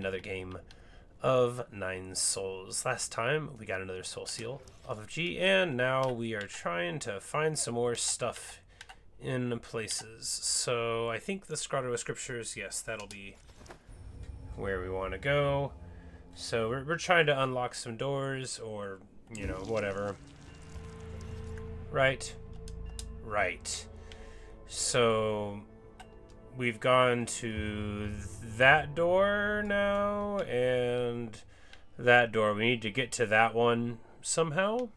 another game of 9 souls. Last time we got another soul seal off of G, and now we are trying to find some more stuff in places. So I think the Grotto of Scriptures, yes, that'll be where we want to go. So we're trying to unlock some doors, or, you know, whatever. Right. So we've gone to that door now, and that door. We need to get to that one somehow.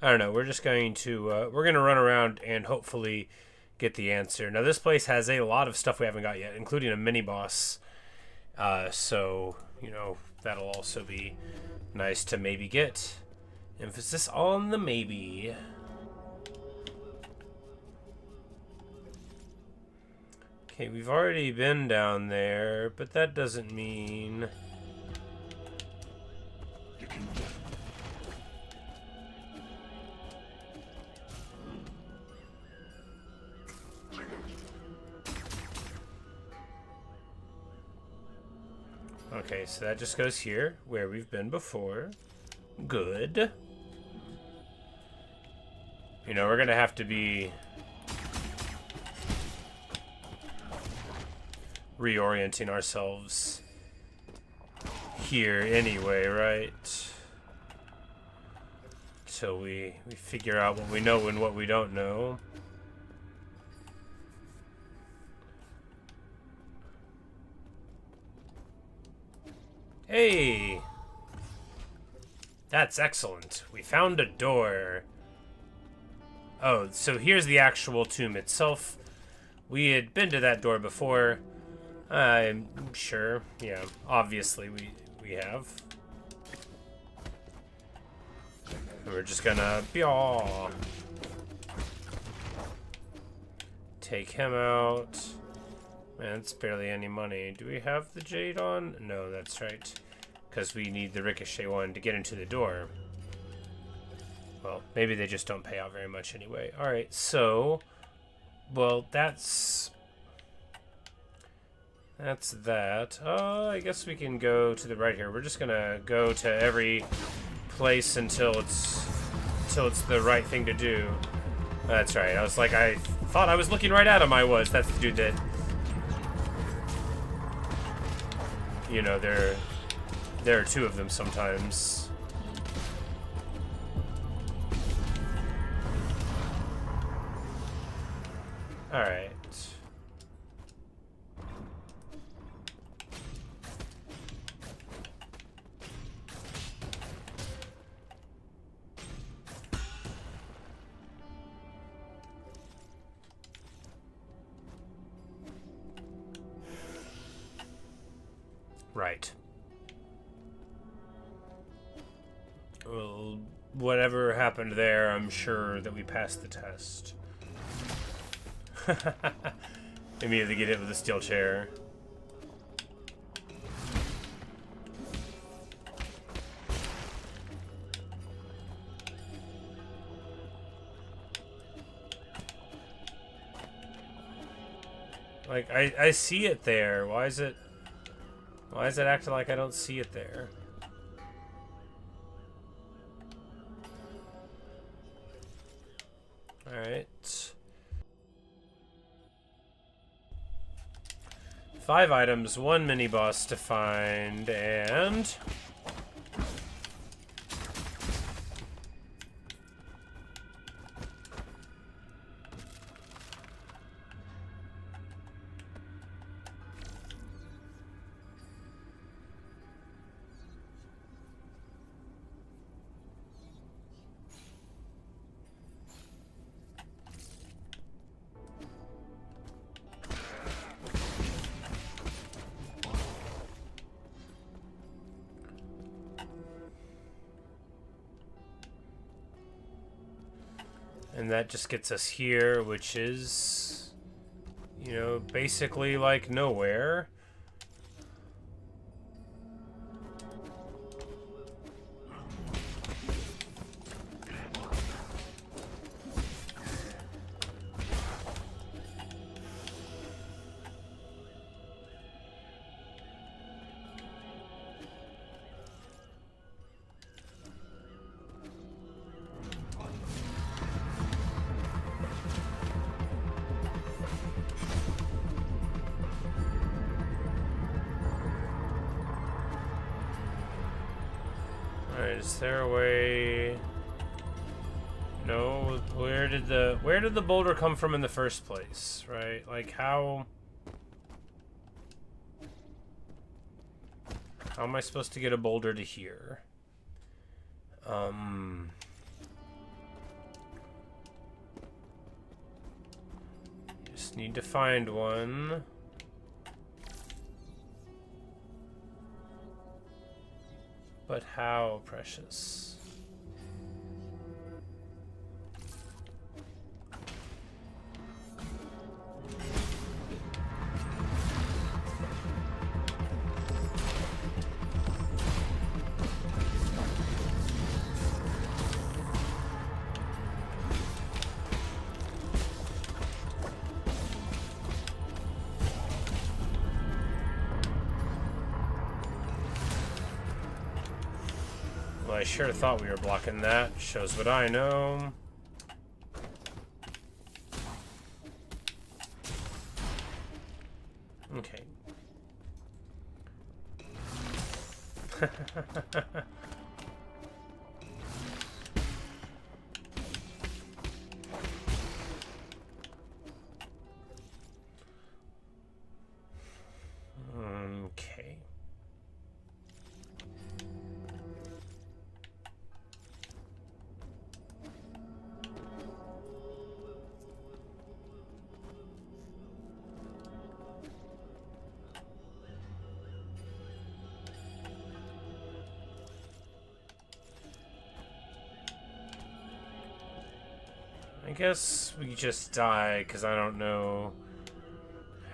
I don't know. We're just going to we're going to run around and hopefully get the answer. Now, this place has a lot of stuff we haven't got yet, including a mini boss. So, you know, that'll also be nice to maybe get. Emphasis on the maybe. Okay, we've already been down there, but that doesn't mean... Okay, so that just goes here, where we've been before. Good. You know, we're gonna have to be reorienting ourselves here anyway, right? Till we figure out what we know and what we don't know. Hey! That's excellent. We found a door. Oh, so here's the actual tomb itself. We had been to that door before. I'm sure. Yeah, obviously we have. And we're just gonna take him out. Man, it's barely any money. Do we have the Jade on? No, that's right. Because we need the ricochet one to get into the door. Well, maybe they just don't pay out very much anyway. Alright, so... Well, that's that. I guess we can go to the right here. We're just gonna go to every place until it's the right thing to do. That's right. I was like, I thought I was looking right at him. That's the dude that... You know, there are two of them sometimes. Alright. Right. Well, whatever happened there, I'm sure that we passed the test. Immediately get hit with a steel chair. Like, I see it there. Why is it acting like I don't see it there? Alright. 5 items, 1 mini boss to find, and... And that just gets us here, which is, you know, basically like nowhere. Alright, is there a way... No, where did the boulder come from in the first place, right? Like, how am I supposed to get a boulder to here? Just need to find one. But how, precious? I sure thought we were blocking that. Shows what I know. Okay. Okay. I guess we just die, because I don't know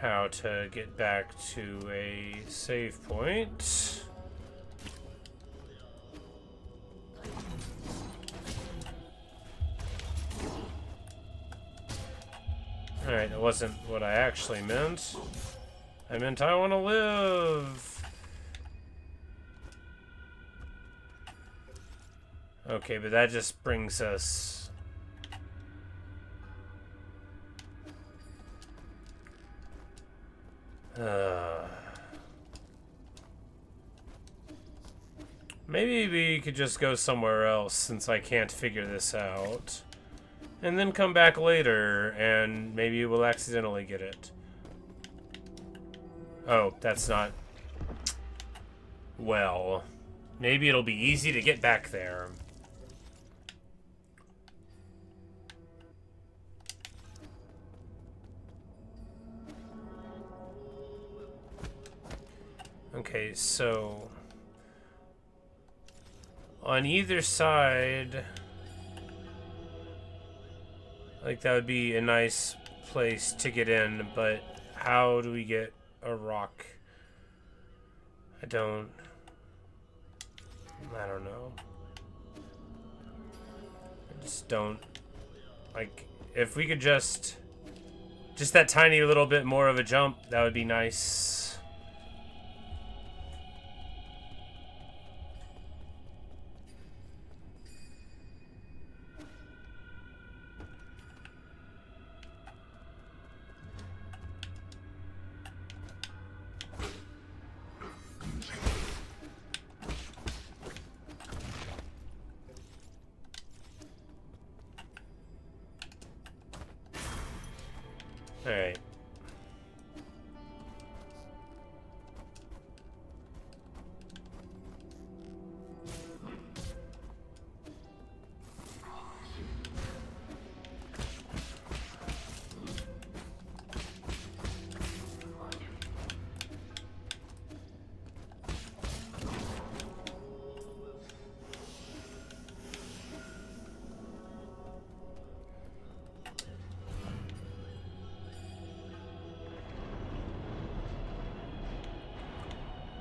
how to get back to a save point. Alright, that wasn't what I actually meant. I meant I want to live! Okay, but that just brings us... Maybe we could just go somewhere else since I can't figure this out. And then come back later and maybe we'll accidentally get it. Oh, that's not... Well, maybe it'll be easy to get back there. Okay, so on either side, like that would be a nice place to get in, but how do we get a rock? I don't know. I just don't, like, if we could just that tiny little bit more of a jump, that would be nice.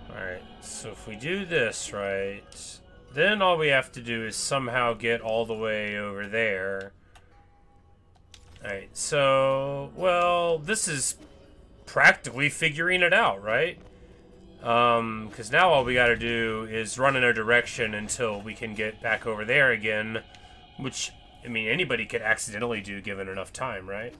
Alright. So if we do this right, then all we have to do is somehow get all the way over there. Alright, so, well, this is practically figuring it out, right? Because now all we gotta do is run in a direction until we can get back over there again, which, I mean, anybody could accidentally do given enough time, right?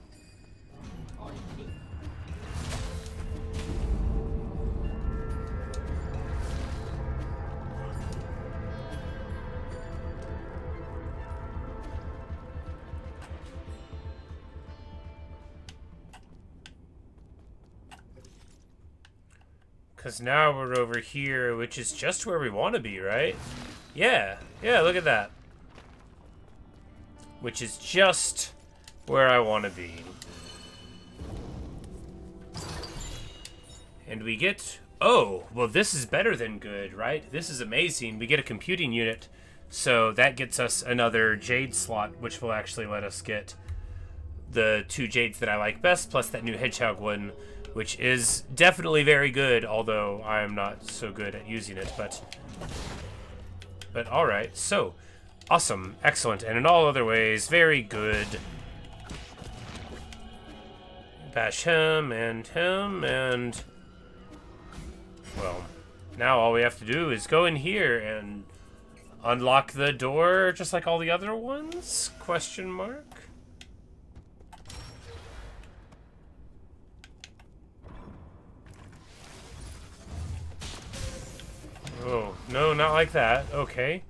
Because now we're over here, which is just where we want to be, right? Yeah. Yeah, look at that. Which is just where I want to be. And we get... Oh, well, this is better than good, right? This is amazing. We get a computing unit, so that gets us another Jade slot, which will actually let us get the 2 Jades that I like best, plus that new Hedgehog one, which is definitely very good, although I am not so good at using it, but alright. So, awesome, excellent, and in all other ways, very good. Bash him, and... Well, now all we have to do is go in here and unlock the door just like all the other ones? Question mark? Oh, no, not like that. Okay.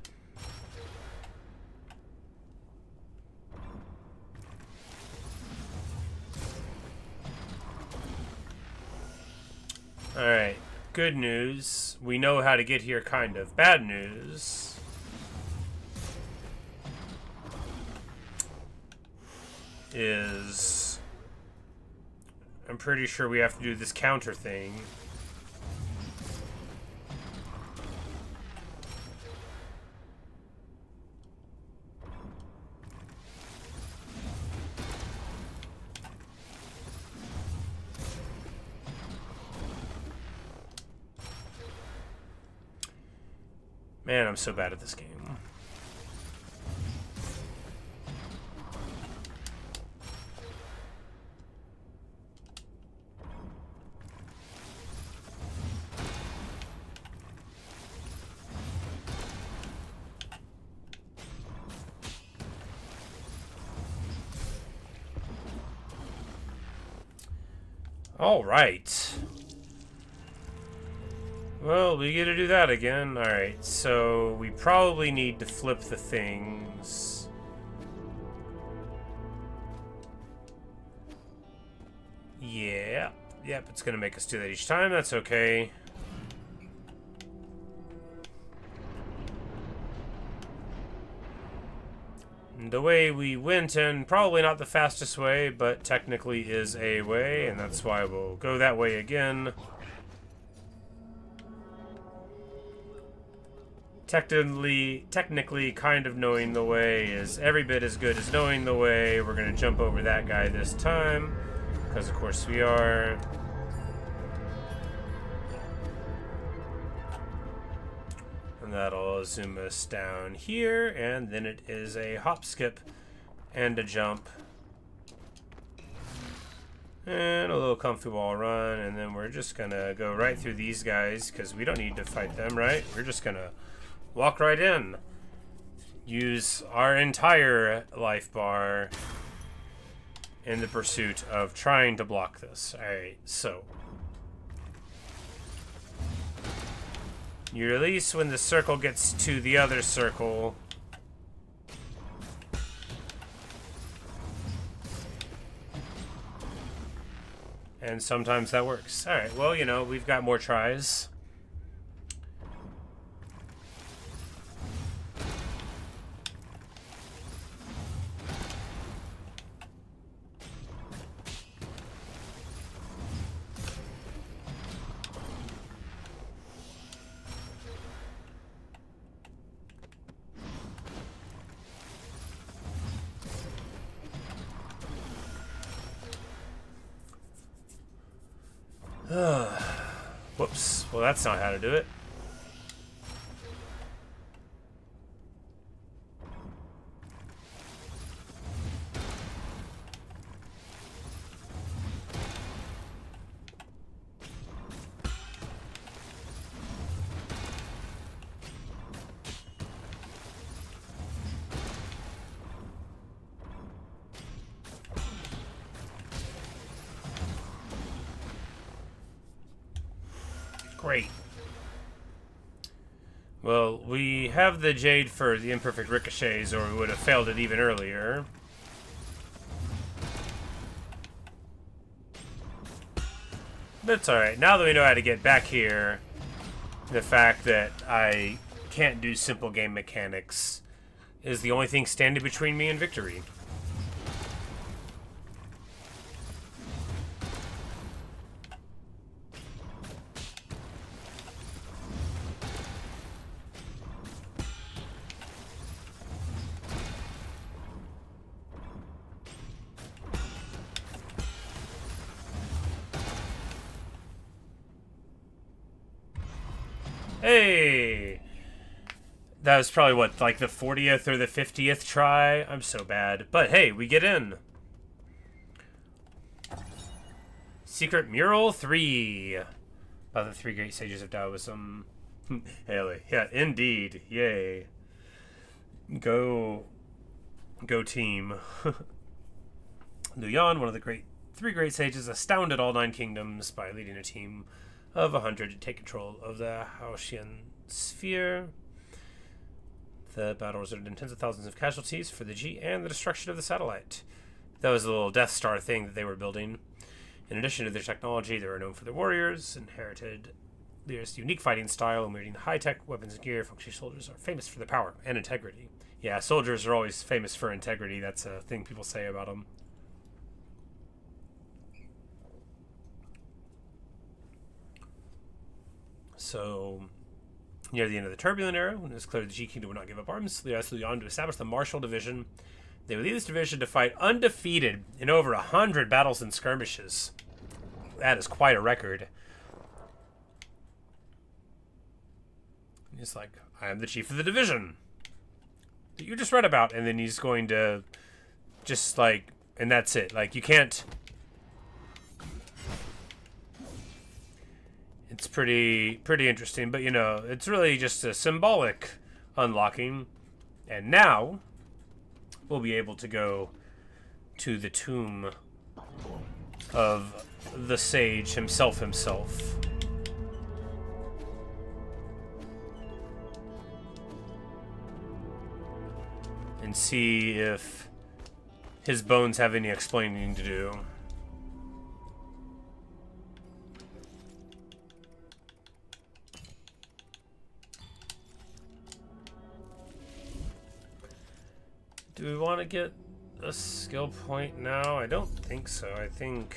Alright. Good news. We know how to get here, kind of. Bad news. Is... I'm pretty sure we have to do this counter thing. Man, I'm so bad at this game. All right. Well, we get to do that again. Alright, so we probably need to flip the things. Yeah. Yep, it's going to make us do that each time. That's okay. The way we went in, probably not the fastest way, but technically is a way, and that's why we'll go that way again. Technically, kind of knowing the way is every bit as good as knowing the way. We're going to jump over that guy this time, because of course we are. And that'll zoom us down here, and then it is a hop, skip, and a jump. And a little comfy wall run, and then we're just going to go right through these guys, because we don't need to fight them, right? We're just going to walk right in. Use our entire life bar in the pursuit of trying to block this. Alright, so. You release when the circle gets to the other circle. And sometimes that works. Alright, well, you know, we've got more tries. Whoops. Well, that's not how to do it. Great. Well, we have the Jade for the imperfect ricochets, or we would have failed it even earlier. That's alright. Now that we know how to get back here, the fact that I can't do simple game mechanics is the only thing standing between me and victory. Hey! That was probably, what, like the 40th or the 50th try? I'm so bad. But hey, we get in. Secret Mural 3. By the 3 great sages of Taoism. Haley. Yeah, indeed. Yay. Go team. Luyan, one of the 3 great sages, astounded all 9 kingdoms by leading a team of 100 to take control of the Haotian sphere. The battle resulted in tens of thousands of casualties for the G and the destruction of the satellite. That was a little Death Star thing that they were building. In addition to their technology, they were known for their warriors, inherited Lear's unique fighting style, and wearing high-tech weapons and gear. Feng soldiers are famous for their power and integrity. Yeah, soldiers are always famous for integrity. That's a thing people say about them. So, near the end of the Turbulent Era, when it was clear the G Kingdom would not give up arms, Lear asked Luyan to establish the Martial Division. They would lead this division to fight undefeated in over 100 battles and skirmishes. That is quite a record. He's like, I am the chief of the division that you just read about. And then he's going to just like, and that's it. Like, you can't... It's pretty interesting, but you know, it's really just a symbolic unlocking. And now we'll be able to go to the tomb of the sage himself. And see if his bones have any explaining to do. Do we want to get a skill point now? I don't think so. I think...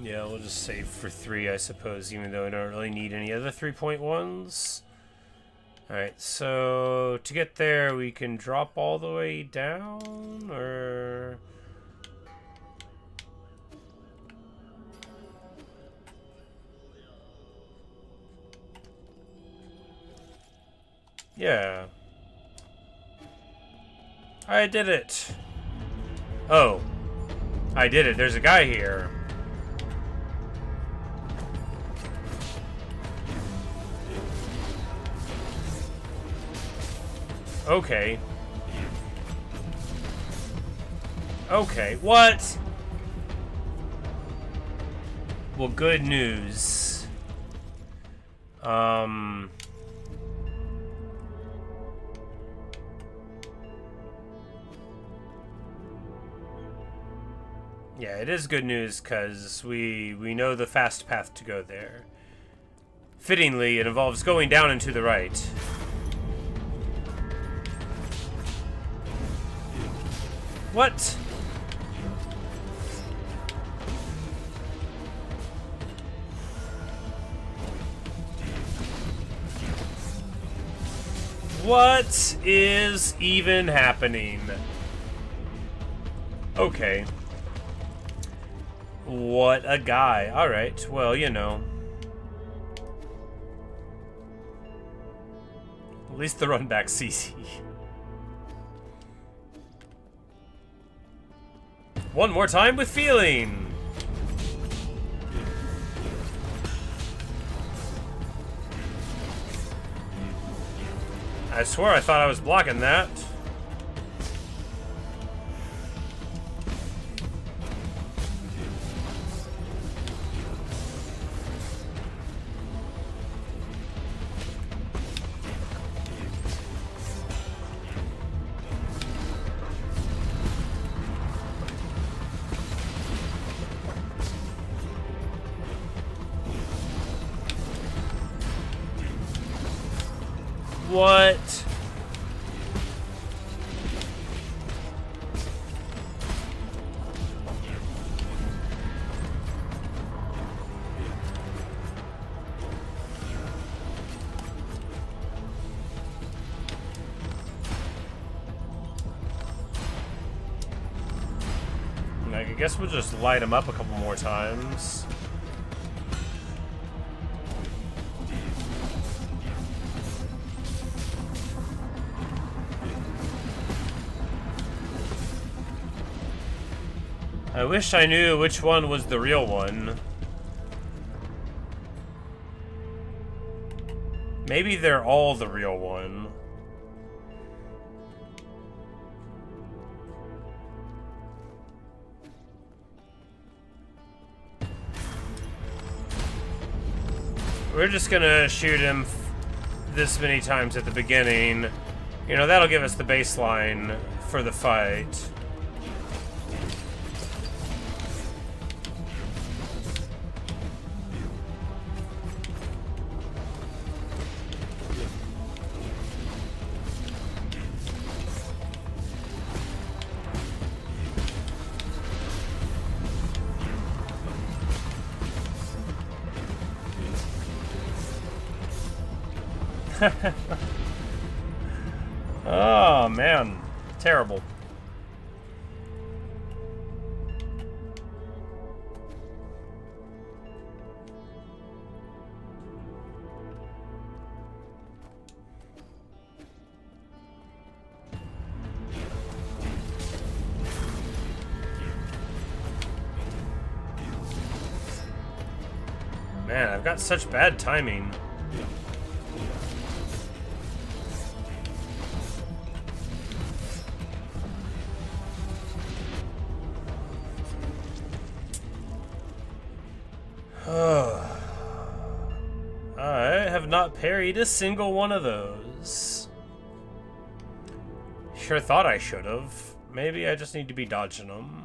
Yeah, we'll just save for 3, I suppose, even though I don't really need any other 3.1s. Alright, so to get there, we can drop all the way down, or... Yeah. I did it. Oh. I did it. There's a guy here. Okay. Okay. What? Well, good news. Yeah, it is good news, because we know the fast path to go there. Fittingly, it involves going down and to the right. What? What is even happening? Okay. What a guy. Alright, well, you know. At least the run back's easy. One more time with feeling. I swear I thought I was blocking that. What? I guess we'll just light him up a couple more times. I wish I knew which one was the real one. Maybe they're all the real one. We're just gonna shoot him this many times at the beginning. You know, that'll give us the baseline for the fight. Oh, man. Terrible. Man, I've got such bad timing. I have not parried a single one of those. Sure thought I should have. Maybe I just need to be dodging them.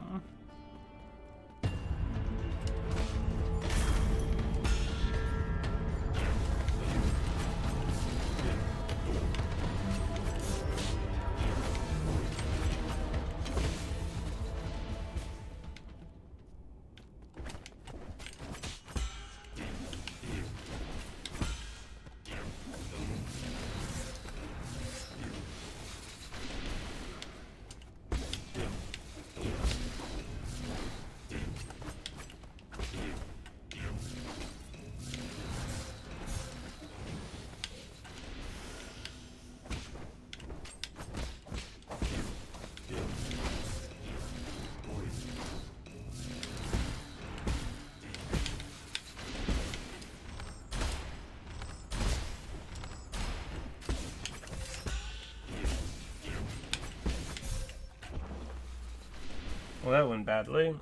Well, that went badly.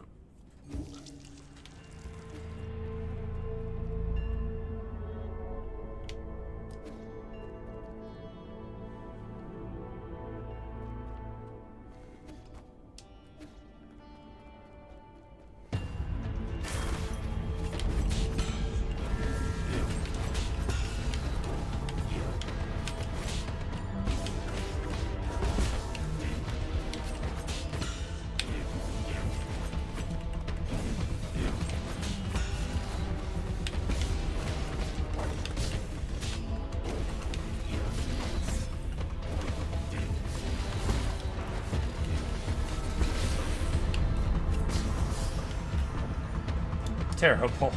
Terrible.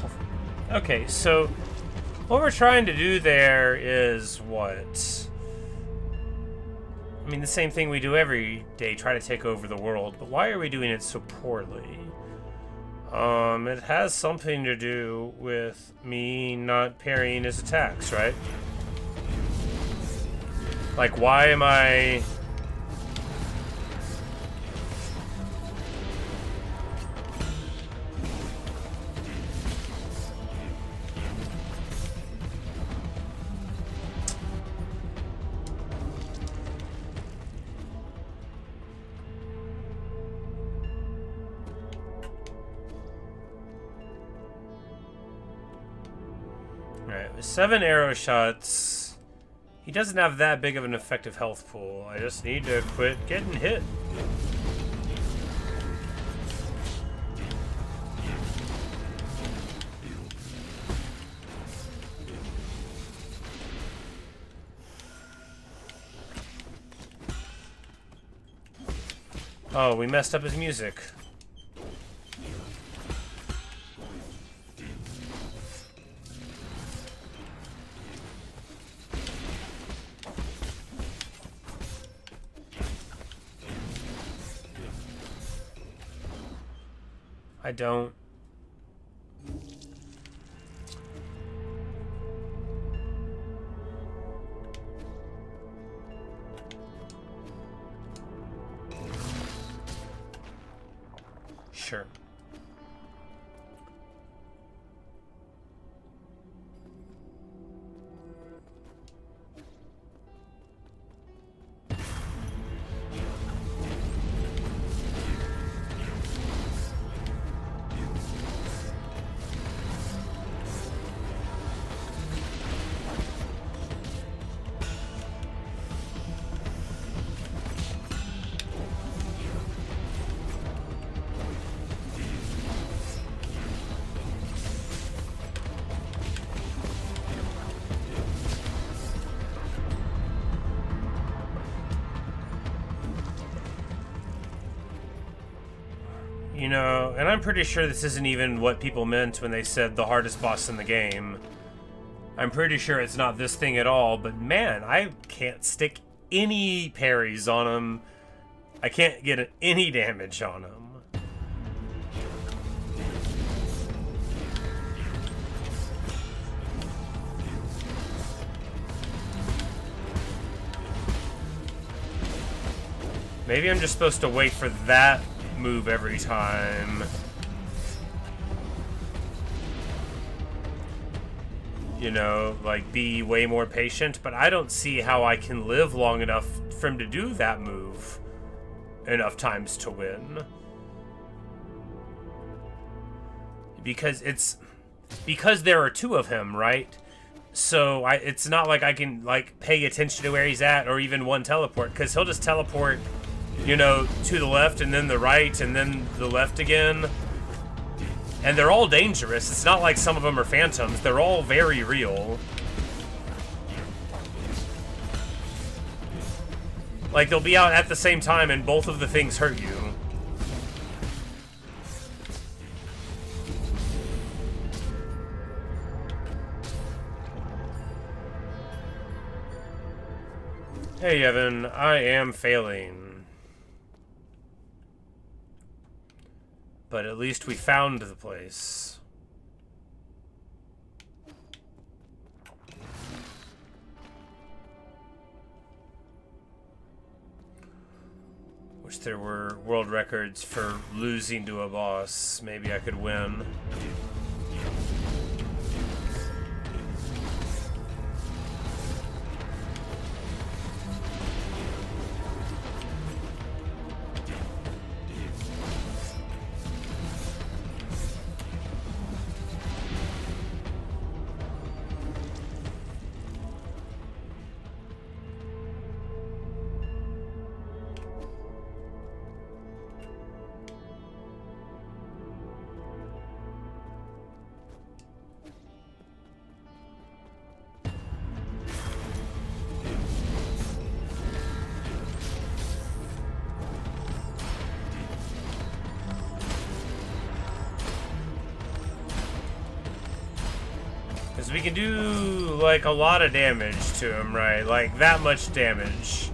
Okay, so what we're trying to do there is what? I mean, the same thing we do every day, try to take over the world, but why are we doing it so poorly? It has something to do with me not parrying his attacks, right? Like, why am I... Alright, with 7 arrow shots, He doesn't have that big of an effective health pool. I just need to quit getting hit. Oh, we messed up his music. I don't. Sure. You know, and I'm pretty sure this isn't even what people meant when they said the hardest boss in the game. I'm pretty sure it's not this thing at all, but man, I can't stick any parries on him. I can't get any damage on him. Maybe I'm just supposed to wait for that move every time. You know, like be way more patient, but I don't see how I can live long enough for him to do that move enough times to win. Because there are two of him, right? So it's not like I can like pay attention to where he's at or even one teleport, because he'll just teleport, you know, to the left and then the right and then the left again. And they're all dangerous. It's not like some of them are phantoms. They're all very real. Like, they'll be out at the same time and both of the things hurt you. Hey, Evan. I am failing. But at least we found the place. Wish there were world records for losing to a boss. Maybe I could win. We can do, like, a lot of damage to him, right? Like, that much damage.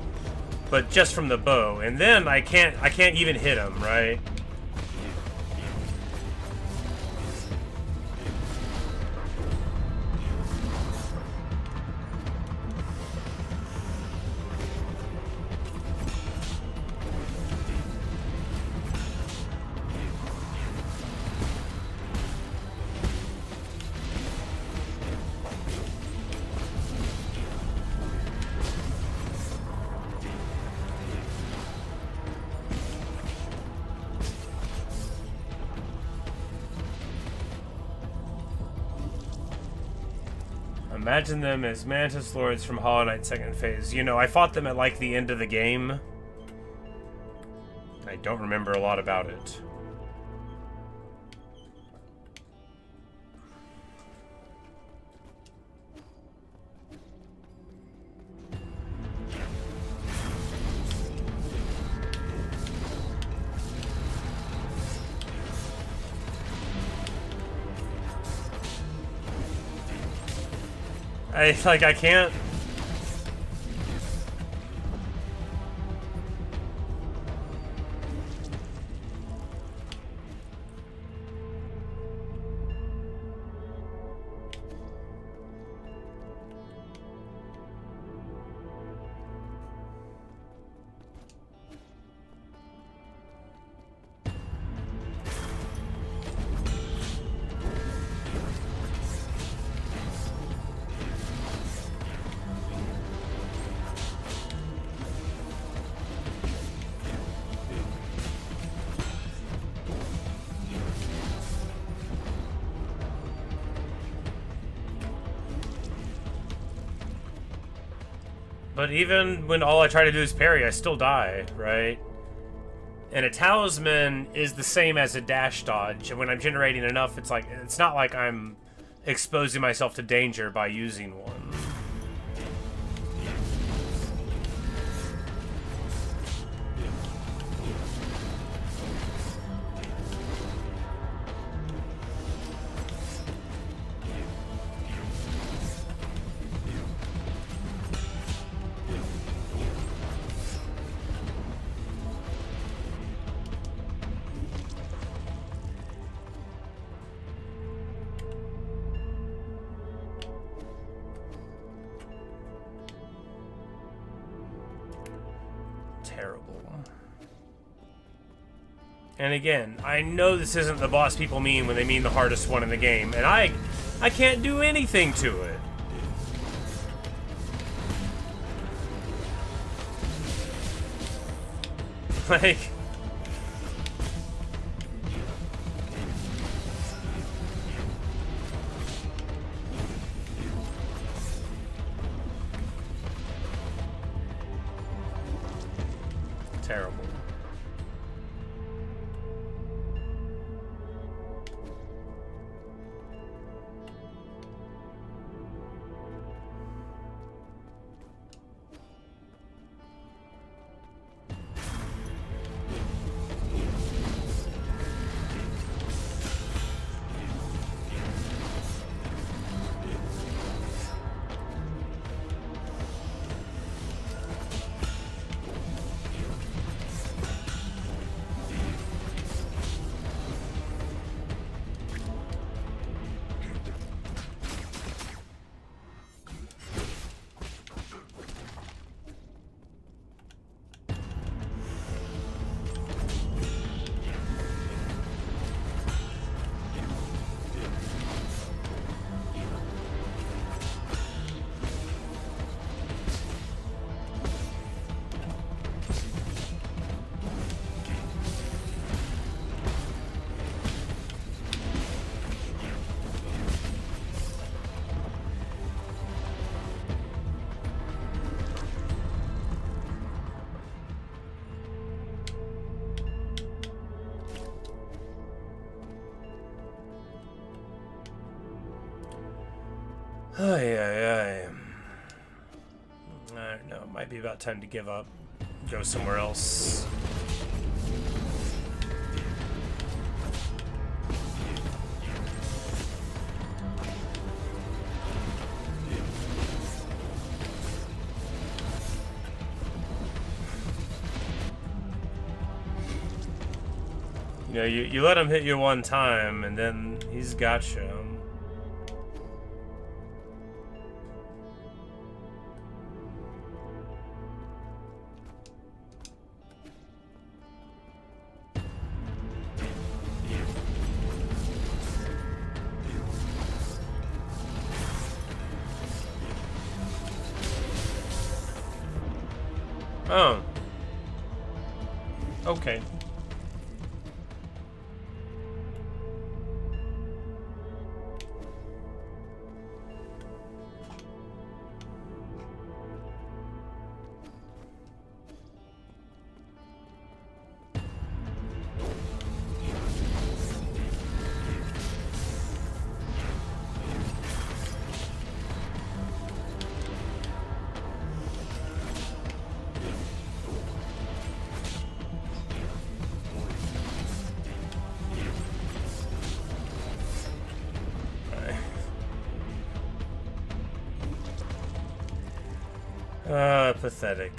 But just from the bow. And then I can't even hit him, right? Imagine them as Mantis Lords from Hollow Knight second phase. You know, I fought them at like the end of the game. I don't remember a lot about it. I can't. But even when all I try to do is parry, I still die, right? And a talisman is the same as a dash dodge, and when I'm generating enough, it's not like I'm exposing myself to danger by using one. And again, I know this isn't the boss people mean when they mean the hardest one in the game, and I can't do anything to it. Like... terrible. I don't know. It might be about time to give up. Go somewhere else. You know, you let him hit you one time, and then he's got you. Oh. Okay. Pathetic.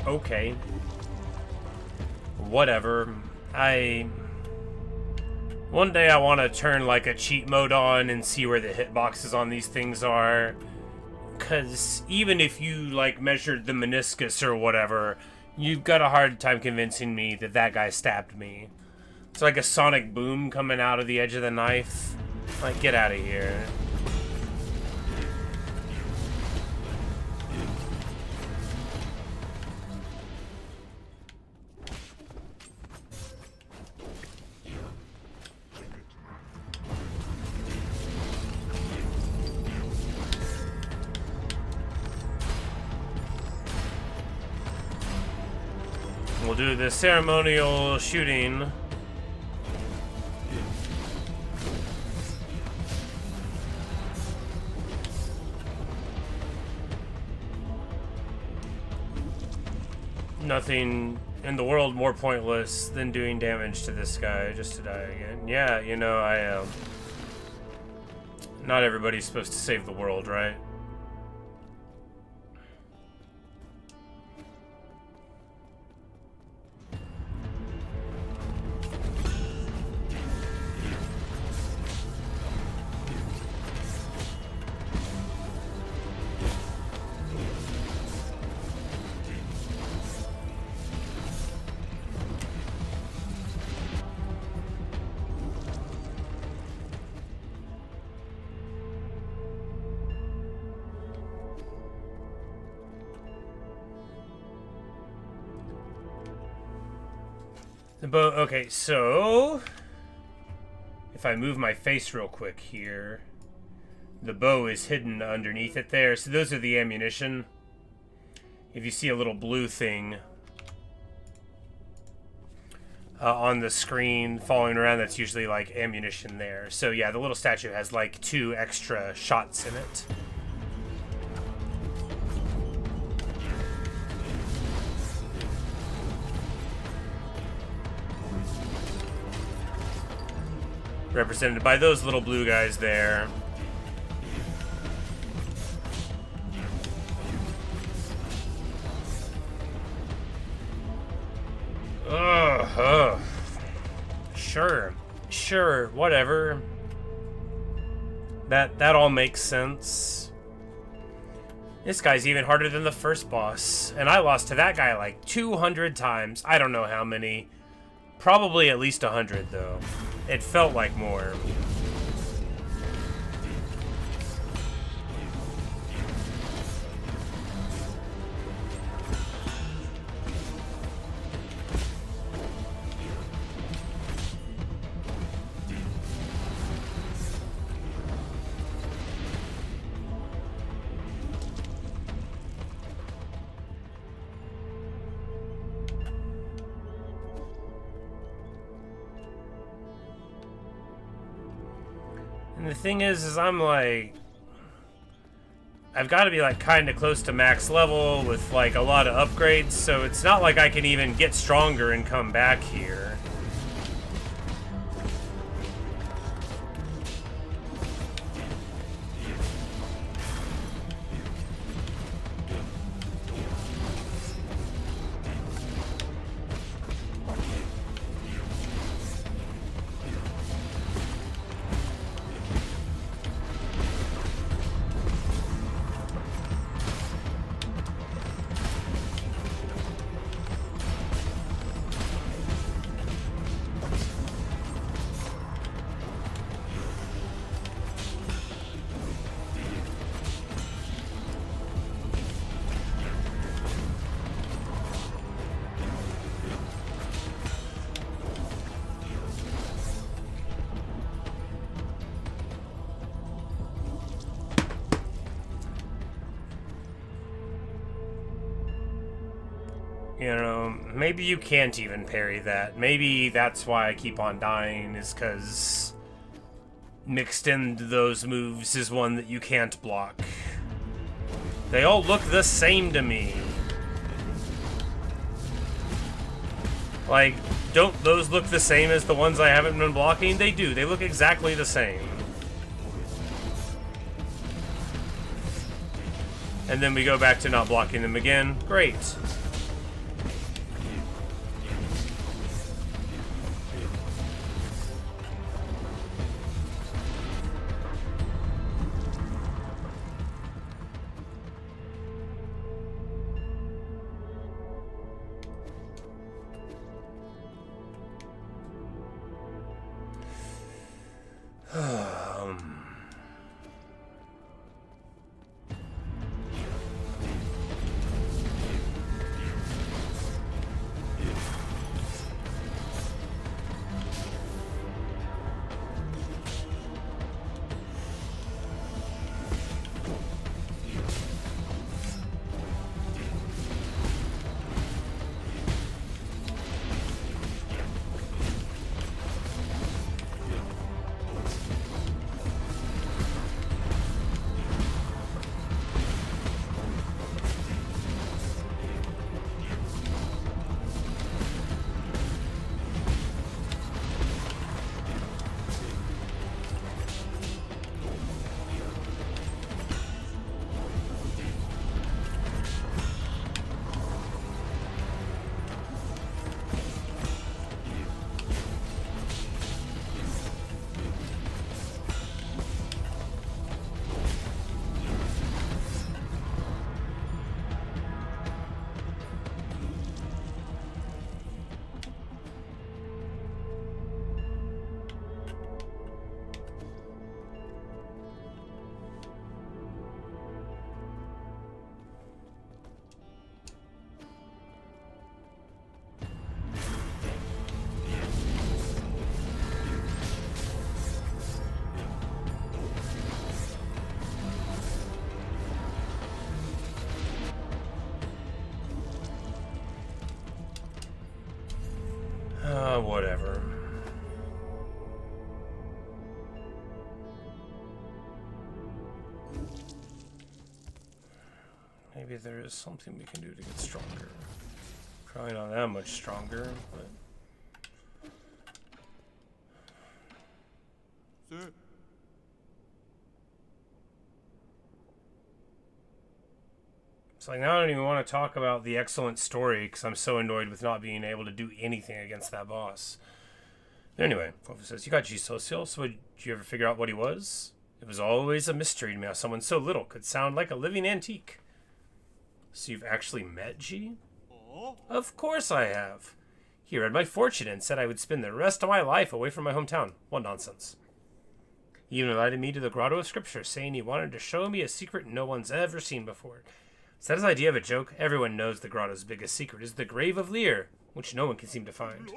Okay. Whatever. One day I want to turn like a cheat mode on and see where the hitboxes on these things are. Because even if you like measured the meniscus or whatever, you've got a hard time convincing me that that guy stabbed me. It's like a sonic boom coming out of the edge of the knife. Like, get out of here. We'll do the ceremonial shooting. Nothing in the world more pointless than doing damage to this guy just to die again. Yeah, you know, I am. Not everybody's supposed to save the world, right? The bow, okay, so if I move my face real quick here, the bow is hidden underneath it there. So those are the ammunition. If you see a little blue thing on the screen following around, that's usually like ammunition there. So yeah, the little statue has like 2 extra shots in it. Represented by those little blue guys there. Sure, whatever. That all makes sense. This guy's even harder than the first boss, and I lost to that guy like 200 times. I don't know how many. Probably at least 100 though. It felt like more. And the thing is I'm like, I've got to be like kind of close to max level with like a lot of upgrades, so it's not like I can even get stronger and come back here. You know, maybe you can't even parry that. Maybe that's why I keep on dying, is because mixed into those moves is one that you can't block. They all look the same to me. Like, don't those look the same as the ones I haven't been blocking? They do. They look exactly the same. And then we go back to not blocking them again. Great. Whatever. Maybe there is something we can do to get stronger. Probably not that much stronger, but... Sir. It's like, now I don't even want to talk about the excellent story because I'm so annoyed with not being able to do anything against that boss. Anyway, Kofa says, you got G Social, so did you ever figure out what he was? It was always a mystery to me how someone so little could sound like a living antique. So you've actually met G? Of course I have. He read my fortune and said I would spend the rest of my life away from my hometown. What nonsense. He even invited me to the Grotto of Scripture, saying he wanted to show me a secret no one's ever seen before. Is that his idea of a joke? Everyone knows the Grotto's biggest secret is the grave of Lear, which no one can seem to find.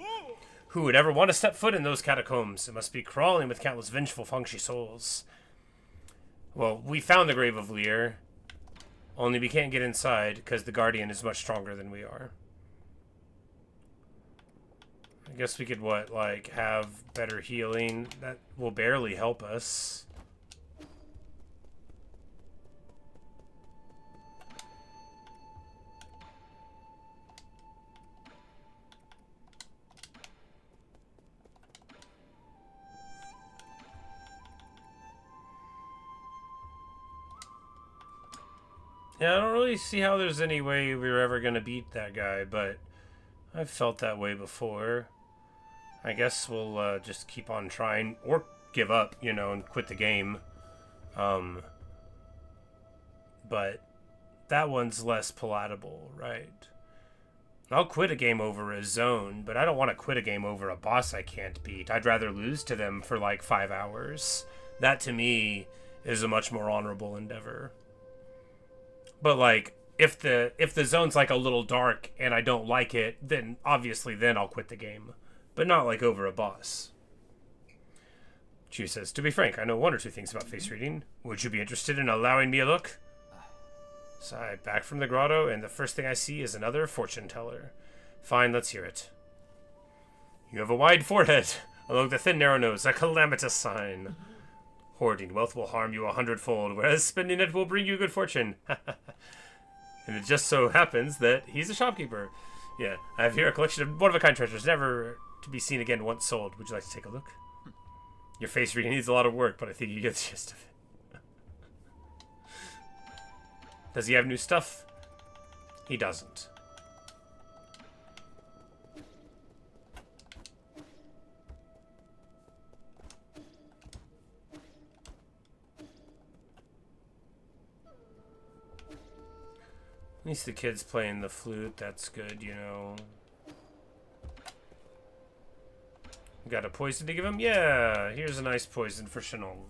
Who would ever want to step foot in those catacombs? It must be crawling with countless vengeful Fengshi souls. Well, we found the grave of Lear, only we can't get inside because the Guardian is much stronger than we are. I guess we could, what, like, have better healing? That will barely help us. Yeah, I don't really see how there's any way we were ever going to beat that guy, but I've felt that way before. I guess we'll just keep on trying, or give up, you know, and quit the game. But that one's less palatable, right? I'll quit a game over a zone, but I don't want to quit a game over a boss I can't beat. I'd rather lose to them for like 5 hours. That, to me, is a much more honorable endeavor. But like, if the zone's like a little dark and I don't like it, then obviously then I'll quit the game. But not like over a boss. Chu says, to be frank, I know one or two things about face reading. Would you be interested in allowing me a look? So I'm back from the grotto, and the first thing I see is another fortune teller. Fine, let's hear it. You have a wide forehead, along the thin narrow nose, a calamitous sign. Hoarding wealth will harm you 100-fold, whereas spending it will bring you good fortune. And it just so happens that he's a shopkeeper. Yeah, I have here a collection of one-of-a-kind treasures, never to be seen again once sold. Would you like to take a look? Your face reading needs a lot of work, but I think you get the gist of it. Does he have new stuff? He doesn't. At least the kid's playing the flute. That's good, you know. Got a poison to give him? Yeah, here's a nice poison for Shanong.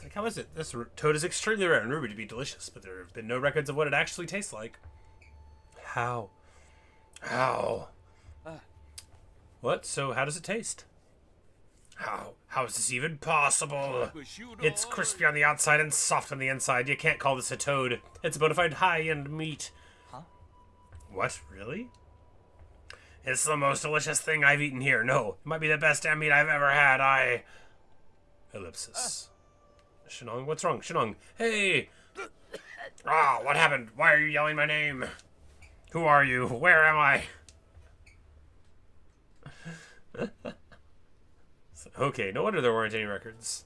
Like, how is it? This toad is extremely rare and ruby to be delicious, but there have been no records of what it actually tastes like. How? How? What? So how does it taste? How? How is this even possible? It's crispy on the outside and soft on the inside. You can't call this a toad. It's a bona fide high-end meat. Huh? What? Really? It's the most delicious thing I've eaten here. No, it might be the best damn meat I've ever had. Ellipsis. Shanong, what's wrong? Shanong, hey! Ah, what happened? Why are you yelling my name? Who are you? Where am I? Okay, no wonder there weren't any records.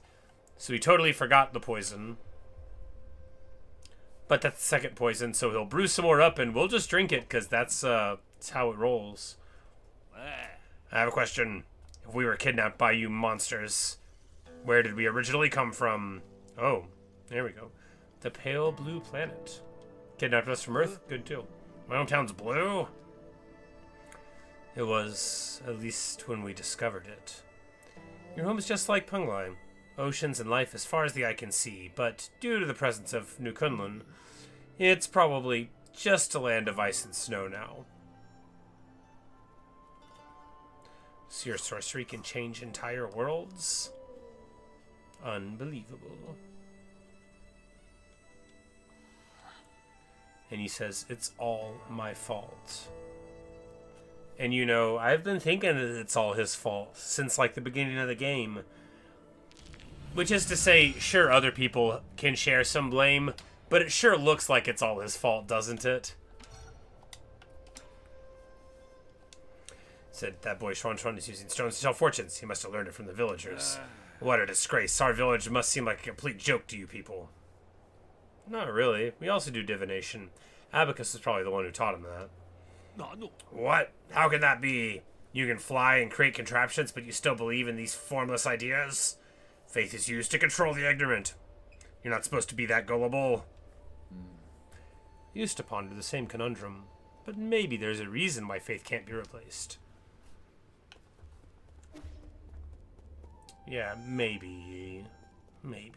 So he totally forgot the poison. But that's the second poison, so he'll brew some more up and we'll just drink it, because that's how it rolls. I have a question. If we were kidnapped by you monsters, where did we originally come from? Oh, there we go. The pale blue planet. Kidnapped us from Earth? Good too. My hometown's blue? It was, at least when we discovered it. Your home is just like Penglai. Oceans and life as far as the eye can see, but due to the presence of New Kunlun, it's probably just a land of ice and snow now. So your sorcery can change entire worlds? Unbelievable. And he says, it's all my fault. And you know, I've been thinking that it's all his fault since like the beginning of the game. Which is to say, sure, other people can share some blame, but it sure looks like it's all his fault, doesn't it? Said that boy Xuan is using stones to tell fortunes. He must have learned it from the villagers. What a disgrace. Our village must seem like a complete joke to you people. Not really. We also do divination. Abacus is probably the one who taught him that. No. What? How can that be? You can fly and create contraptions, but you still believe in these formless ideas? Faith is used to control the ignorant. You're not supposed to be that gullible. Used to ponder the same conundrum, but maybe there's a reason why faith can't be replaced. Yeah, maybe. Maybe.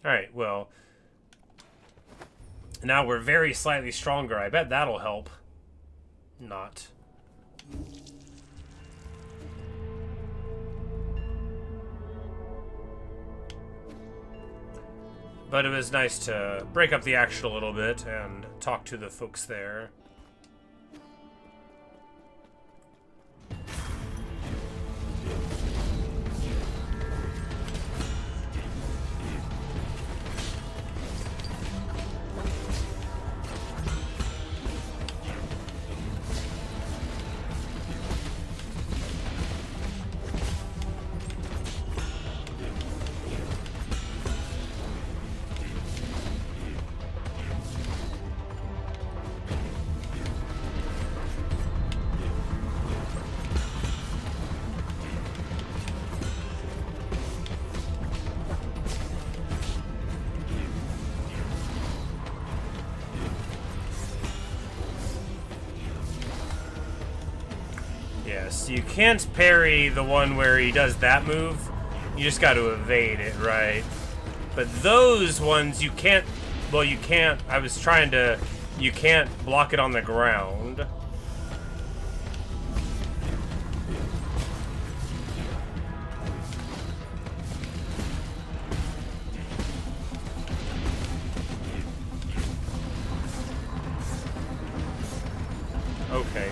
Alright, well. Now we're very slightly stronger. I bet that'll help. Not. But it was nice to break up the action a little bit and talk to the folks there. Yes, you can't parry the one where he does that move. You just got to evade it, right? But those ones, you can't Well, you can't. I was trying to. You can't block it on the ground. Okay.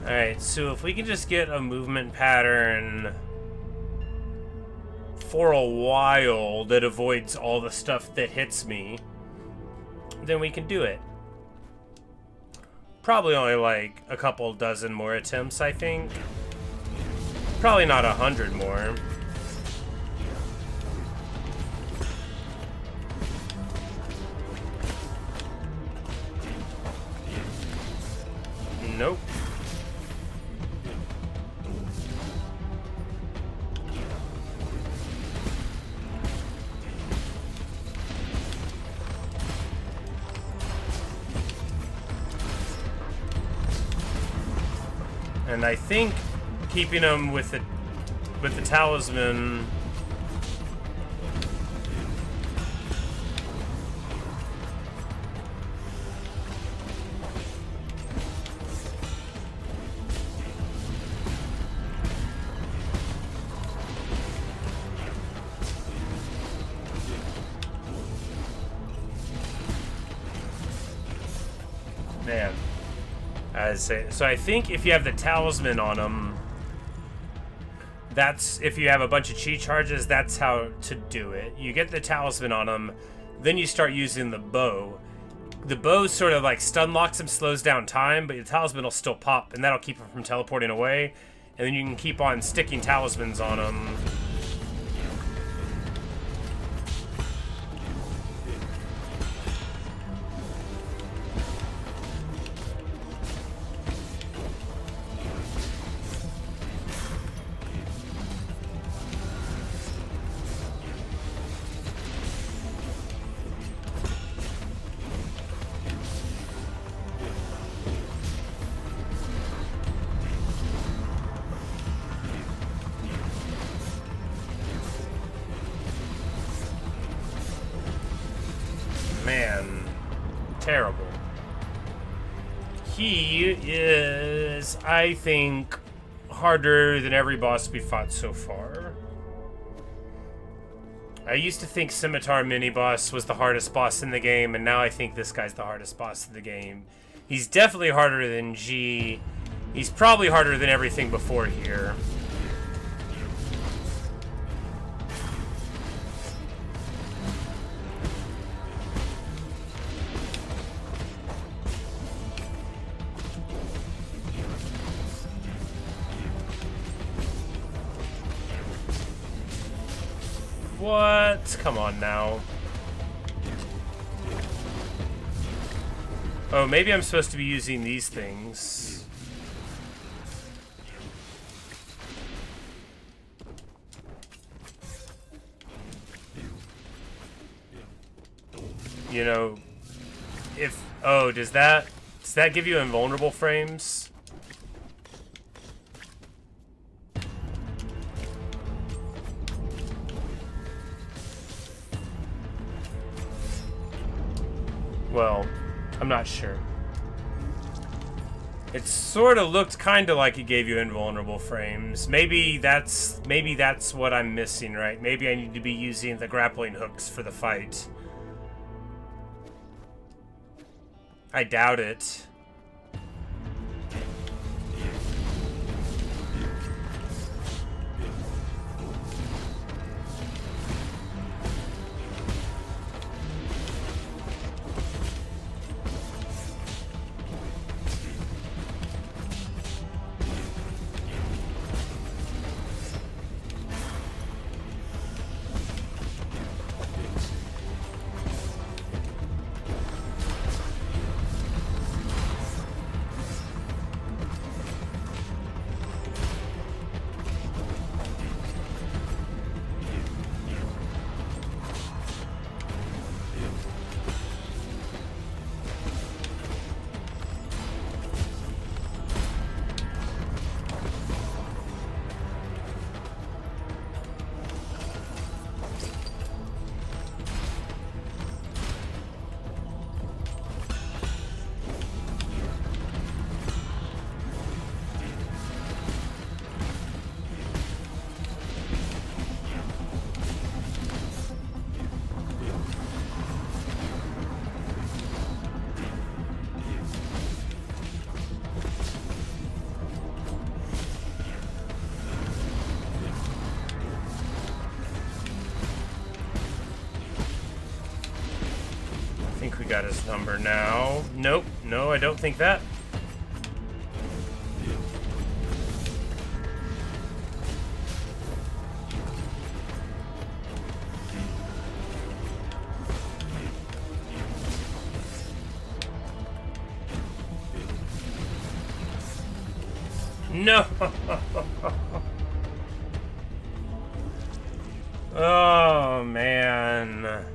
Alright, so if we can just get a movement pattern for a while that avoids all the stuff that hits me, then we can do it. Probably only like a couple dozen more attempts, I think. Probably not 100 more. Nope. And I think keeping them with the talisman. Man. So I think if you have the talisman on them, that's, if you have a bunch of chi charges, that's how to do it. You get the talisman on them, then you start using the bow. The bow sort of like stun locks him, slows down time, but the talisman will still pop, and that'll keep him from teleporting away. And then you can keep on sticking talismans on him. Man, terrible. He is, I think, harder than every boss we fought so far. I used to think Scimitar mini-boss was the hardest boss in the game, and now I think this guy's the hardest boss in the game. He's definitely harder than G. He's probably harder than everything before here. What? Come on now. Oh, maybe I'm supposed to be using these things. You know, if... Oh, does that give you invulnerable frames? Well, I'm not sure. It sort of looked kind of like it gave you invulnerable frames. Maybe that's what I'm missing, right? Maybe I need to be using the grappling hooks for the fight. I doubt it. think we got his number now. Nope. No, I don't think that. No! Oh, man.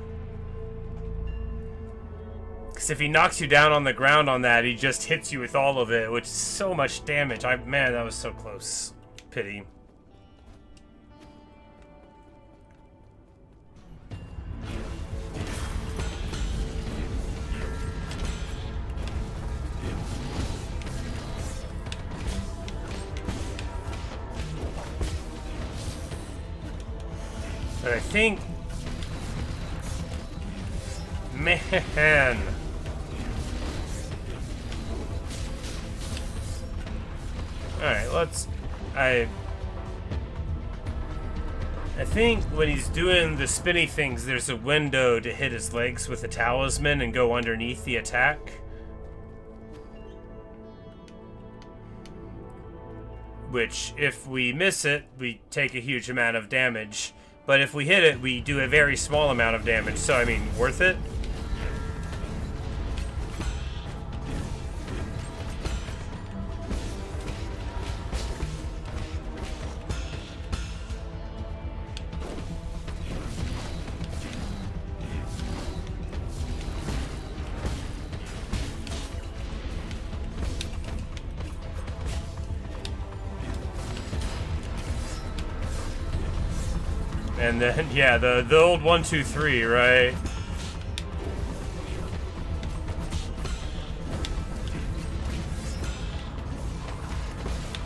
Because if he knocks you down on the ground on that, he just hits you with all of it, which is so much damage. Man, that was so close. Pity. But I think... Man... Alright, let's... I think when he's doing the spinny things, there's a window to hit his legs with a talisman and go underneath the attack. Which, if we miss it, we take a huge amount of damage. But if we hit it, we do a very small amount of damage. So, I mean, worth it? And then, yeah, the old 1, 2, 3, right?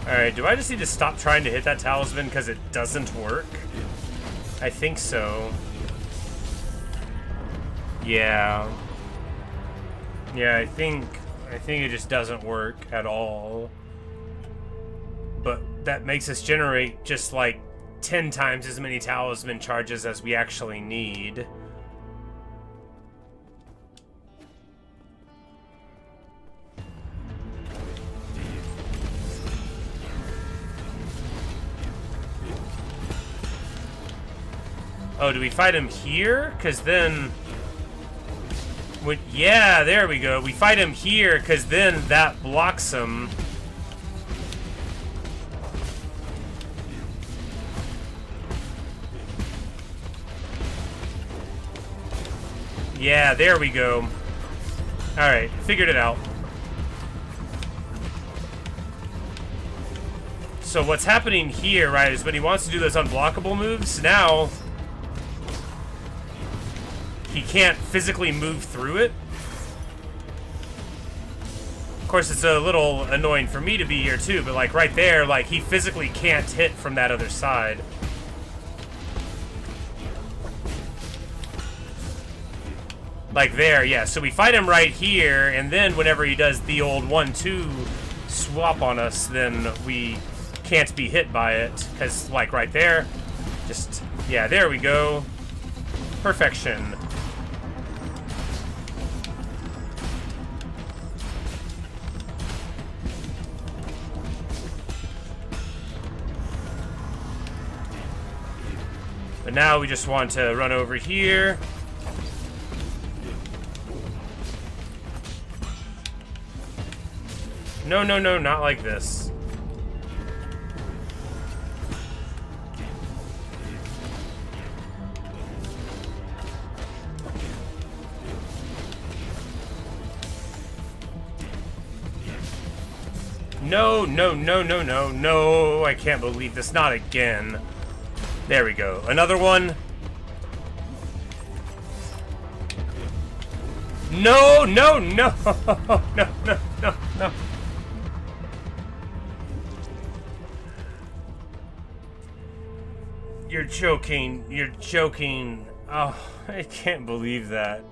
Alright, do I just need to stop trying to hit that talisman because it doesn't work? I think so. Yeah. Yeah, I think it just doesn't work at all. But that makes us generate just like 10 times as many talisman charges as we actually need. Oh, do we fight him here? Because then... yeah, there we go. We fight him here, because then that blocks him. Yeah, there we go. Alright, figured it out. So what's happening here, right, is when he wants to do those unblockable moves, now he can't physically move through it. Of course, it's a little annoying for me to be here too, but like right there, like he physically can't hit from that other side. Like there, yeah. So we fight him right here, and then whenever he does the old 1-2 swap on us, then we can't be hit by it. Because, like, right there, just, yeah, there we go. Perfection. But now we just want to run over here. No, no, no, not like this. No, no, no, no, no, no, I can't believe this, not again. There we go, another one. No, no, no, no, no, no, no. You're joking. You're joking. Oh, I can't believe that.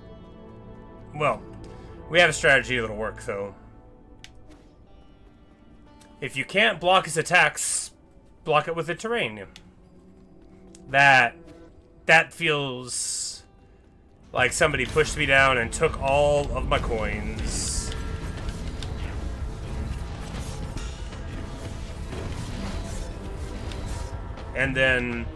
Well, we have a strategy that'll work, though. If you can't block his attacks, block it with the terrain. That feels Like somebody pushed me down and took all of my coins. And then...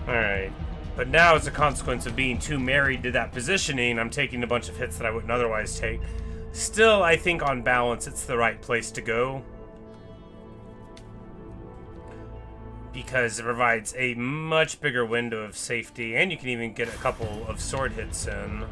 Alright. But now, as a consequence of being too married to that positioning, I'm taking a bunch of hits that I wouldn't otherwise take. Still, I think on balance, it's the right place to go. Because it provides a much bigger window of safety, and you can even get a couple of sword hits in.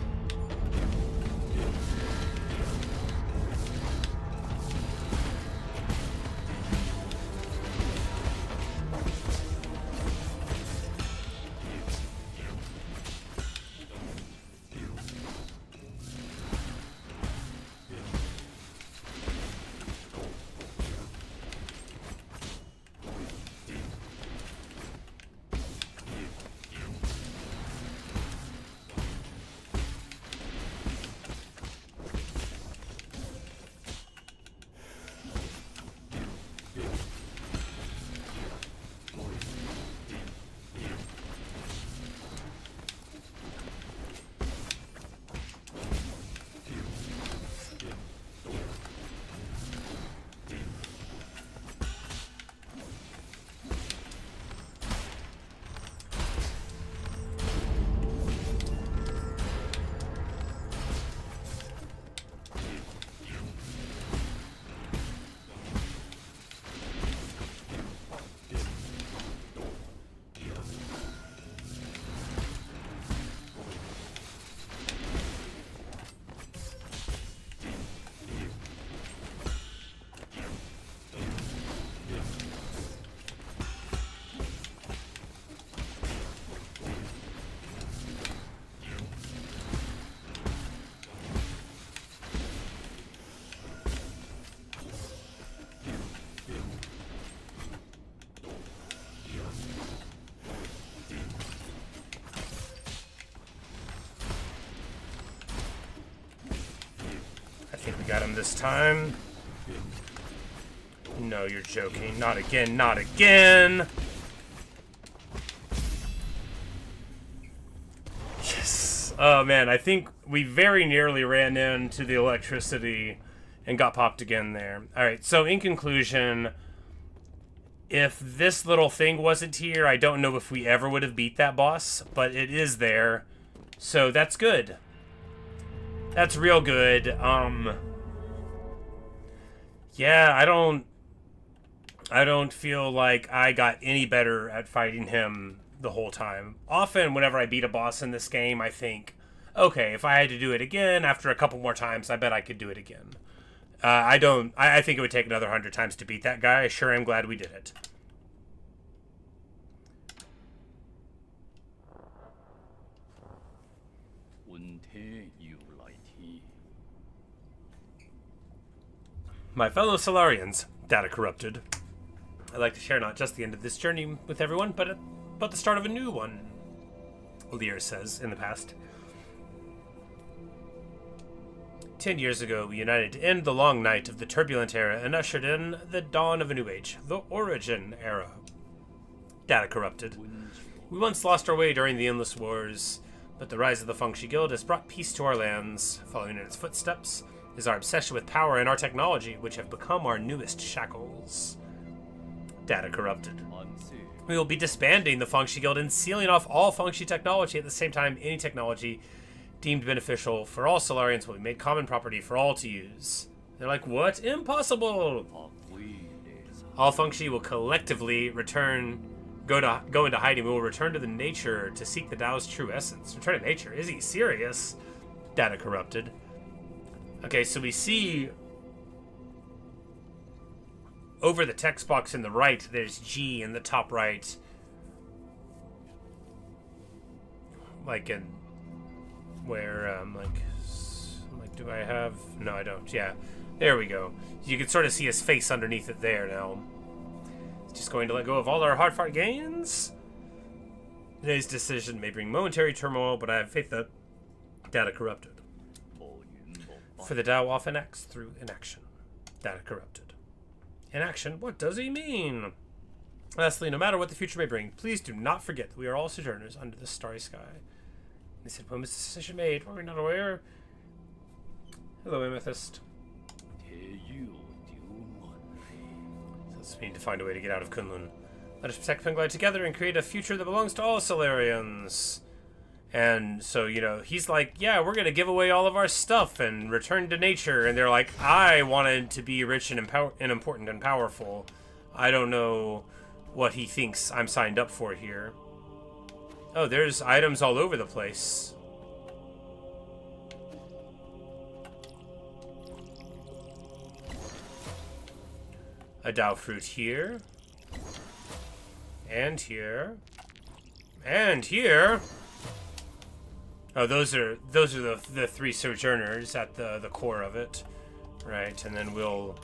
I think we got him this time. No, you're joking. Not again, not again! Yes! Oh man, I think we very nearly ran into the electricity and got popped again there. Alright, so in conclusion, if this little thing wasn't here, I don't know if we ever would have beat that boss, but it is there. So that's good. That's real good. Yeah, I don't feel like I got any better at fighting him the whole time. Often, whenever I beat a boss in this game, I think, okay, if I had to do it again after a couple more times, I bet I could do it again. I think it would take another 100 times to beat that guy. I sure am glad we did it. My fellow Solarians, data corrupted. I'd like to share not just the end of this journey with everyone, but the start of a new one, Lear says in the past. 10 years ago, we united to end the long night of the turbulent era and ushered in the dawn of a new age, the Origin era. Data corrupted. We once lost our way during the endless wars, but the rise of the Feng Guild has brought peace to our lands. Following in its footsteps is our obsession with power and our technology, which have become our newest shackles. Data corrupted. We will be disbanding the Feng Guild and sealing off all Feng technology. At the same time, any technology deemed beneficial for all Solarians will be made common property for all to use. They're like, what? Impossible! All Feng will collectively go into hiding. We will return to the nature to seek the Tao's true essence. Return to nature? Is he serious? Data corrupted. Okay, so we see over the text box in the right, there's G in the top right. Like in where, like, do I have? No, I don't. Yeah, there we go. You can sort of see his face underneath it there now. Just going to let go of all our hard-fought gains. Today's decision may bring momentary turmoil, but I have faith that data corrupted. For the Tao often acts through inaction. Data corrupted. Inaction? What does he mean? Lastly, no matter what the future may bring, please do not forget that we are all sojourners under this starry sky. They said, when was this decision made? Were we not aware? Hello, Amethyst. So we need to find a way to get out of Kunlun. Let us protect Feng together and create a future that belongs to all Solarians. And so, you know, he's like, yeah, we're going to give away all of our stuff and return to nature. And they're like, I wanted to be rich and important and powerful. I don't know what he thinks I'm signed up for here. Oh, there's items all over the place. A Dao fruit here. And here. And here. Oh, those are the three sojourners at the core of it. Right, and then we'll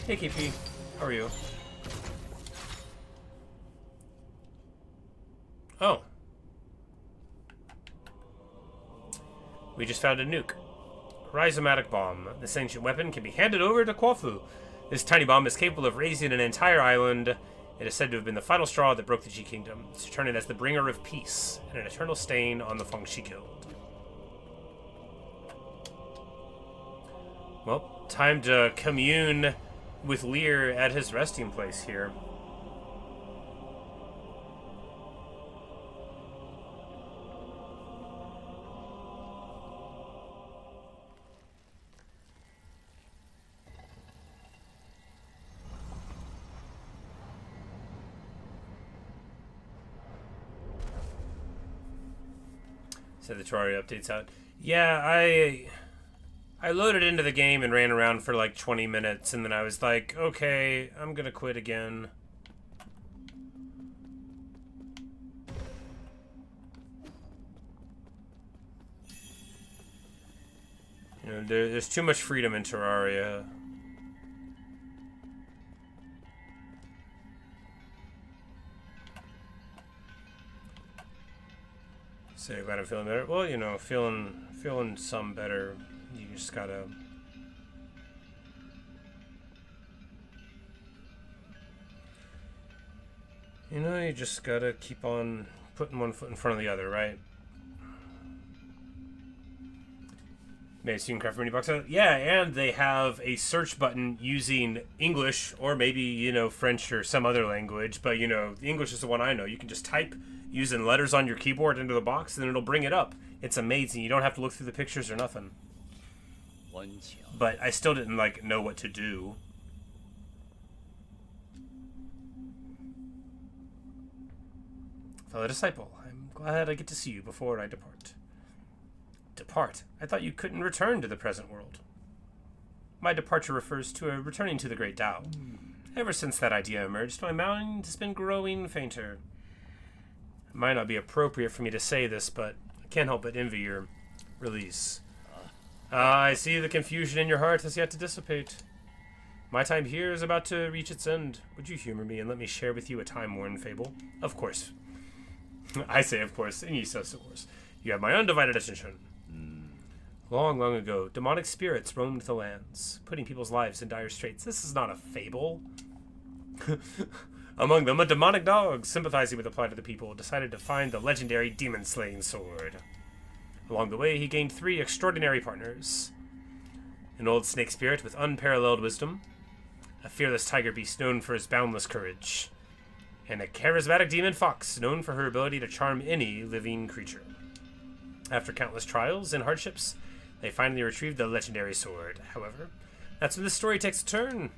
Hey KP, how are you? Oh. We just found a nuke. Rhizomatic bomb. This ancient weapon can be handed over to Quafu. This tiny bomb is capable of raising an entire island. It is said to have been the final straw that broke the Ji Kingdom. It's returning as the bringer of peace and an eternal stain on the Feng Guild. Well, time to commune with Lear at his resting place here. So the Terraria update's out. Yeah, I loaded into the game and ran around for like 20 minutes, and then I was like, okay, I'm gonna quit again. You know, there's too much freedom in Terraria. Say, glad I'm feeling better. Well, you know, feeling some better. You just gotta. You know, you just gotta keep on putting one foot in front of the other, right? Maybe so you can craft mini box out. Yeah, and they have a search button using English or maybe, you know, French or some other language. But, you know, English is the one I know. You can just type using letters on your keyboard into the box, and then it'll bring it up. It's amazing. You don't have to look through the pictures or nothing. But I still didn't, like, know what to do. Fellow disciple, I'm glad I get to see you before I depart. Depart? I thought you couldn't return to the present world. My departure refers to a returning to the Great Tao. Ever since that idea emerged, my mind has been growing fainter. It might not be appropriate for me to say this, but I can't help but envy your release. I see the confusion in your heart has yet to dissipate. My time here is about to reach its end. Would you humor me and let me share with you a time-worn fable? Of course. I say of course, and he says of course. You have my undivided attention. Long, long ago, demonic spirits roamed the lands, putting people's lives in dire straits. This is not a fable. Among them, a demonic dog, sympathizing with the plight of the people, decided to find the legendary demon-slaying sword. Along the way, he gained 3 extraordinary partners. An old snake spirit with unparalleled wisdom, a fearless tiger beast known for his boundless courage, and a charismatic demon fox known for her ability to charm any living creature. After countless trials and hardships, they finally retrieved the legendary sword. However, that's when the story takes a turn.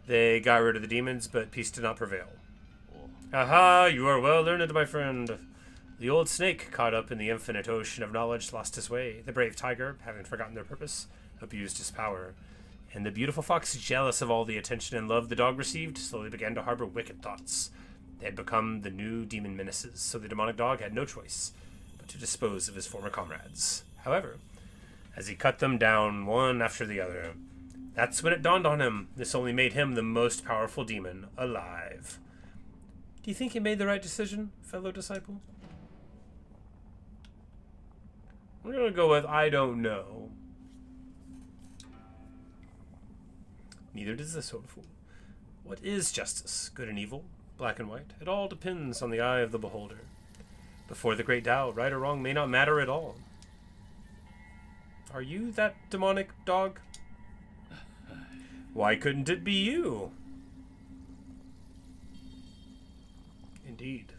They got rid of the demons, but peace did not prevail. Aha, you are well learned, my friend. The old snake, caught up in the infinite ocean of knowledge, lost his way. The brave tiger, having forgotten their purpose, abused his power. And the beautiful fox, jealous of all the attention and love the dog received, slowly began to harbor wicked thoughts. They had become the new demon menaces, so the demonic dog had no choice but to dispose of his former comrades. However, as he cut them down one after the other, that's when it dawned on him. This only made him the most powerful demon alive. Do you think he made the right decision, fellow disciple? We're going to go with I don't know. Neither does this hopeful. What is justice? Good and evil? Black and white? It all depends on the eye of the beholder. Before the great Tao, right or wrong may not matter at all. Are you that demonic dog? Why couldn't it be you? Indeed.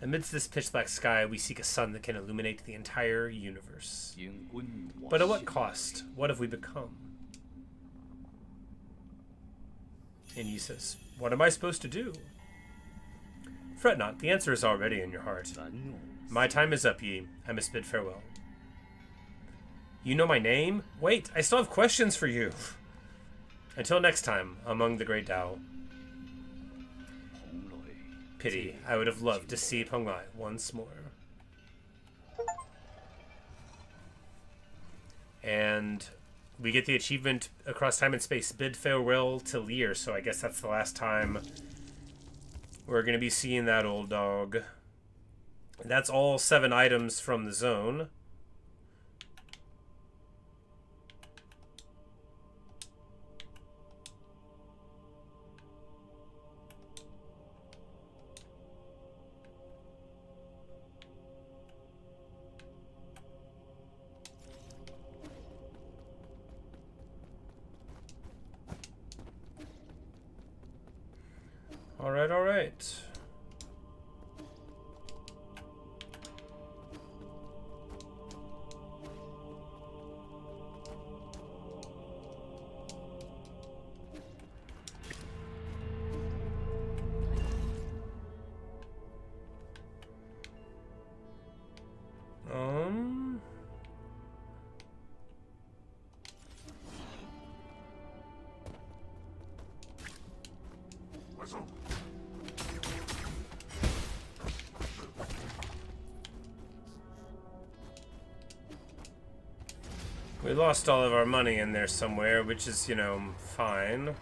Amidst this pitch-black sky, we seek a sun that can illuminate the entire universe. But at what cost? What have we become? And he says, what am I supposed to do? Fret not, the answer is already in your heart. My time is up, ye. I must bid farewell. You know my name? Wait, I still have questions for you. Until next time, among the great Tao. Pity, I would have loved to see Feng once more. And we get the achievement across time and space, bid farewell to Lear, so I guess that's the last time we're going to be seeing that old dog. That's all 7 items from the zone. Alright, alright. We lost all of our money in there somewhere, which is, you know, fine.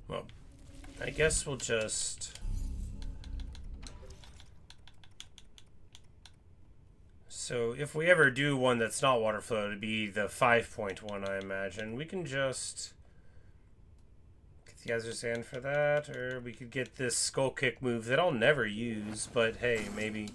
Well, I guess we'll just... So if we ever do one that's not water flow, it'd be the 5-point one, I imagine. We can just get the Azure Sand for that, or we could get this Skull Kick move that I'll never use, but hey, maybe...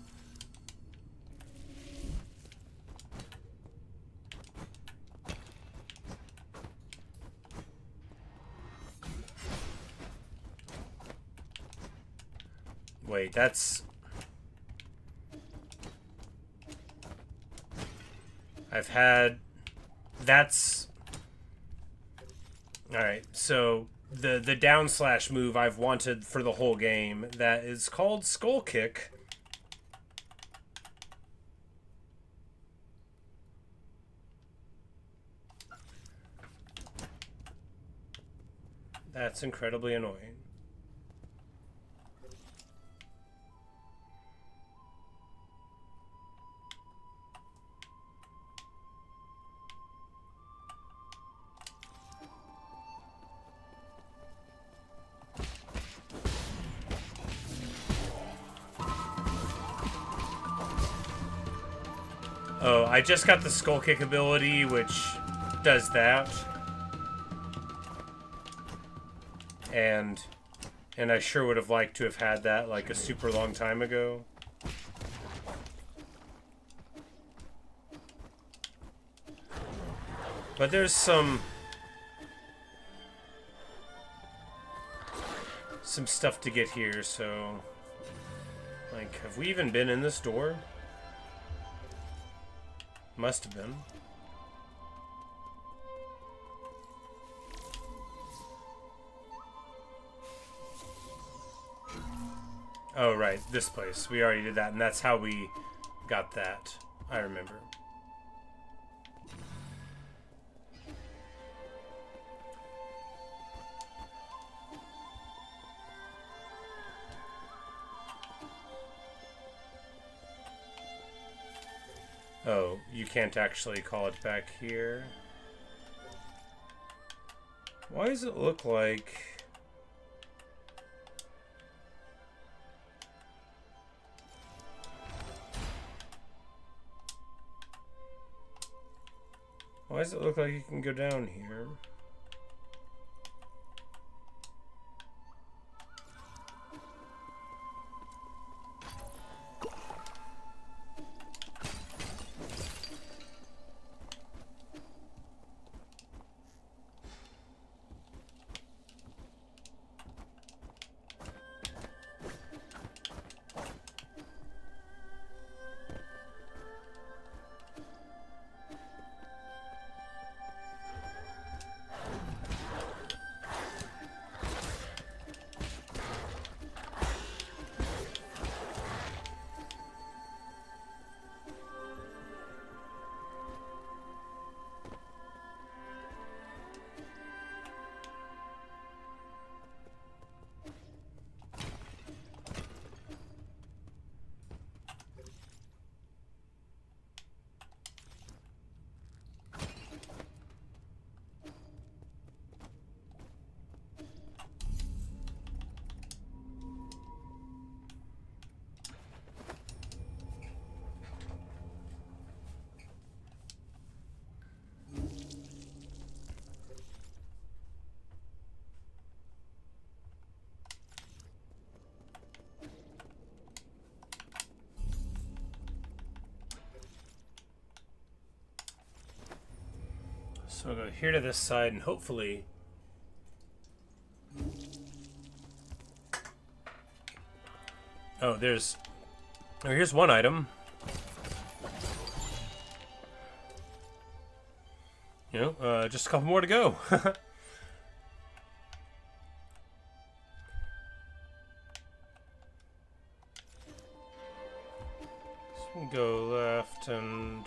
Wait, that's... I've had... That's... Alright, so the down slash move I've wanted for the whole game, that is called Skull Kick. That's incredibly annoying. Oh, I just got the skull kick ability, which does that. And I sure would have liked to have had that like a super long time ago. But there's some stuff to get here, so like, have we even been in this door? Must have been. Oh, right, this place. We already did that, and that's how we got that. I remember. Oh, you can't actually call it back here. Why does it look like... Why does it look like you can go down here? So I'll go here to this side and hopefully... Oh, there's... Oh, here's one item. You know, just a couple more to go. So go left and...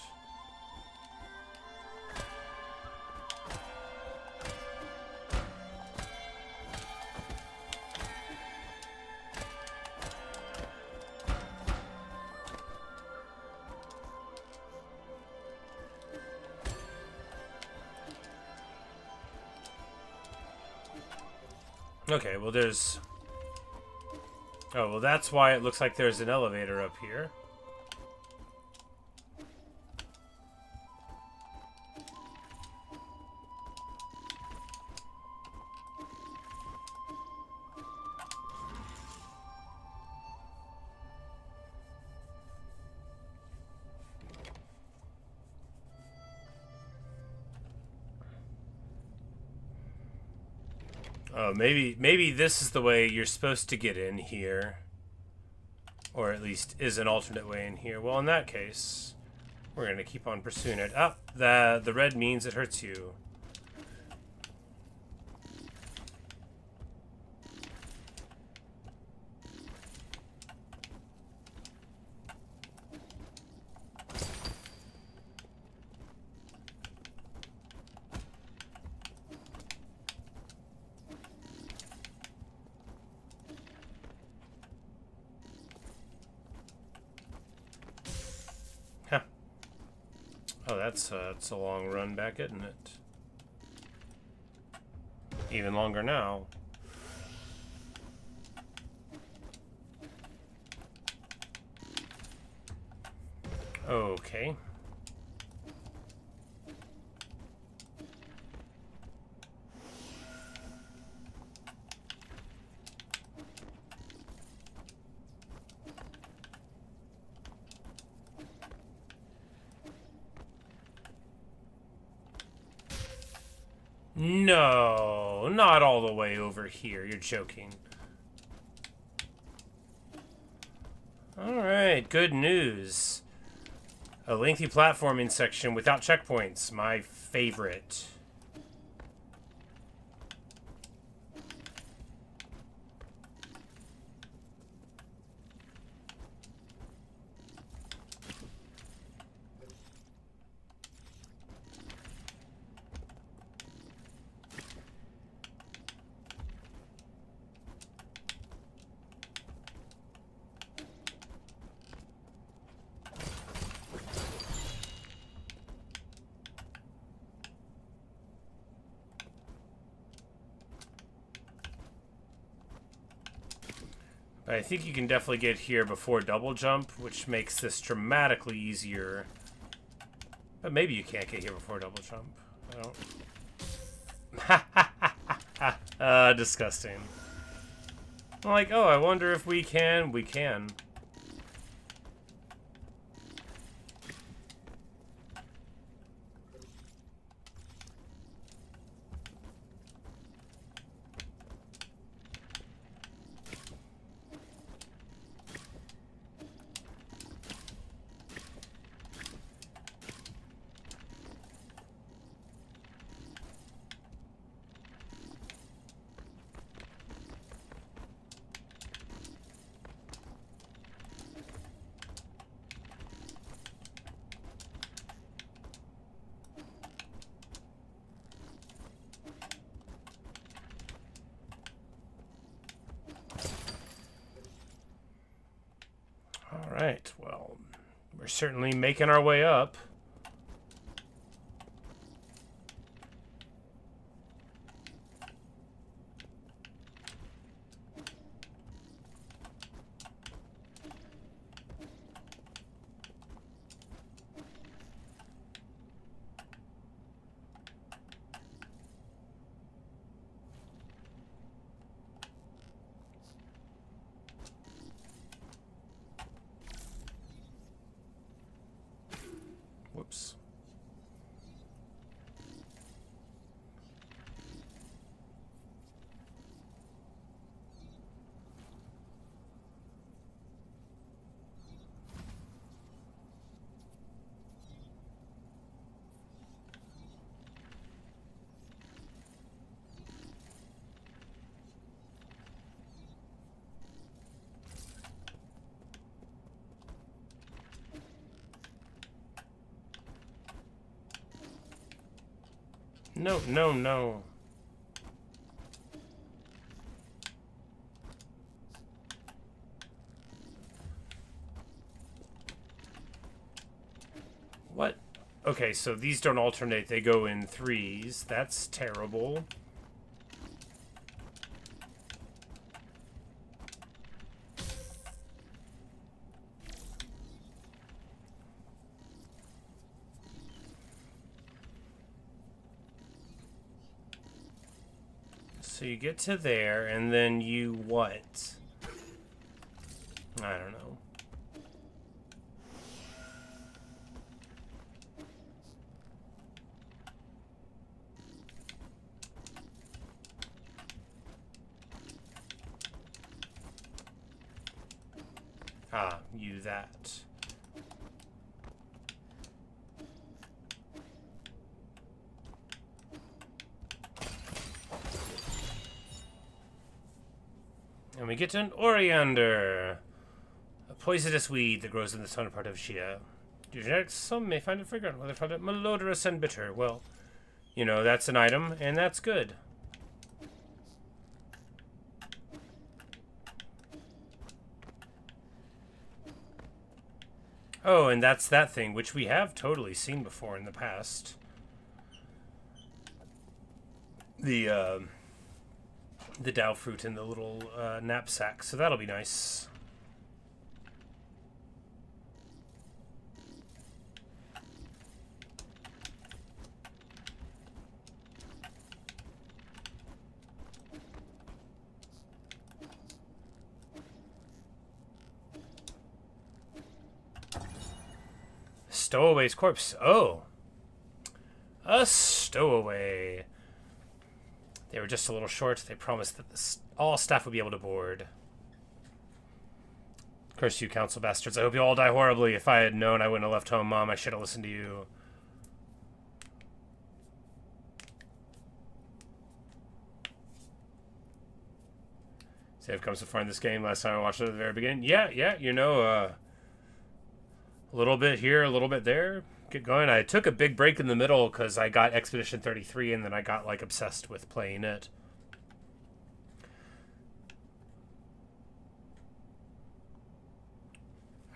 Okay, well there's... Oh, well that's why it looks like there's an elevator up here. Oh, maybe this is the way you're supposed to get in here. Or at least is an alternate way in here. Well, in that case, we're going to keep on pursuing it. Ah, the red means it hurts you. Oh, that's a long run back, isn't it? Even longer now. Okay. No, not all the way over here. You're joking. Alright, good news. A lengthy platforming section without checkpoints. My favorite. I think you can definitely get here before double jump, which makes this dramatically easier. But maybe you can't get here before double jump. I don't... disgusting. I'm like, oh, I wonder if we can. We can. Alright, well, we're certainly making our way up. Whoops. No, no, no. What? Okay, so these don't alternate. They go in threes. That's terrible. So you get to there, and then you what? I don't know. Ah, you that. And we get an Oriander, a poisonous weed that grows in the southern part of Shia. Genetics, some may find it fragrant, while they find it malodorous and bitter. Well, you know, that's an item, and that's good. Oh, and that's that thing, which we have totally seen before in the past. The Dao fruit in the little knapsack, so that'll be nice. Stowaway's corpse. Oh. A stowaway. They were just a little short. They promised that all staff would be able to board. Curse you, council bastards. I hope you all die horribly. If I had known, I wouldn't have left home, Mom. I should have listened to you. See, I've come so far in this game. Last time I watched it at the very beginning. Yeah, you know, a little bit here, a little bit there. Get going. I took a big break in the middle because I got Expedition 33 and then I got like obsessed with playing it.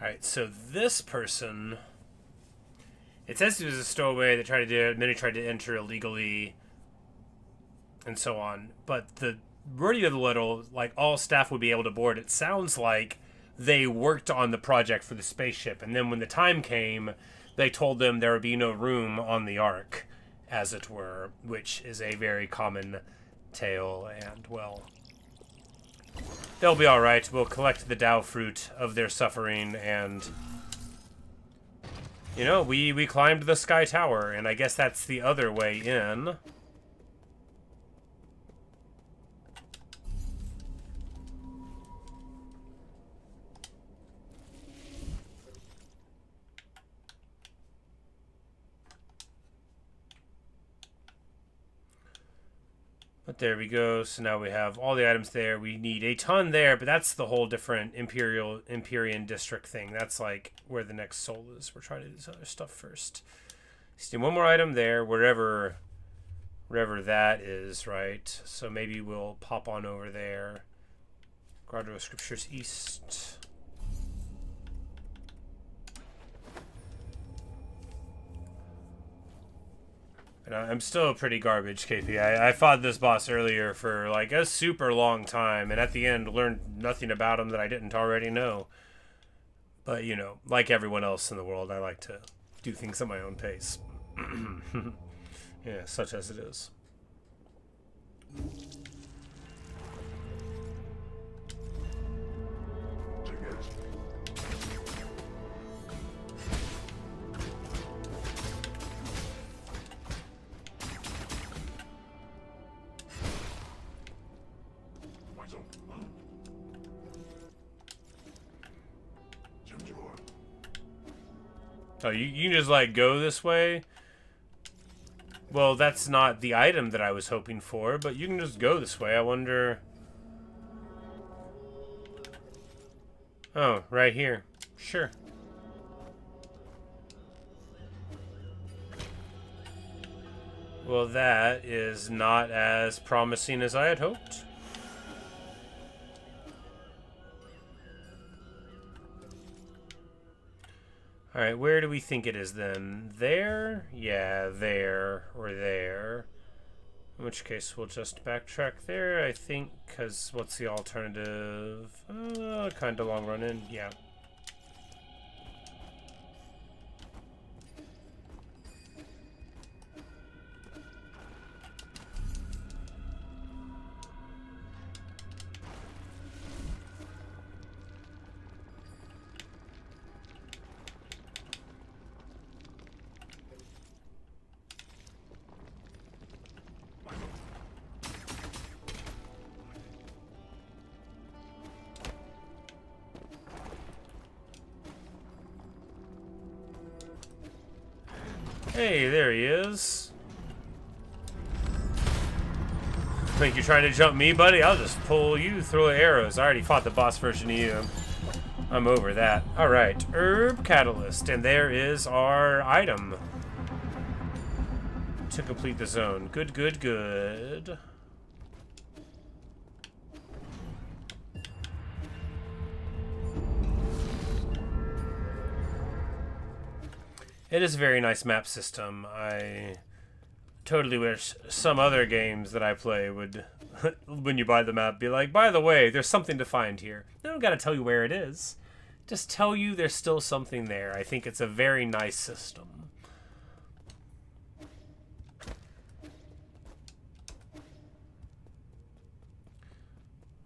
Alright, so this person, it says he was a stowaway that tried to do it, and then he tried to enter illegally and so on. But the wording of the little, like, all staff would be able to board, it sounds like they worked on the project for the spaceship, and then when the time came, they told them there would be no room on the Ark, as it were, which is a very common tale, and, well, they'll be alright. We'll collect the Dao fruit of their suffering, and, you know, we climbed the Sky Tower, and I guess that's the other way in. But there we go. So now we have all the items there. We need a ton there, but that's the whole different Empyrean district thing. That's like where the next soul is. We're trying to do this other stuff first. See one more item there, wherever that is, right? So maybe we'll pop on over there. Grotto of Scriptures East. And I'm still pretty garbage, KP. I fought this boss earlier for like a super long time, and at the end learned nothing about him that I didn't already know. But, you know, like everyone else in the world, I like to do things at my own pace. Yeah, such as it is. Oh, you can just, like, go this way? Well, that's not the item that I was hoping for, but you can just go this way. I wonder... Oh, right here. Sure. Well, that is not as promising as I had hoped. Alright, where do we think it is then? There? Yeah, there. Or there. In which case, we'll just backtrack there, I think, because what's the alternative? Kind of long run in, yeah. Hey, there he is. Think you're trying to jump me, buddy? I'll just pull you through arrows. I already fought the boss version of you. I'm over that. Alright, Herb Catalyst. And there is our item to complete the zone. Good, good, good. It is a very nice map system. I totally wish some other games that I play would, when you buy the map, be like, by the way, there's something to find here. They don't gotta tell you where it is. Just tell you there's still something there. I think it's a very nice system.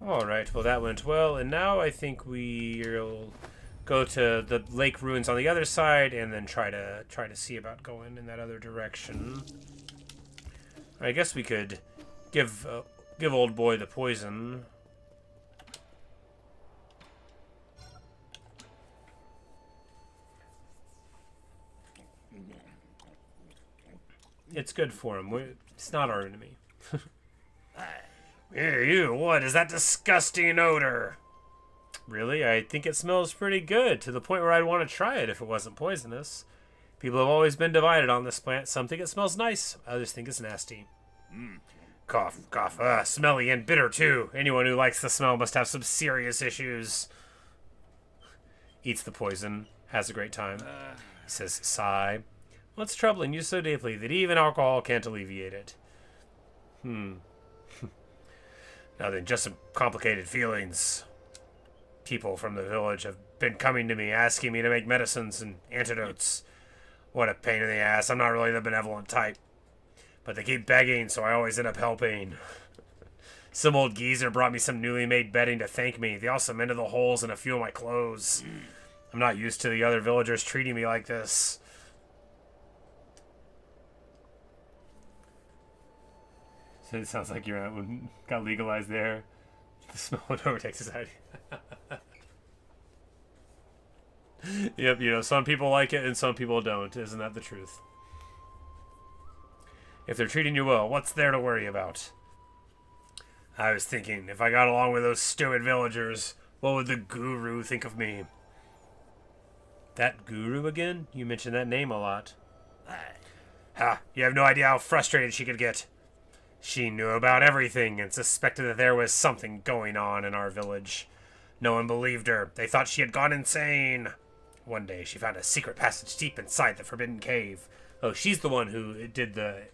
Alright, well that went well, and now I think we'll go to the lake ruins on the other side, and then try to see about going in that other direction. I guess we could give old boy the poison. It's good for him. It's not our enemy. Here, you, what is that disgusting odor? Really? I think it smells pretty good, to the point where I'd want to try it if it wasn't poisonous. People have always been divided on this plant. Some think it smells nice, others think it's nasty. Cough, cough, smelly and bitter too. Anyone who likes the smell must have some serious issues. Eats the poison, has a great time. He says, sigh. What's troubling you so deeply that even alcohol can't alleviate it? Nothing, just some complicated feelings. People from the village have been coming to me, asking me to make medicines and antidotes. What a pain in the ass. I'm not really the benevolent type. But they keep begging, so I always end up helping. Some old geezer brought me some newly made bedding to thank me. They also mended the holes in a few of my clothes. I'm not used to the other villagers treating me like this. So it sounds like your aunt got legalized there. The smell of overtakes society. Yep, you know, some people like it and some people don't. Isn't that the truth? If they're treating you well, what's there to worry about? I was thinking, if I got along with those stupid villagers, what would the guru think of me? That guru again? You mentioned that name a lot. Ha! You have no idea how frustrated she could get. She knew about everything and suspected that there was something going on in our village. No one believed her. They thought she had gone insane. One day, she found a secret passage deep inside the forbidden cave. Oh, she's the one who did the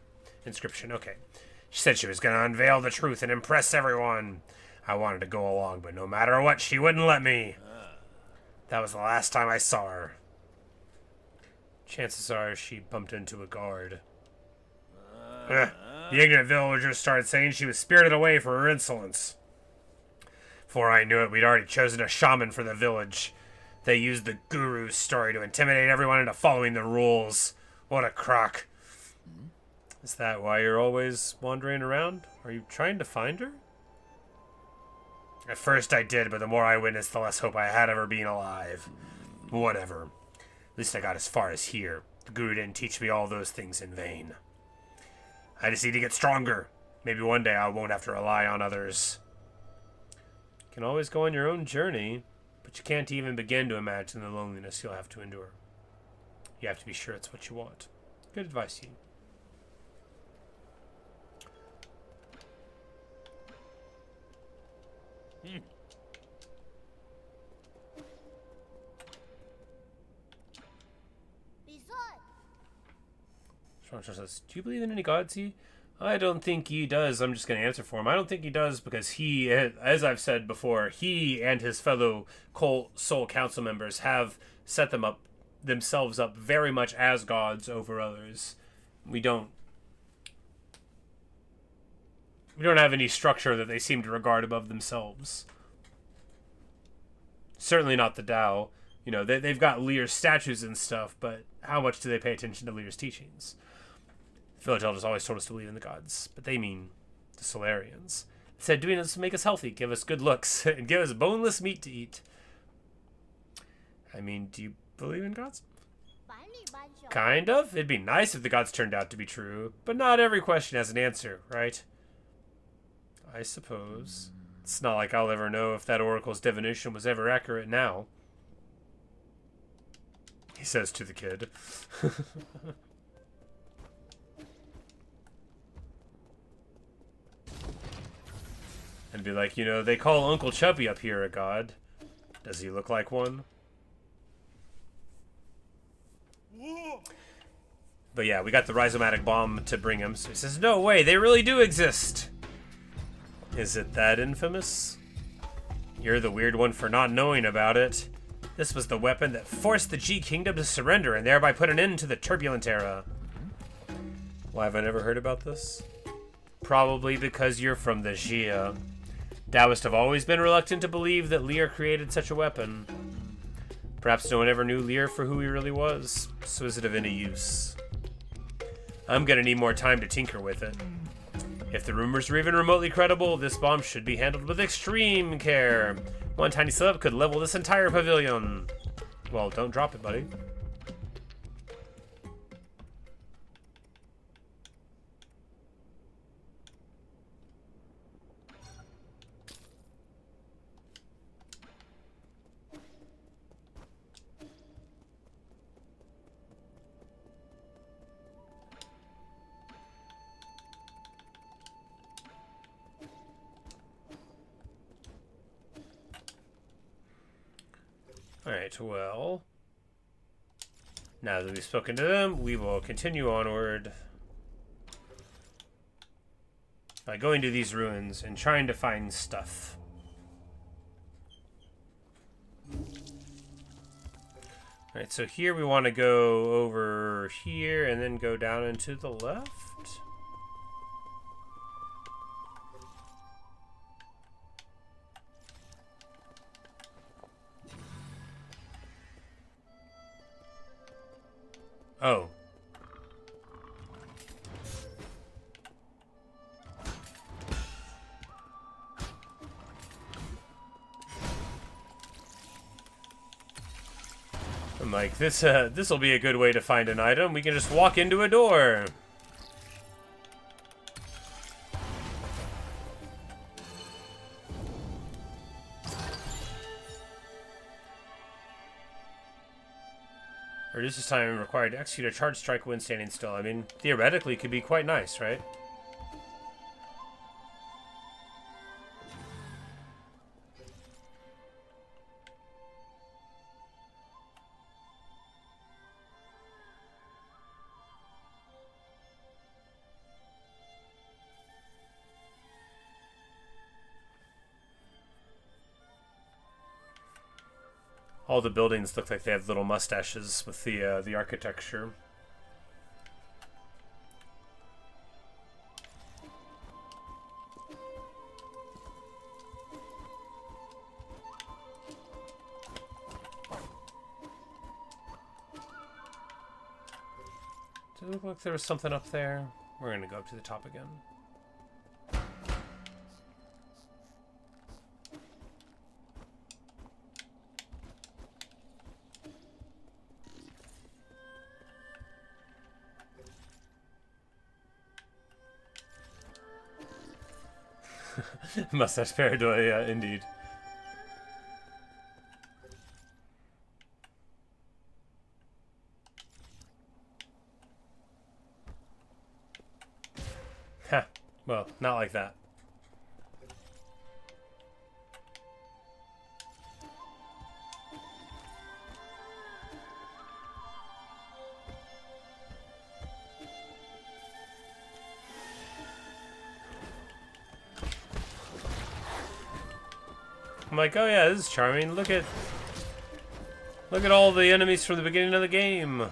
inscription. Okay. She said she was going to unveil the truth and impress everyone. I wanted to go along, but no matter what, she wouldn't let me. That was the last time I saw her. Chances are she bumped into a guard. The ignorant villagers started saying she was spirited away for her insolence. Before I knew it, we'd already chosen a shaman for the village. They used the guru's story to intimidate everyone into following the rules. What a crock. Is that why you're always wandering around? Are you trying to find her? At first I did, but the more I witnessed, the less hope I had of her being alive. Whatever. At least I got as far as here. The guru didn't teach me all those things in vain. I just need to get stronger. Maybe one day I won't have to rely on others. You can always go on your own journey, but you can't even begin to imagine the loneliness you'll have to endure. You have to be sure it's what you want. Good advice, you. Says, do you believe in any gods, he? I don't think he does. I'm just going to answer for him. I don't think he does because he, as I've said before, he and his fellow soul council members have set themselves up very much as gods over others. We don't have any structure that they seem to regard above themselves. Certainly not the Tao. You know, they've got Lear's statues and stuff, but how much do they pay attention to Lear's teachings? The village elders always told us to believe in the gods, but they mean the Solarians. They said doing this to make us healthy, give us good looks, and give us boneless meat to eat. I mean, do you believe in gods? Kind of. It'd be nice if the gods turned out to be true, but not every question has an answer, right? I suppose. It's not like I'll ever know if that oracle's divination was ever accurate now. He says to the kid. And be like, you know, they call Uncle Chubby up here a god. Does he look like one? But yeah, we got the rhizomatic bomb to bring him. So he says, no way, they really do exist. Is it that infamous? You're the weird one for not knowing about it. This was the weapon that forced the G Kingdom to surrender and thereby put an end to the turbulent era. Why have I never heard about this? Probably because you're from the Jia. Taoists have always been reluctant to believe that Lear created such a weapon. Perhaps no one ever knew Lear for who he really was, so is it of any use? I'm gonna need more time to tinker with it. If the rumors are even remotely credible, this bomb should be handled with extreme care. One tiny slip could level this entire pavilion. Well, don't drop it, buddy. Alright, well, now that we've spoken to them, we will continue onward by going to these ruins and trying to find stuff. Alright, so here we want to go over here and then go down and to the left. Oh. I'm like, this'll be a good way to find an item. We can just walk into a door. Reduces time required to execute a charge strike when standing still. I mean, theoretically, could be quite nice, right? All the buildings look like they have little mustaches with the architecture. Did it look like there was something up there? We're gonna go up to the top again. Mustache pareidolia, yeah, indeed. Ha, well, not like that. I'm like, oh yeah, this is charming. Look at all the enemies from the beginning of the game.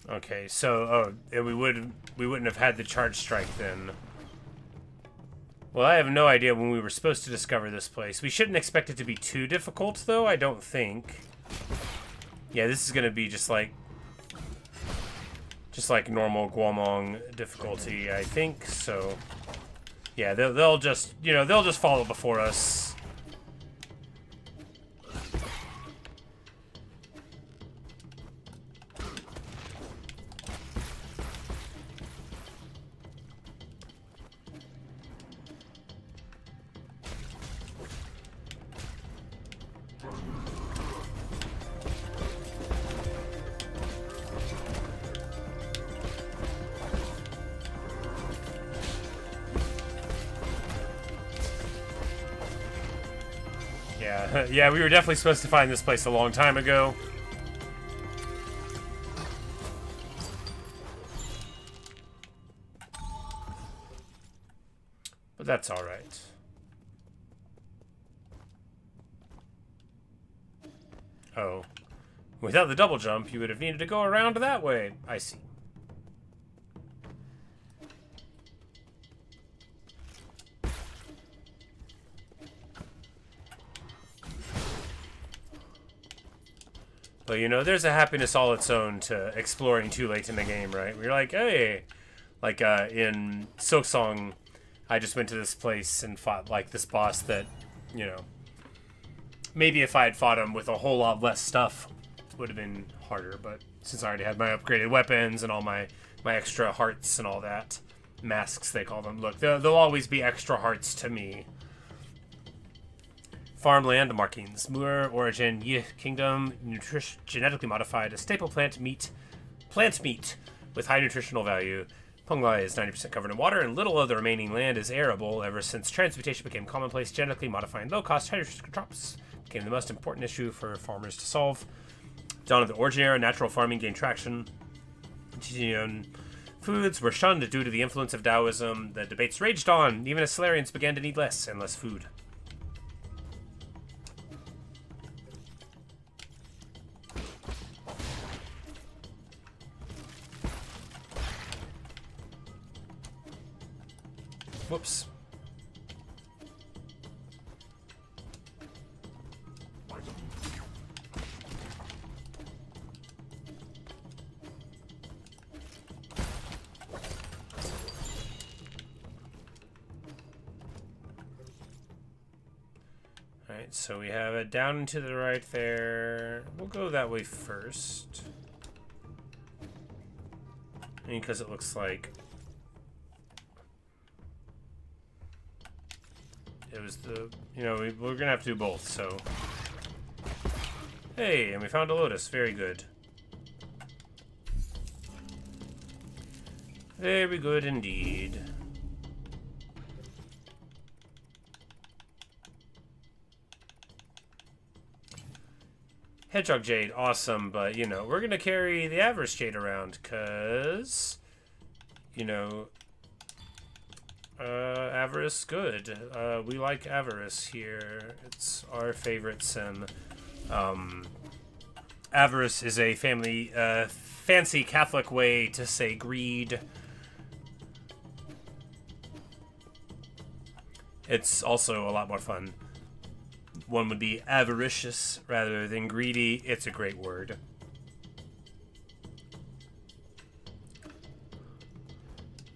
Okay, so we wouldn't have had the charge strike then. Well, I have no idea when we were supposed to discover this place. We shouldn't expect it to be too difficult, though, I don't think. Yeah, this is gonna be just like just like normal Guamong difficulty, I think. So yeah, they'll just, you know, they'll just follow before us. Yeah, we were definitely supposed to find this place a long time ago. But that's alright. Oh. Without the double jump, you would have needed to go around that way. I see. But, you know, there's a happiness all its own to exploring too late in the game, right? We're like, hey, like in Silksong, I just went to this place and fought, like, this boss that, you know, maybe if I had fought him with a whole lot less stuff, would have been harder. But since I already had my upgraded weapons and all my extra hearts and all that, masks, they call them. Look, they'll always be extra hearts to me. Farmland markings. Moor origin, Yi Kingdom, genetically modified, a staple plant meat with high nutritional value. Penglai is 90% covered in water, and little of the remaining land is arable. Ever since transmutation became commonplace, genetically modifying low-cost, high-nutrition crops became the most important issue for farmers to solve. Dawn of the Origin era, natural farming gained traction. Foods were shunned due to the influence of Taoism. The debates raged on, even as Solarians began to need less and less food. Whoops. Alright, so we have it down and to the right there. We'll go that way first. Because it looks like it was the, you know, we're gonna have to do both, so. Hey, and we found a lotus. Very good. Very good indeed. Hedgehog Jade, awesome, but, you know, we're gonna carry the Avarice Jade around, cause, you know, Avarice, good. We like Avarice here. It's our favorite sin. Avarice is a fancy Catholic way to say greed. It's also a lot more fun. One would be avaricious rather than greedy. It's a great word.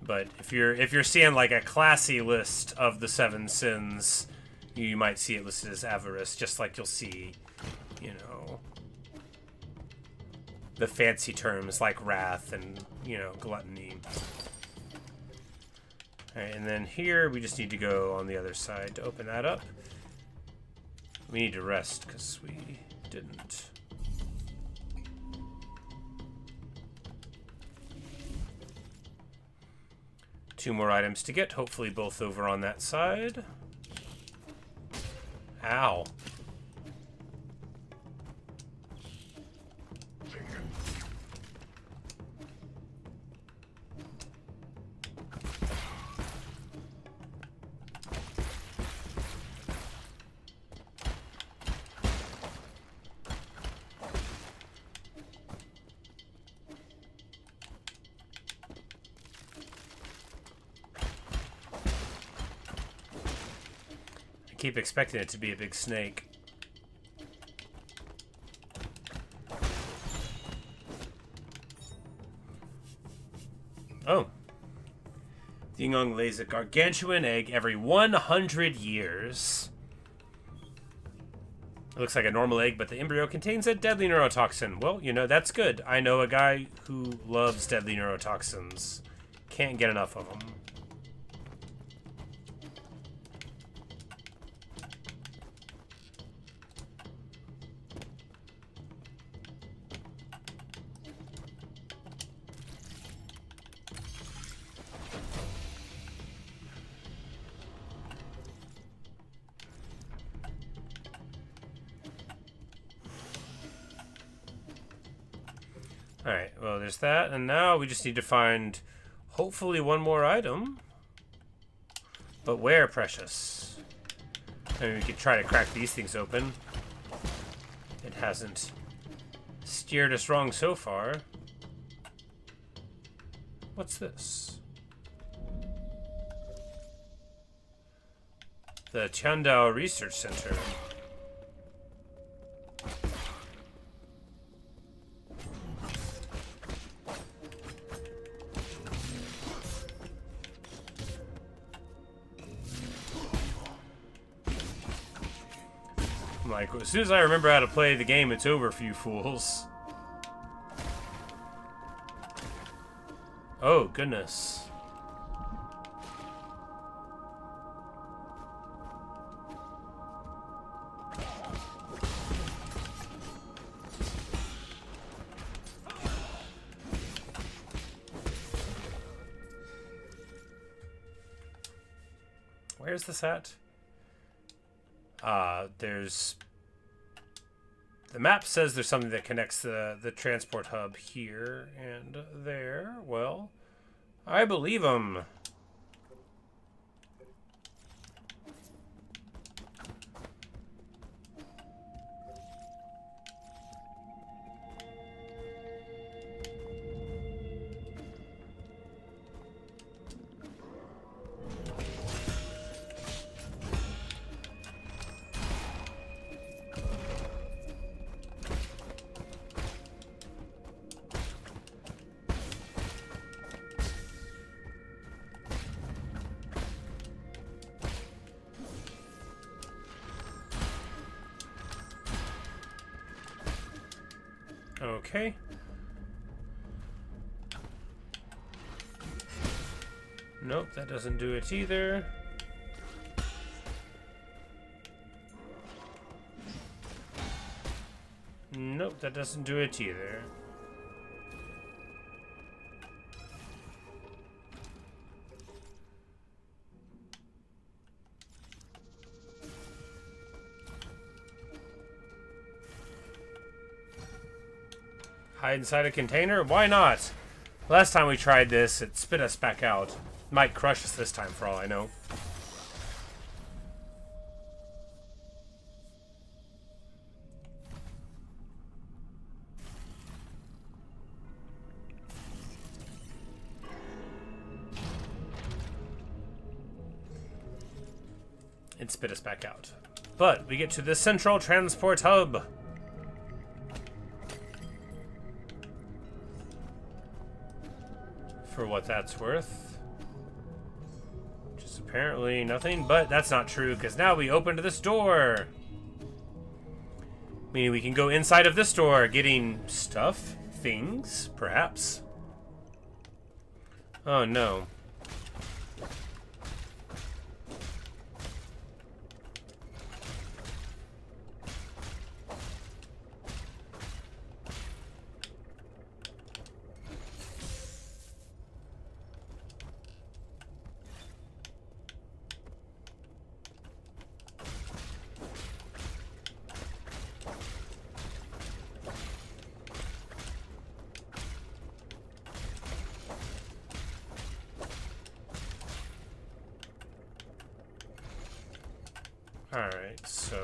But if you're seeing like a classy list of the 7 sins, you might see it listed as avarice, just like you'll see, you know, the fancy terms like wrath and, you know, gluttony. Alright, and then here we just need to go on the other side to open that up. We need to rest because we didn't. Two more items to get, hopefully both over on that side. Ow. Keep expecting it to be a big snake. Oh. The Yingong lays a gargantuan egg every 100 years. It looks like a normal egg, but the embryo contains a deadly neurotoxin. Well, you know, that's good. I know a guy who loves deadly neurotoxins. Can't get enough of them. Alright, well, there's that. And now we just need to find, hopefully, one more item. But where, precious? I mean, we could try to crack these things open. It hasn't steered us wrong so far. What's this? The Tiandao Research Center. Like, as soon as I remember how to play the game, it's over for you fools. Oh, goodness. Where's this at? There's... The map says there's something that connects the transport hub here and there. Well, I believe him. Okay. Nope, that doesn't do it either. Nope, that doesn't do it either. Hide inside a container? Why not? Last time we tried this, it spit us back out. Might crush us this time, for all I know. It spit us back out. But we get to the central transport hub. For what that's worth. Which is apparently nothing, but that's not true, because now we opened this door. Meaning we can go inside of this door, getting stuff, things, perhaps. Oh no. Alright, so...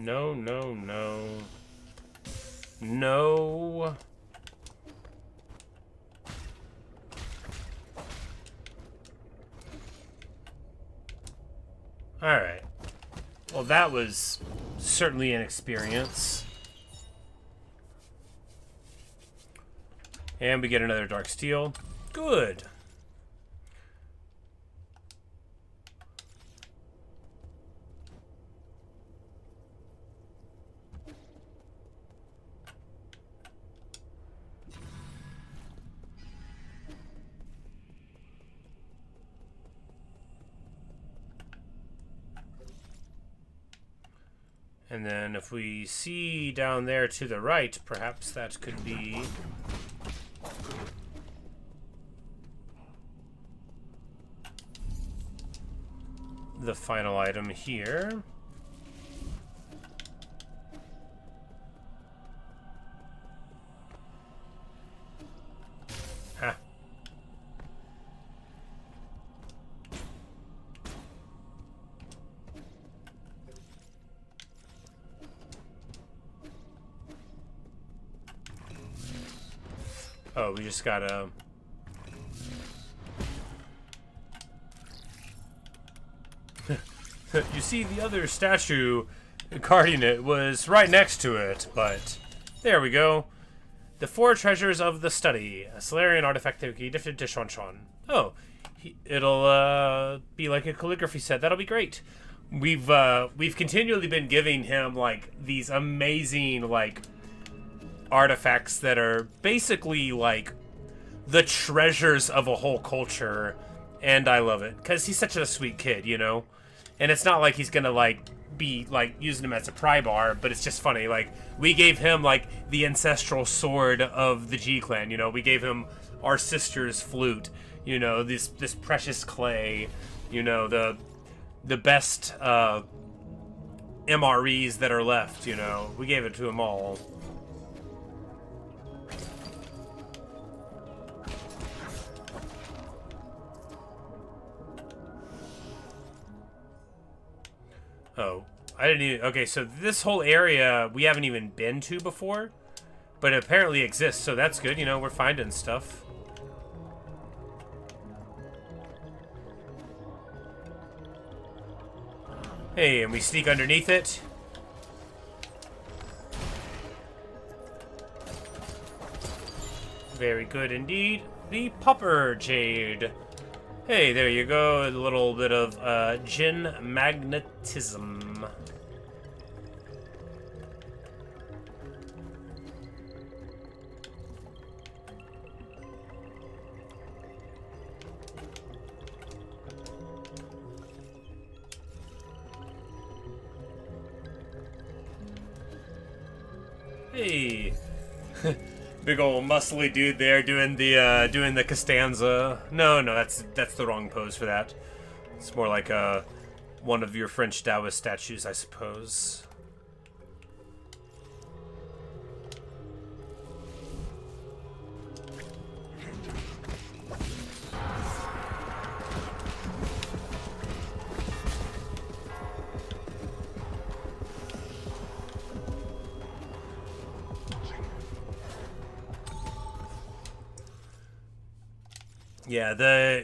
No, no, no. No. Alright. Well, that was certainly an experience. And we get another dark steel. Good. And then if we see down there to the right, perhaps that could be the final item here. Ah. Oh, we just gotta... You see, the other statue guarding it was right next to it, but... There we go. The 4 treasures of the study. A Solarian artifact that we gifted to Shanshan. Oh, it'll be like a calligraphy set. That'll be great. We've continually been giving him, like, these amazing, like... artifacts that are basically like the treasures of a whole culture, and I love it because he's such a sweet kid, you know. And it's not like he's gonna like be like using him as a pry bar, but it's just funny. Like, we gave him like the ancestral sword of the G clan, you know. We gave him our sister's flute, you know, this precious clay, you know, the best MREs that are left, you know. We gave it to him all. Oh, I didn't even... Okay, so this whole area we haven't even been to before, but it apparently exists, so that's good. You know, we're finding stuff. Hey, and we sneak underneath it. Very good indeed. The Popper Jade. Hey, there you go. A little bit of Jin magnetism. Hey. Big old muscly dude there doing the Costanza. No, that's the wrong pose for that. It's more like one of your French Taoist statues, I suppose. Yeah,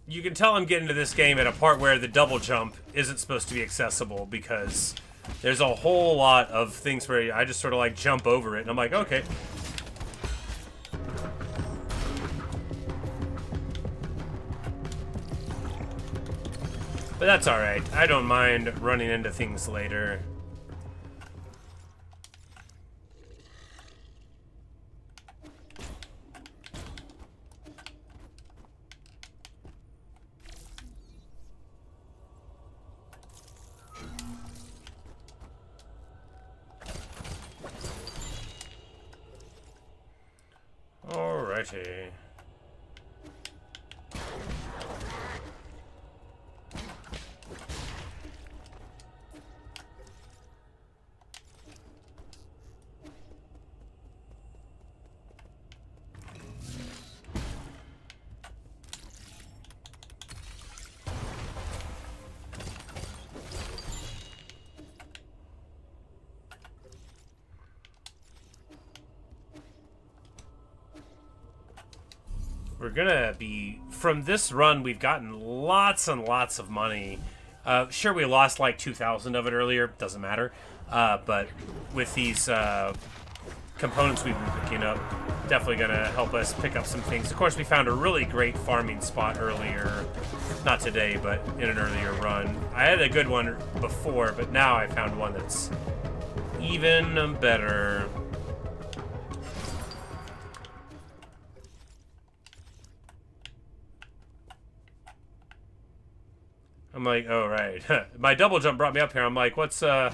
you can tell I'm getting to this game at a part where the double jump isn't supposed to be accessible, because there's a whole lot of things where I just sort of like jump over it and I'm like, okay. But that's alright. I don't mind running into things later. Alrighty. we're gonna be... From this run, we've gotten lots and lots of money. Sure, we lost like 2,000 of it earlier. Doesn't matter. But with these components we've been picking up, definitely gonna help us pick up some things. Of course, we found a really great farming spot earlier. Not today, but in an earlier run. I had a good one before, but now I found one that's even better. I'm like, oh, right. My double jump brought me up here. I'm like, what's the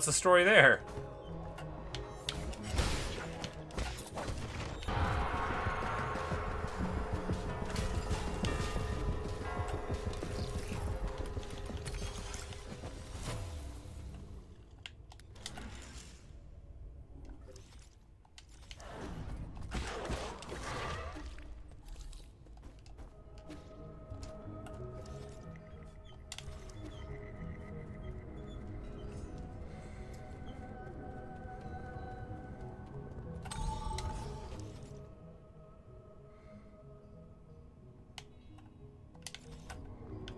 story there?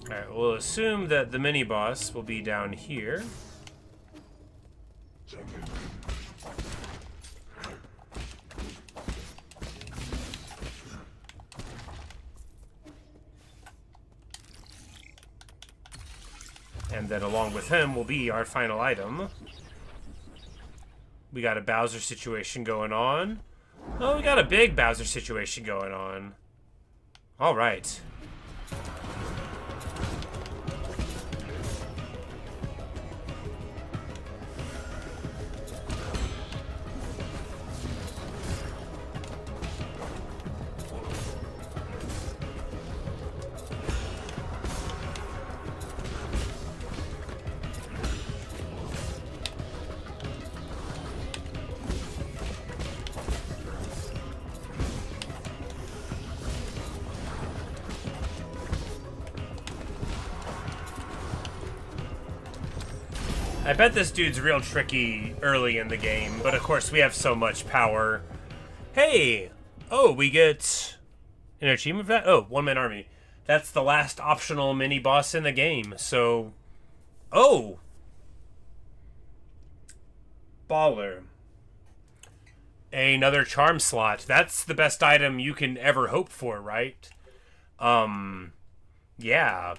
Alright, we'll assume that the mini-boss will be down here. And then along with him will be our final item. We got a Bowser situation going on. Oh, we got a big Bowser situation going on. Alright. I bet this dude's real tricky early in the game, but of course we have so much power. Hey! Oh, we get an achievement for that? Oh, one-man army. That's the last optional mini-boss in the game, so... Oh! Baller. Another charm slot. That's the best item you can ever hope for, right? Yeah.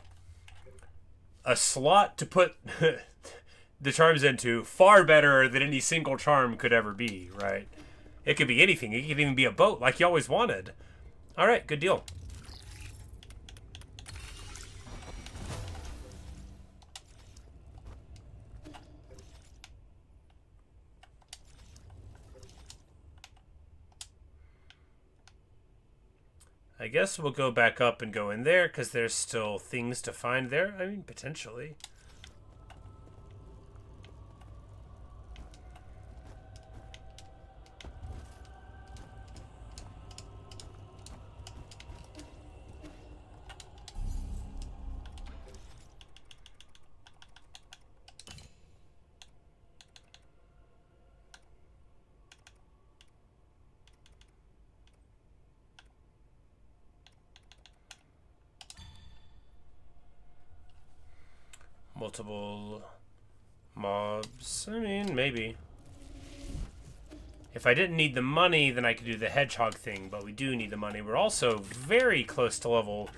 A slot to put... the charms into far better than any single charm could ever be, right? It could be anything. It could even be a boat like you always wanted. All right, good deal. I guess we'll go back up and go in there because there's still things to find there. I mean, potentially. Multiple mobs. I mean, maybe. If I didn't need the money, then I could do the hedgehog thing, but we do need the money. We're also very close to level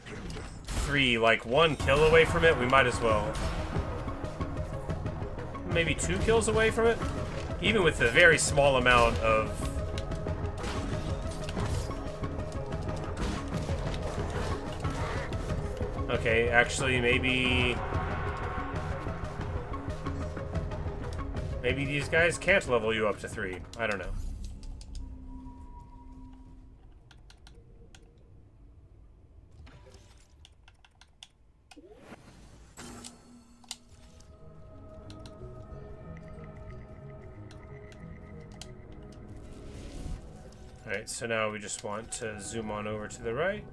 3, like 1 kill away from it. We might as well. Maybe 2 kills away from it? Even with a very small amount of... Okay, actually, maybe these guys can't level you up to 3. I don't know. Alright, so now we just want to zoom on over to the right.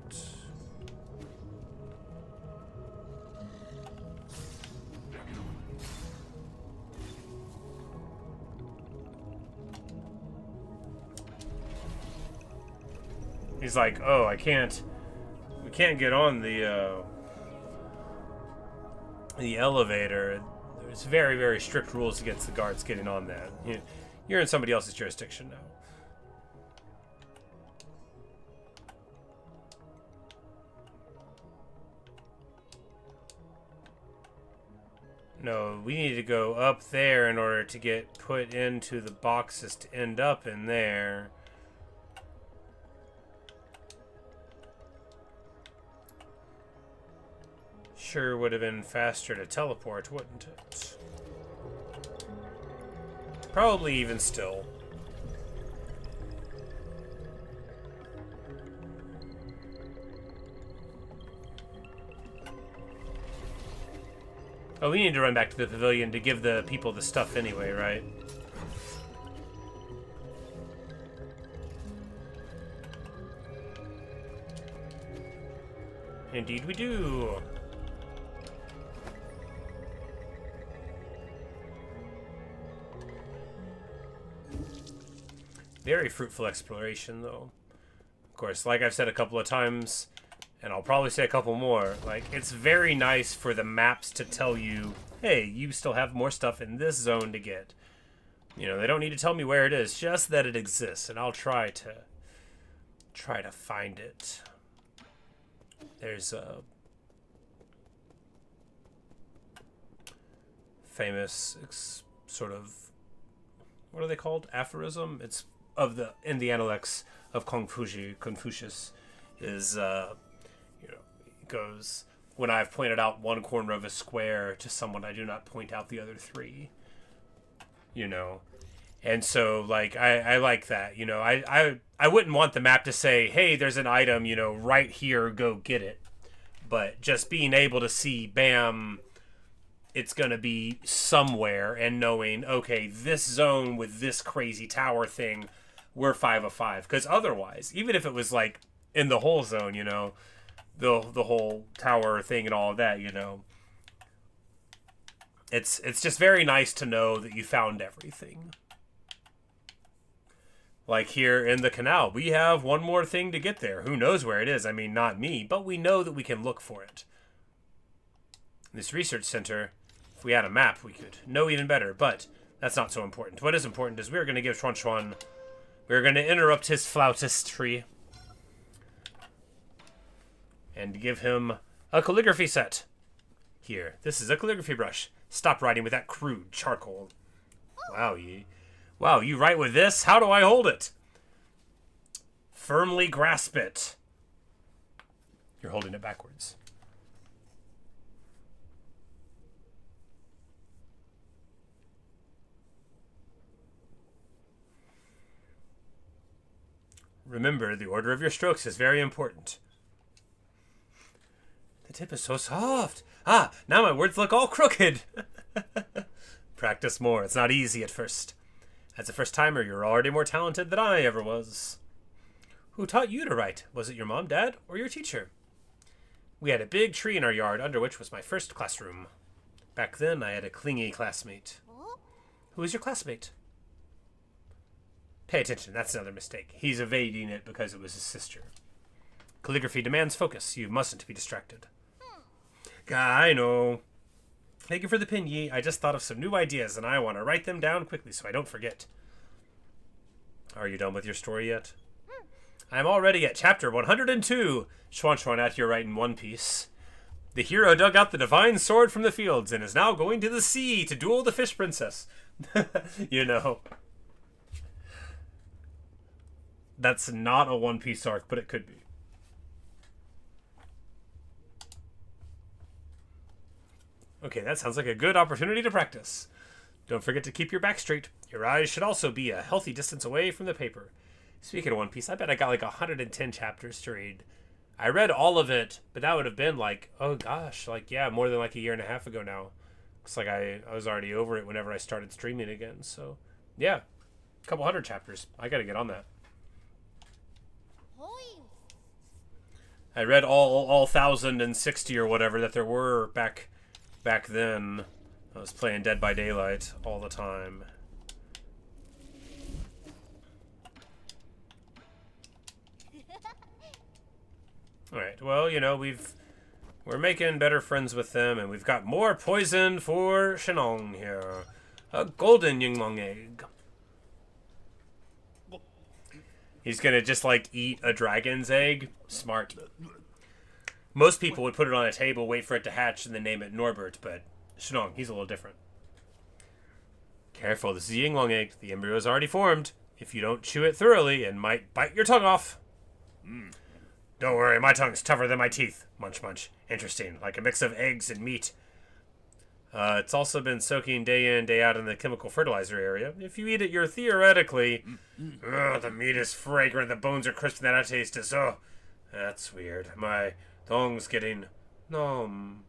He's like, oh, we can't get on the elevator. There's very, very strict rules against the guards getting on that. You're in somebody else's jurisdiction now. No, we need to go up there in order to get put into the boxes to end up in there. Sure would have been faster to teleport, wouldn't it? Probably even still. Oh, we need to run back to the pavilion to give the people the stuff anyway, right? Indeed we do. Very fruitful exploration, though. Of course, like I've said a couple of times, and I'll probably say a couple more, like, it's very nice for the maps to tell you, hey, you still have more stuff in this zone to get. You know, they don't need to tell me where it is, just that it exists, and I'll try to find it. There's a famous sort of, what are they called? Aphorism? It's in the Analects of Confucius is, it goes, when I've pointed out one corner of a square to someone, I do not point out the other three, and so, like, I like that, I wouldn't want the map to say, hey, there's an item, right here, go get it, but just being able to see, bam, it's gonna be somewhere, and knowing, okay, this zone with this crazy tower thing, we're 5 of 5. Because otherwise, even if it was like in the whole zone, the whole tower thing and all of that, it's just very nice to know that you found everything. Like here in the canal, we have one more thing to get there. Who knows where it is? I mean, not me, but we know that we can look for it. This research center, if we had a map, we could know even better, but that's not so important. What is important is we're going to give Chuan, we're going to interrupt his flautistry and give him a calligraphy set. Here, this is a calligraphy brush. Stop writing with that crude charcoal. Wow, you write with this? How do I hold it? Firmly grasp it. You're holding it backwards. Remember, the order of your strokes is very important. The tip is so soft. Ah, now my words look all crooked. Practice more. It's not easy at first. As a first-timer, you're already more talented than I ever was. Who taught you to write? Was it your mom, dad, or your teacher? We had a big tree in our yard, under which was my first classroom. Back then, I had a clingy classmate. Who was your classmate? Pay attention, that's another mistake. He's evading it because it was his sister. Calligraphy demands focus. You mustn't be distracted. I know. Thank you for the pin, Yi. I just thought of some new ideas, and I want to write them down quickly so I don't forget. Are you done with your story yet? I'm already at chapter 102. Chuan out here writing One Piece. The hero dug out the divine sword from the fields and is now going to the sea to duel the fish princess. That's not a One Piece arc, but it could be. Okay, that sounds like a good opportunity to practice. Don't forget to keep your back straight. Your eyes should also be a healthy distance away from the paper. Speaking of One Piece, I bet I got like 110 chapters to read. I read all of it, but that would have been like, oh gosh, like, yeah, more than like a year and a half ago now. Looks like I was already over it whenever I started streaming again. So, yeah, a couple hundred chapters. I gotta get on that. I read all 1,060 or whatever that there were back then. I was playing Dead by Daylight all the time. Alright, well, you know, we're making better friends with them, and we've got more poison for Shenong here. A golden yinglong egg. He's gonna just, like, eat a dragon's egg. Smart. Most people would put it on a table, wait for it to hatch, and then name it Norbert, but Shenong, he's a little different. Careful, this is a yinglong egg. The embryo is already formed. If you don't chew it thoroughly, it might bite your tongue off. Don't worry, my tongue's tougher than my teeth. Munch, munch. Interesting, like a mix of eggs and meat. It's also been soaking day in, day out in the chemical fertilizer area. If you eat it, you're theoretically... the meat is fragrant, the bones are crisp, and that taste is... Oh, that's weird. My tongue's getting numb.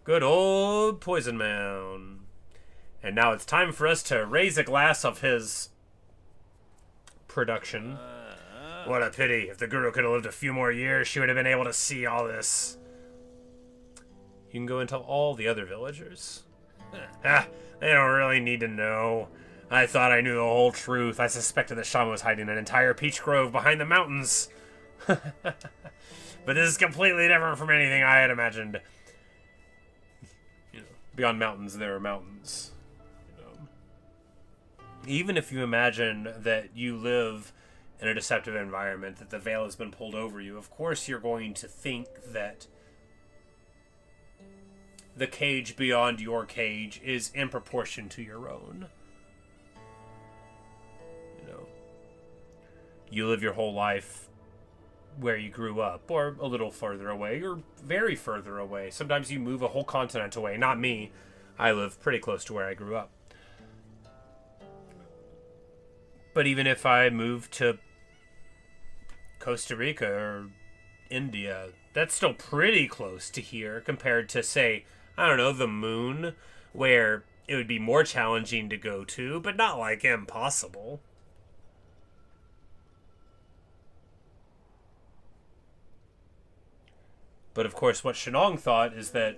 Good old Poison Man. And now it's time for us to raise a glass of his production. What a pity. If the guru could have lived a few more years, she would have been able to see all this. You can go and tell all the other villagers. They don't really need to know. I thought I knew the whole truth. I suspected that Shaman was hiding an entire peach grove behind the mountains. But this is completely different from anything I had imagined. You know, beyond mountains, there are mountains. You know. Even if you imagine that you live in a deceptive environment, that the veil has been pulled over you, of course you're going to think that the cage beyond your cage is in proportion to your own. You know, you live your whole life where you grew up, or a little further away, or very further away. Sometimes you move a whole continent away. Not me. I live pretty close to where I grew up. But even if I moved to Costa Rica or India, that's still pretty close to here compared to, say, I don't know, the moon, where it would be more challenging to go to, but not like impossible. But of course, what Shenong thought is that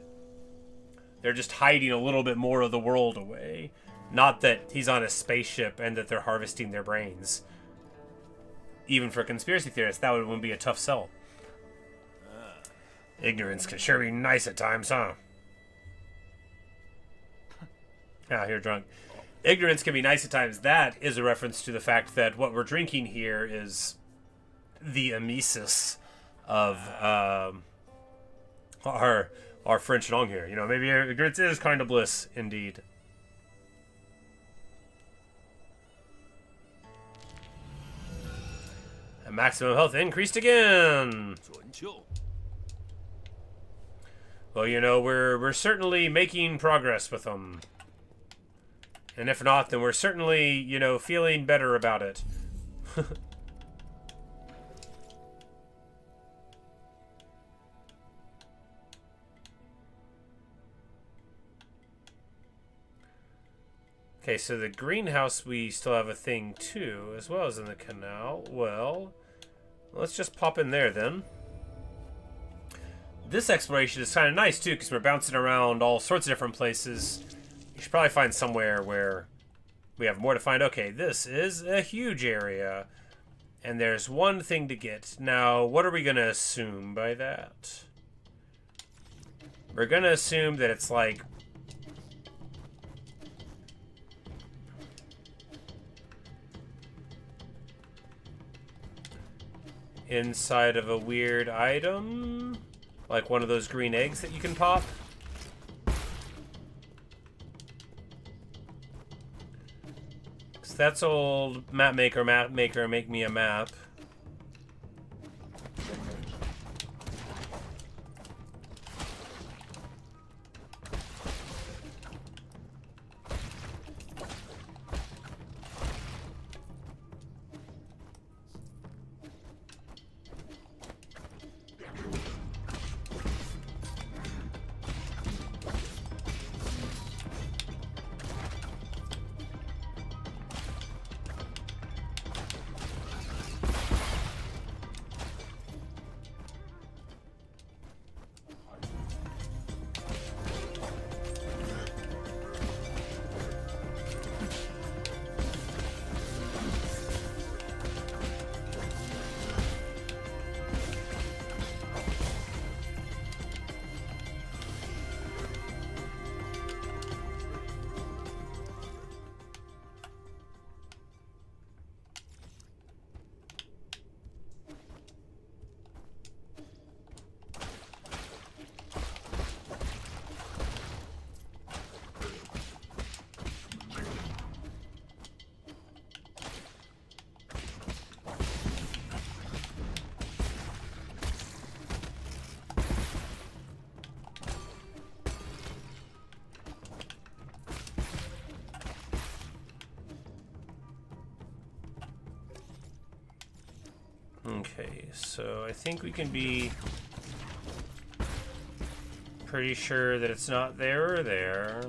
they're just hiding a little bit more of the world away. Not that he's on a spaceship and that they're harvesting their brains. Even for conspiracy theorists, that would be a tough sell. Ignorance can sure be nice at times, huh? Ah, you're drunk. Ignorance can be nice at times. That is a reference to the fact that what we're drinking here is the emesis of our French Shenong here. You know, maybe ignorance is kind of bliss, indeed. And maximum health increased again. Well, you know, we're certainly making progress with them. And if not, then we're certainly, you know, feeling better about it. Okay, so the greenhouse we still have a thing too, as well as in the canal. Well, let's just pop in there then. This exploration is kind of nice too, because we're bouncing around all sorts of different places. You should probably find somewhere where we have more to find. Okay, this is a huge area. And there's one thing to get. Now, what are we going to assume by that? We're going to assume that it's like... inside of a weird item? Like one of those green eggs that you can pop? That's old map maker, make me a map. Okay, so I think we can be pretty sure that it's not there or there.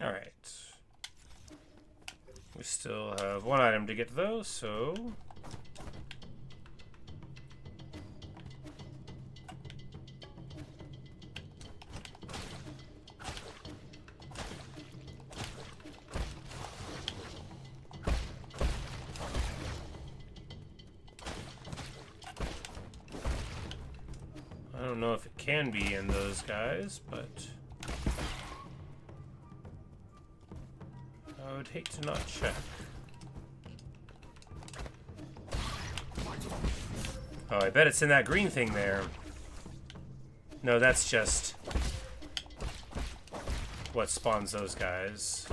Alright. We still have one item to get though, so... I don't know if it can be in those guys, but... I would hate to not check. Oh, I bet it's in that green thing there. No, that's just what spawns those guys.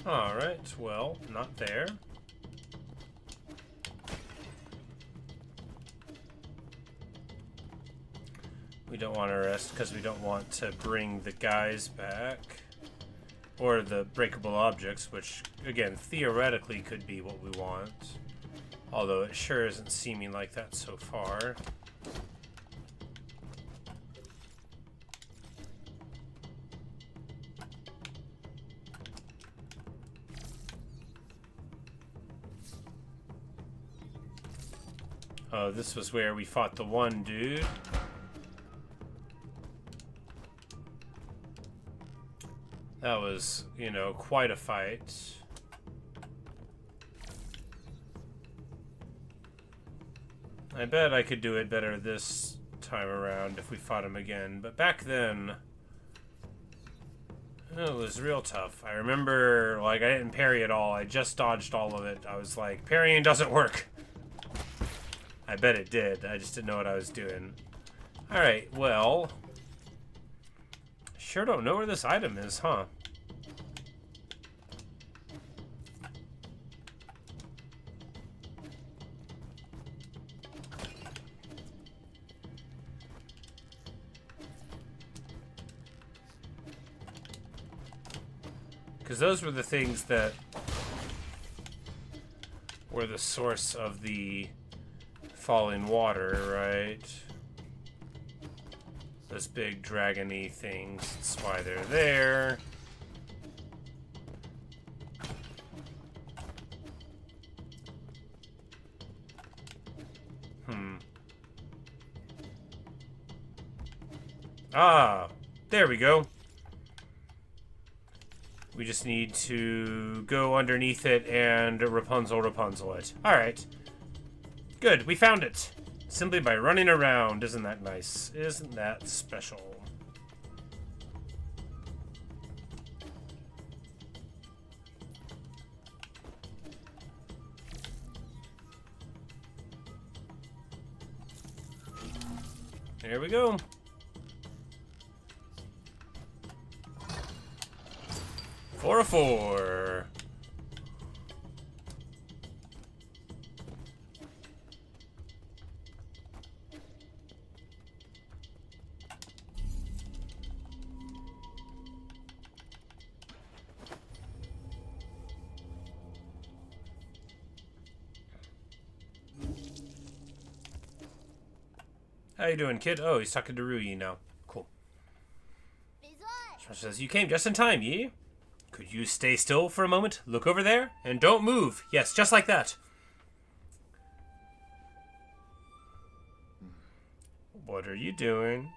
Alright, well, not there. We don't want to rest because we don't want to bring the guys back. Or the breakable objects, which, again, theoretically could be what we want. Although it sure isn't seeming like that so far. Oh, this was where we fought the one dude. That was, you know, quite a fight. I bet I could do it better this time around if we fought him again. But back then, it was real tough. I remember, like, I didn't parry at all. I just dodged all of it. I was like, parrying doesn't work. I bet it did. I just didn't know what I was doing. Alright, well... Sure don't know where this item is, huh? Because those were the things that were the source of the falling water, right? Those big dragon-y things. That's why they're there. Ah, there we go. We just need to go underneath it and Rapunzel it. Alright. Good, we found it. Simply by running around. Isn't that nice? Isn't that special? There we go. For a 4. How you doing, kid? Oh, he's talking to Rui now. Cool. Says, you came just in time, Yi. Could you stay still for a moment? Look over there, and don't move. Yes, just like that. What are you doing?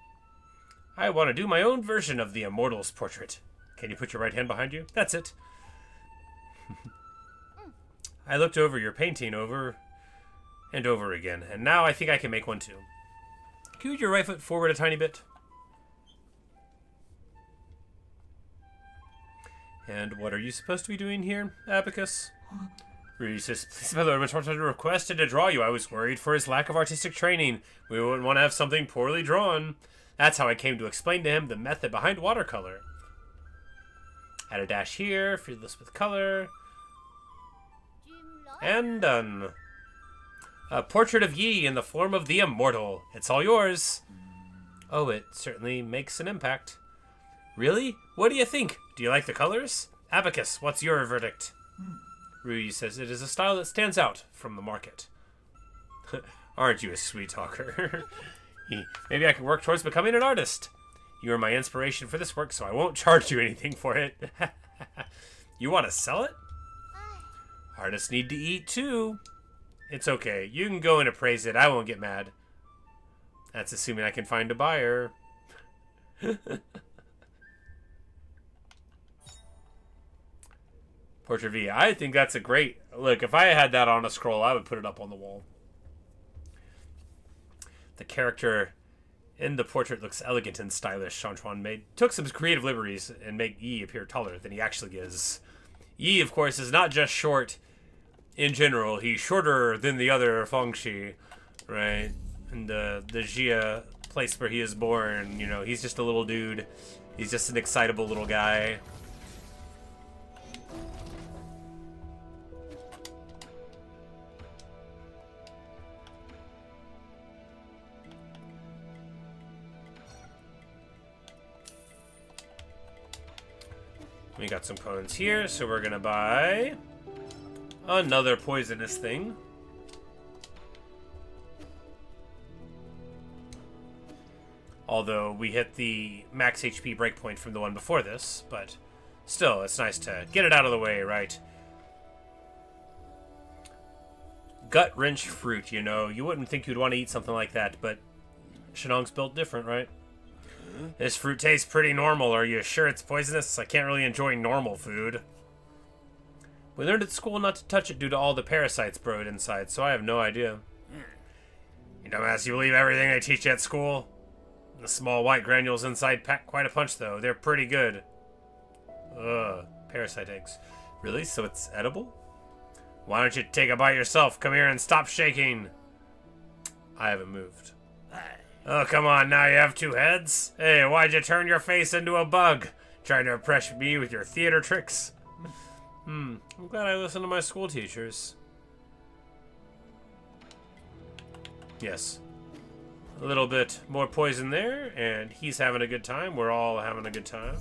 I want to do my own version of the Immortal's portrait. Can you put your right hand behind you? That's it. I looked over your painting over and over again, and now I think I can make one too. Scoot your right foot forward a tiny bit. And what are you supposed to be doing here, Abacus? Rui says, please, my lord, I requested to draw you. I was worried for his lack of artistic training. We wouldn't want to have something poorly drawn. That's how I came to explain to him the method behind watercolor. Add a dash here, fill this with color. And done. A portrait of Yi in the form of the Immortal. It's all yours. Oh, it certainly makes an impact. Really? What do you think? Do you like the colors? Abacus, what's your verdict? Rui says it is a style that stands out from the market. Aren't you a sweet talker? Maybe I can work towards becoming an artist. You are my inspiration for this work, so I won't charge you anything for it. You want to sell it? Artists need to eat too. It's okay. You can go and appraise it. I won't get mad. That's assuming I can find a buyer. Portrait V. I think that's a great... Look, if I had that on a scroll, I would put it up on the wall. The character in the portrait looks elegant and stylish. Shanchuan took some creative liberties and made Yi appear taller than he actually is. Yi, of course, is not just short in general. He's shorter than the other Feng, right? And the Jia place where he is born, you know, he's just a little dude. He's just an excitable little guy. We got some coins here, so we're gonna buy another poisonous thing. Although we hit the max HP breakpoint from the one before this, but still, it's nice to get it out of the way, right? Gut wrench fruit, you know. You wouldn't think you'd want to eat something like that, but Shenong's built different, right? This fruit tastes pretty normal. Are you sure it's poisonous? I can't really enjoy normal food. We learned at school not to touch it due to all the parasites brewed inside, so I have no idea. You dumbass, you believe everything they teach you at school? The small white granules inside pack quite a punch, though. They're pretty good. Ugh, parasite eggs. Really? So it's edible? Why don't you take a bite yourself? Come here and stop shaking. I haven't moved. Oh, come on, now you have two heads? Hey, why'd you turn your face into a bug? Trying to impress me with your theater tricks? I'm glad I listened to my school teachers. Yes. A little bit more poison there, and he's having a good time. We're all having a good time.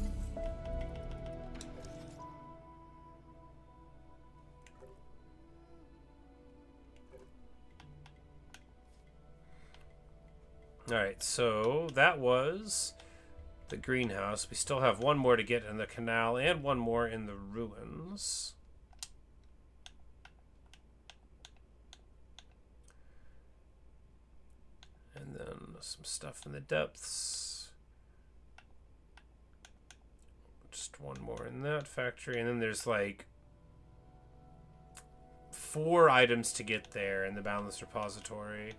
Alright, so that was the greenhouse. We still have one more to get in the canal and one more in the ruins. And then some stuff in the depths. Just one more in that factory. And then there's like 4 items to get there in the Boundless Repository.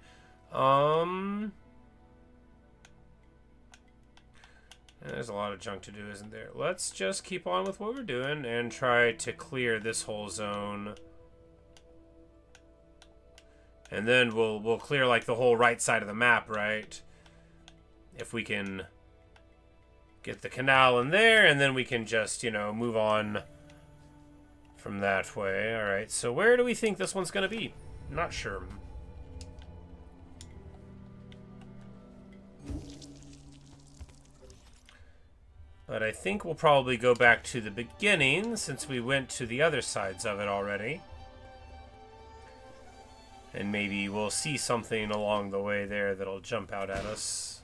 There's a lot of junk to do, isn't there? Let's just keep on with what we're doing and try to clear this whole zone. And then we'll clear like the whole right side of the map, right? If we can get the canal in there, and then we can just, you know, move on from that way. Alright, so where do we think this one's gonna be? I'm not sure. But I think we'll probably go back to the beginning, since we went to the other sides of it already. And maybe we'll see something along the way there that'll jump out at us.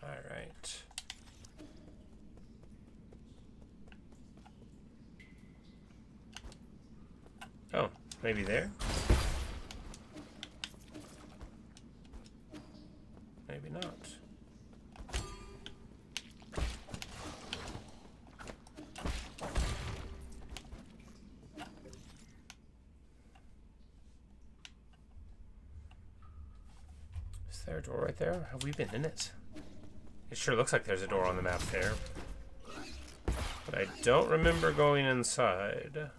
Alright. Oh, maybe there? Maybe not. Is there a door right there? Have we been in it? It sure looks like there's a door on the map there. But I don't remember going inside.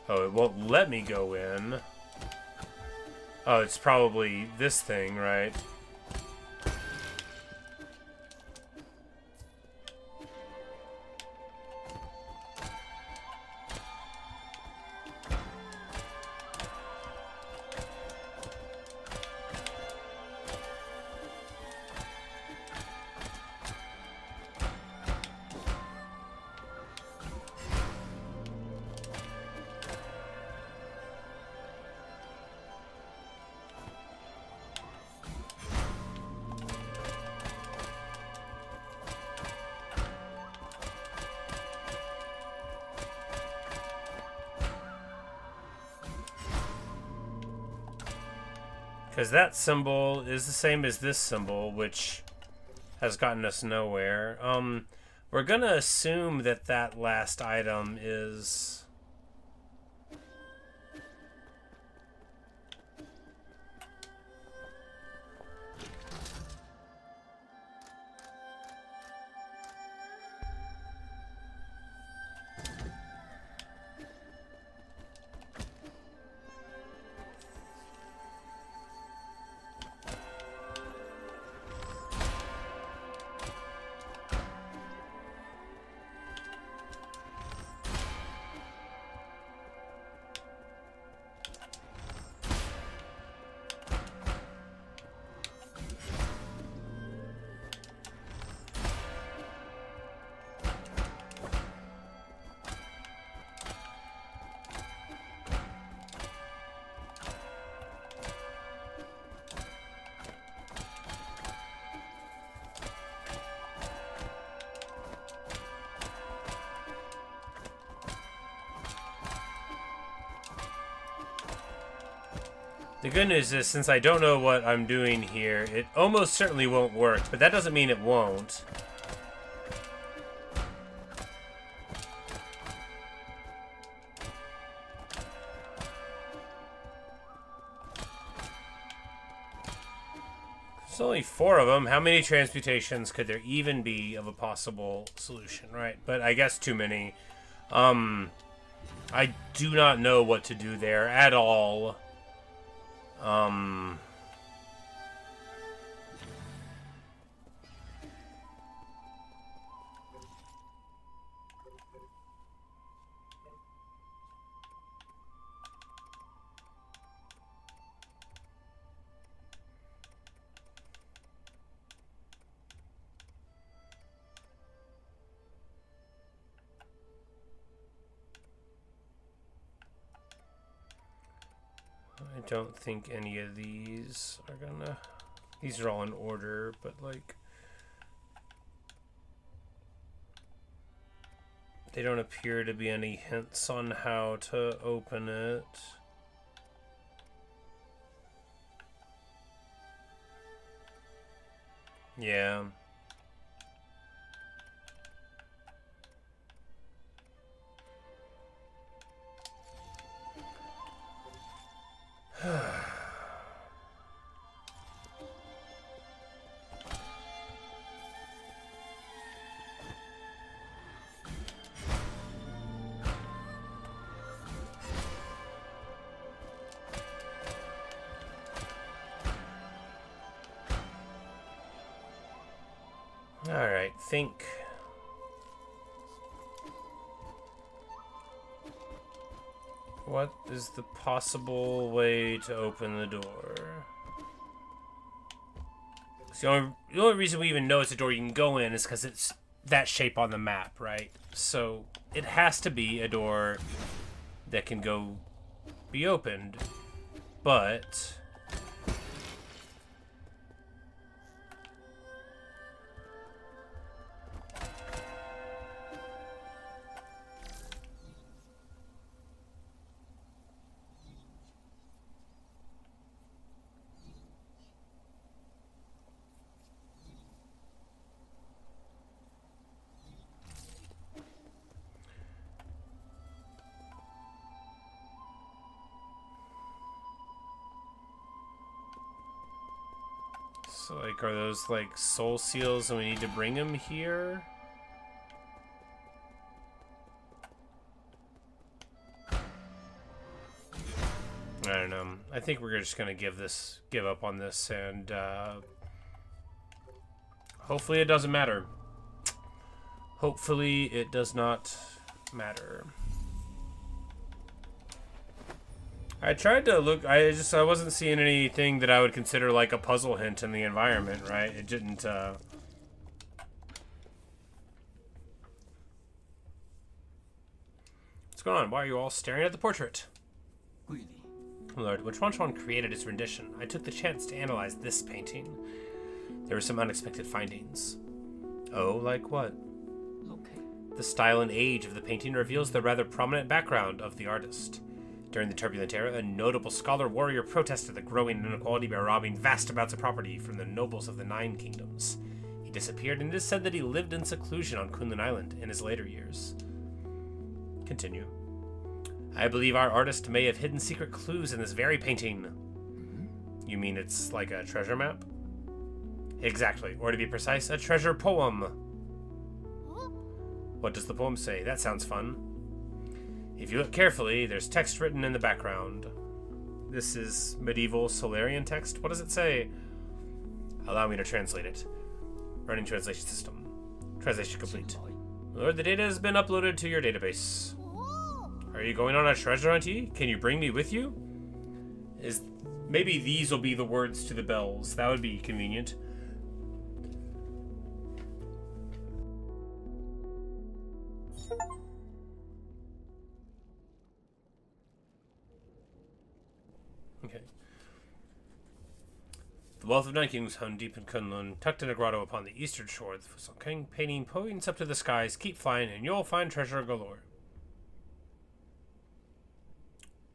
Oh, it won't let me go in. Oh, it's probably this thing, right? Because that symbol is the same as this symbol, which has gotten us nowhere. We're gonna assume that that last item is... The good news is, since I don't know what I'm doing here, it almost certainly won't work, but that doesn't mean it won't. There's only 4 of them. How many transmutations could there even be of a possible solution, right? But I guess too many. I do not know what to do there at all. I don't think any of these are gonna... These are all in order, but like... They don't appear to be any hints on how to open it. Yeah. Alright, think. What is the possible way to open the door? So the only reason we even know it's a door you can go in is because it's that shape on the map, right? So it has to be a door that can be opened, but so like, are those like soul seals and we need to bring them here? I don't know. I think we're just gonna give up on this, and hopefully it doesn't matter. Hopefully it does not matter. I tried to look. I wasn't seeing anything that I would consider like a puzzle hint in the environment. Right? It didn't. What's going on? Why are you all staring at the portrait? Lord, when Chuan created his rendition, I took the chance to analyze this painting. There were some unexpected findings. Oh, like what? Okay. The style and age of the painting reveals the rather prominent background of the artist. During the turbulent era, a notable scholar-warrior protested the growing inequality by robbing vast amounts of property from the nobles of the Nine Kingdoms. He disappeared, and it is said that he lived in seclusion on Kunlun Island in his later years. Continue. I believe our artist may have hidden secret clues in this very painting. Mm-hmm. You mean it's like a treasure map? Exactly, or to be precise, a treasure poem. What does the poem say? That sounds fun. If you look carefully, there's text written in the background. This is medieval Solarian text. What does it say? Allow me to translate it. Running translation system. Translation complete. Lord, the data has been uploaded to your database. Are you going on a treasure hunt? Can you bring me with you? Maybe these will be the words to the bells. That would be convenient. Okay. The wealth of Nine Kingdoms hung deep in Kunlun, tucked in a grotto upon the eastern shore. The Fusong King painting points up to the skies. Keep flying, and you'll find treasure galore.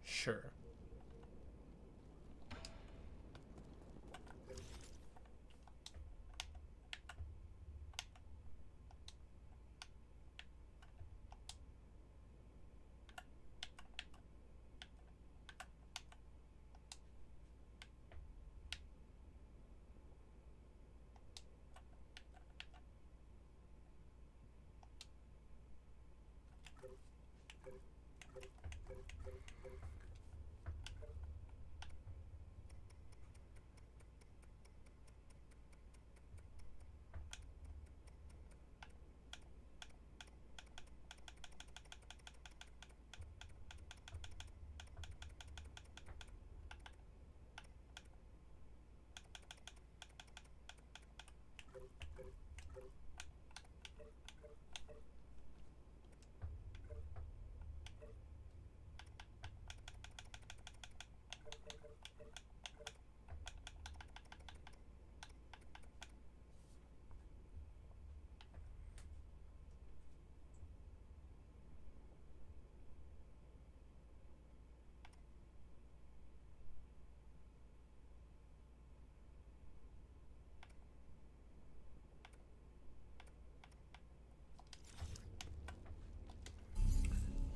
Sure.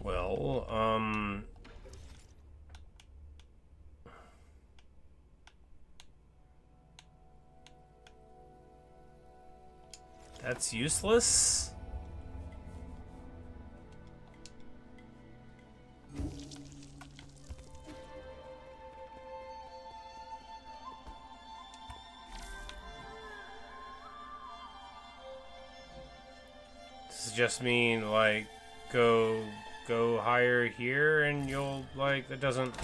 Well, that's useless. Does it just mean, like, go higher here and you'll, like, that doesn't...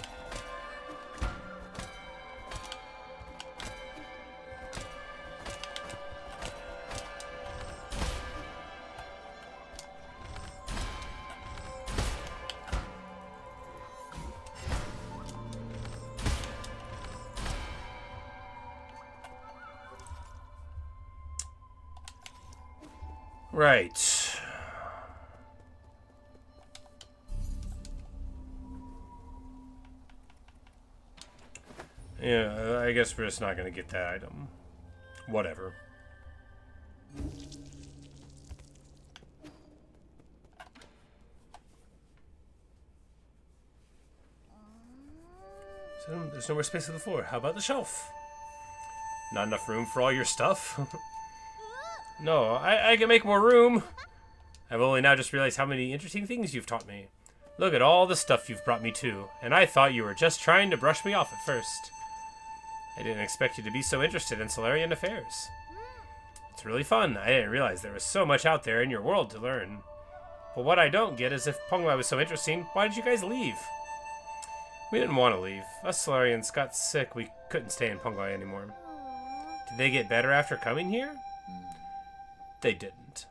Right. Yeah, I guess we're just not gonna get that item. Whatever. So there's no more space on the floor. How about the shelf? Not enough room for all your stuff? No, I can make more room. I've only now just realized how many interesting things you've taught me. Look at all the stuff you've brought me to, and I thought you were just trying to brush me off at first. I didn't expect you to be so interested in Solarian affairs. It's really fun. I didn't realize there was so much out there in your world to learn. But what I don't get is if Ponglai was so interesting, why did you guys leave? We didn't want to leave. Us Solarians got sick. We couldn't stay in Ponglai anymore. Did they get better after coming here? They didn't.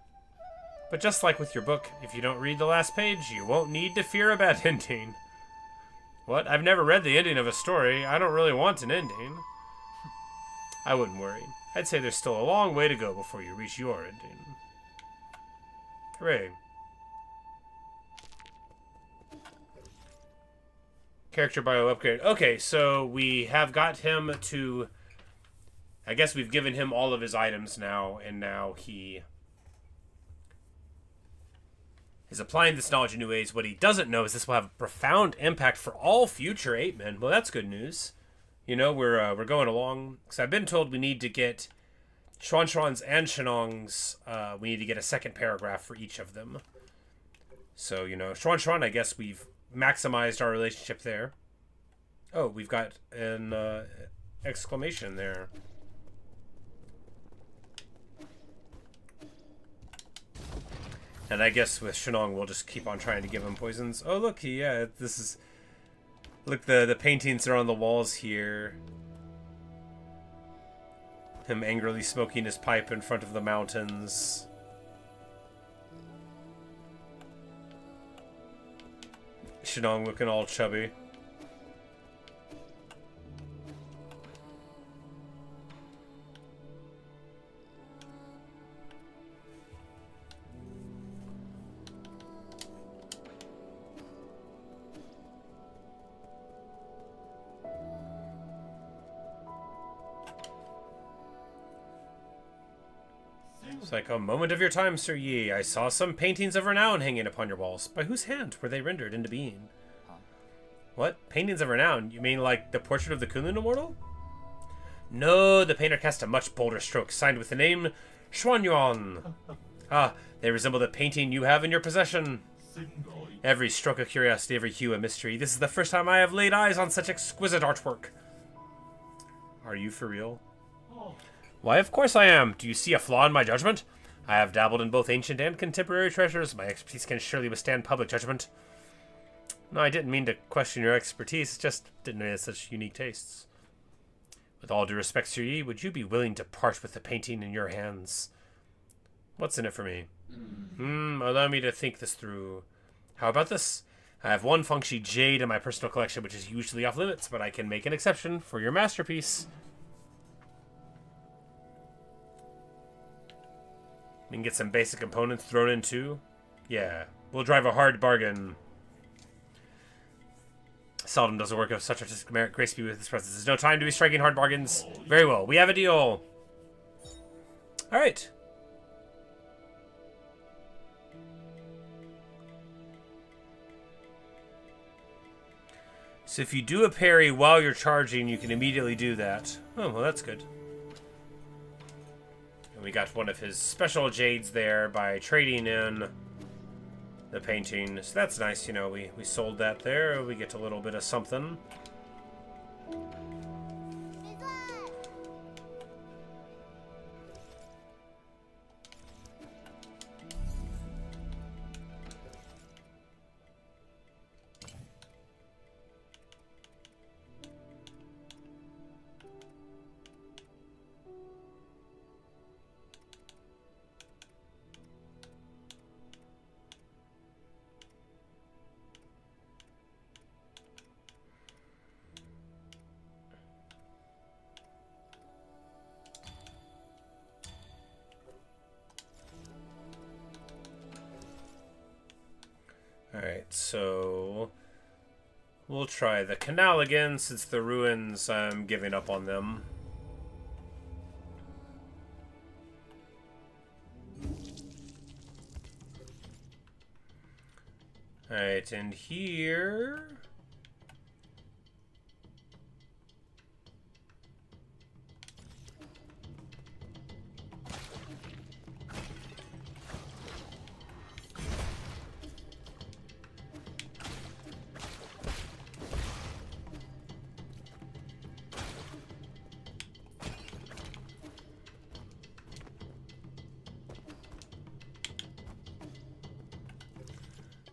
But just like with your book, if you don't read the last page, you won't need to fear a bad ending. What? I've never read the ending of a story. I don't really want an ending. I wouldn't worry. I'd say there's still a long way to go before you reach your ending. Hooray. Character bio upgrade. Okay, so we have got him to... I guess we've given him all of his items now, and now he is applying this knowledge in new ways. What he doesn't know is this will have a profound impact for all future 8-men. Well, that's good news. You know, we're going along. Because I've been told we need to get Xuan's and Shenong's, we need to get a second paragraph for each of them. So, you know, Xuan, I guess we've maximized our relationship there. Oh, we've got an exclamation there. And I guess with Shenong, we'll just keep on trying to give him poisons. Oh, look, yeah, this is... Look, the paintings are on the walls here. Him angrily smoking his pipe in front of the mountains. Shenong looking all chubby. It's like a moment of your time, Sir Yi. I saw some paintings of renown hanging upon your walls. By whose hand were they rendered into being? What? Paintings of renown? You mean like the portrait of the Kunlun immortal? No, the painter cast a much bolder stroke, signed with the name Xuanyuan. Ah, they resemble the painting you have in your possession. Every stroke a curiosity, every hue a mystery. This is the first time I have laid eyes on such exquisite artwork. Are you for real? Why, of course I am. Do you see a flaw in my judgment? I have dabbled in both ancient and contemporary treasures. My expertise can surely withstand public judgment. No, I didn't mean to question your expertise. Just didn't know you had such unique tastes. With all due respect, Sir Yi, would you be willing to part with the painting in your hands? What's in it for me? Allow me to think this through. How about this? I have one Feng Jade in my personal collection, which is usually off limits, but I can make an exception for your masterpiece. We can get some basic components thrown in too. Yeah, we'll drive a hard bargain. Seldom does a work of such artistic merit grace me with his presence. There's no time to be striking hard bargains. Very well, we have a deal. Alright. So if you do a parry while you're charging, you can immediately do that. Oh, well, that's good. And we got one of his special jades there by trading in the painting. So that's nice, you know, we sold that there. We get a little bit of something. Alright, so we'll try the canal again, since the ruins, I'm giving up on them. Alright, and here...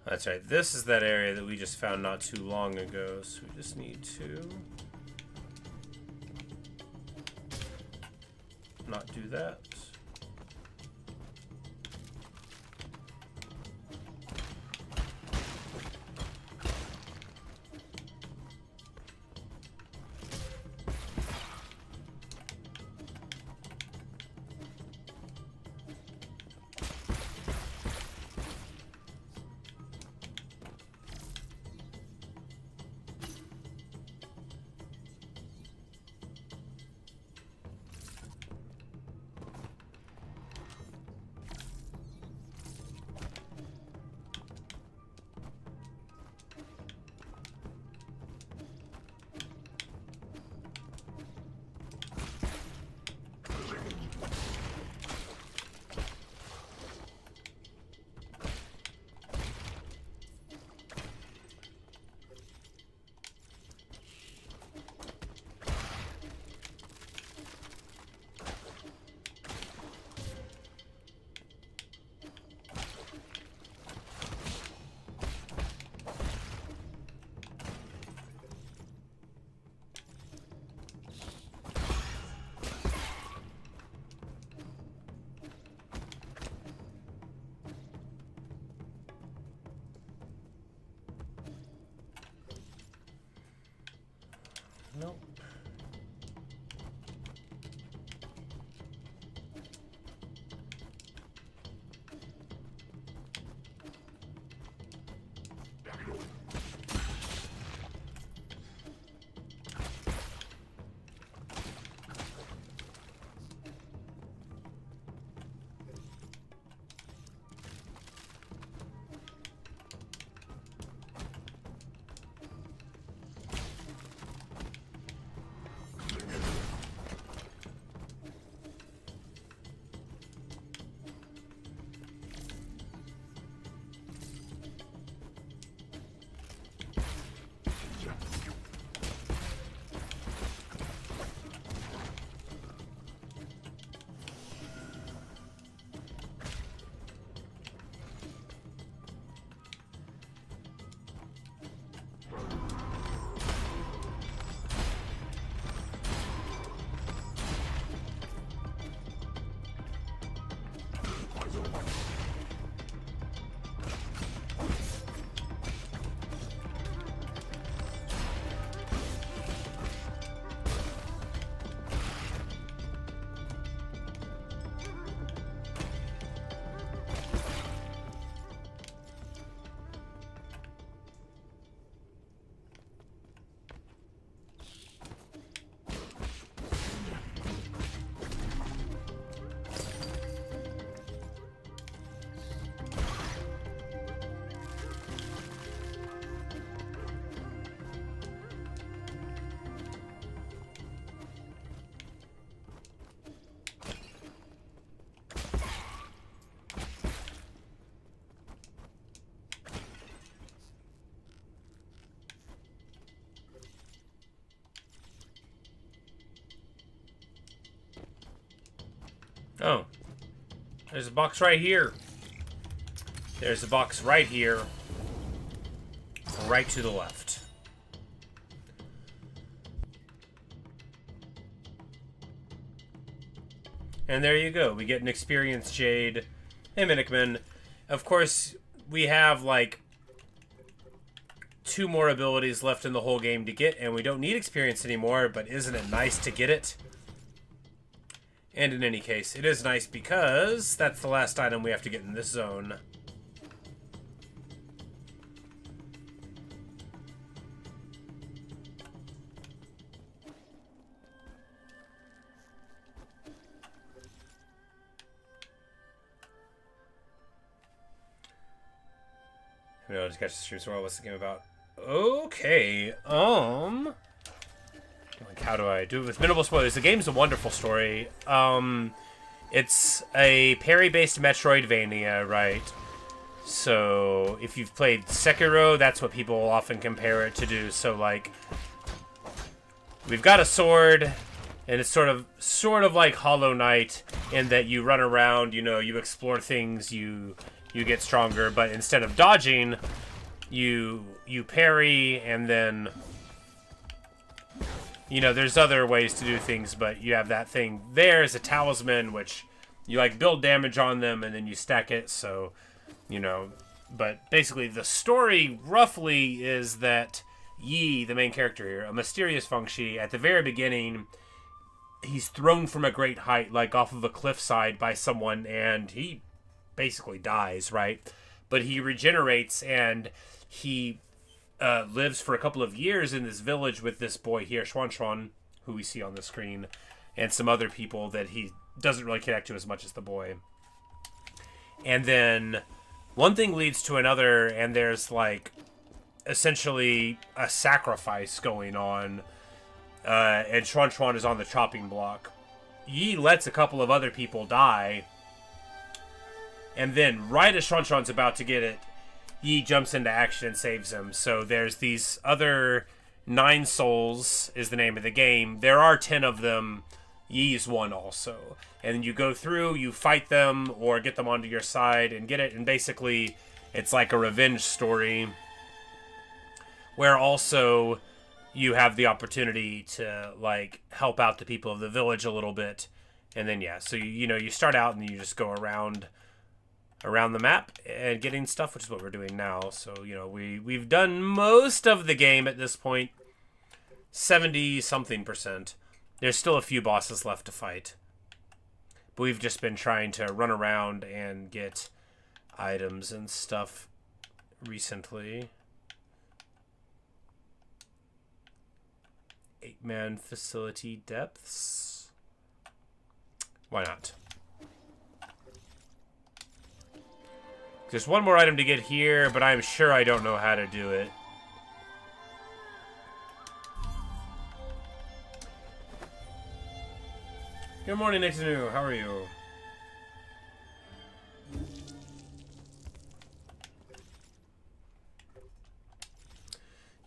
That's right, this is that area that we just found not too long ago, so we just need to not do that. Nope. Oh. There's a box right here. There's a box right here. Right to the left. And there you go. We get an experienced Jade. Hey, Minikman. Of course, we have, like, 2 more abilities left in the whole game to get, and we don't need experience anymore, but isn't it nice to get it? And in any case, it is nice because that's the last item we have to get in this zone. No, just catch the stream. So what's the game about? Okay. Like, how do I do it with minimal spoilers? The game's a wonderful story. It's a parry-based Metroidvania, right? So if you've played Sekiro, that's what people often compare it to do. So like, we've got a sword, and it's sort of like Hollow Knight in that you run around, you know, you explore things, you get stronger, but instead of dodging, you parry, and then, you know, there's other ways to do things, but you have that thing there as a talisman, which you like build damage on them, and then you stack it, so, you know, but basically the story roughly is that Yi, the main character here, a mysterious Feng, at the very beginning, he's thrown from a great height, like off of a cliffside by someone, and he basically dies, right? But he regenerates, and he lives for a couple of years in this village with this boy here, Xuan, who we see on the screen, and some other people that he doesn't really connect to as much as the boy. And then one thing leads to another, and there's like essentially a sacrifice going on, and Xuan is on the chopping block. Yi lets a couple of other people die, and then right as Xuan's about to get it, Yi jumps into action and saves him. So there's these other 9 souls is the name of the game. There are 10 of them. Yi's one also. And you go through, you fight them, or get them onto your side and get it. And basically, it's like a revenge story where also you have the opportunity to, like, help out the people of the village a little bit. And then, yeah, so, you know, you start out and you just go around the map and getting stuff, which is what we're doing now. So, you know, we've done most of the game at this point, 70-something%. There's still a few bosses left to fight, but we've just been trying to run around and get items and stuff recently. 8-man facility depths. Why not? There's one more item to get here, but I'm sure I don't know how to do it. Good morning, Nixonu. How are you? You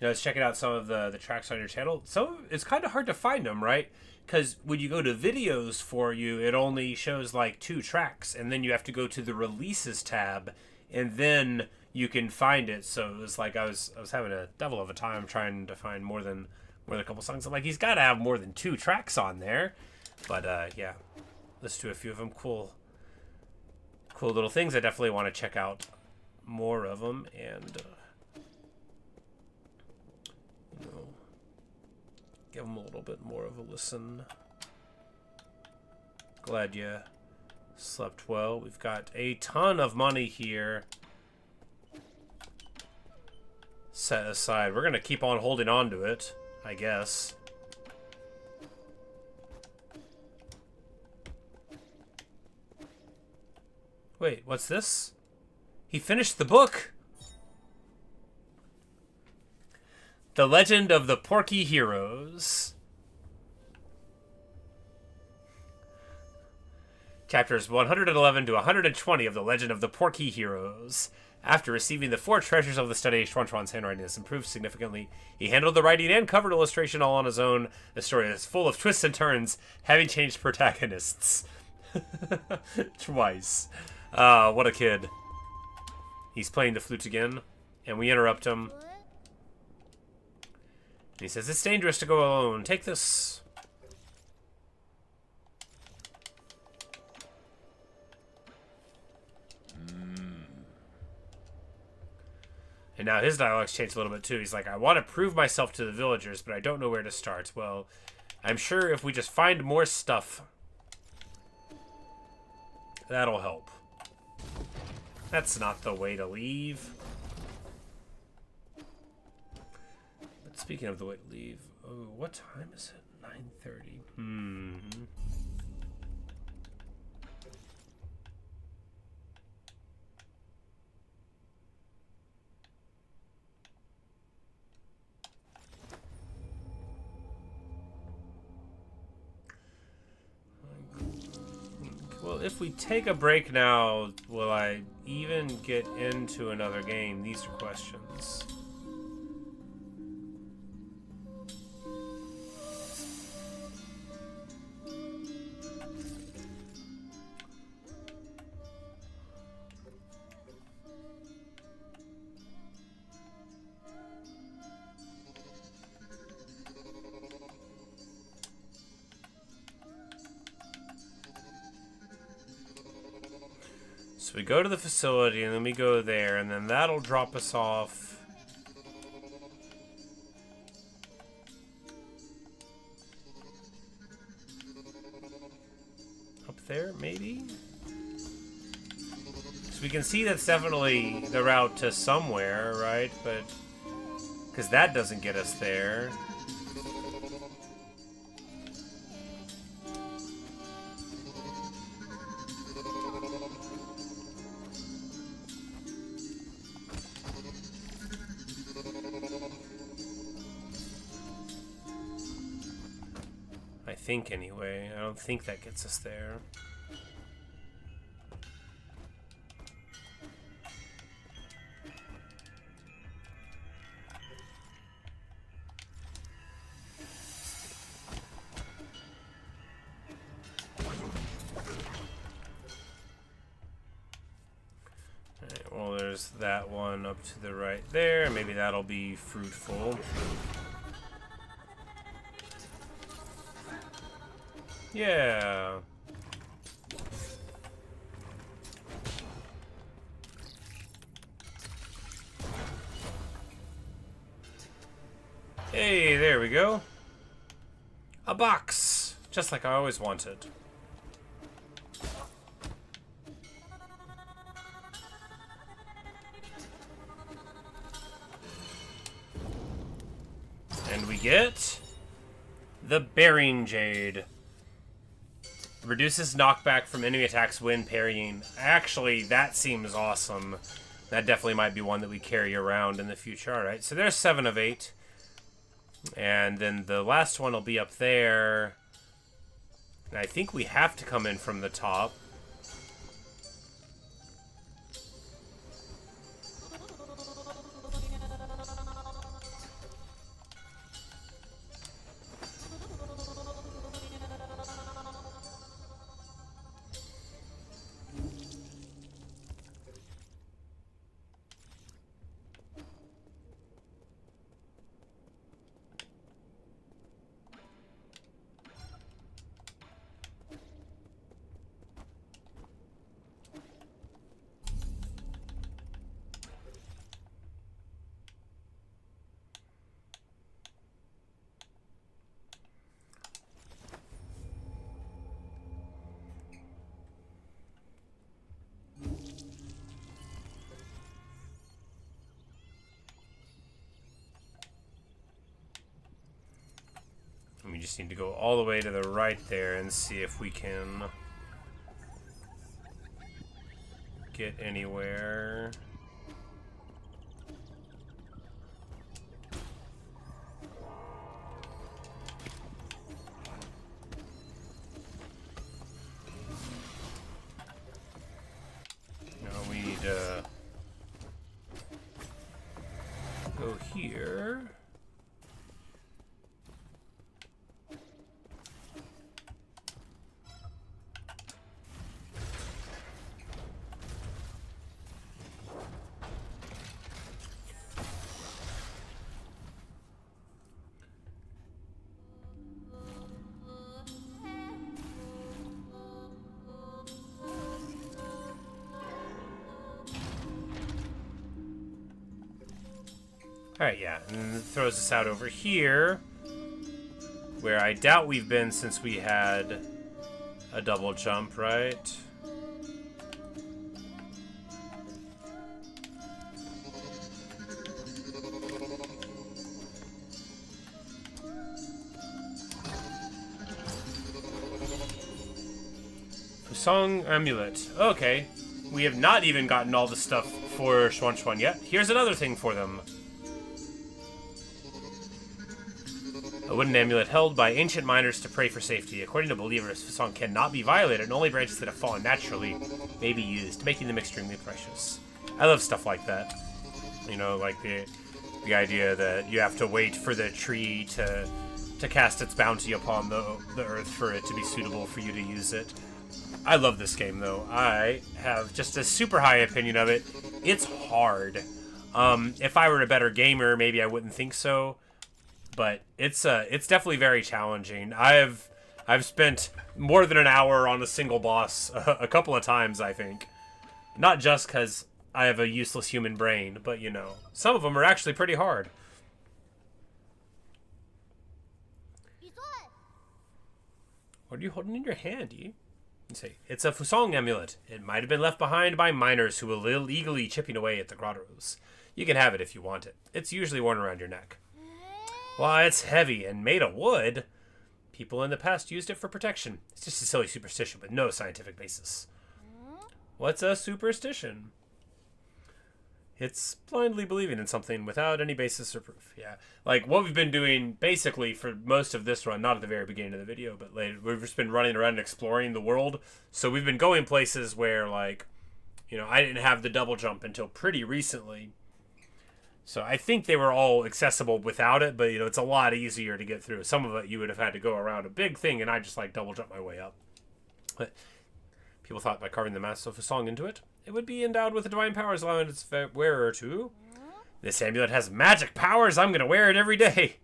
know, I was checking out some of the tracks on your channel. It's kind of hard to find them, right? Because when you go to videos for you, it only shows like 2 tracks, and then you have to go to the releases tab, and then you can find it. So it was like I was having a devil of a time trying to find more than a couple songs. I'm like, he's got to have more than 2 tracks on there. But yeah, listen to a few of them. Cool little things. I definitely want to check out more of them, and you know, give them a little bit more of a listen. Glad you slept well. We've got a ton of money here set aside. We're gonna keep on holding on to it, I guess. Wait, what's this? He finished the book! The Legend of the Porky Heroes. Chapters 111 to 120 of The Legend of the Porky Heroes. After receiving the 4 treasures of the study, Xuan's handwriting has improved significantly. He handled the writing and cover illustration all on his own. The story is full of twists and turns, having changed protagonists. Twice. What a kid. He's playing the flute again, and we interrupt him. And he says, "It's dangerous to go alone. Take this." And now his dialogue's changed a little bit too. He's like, "I want to prove myself to the villagers, but I don't know where to start." Well, I'm sure if we just find more stuff, that'll help. That's not the way to leave. But speaking of the way to leave, oh, what time is it? 9:30. if we take a break now, will I even get into another game? These are questions. So we go to the facility, and then we go there, and then that'll drop us off. Up there, maybe? So we can see that's definitely the route to somewhere, right? But, because that doesn't get us there. I think anyway. I don't think that gets us there. Alright, well, there's that one up to the right there. Maybe that'll be fruitful. Yeah. Hey, there we go. A box, just like I always wanted. And we get the bearing jade. Reduces knockback from enemy attacks when parrying. Actually, that seems awesome. That definitely might be one that we carry around in the future. Alright, so there's 7 of 8. And then the last one will be up there. And I think we have to come in from the top. We just need to go all the way to the right there and see if we can get anywhere. No, we need to go here. Alright, yeah, and it throws us out over here, where I doubt we've been since we had a double jump, right? Feng amulet. Okay, we have not even gotten all the stuff for Xuan Xuan yet. Here's another thing for them. A wooden amulet held by ancient miners to pray for safety. According to believers, Feng cannot be violated, and only branches that have fallen naturally may be used, making them extremely precious. I love stuff like that. You know, like the idea that you have to wait for the tree to cast its bounty upon the earth for it to be suitable for you to use it. I love this game, though. I have just a super high opinion of it. It's hard. If I were a better gamer, maybe I wouldn't think so. But it's definitely very challenging. I've spent more than an hour on a single boss a couple of times, I think. Not just because I have a useless human brain, but, you know, some of them are actually pretty hard. What are you holding in your hand, Yi? You say, it's a Fusong amulet. It might have been left behind by miners who were illegally chipping away at the grottos. You can have it if you want it. It's usually worn around your neck. Why, it's heavy and made of wood. People in the past used it for protection. It's just a silly superstition with no scientific basis. What's a superstition? It's blindly believing in something without any basis or proof. Yeah, like what we've been doing basically for most of this run, not at the very beginning of the video, but later, we've just been running around and exploring the world. So we've been going places where, like, you know, I didn't have the double jump until pretty recently. So I think they were all accessible without it, but, you know, it's a lot easier to get through. Some of it you would have had to go around a big thing, and I just, like, double jump my way up. But people thought by carving the mask of a song into it, it would be endowed with the divine powers, allowing its wearer to... This amulet has magic powers! I'm gonna wear it every day!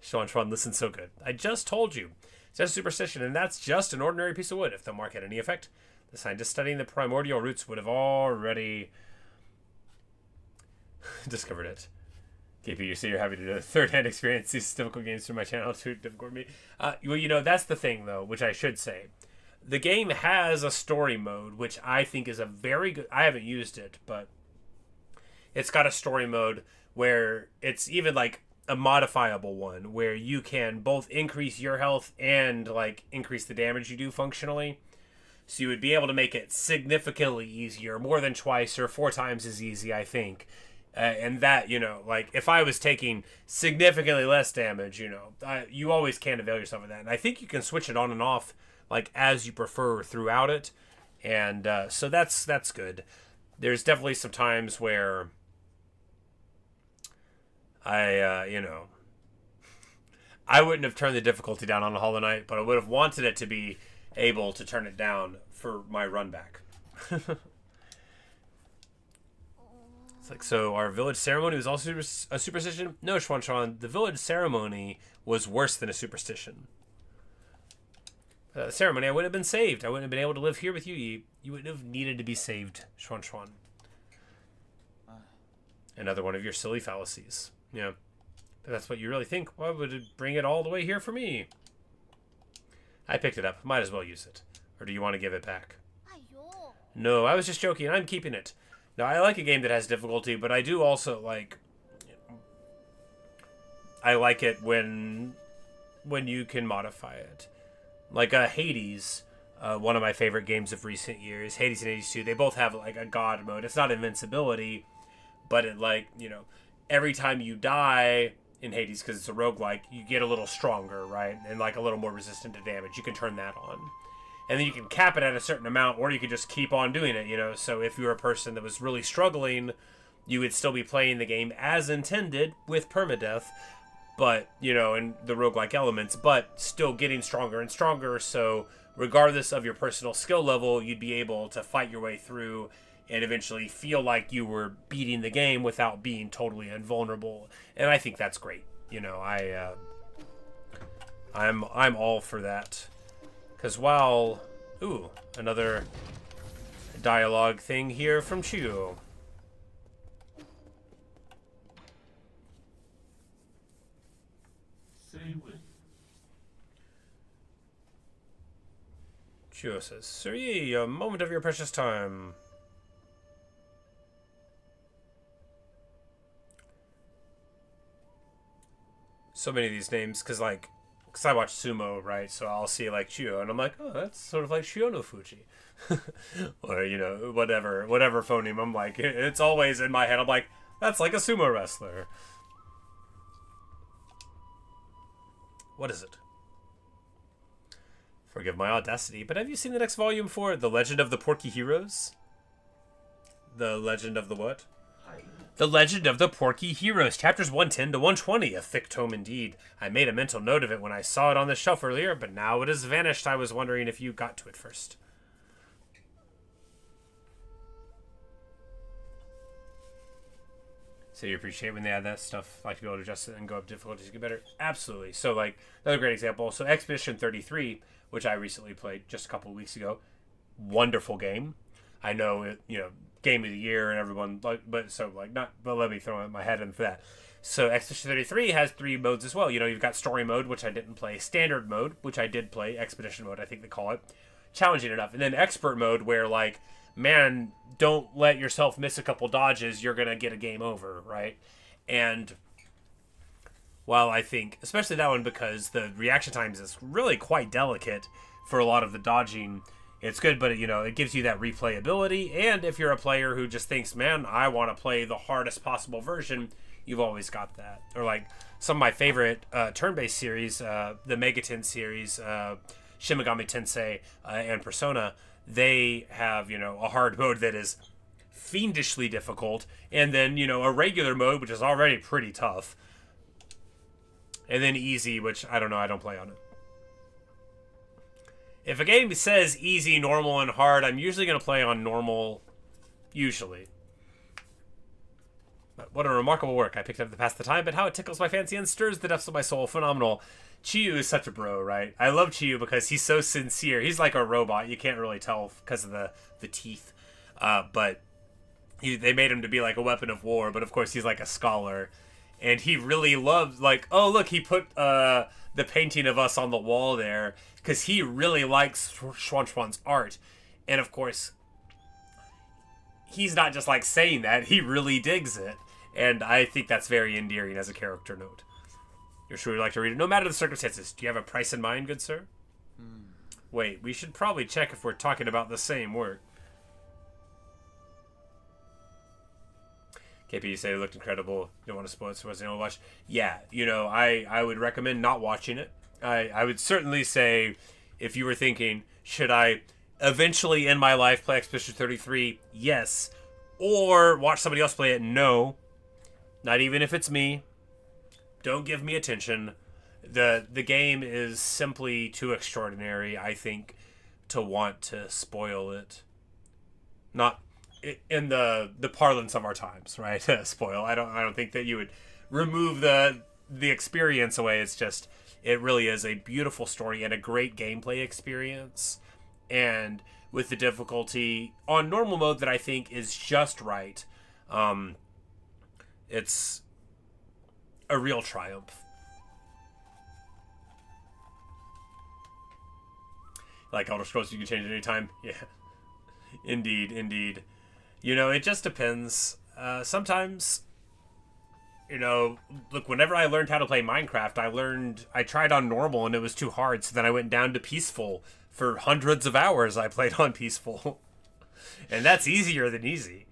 Xuan listens so good. I just told you. It's just a superstition, and that's just an ordinary piece of wood. If the mark had any effect, the scientists studying the primordial roots would have already... discovered it. KP, you say you're happy to do a third-hand experience these difficult games through my channel. Too difficult for me. Well, you know, that's the thing, though, which I should say. The game has a story mode, which I think is a very good... I haven't used it, but it's got a story mode where it's even, like, a modifiable one, where you can both increase your health and, like, increase the damage you do functionally. So you would be able to make it significantly easier, more than twice or 4 times as easy, I think. And that, you know, like, if I was taking significantly less damage, you know, you always can avail yourself of that. And I think you can switch it on and off, like, as you prefer throughout it. And so that's good. There's definitely some times where you know, I wouldn't have turned the difficulty down on a Hollow Knight, but I would have wanted it to be able to turn it down for my run back. Like, so our village ceremony was also a superstition? No, Xuan, the village ceremony was worse than a superstition. Ceremony, I wouldn't have been saved. I wouldn't have been able to live here with you. You wouldn't have needed to be saved, Xuan. Another one of your silly fallacies. Yeah. But that's what you really think. Why would it bring it all the way here for me? I picked it up. Might as well use it. Or do you want to give it back? No, I was just joking. I'm keeping it. Now, I like a game that has difficulty, but I do also like... I like it when you can modify it. Like Hades, one of my favorite games of recent years. Hades and Hades 2, they both have like a god mode. It's not invincibility, but it, like, you know, every time you die in Hades, because it's a roguelike, you get a little stronger, right? And like a little more resistant to damage. You can turn that on. And then you can cap it at a certain amount, or you can just keep on doing it, you know? So if you're a person that was really struggling, you would still be playing the game as intended with permadeath, but, you know, and the roguelike elements, but still getting stronger and stronger. So regardless of your personal skill level, you'd be able to fight your way through and eventually feel like you were beating the game without being totally invulnerable. And I think that's great. You know, I'm all for that. Because while... Ooh, another dialogue thing here from Chiyo. Chiyo says, Sir Yi, a moment of your precious time. So many of these names, because, like... Because I watch sumo, right? So I'll see, like, Chiyo, and I'm like, oh, that's sort of like Chiyo no Fuji. Or, you know, whatever phoneme. I'm like, it's always in my head. I'm like, that's like a sumo wrestler. What is it? Forgive my audacity, but have you seen the next volume for The Legend of the Porky Heroes? The Legend of the what? The Legend of the Porky Heroes, chapters 110 to 120, a thick tome indeed. I made a mental note of it when I saw it on the shelf earlier, but now it has vanished. I was wondering if you got to it first. So you appreciate when they add that stuff, like to be able to adjust it and go up difficulties to get better? Absolutely. So, like, another great example. So Expedition 33, which I recently played just a couple of weeks ago, wonderful game. I know it, game of the year and everyone, but let me throw my head in for that. So Expedition 33 has 3 modes as well. You've got story mode, which I didn't play, standard mode, which I did play, expedition mode, I think they call it, challenging enough, and then expert mode, where, like, man, don't let yourself miss a couple dodges, you're gonna get a game over, right? And while I think, especially that one, because the reaction times is really quite delicate for a lot of the dodging, it's good, but it gives you that replayability. And if you're a player who just thinks, man, I want to play the hardest possible version, you've always got that. Or like some of my favorite turn-based series, the Megaten series, Shin Megami Tensei, and Persona, they have, a hard mode that is fiendishly difficult, and then, a regular mode, which is already pretty tough. And then easy, which, I don't know, I don't play on it. If a game says easy, normal, and hard, I'm usually going to play on normal, usually. But what a remarkable work. I picked up to pass the time, but how it tickles my fancy and stirs the depths of my soul. Phenomenal. Chiyu is such a bro, right? I love Chiyu because he's so sincere. He's like a robot. You can't really tell because of the teeth. But they made him to be like a weapon of war, but of course he's like a scholar. And he really loves, like, oh, look, he put the painting of us on the wall there because he really likes Schwan's art. And of course, he's not just like saying that, he really digs it. And I think that's very endearing as a character note. You're sure you'd like to read it, no matter the circumstances. Do you have a price in mind, good sir? Wait, we should probably check if we're talking about the same work. KP, you say it looked incredible. You don't want to spoil it, so I was going to watch. Yeah, I would recommend not watching it. I would certainly say, if you were thinking, should I eventually in my life play Expedition 33? Yes. Or watch somebody else play it? No. Not even if it's me. Don't give me attention. The game is simply too extraordinary, I think, to want to spoil it. Not in the parlance of our times, right? Spoil. I don't think that you would remove the experience away. It's just, it really is a beautiful story and a great gameplay experience. And with the difficulty on normal mode that I think is just right, it's a real triumph. Like Elder Scrolls, you can change it anytime. Yeah, indeed. It just depends. Sometimes, look, whenever I learned how to play Minecraft, I tried on normal and it was too hard, so then I went down to peaceful. For hundreds of hours I played on peaceful. And that's easier than easy.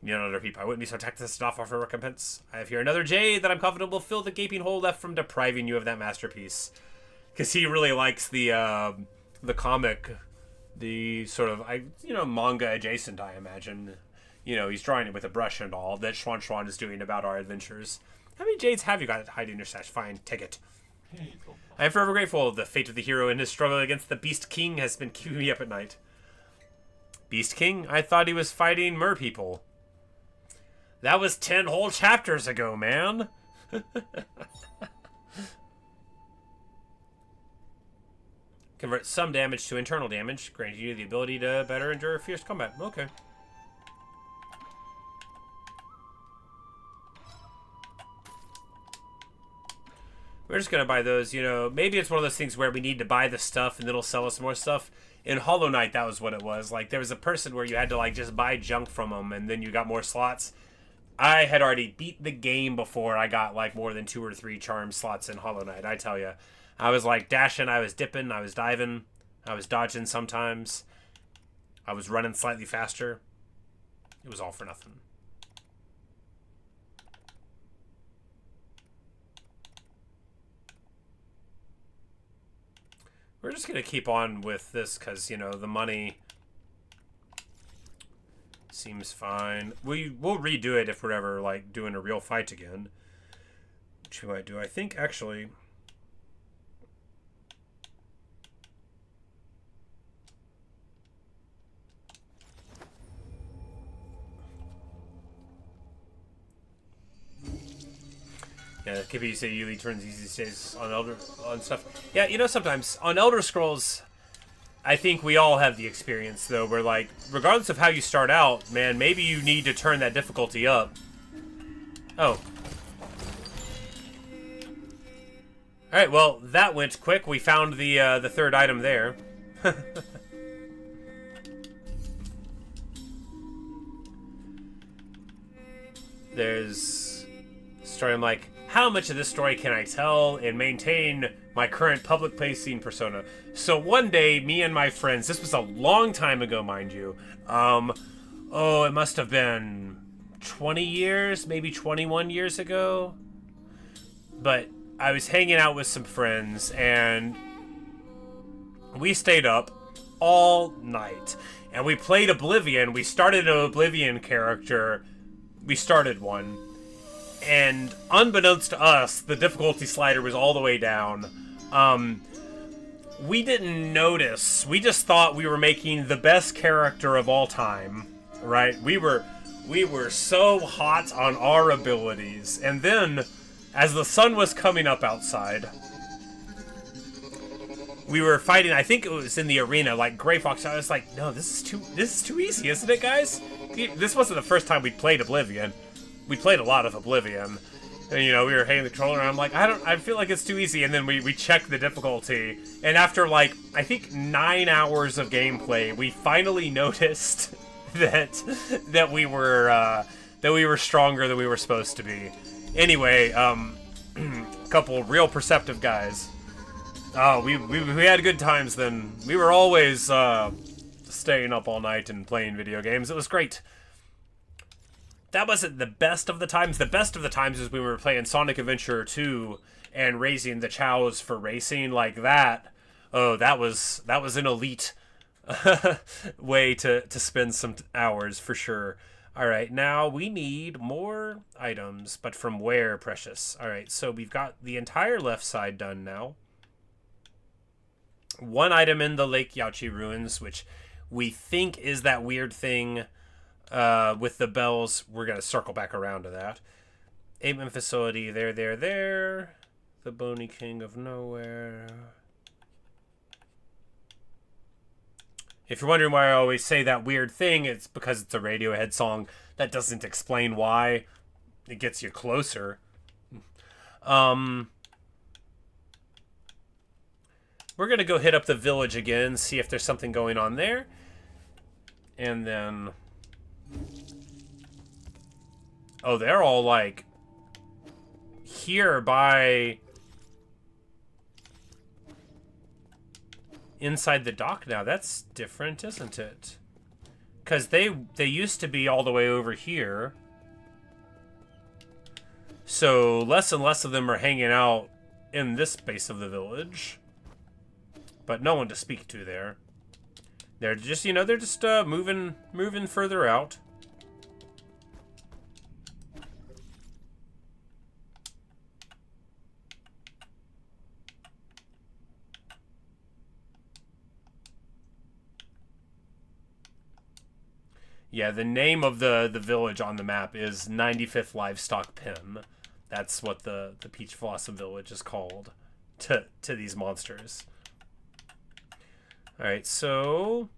Other people, I wouldn't be so tactless to offer for recompense. I have here another Jade that I'm confident will fill the gaping hole left from depriving you of that masterpiece. Because he really likes the comic, the sort of, manga adjacent, I imagine. He's drawing it with a brush and all, that Schwan is doing about our adventures. How many Jades have you got hiding in your stash? Fine, take it. I am forever grateful. The fate of the hero in his struggle against the Beast King has been keeping me up at night. Beast King? I thought he was fighting mer people. That was 10 whole chapters ago, man. Convert some damage to internal damage, granting you the ability to better endure fierce combat. Okay. We're just going to buy those, maybe it's one of those things where we need to buy the stuff and it'll sell us more stuff. In Hollow Knight, that was what it was. Like, there was a person where you had to, like, just buy junk from them and then you got more slots. I had already beat the game before I got, like, more than 2 or 3 charm slots in Hollow Knight, I tell you. I was, like, dashing, I was dipping, I was diving, I was dodging sometimes. I was running slightly faster. It was all for nothing. We're just gonna keep on with this because, you know, the money seems fine. We'll redo it if we're ever, like, doing a real fight again. Which we might do. I think, actually... Yeah, it could be, say, usually turns easy stays on stuff. Yeah, you know, sometimes on Elder Scrolls, I think we all have the experience, though, where, like, regardless of how you start out, man, maybe you need to turn that difficulty up. Oh. Alright, well, that went quick. We found the third item there. There's... story, I'm like... How much of this story can I tell and maintain my current public-facing persona? So one day, me and my friends, this was a long time ago, mind you. Oh, it must have been 20 years, maybe 21 years ago. But I was hanging out with some friends, and we stayed up all night. And we played Oblivion. We started an Oblivion character. We started one. And unbeknownst to us, the difficulty slider was all the way down. We didn't notice. We just thought we were making the best character of all time, right? We were so hot on our abilities. And then, as the sun was coming up outside, we were fighting. I think it was in the arena, like Gray Fox. I was like, no, this is too easy, isn't it, guys? This wasn't the first time we'd played Oblivion. We played a lot of Oblivion, and, you know, we were hitting the controller, and I'm like, I feel like it's too easy, and then we checked the difficulty, and after, like, I think 9 hours of gameplay, we finally noticed that we were stronger than we were supposed to be. Anyway, a couple real perceptive guys. Oh, we had good times then. We were always staying up all night and playing video games. It was great. That wasn't the best of the times. The best of the times is when we were playing Sonic Adventure 2 and raising the chows for racing like that. Oh, that was an elite way to spend some hours for sure. All right, now we need more items, but from where, Precious? All right, so we've got the entire left side done now. One item in the Lake Yaochi ruins, which we think is that weird thing with the bells. We're going to circle back around to that. Aiming facility, there. The Bony King of Nowhere. If you're wondering why I always say that weird thing, it's because it's a Radiohead song. That doesn't explain why. It gets you closer. We're going to go hit up the village again, see if there's something going on there. And then... oh, they're all, like, here by... inside the dock now. That's different, isn't it? Because they used to be all the way over here. So less and less of them are hanging out in this space of the village. But no one to speak to there. They're just, you know, they're just moving further out. Yeah, the name of the village on the map is 95th Livestock Pen. That's what the Peach Blossom Village is called to these monsters. Alright, so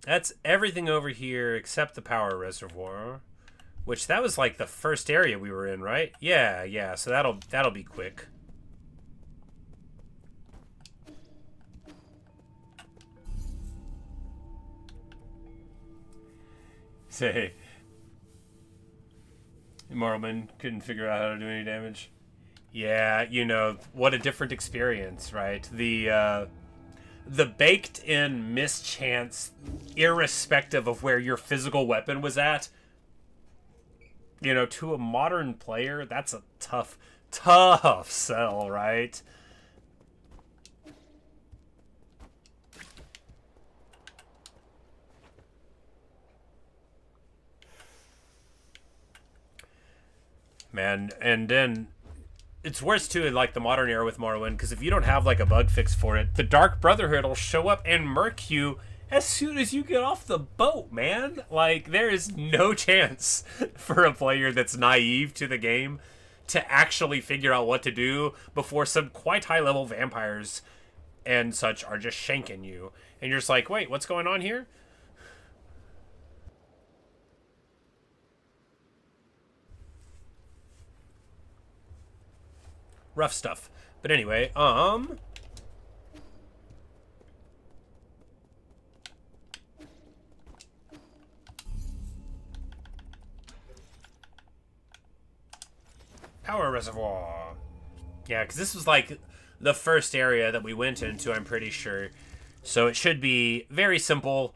that's everything over here except the power reservoir, which that was like the first area we were in, right? Yeah, so that'll be quick. Say, Marlman couldn't figure out how to do any damage. Yeah, you know, what a different experience, right? The baked-in mischance, irrespective of where your physical weapon was at, you know, to a modern player, that's a tough sell, right? man. And then it's worse too in like the modern era with Morrowind, because if you don't have like a bug fix for it, the Dark Brotherhood will show up and murk you as soon as you get off the boat, man. Like, there is no chance for a player that's naive to the game to actually figure out what to do before some quite high level vampires and such are just shanking you. And you're just like, wait, what's going on here? Rough stuff. But anyway, power reservoir. Yeah, because this was like the first area that we went into, I'm pretty sure. So it should be very simple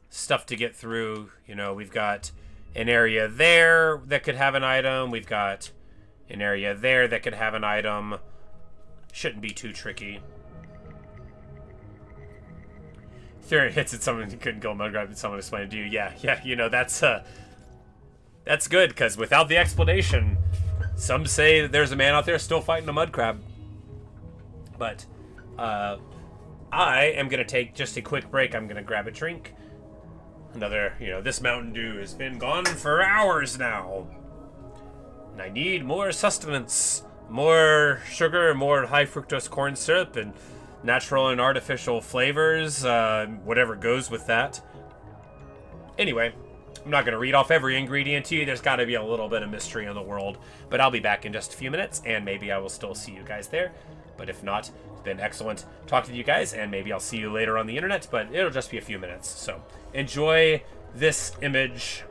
stuff to get through. You know, we've got an area there that could have an item. We've got an area there that could have an item. Shouldn't be too tricky. Theory hits at someone who couldn't go mud grab and someone explained to you. Yeah, you know, that's good, because without the explanation, some say that there's a man out there still fighting a mud crab. But I am going to take just a quick break. I'm going to grab a drink. Another, you know, this Mountain Dew has been gone for hours now. And I need more sustenance. More sugar, more high fructose corn syrup, and natural and artificial flavors, whatever goes with that. Anyway, I'm not going to read off every ingredient to you. There's got to be a little bit of mystery in the world. But I'll be back in just a few minutes, and maybe I will still see you guys there. But if not, it's been excellent talking to you guys, and maybe I'll see you later on the internet, but it'll just be a few minutes. So enjoy this image.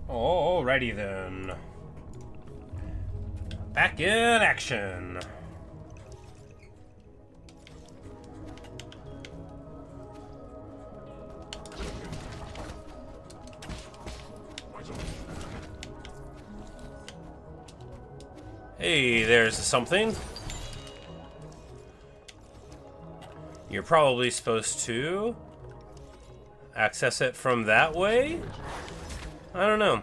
Alrighty then. Back in action. Hey, there's something. You're probably supposed to access it from that way? I don't know.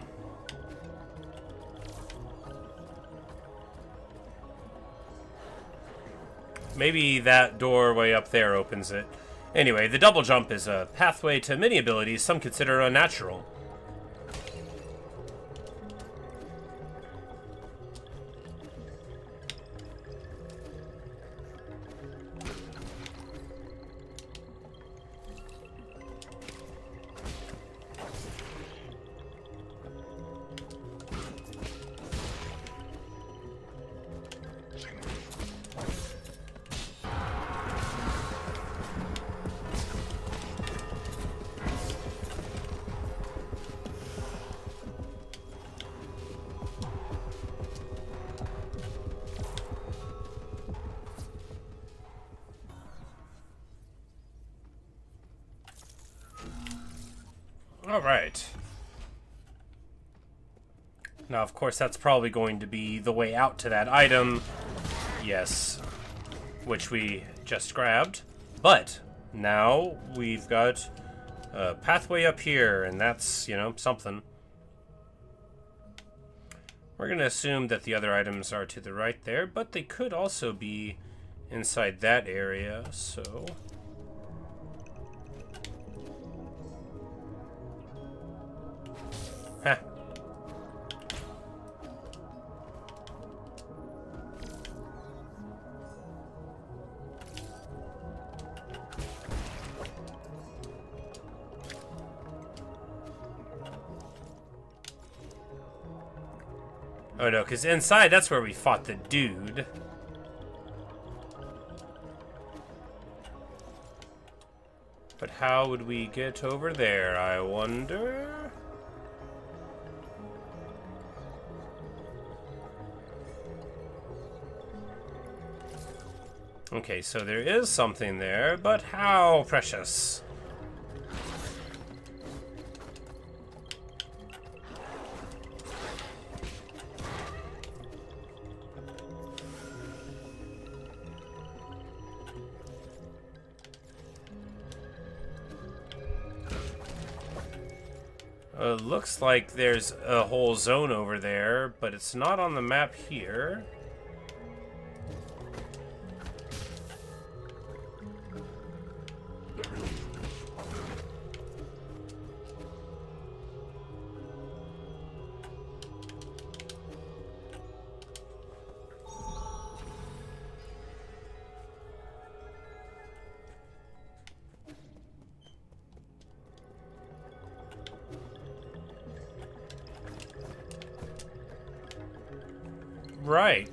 Maybe that doorway up there opens it. Anyway, the double jump is a pathway to many abilities some consider unnatural. All right. Now, of course, that's probably going to be the way out to that item. Yes. Which we just grabbed. But now we've got a pathway up here, and that's, you know, something. We're going to assume that the other items are to the right there, but they could also be inside that area, so... Huh. Oh no, because inside, that's where we fought the dude. But how would we get over there, I wonder? Okay, so there is something there, but how precious? Looks like there's a whole zone over there, but it's not on the map here. Right.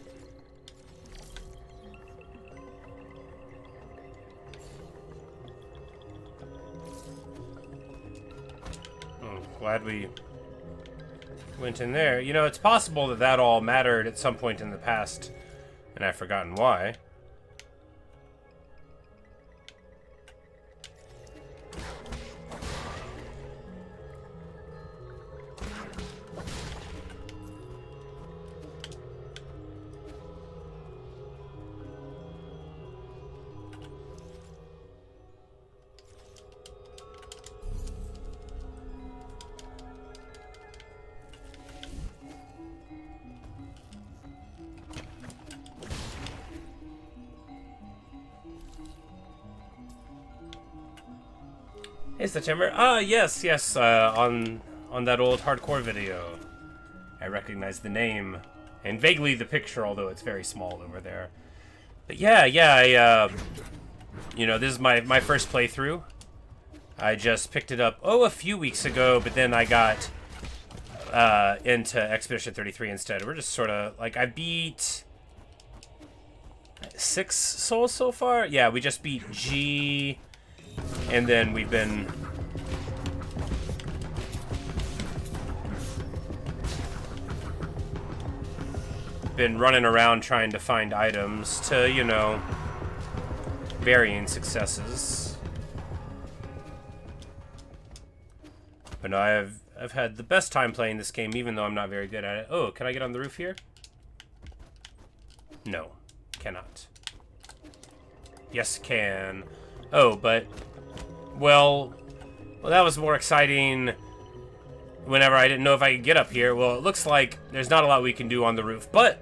Glad we went in there. You know, it's possible that that all mattered at some point in the past, and I've forgotten why. Hey, September. Yes, on that old hardcore video. I recognize the name and vaguely the picture, although it's very small over there. But yeah, I, you know, this is my first playthrough. I just picked it up, a few weeks ago, but then I got into Expedition 33 instead. We're just sort of, like, I beat 6 souls so far? Yeah, we just beat G... And then we've been been running around trying to find items to, you know, varying successes. But no, I've had the best time playing this game, even though I'm not very good at it. Oh, can I get on the roof here? No, cannot. Yes, can. Oh, but well, that was more exciting whenever I didn't know if I could get up here. Well, it looks like there's not a lot we can do on the roof, but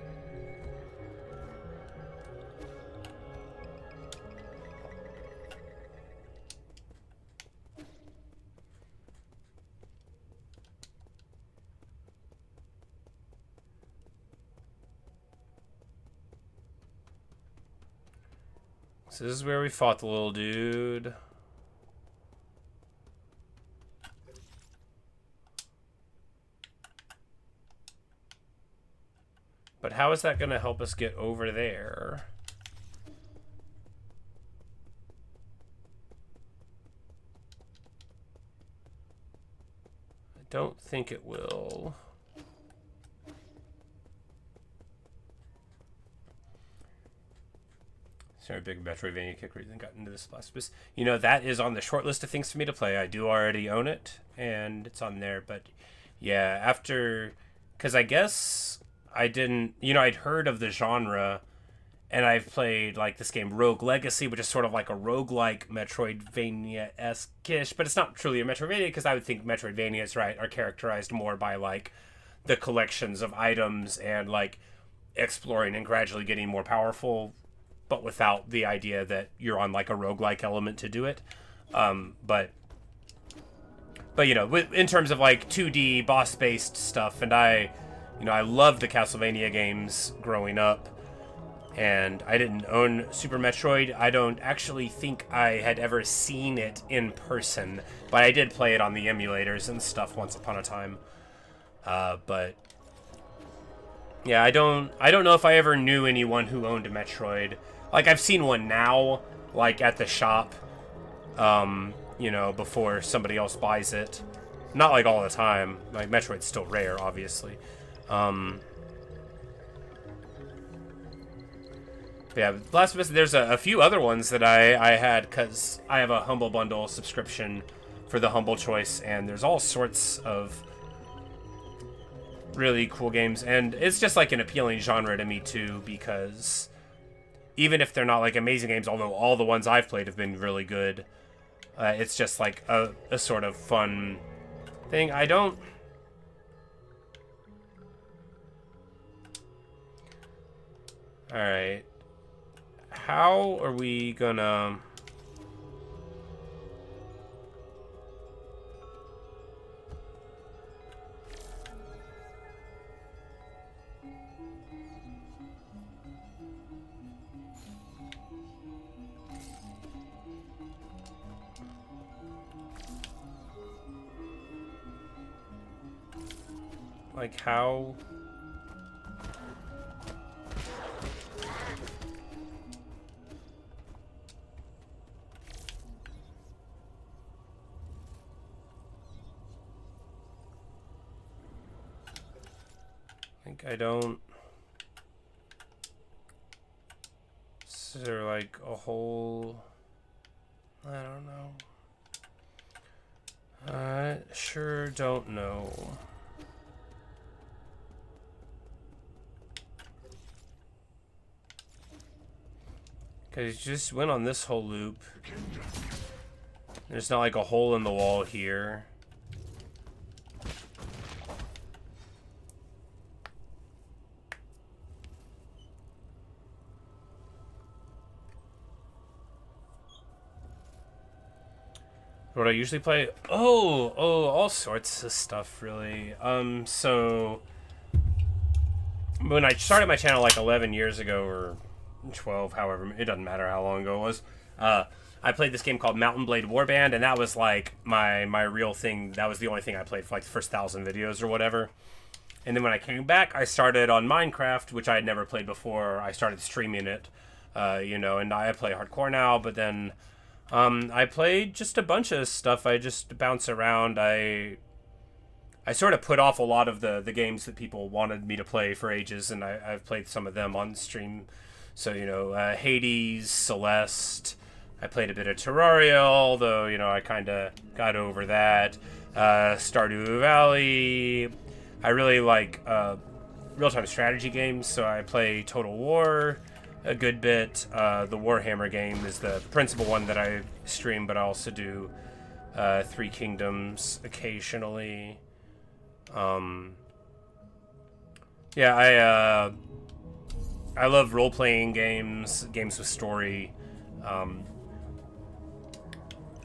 so this is where we fought the little dude. But how is that going to help us get over there? I don't think it will. Sorry, big Metroidvania kick reason got into this last bit. You know, that is on the short list of things for me to play. I do already own it, and it's on there. But yeah, after, because I guess I didn't, you know, I'd heard of the genre, and I've played like this game Rogue Legacy, which is sort of like a roguelike Metroidvania-esque-ish, but it's not truly a Metroidvania, because I would think Metroidvanias, right, are characterized more by like the collections of items and like exploring and gradually getting more powerful, but without the idea that you're on like a roguelike element to do it. But you know, in terms of like 2D boss-based stuff, and you know, I loved the Castlevania games growing up, and I didn't own Super Metroid. I don't actually think I had ever seen it in person, but I did play it on the emulators and stuff once upon a time. But yeah, I don't know if I ever knew anyone who owned a Metroid. Like, I've seen one now, like at the shop, you know, before somebody else buys it. Not like all the time. Like, Metroid's still rare, obviously. Yeah, last of Us, there's a few other ones that I had, because I have a Humble Bundle subscription for the Humble Choice, and there's all sorts of really cool games, and it's just like an appealing genre to me too, because even if they're not like amazing games, although all the ones I've played have been really good, it's just like a sort of fun thing. I don't... Alright. How are we gonna... Like, how... I don't... Is there like a whole... I don't know. I sure don't know. Because you just went on this whole loop. There's not like a hole in the wall here. What I usually play? Oh, all sorts of stuff, really. So when I started my channel like 11 years ago, or 12, however, it doesn't matter how long ago it was, I played this game called Mountain Blade Warband, and that was like my real thing. That was the only thing I played for like the first 1,000 videos or whatever. And then when I came back, I started on Minecraft, which I had never played before. I started streaming it, you know, and I play hardcore now, but then I played just a bunch of stuff. I just bounce around. I I sort of put off a lot of the games that people wanted me to play for ages, and I've played some of them on stream. So, Hades, Celeste. I played a bit of Terraria, although, I kind of got over that. Stardew Valley. I really like real-time strategy games, so I play Total War a good bit. The Warhammer game is the principal one that I stream, but I also do Three Kingdoms occasionally. Yeah, I love role-playing games with story,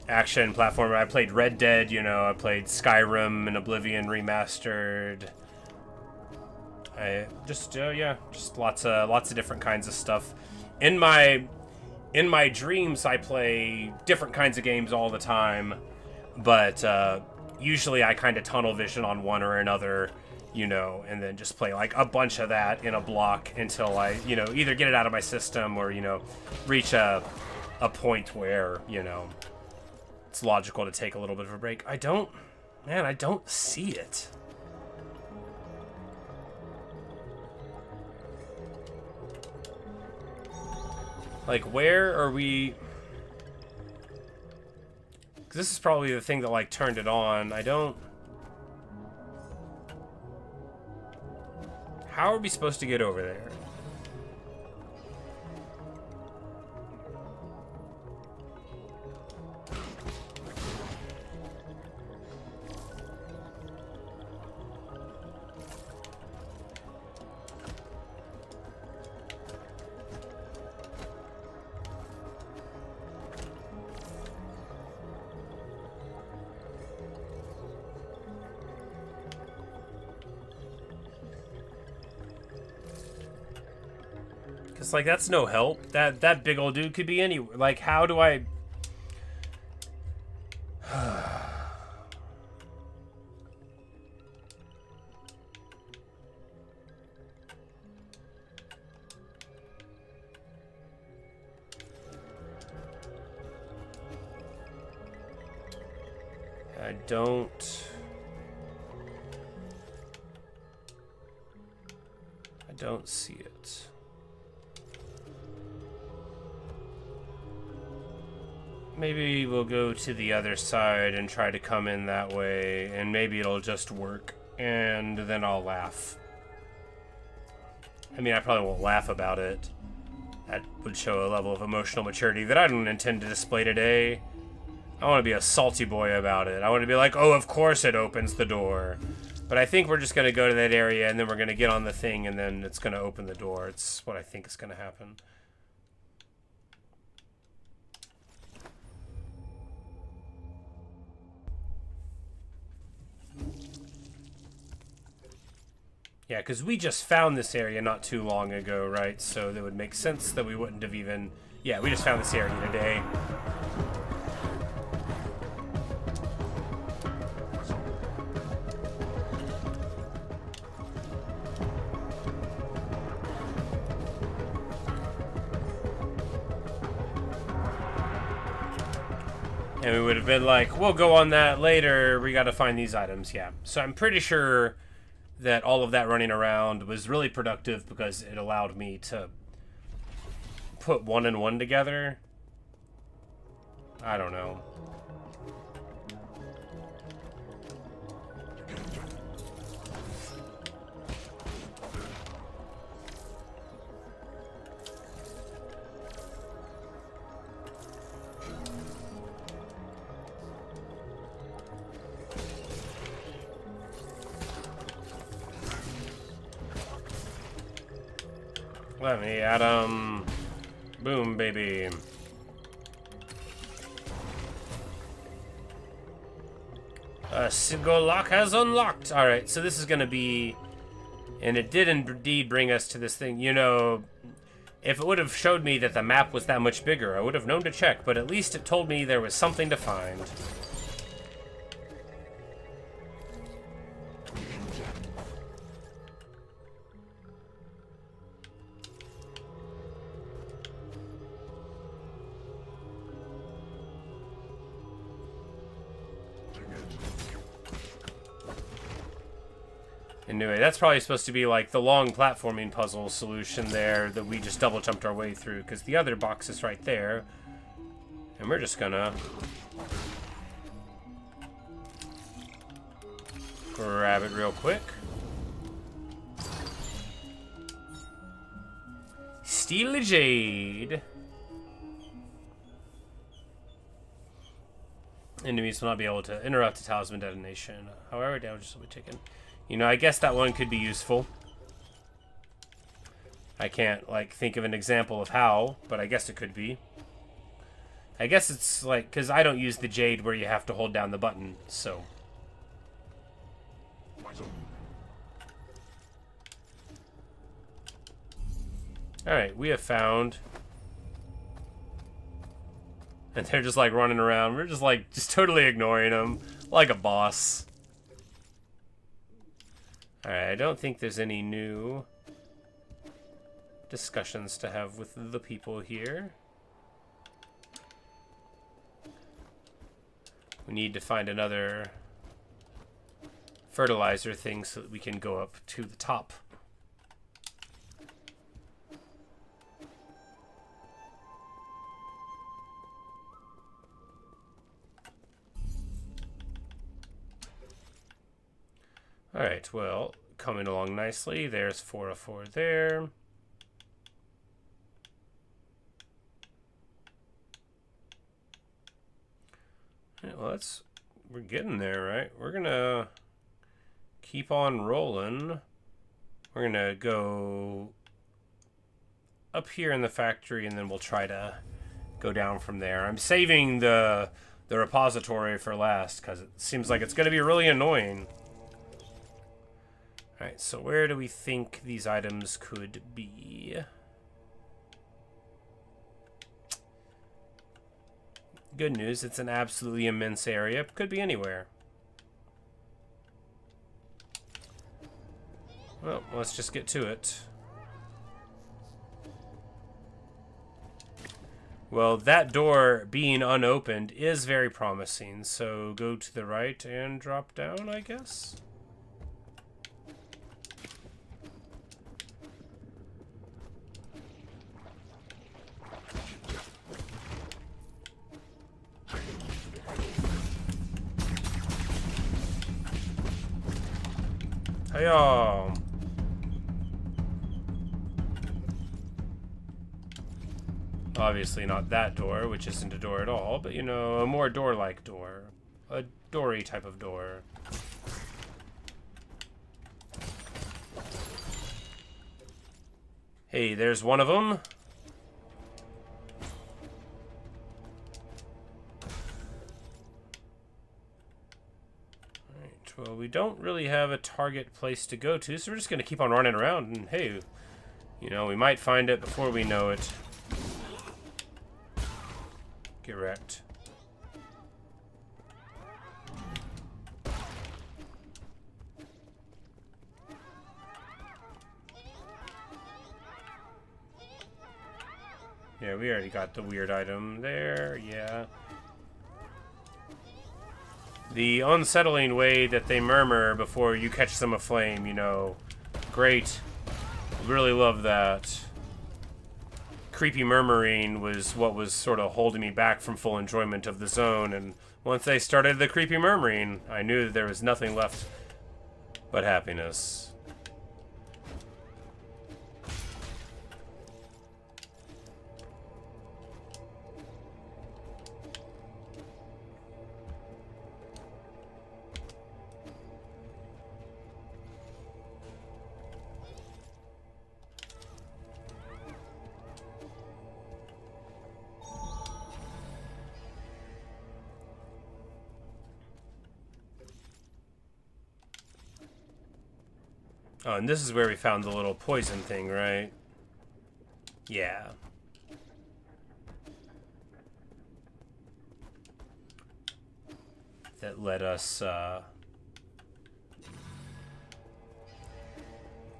action platformer. I played Red Dead, I played Skyrim and Oblivion Remastered. I just lots of different kinds of stuff. In my dreams, I play different kinds of games all the time, but usually I kind of tunnel vision on one or another, and then just play like a bunch of that in a block until I, either get it out of my system or, reach a point where, it's logical to take a little bit of a break. I don't see it. Like, where are we? 'Cause this is probably the thing that, like, turned it on. How are we supposed to get over there? It's like, that's no help. That big old dude could be anywhere. Like, how do I... I don't see it. Maybe we'll go to the other side and try to come in that way, and maybe it'll just work, and then I'll laugh. I mean, I probably won't laugh about it. That would show a level of emotional maturity that I don't intend to display today. I want to be a salty boy about it. I want to be like, oh, of course it opens the door. But I think we're just going to go to that area, and then we're going to get on the thing, and then it's going to open the door. It's what I think is going to happen. Yeah, because we just found this area not too long ago, right? So that would make sense that we wouldn't have even... Yeah, we just found this area today. And we would have been like, we'll go on that later. We got to find these items, yeah. So I'm pretty sure that all of that running around was really productive because it allowed me to put one and one together. I don't know. Let me add boom, baby. A single lock has unlocked. Alright, so this is gonna be... And it did indeed bring us to this thing. You know, if it would have showed me that the map was that much bigger, I would have known to check, but at least it told me there was something to find. Anyway, that's probably supposed to be like the long platforming puzzle solution there that we just double jumped our way through, because the other box is right there. And we're just gonna grab it real quick. Steal a jade. Enemies will not be able to interrupt the talisman detonation. However, damage will be taken. You know, I guess that one could be useful. I can't, like, think of an example of how, but I guess it could be. I guess it's, like, because I don't use the Jade where you have to hold down the button, so. Alright, we have found. And they're just, like, running around. We're just, like, just totally ignoring them. Like a boss. Alright, I don't think there's any new discussions to have with the people here. We need to find another fertilizer thing so that we can go up to the top. Alright, well, coming along nicely. There's 404 there. Right, well, we're getting there, right? We're gonna keep on rolling. We're gonna go up here in the factory, and then we'll try to go down from there. I'm saving the repository for last, because it seems like it's gonna be really annoying. Alright, so where do we think these items could be? Good news, it's an absolutely immense area. Could be anywhere. Well, let's just get to it. Well, that door being unopened is very promising, so go to the right and drop down, I guess? Hiya! Obviously not that door, which isn't a door at all, but you know, a more door-like door. A door-y type of door. Hey, there's one of them. Well, we don't really have a target place to go to, so we're just going to keep on running around, and hey, you know, we might find it before we know it. Get wrecked. Yeah, we already got the weird item there, yeah. The unsettling way that they murmur before you catch them aflame, you know. Great. Really love that. Creepy murmuring was what was sort of holding me back from full enjoyment of the zone, and once they started the creepy murmuring, I knew that there was nothing left but happiness. Oh, and this is where we found the little poison thing, right? Yeah. That let us,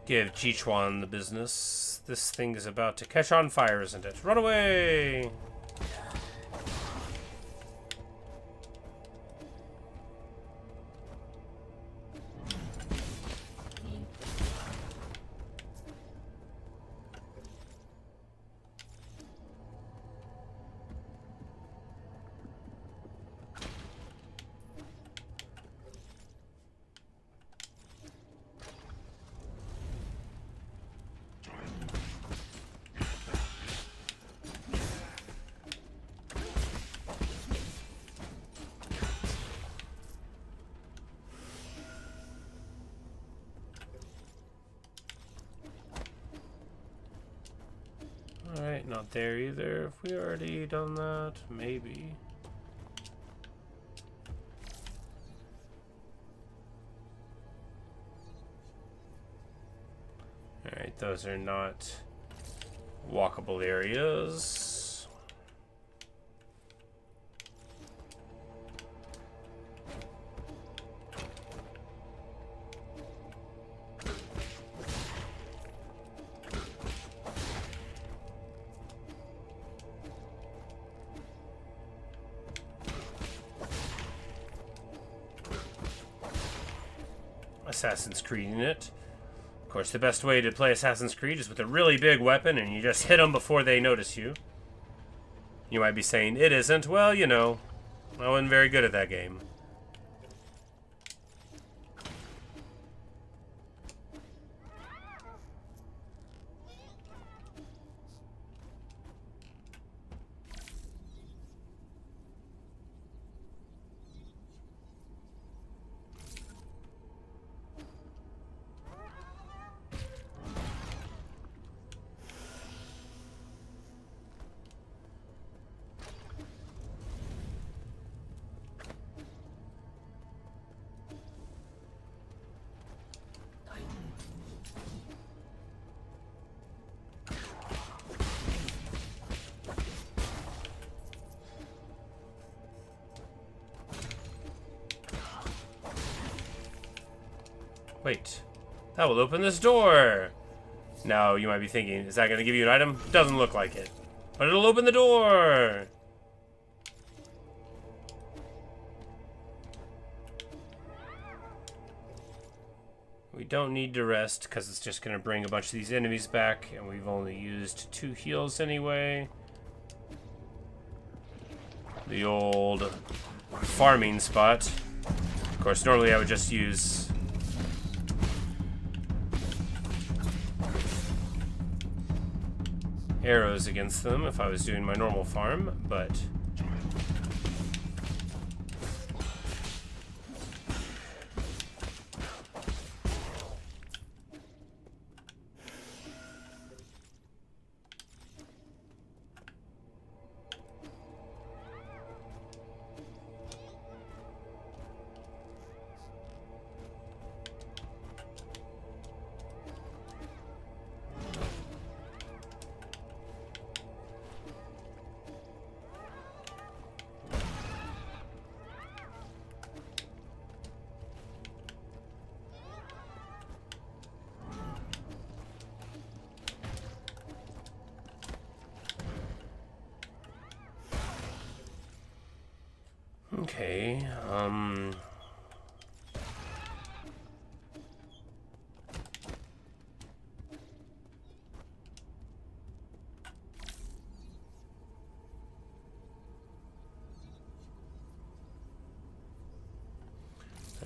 give Jichuan the business. This thing is about to catch on fire, isn't it? Run away! not there either. Have we already done that? Maybe. Alright, those are not walkable areas. Assassin's Creed in it. Of course, the best way to play Assassin's Creed is with a really big weapon and you just hit them before they notice you. You might be saying, it isn't. Well, you know, I wasn't very good at that game. Wait, that will open this door. Now, you might be thinking, is that going to give you an item? Doesn't look like it. But it'll open the door. We don't need to rest because it's just going to bring a bunch of these enemies back, and we've only used 2 heals anyway. The old farming spot. Of course, normally I would just use arrows against them if I was doing my normal farm, but okay,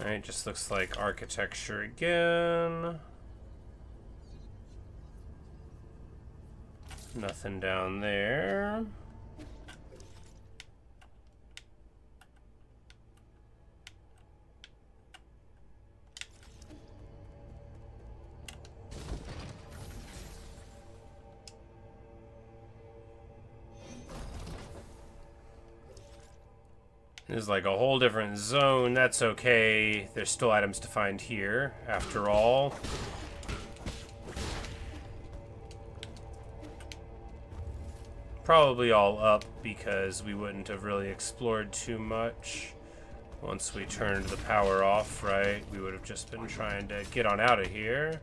alright, just looks like architecture again. Nothing down there. There's like a whole different zone. That's okay. There's still items to find here, after all. Probably all up because we wouldn't have really explored too much once we turned the power off, right? We would have just been trying to get on out of here.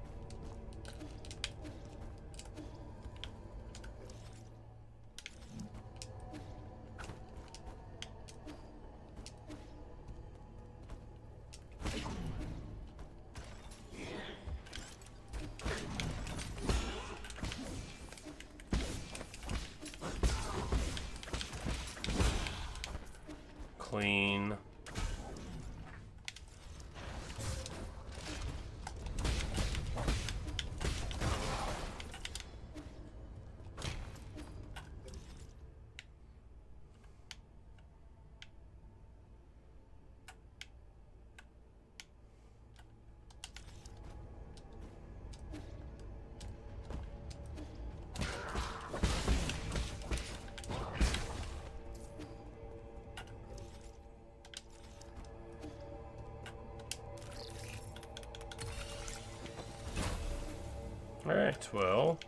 Clean. Alright, well.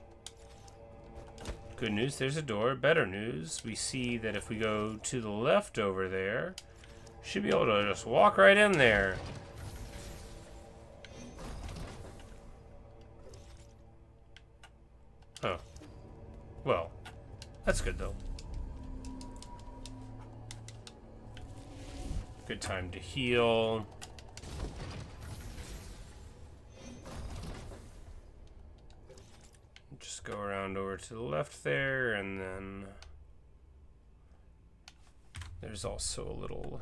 Good news, there's a door. Better news, we see that if we go to the left over there, should be able to just walk right in there. Oh. Well, that's good though. Good time to heal. Just go around over to the left there, and then there's also a little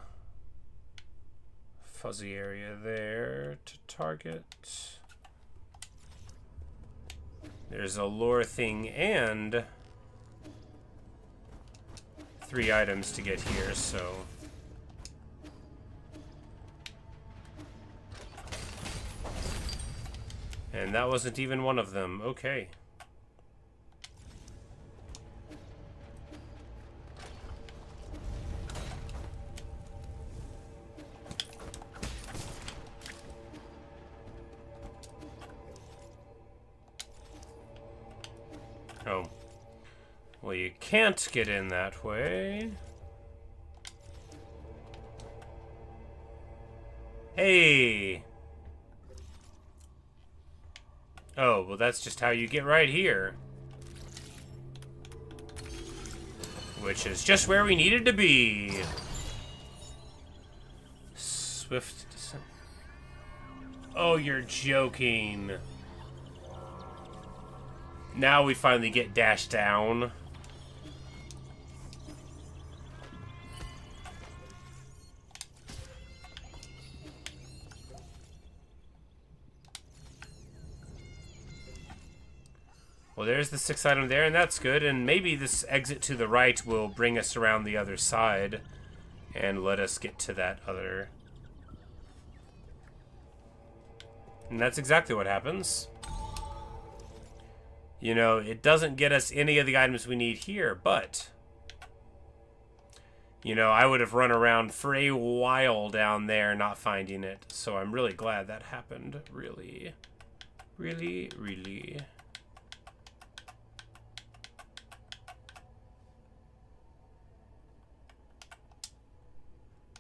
fuzzy area there to target. There's a lore thing and 3 items to get here, so... And that wasn't even one of them. Okay. Oh. Well, you can't get in that way. Hey! Oh, well, that's just how you get right here. Which is just where we needed to be. Swift descent. Oh, you're joking. Now we finally get dashed down. Well, there's the 6th item there, and that's good. And maybe this exit to the right will bring us around the other side and let us get to that other. And that's exactly what happens. You know, it doesn't get us any of the items we need here, but... You know, I would have run around for a while down there not finding it. So I'm really glad that happened. Really. Really, really.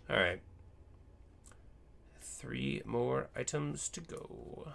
Alright. 3 more items to go.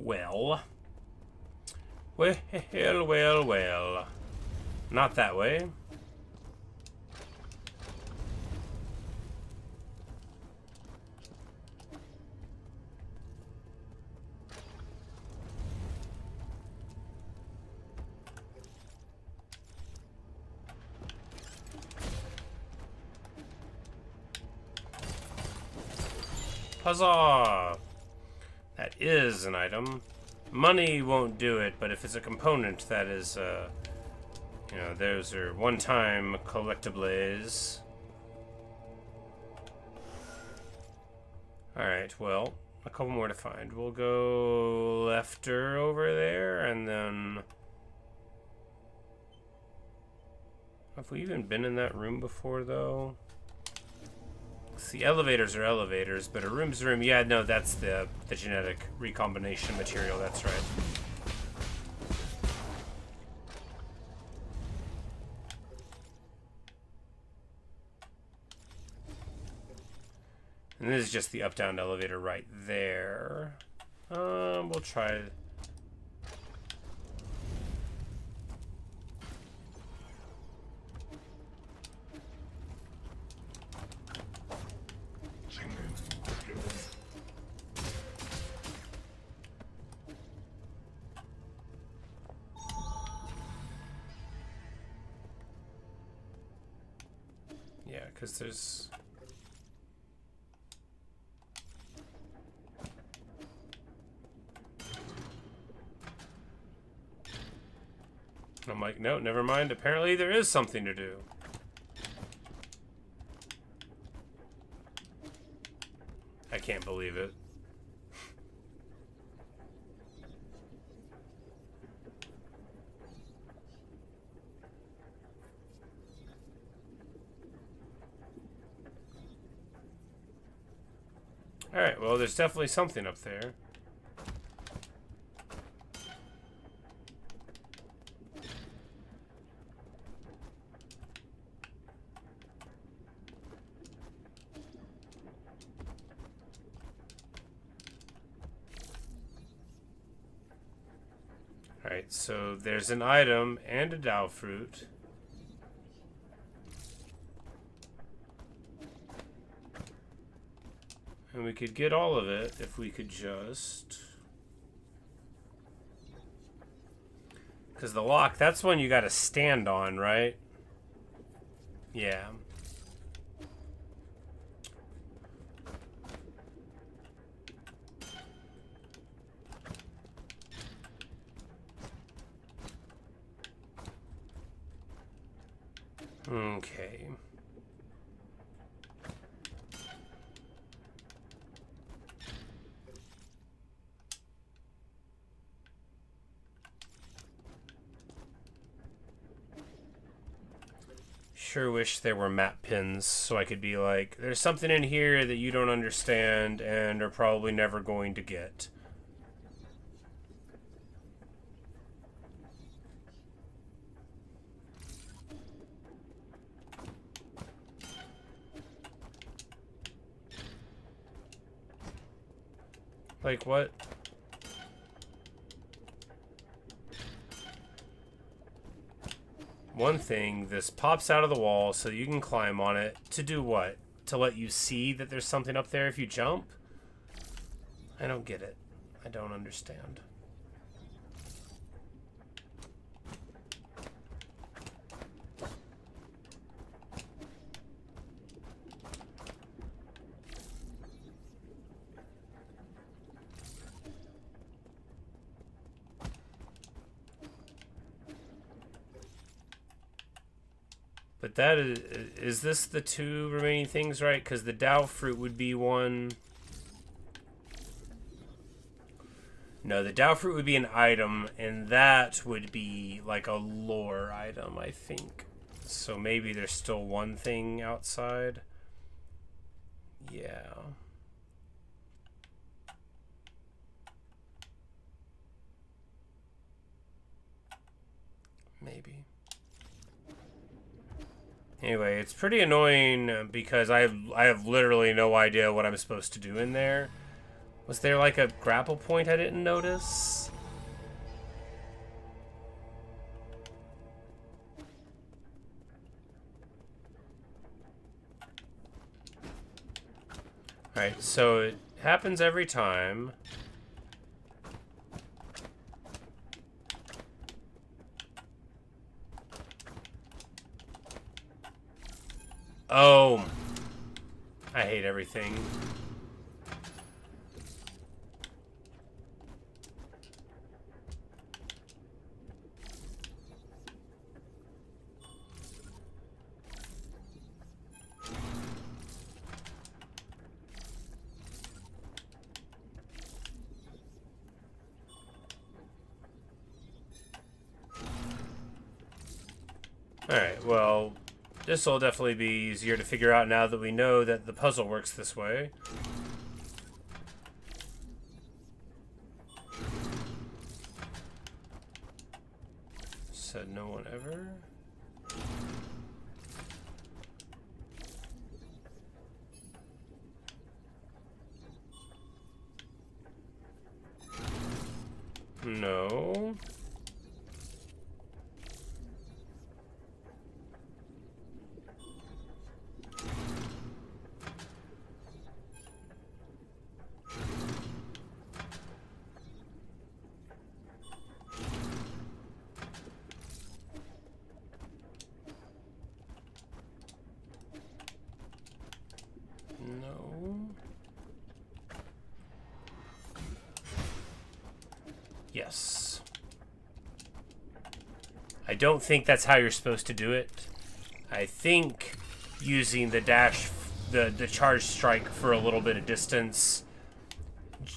Well. Well. Not that way. Huzzah! That is an item. Money won't do it, but if it's a component, that is, you know, those are one-time collectibles. Alright, well, a couple more to find. We'll go lefter over there, and then... Have we even been in that room before, though? See, elevators are elevators, but a room's a room. Yeah, no, that's the genetic recombination material. That's right. And this is just the up-down elevator right there. We'll try. Yeah, because there's... I'm like, no, never mind. Apparently there is something to do. I can't believe it. Alright, well, there's definitely something up there. Alright, so there's an item and a Dao fruit. And we could get all of it if we could just... Because the lock, that's one you gotta stand on, right? Yeah. Okay. Sure wish there were map pins so I could be like, there's something in here that you don't understand and are probably never going to get. Like what? One thing, this pops out of the wall so you can climb on it. To do what? To let you see that there's something up there if you jump? I don't get it. I don't understand. But that is this the two remaining things, right? Because the Dao fruit would be one. No, the Dao fruit would be an item, and that would be like a lore item, I think. So maybe there's still one thing outside. Yeah. Maybe. Anyway, it's pretty annoying because I have literally no idea what I'm supposed to do in there. Was there like a grapple point I didn't notice? Alright, so it happens every time. Oh, I hate everything. Alright, well, this will definitely be easier to figure out now that we know that the puzzle works this way. Said no one ever. No. No. Yes. I don't think that's how you're supposed to do it. I think using the dash, the charge strike for a little bit of distance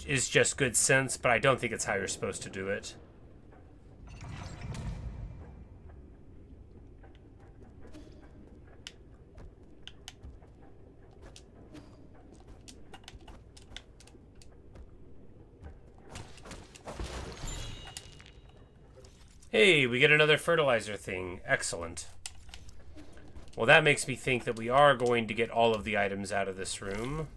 is just good sense, but I don't think it's how you're supposed to do it. Hey, we get another fertilizer thing. Excellent. Well, that makes me think that we are going to get all of the items out of this room.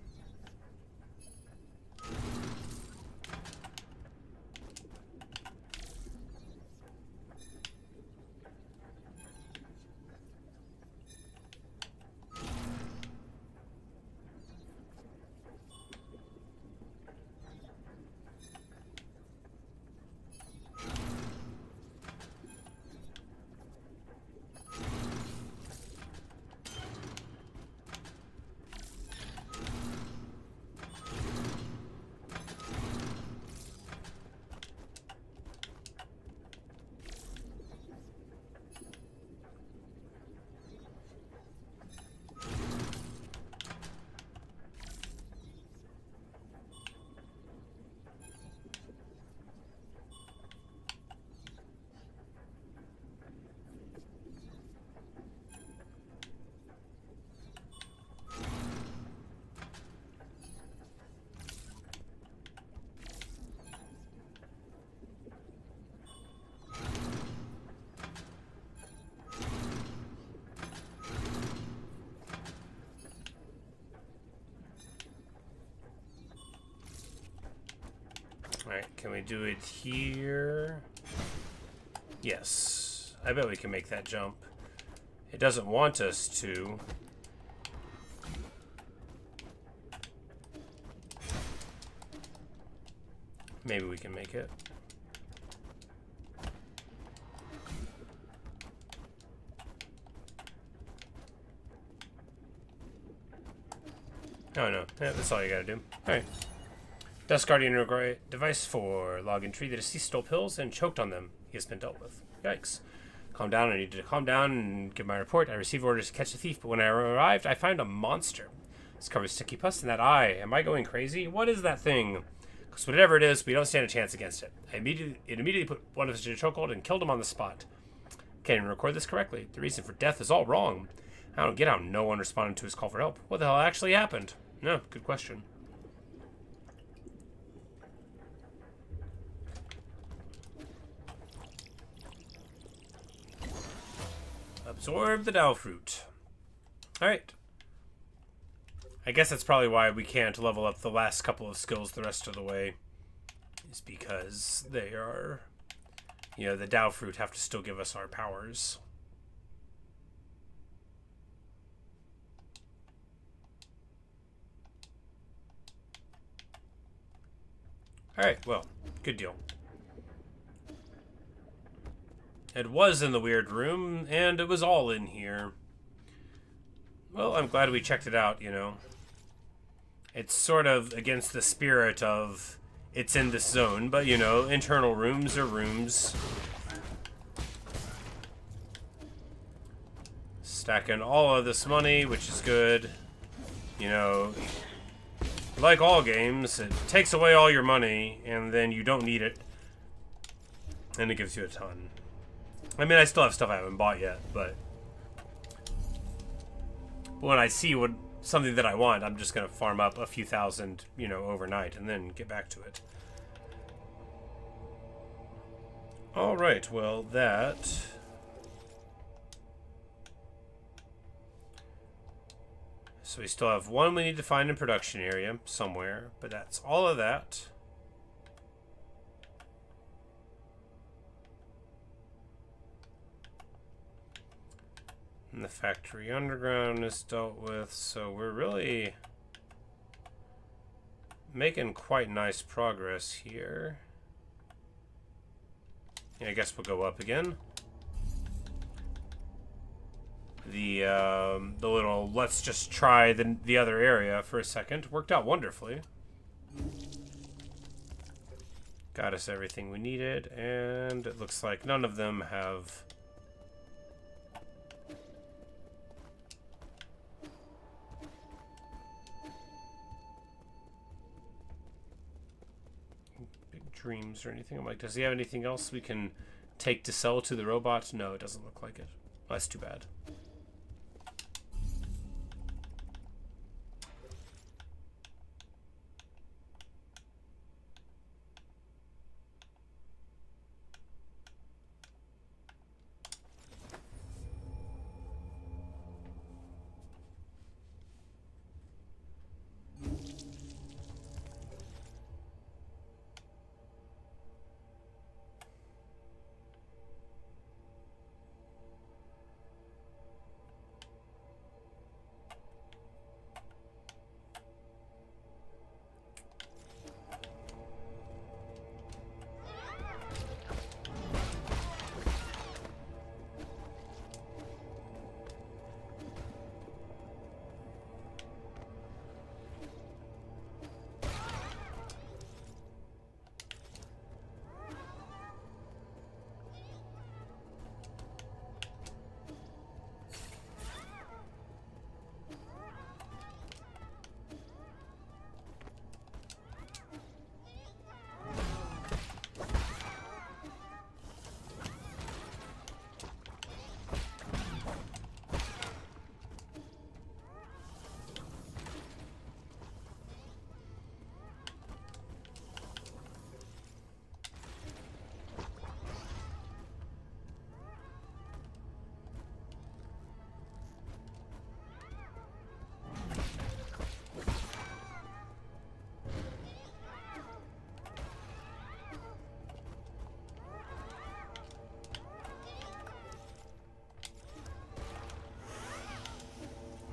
Alright, can we do it here? Yes. I bet we can make that jump. It doesn't want us to. Maybe we can make it. Oh no, yeah, that's all you gotta do. Alright. Dust Guardian device for login tree. The deceased stole pills and choked on them. He has been dealt with. Yikes. Calm down. I need to calm down and give my report. I received orders to catch the thief, but when I arrived, I found a monster. It's covered with sticky pus in that eye. Am I going crazy? What is that thing? Because whatever it is, we don't stand a chance against it. It immediately put one of us in a chokehold and killed him on the spot. Can't even record this correctly. The reason for death is all wrong. I don't get how no one responded to his call for help. What the hell actually happened? No, good question. Absorb the Dao fruit. Alright. I guess that's probably why we can't level up the last couple of skills the rest of the way. Is because they are... You know, the Dao fruit have to still give us our powers. Alright, well, good deal. It was in the weird room, and it was all in here. Well, I'm glad we checked it out, you know. It's sort of against the spirit of it's in this zone, but, you know, internal rooms are rooms. Stacking all of this money, which is good. You know, like all games, it takes away all your money, and then you don't need it. And it gives you a ton. I mean, I still have stuff I haven't bought yet, but But when I see something that I want, I'm just going to farm up a few thousand, overnight and then get back to it. All right, well, that... So we still have one we need to find in production area somewhere, but that's all of that. And the factory underground is dealt with, so we're really making quite nice progress here. Yeah, I guess we'll go up again. The little let's just try the other area for a second worked out wonderfully. Got us everything we needed, and it looks like none of them have big dreams or anything. I'm like, does he have anything else we can take to sell to the robot? No, it doesn't look like it. Well, that's too bad.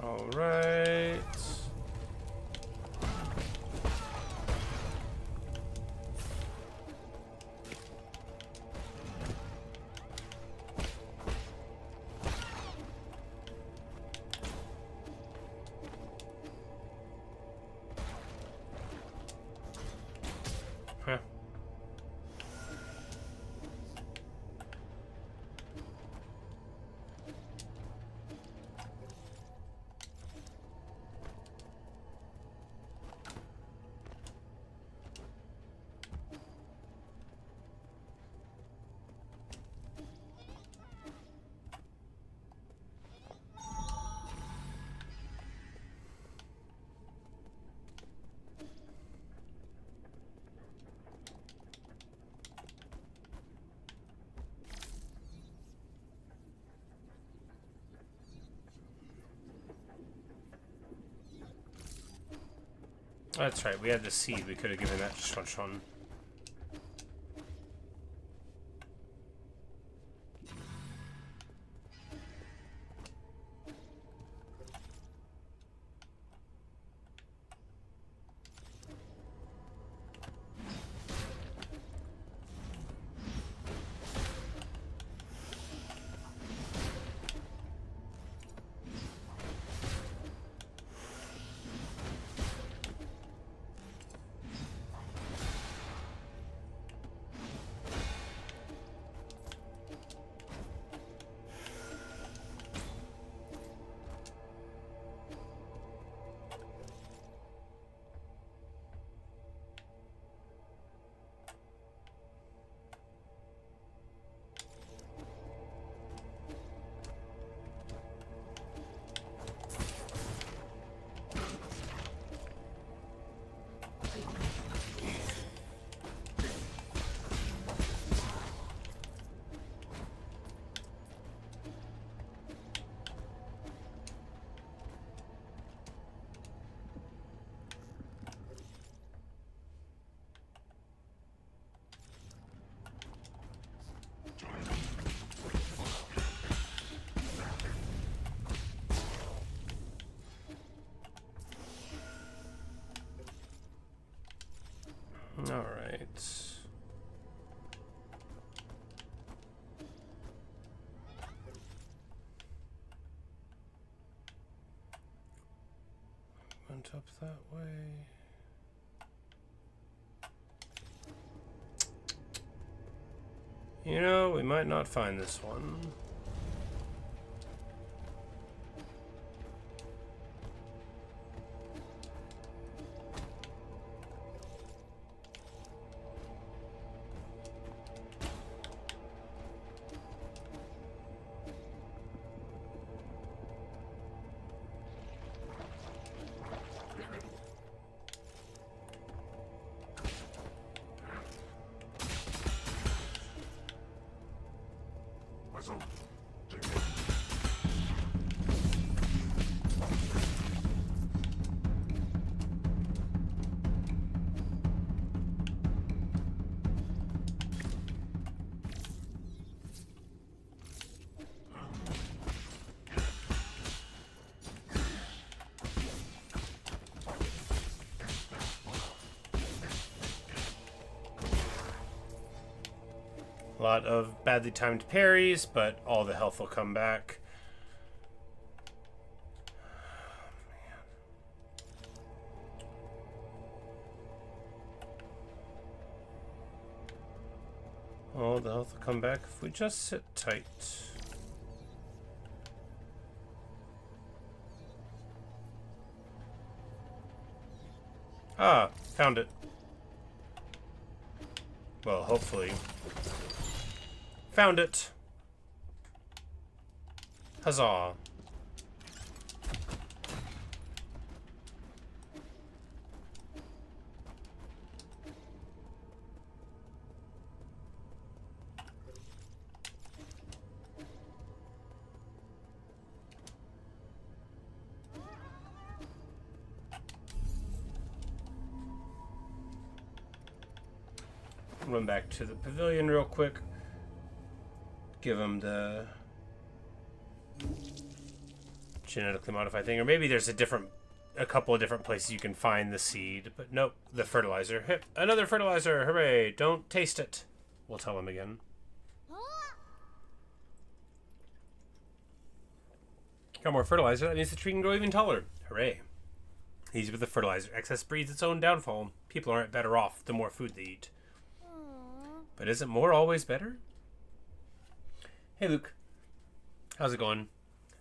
All right. Huh. That's right, we had the seed. We could have given that to Shon. All right. Went up that way. You know, we might not find this one. A lot of badly timed parries, but all the health will come back. All the health will come back if we just sit tight. Ah, found it. Well, hopefully. Found it. Huzzah. Run back to the pavilion real quick. Give them the genetically modified thing, or maybe there's a couple of different places you can find the seed, but nope, the fertilizer. Hip, another fertilizer, hooray! Don't taste it. We'll tell him again. Got more fertilizer, that means the tree can grow even taller. Hooray. Easy with the fertilizer. Excess breeds its own downfall. People aren't better off the more food they eat. But isn't more always better? Hey Luke, how's it going?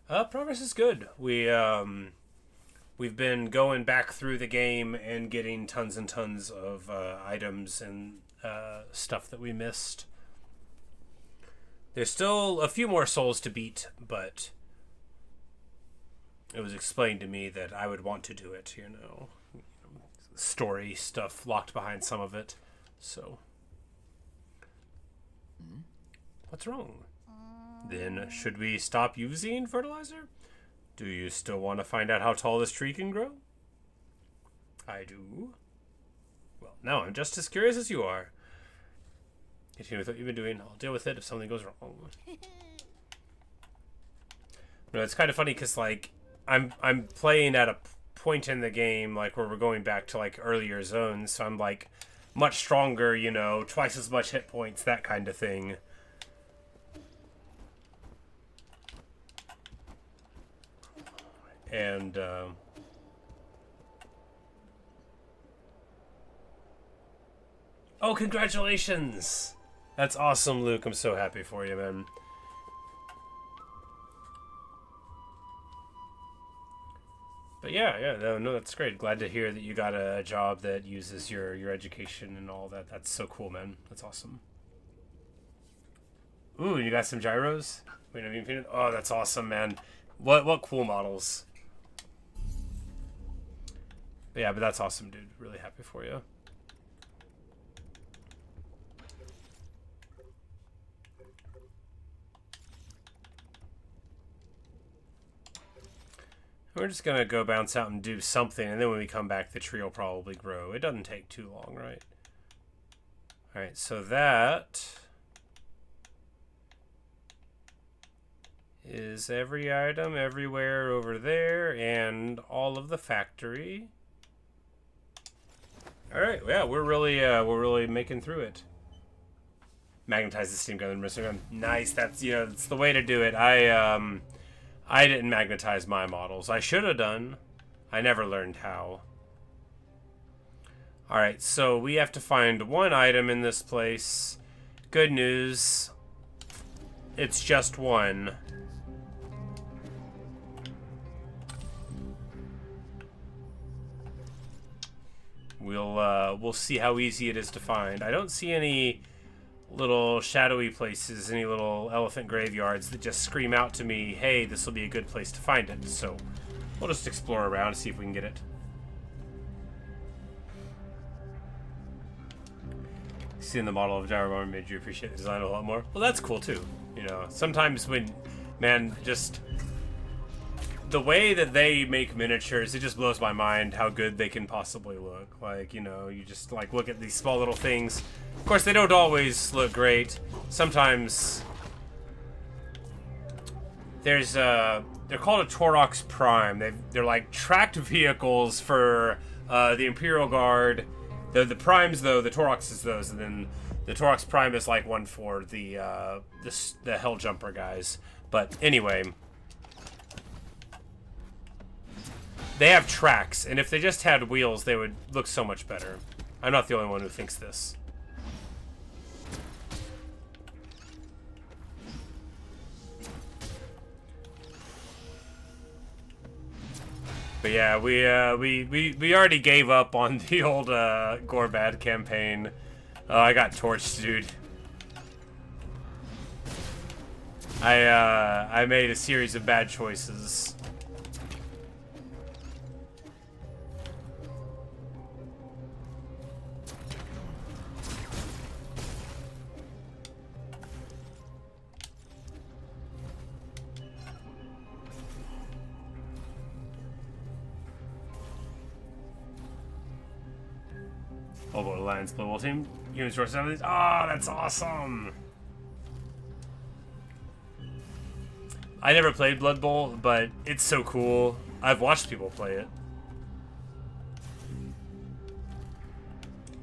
Progress is good. We've been going back through the game and getting tons and tons of items and stuff that we missed. There's still a few more souls to beat, but it was explained to me that I would want to do it. You know, story stuff locked behind some of it. So, what's wrong? Then, should we stop using fertilizer? Do you still want to find out how tall this tree can grow? I do. Well, now I'm just as curious as you are. Continue with what you've been doing. I'll deal with it if something goes wrong. No, it's kind of funny because, like, I'm playing at a point in the game, like, where we're going back to, like, earlier zones, so I'm, like, much stronger, you know, twice as much hit points, that kind of thing. And, oh, congratulations! That's awesome, Luke. I'm so happy for you, man. But yeah, no, that's great. Glad to hear that you got a job that uses your education and all that. That's so cool, man. That's awesome. Ooh, you got some gyros? Wait, have you seen it? Oh, that's awesome, man. What cool models. But yeah, but that's awesome, dude. Really happy for you. We're just gonna go bounce out and do something, and then when we come back, the tree will probably grow. It doesn't take too long, right? Alright, so that is every item everywhere over there, and all of the factory. All right, yeah, we're really making through it. Magnetize the steam gun and missile gun. Nice. That's that's the way to do it. I didn't magnetize my models. I should have done. I never learned how. All right, so we have to find one item in this place. Good news. It's just one. We'll see how easy it is to find. I don't see any little shadowy places, any little elephant graveyards that just scream out to me, hey, this will be a good place to find it. So we'll just explore around and see if we can get it. Seeing the model of Gyro made you appreciate the design a lot more. Well, that's cool too. Sometimes when, man, just the way that they make miniatures, it just blows my mind how good they can possibly look. Like, you just like look at these small little things. Of course, they don't always look great. Sometimes there's they're called a Torox Prime. They're like tracked vehicles for the Imperial Guard. The Primes though, the Torox is those, and then the Torox Prime is like one for the Hell Jumper guys. But anyway, they have tracks, and if they just had wheels, they would look so much better. I'm not the only one who thinks this. But yeah, we already gave up on the old Gorbad campaign. I got torched, dude. I made a series of bad choices. Oh, but Alliance Blue Wall Team. Humans Roar 7. Oh, that's awesome! I never played Blood Bowl, but it's so cool. I've watched people play it.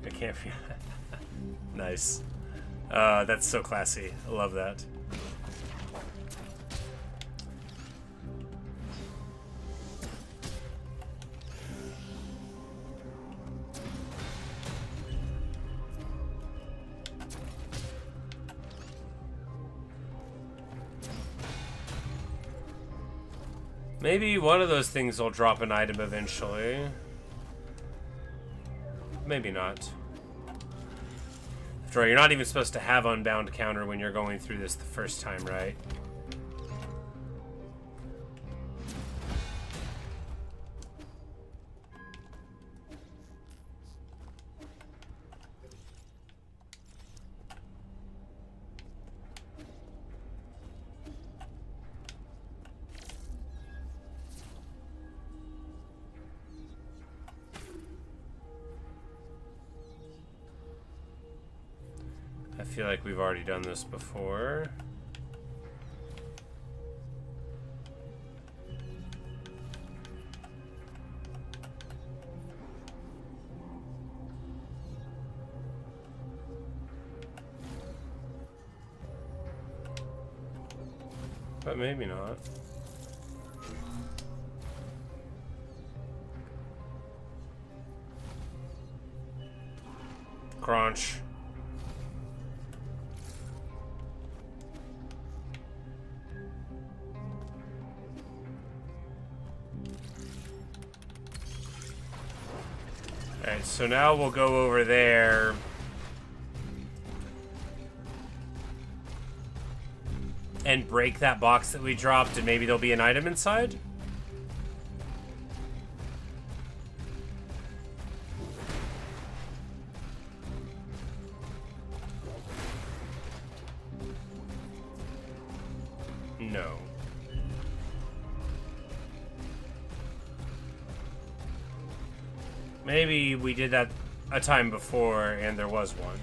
I can't feel Nice. That's so classy. I love that. Maybe one of those things will drop an item eventually. Maybe not. After all, you're not even supposed to have Unbound counter when you're going through this the first time, right? I feel like we've already done this before. But maybe not. Crunch. Alright, so now we'll go over there. And break that box that we dropped, and maybe there'll be an item inside? No. Maybe we did that a time before and there was one.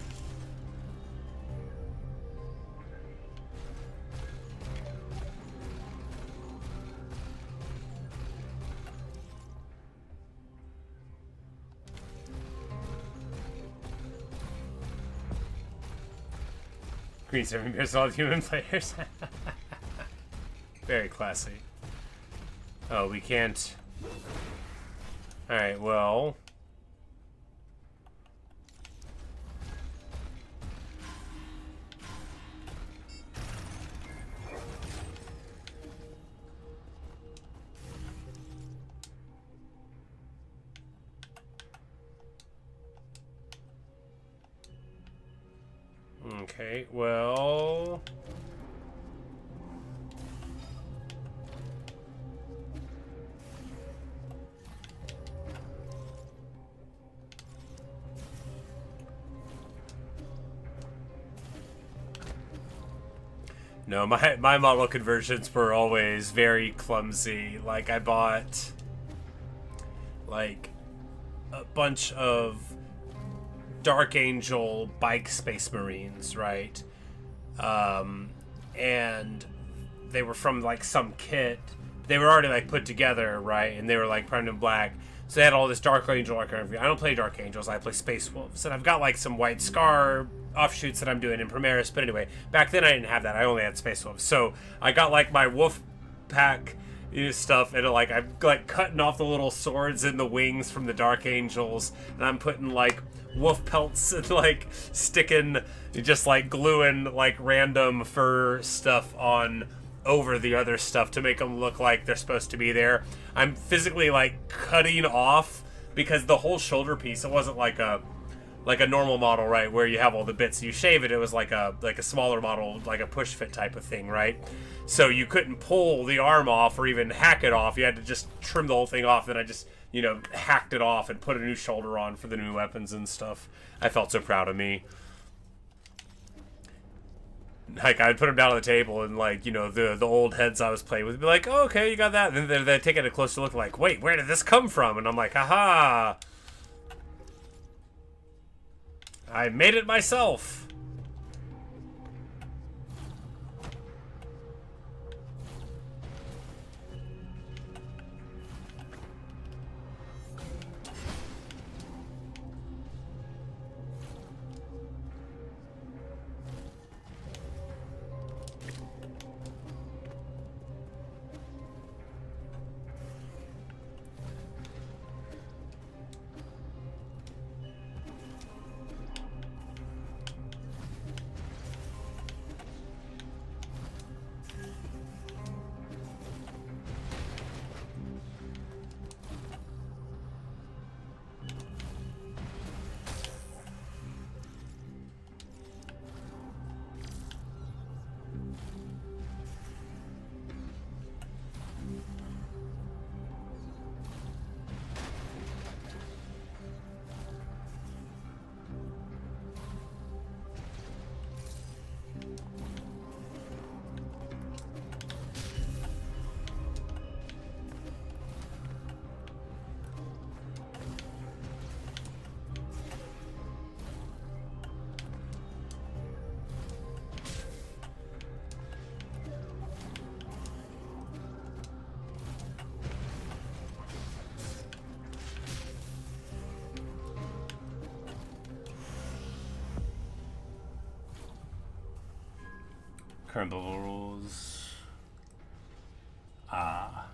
Green serving bears all human players. Very classy. Oh, we can't. Alright, well. Okay, well. No, my model conversions were always very clumsy. Like, I bought, like, a bunch of Dark Angel bike Space Marines, right? And they were from, like, some kit. They were already, like, put together, right? And they were, like, primed in black. So they had all this Dark Angel iconography. I don't play Dark Angels, I play Space Wolves. And I've got, like, some White Scar offshoots that I'm doing in Primaris. But anyway, back then I didn't have that. I only had Space Wolves. So I got, like, my Wolf Pack stuff, and, like, I'm, like, cutting off the little swords and the wings from the Dark Angels. And I'm putting, like, wolf pelts and, like, sticking, just, like, gluing, like, random fur stuff on over the other stuff to make them look like they're supposed to be there. I'm physically, like, cutting off, because the whole shoulder piece, it wasn't like a normal model, right, where you have all the bits and you shave it. It was like a smaller model, like a push fit type of thing, right? So you couldn't pull the arm off or even hack it off. You had to just trim the whole thing off. Then I just, you know, hacked it off and put a new shoulder on for the new weapons and stuff. I felt so proud of me. Like, I'd put them down on the table, and, like, you know, the old heads I was playing with would be like, oh, okay, you got that. And then they'd take it a closer look, like, wait, where did this come from? And I'm like, haha, I made it myself. Current level rules. Ah.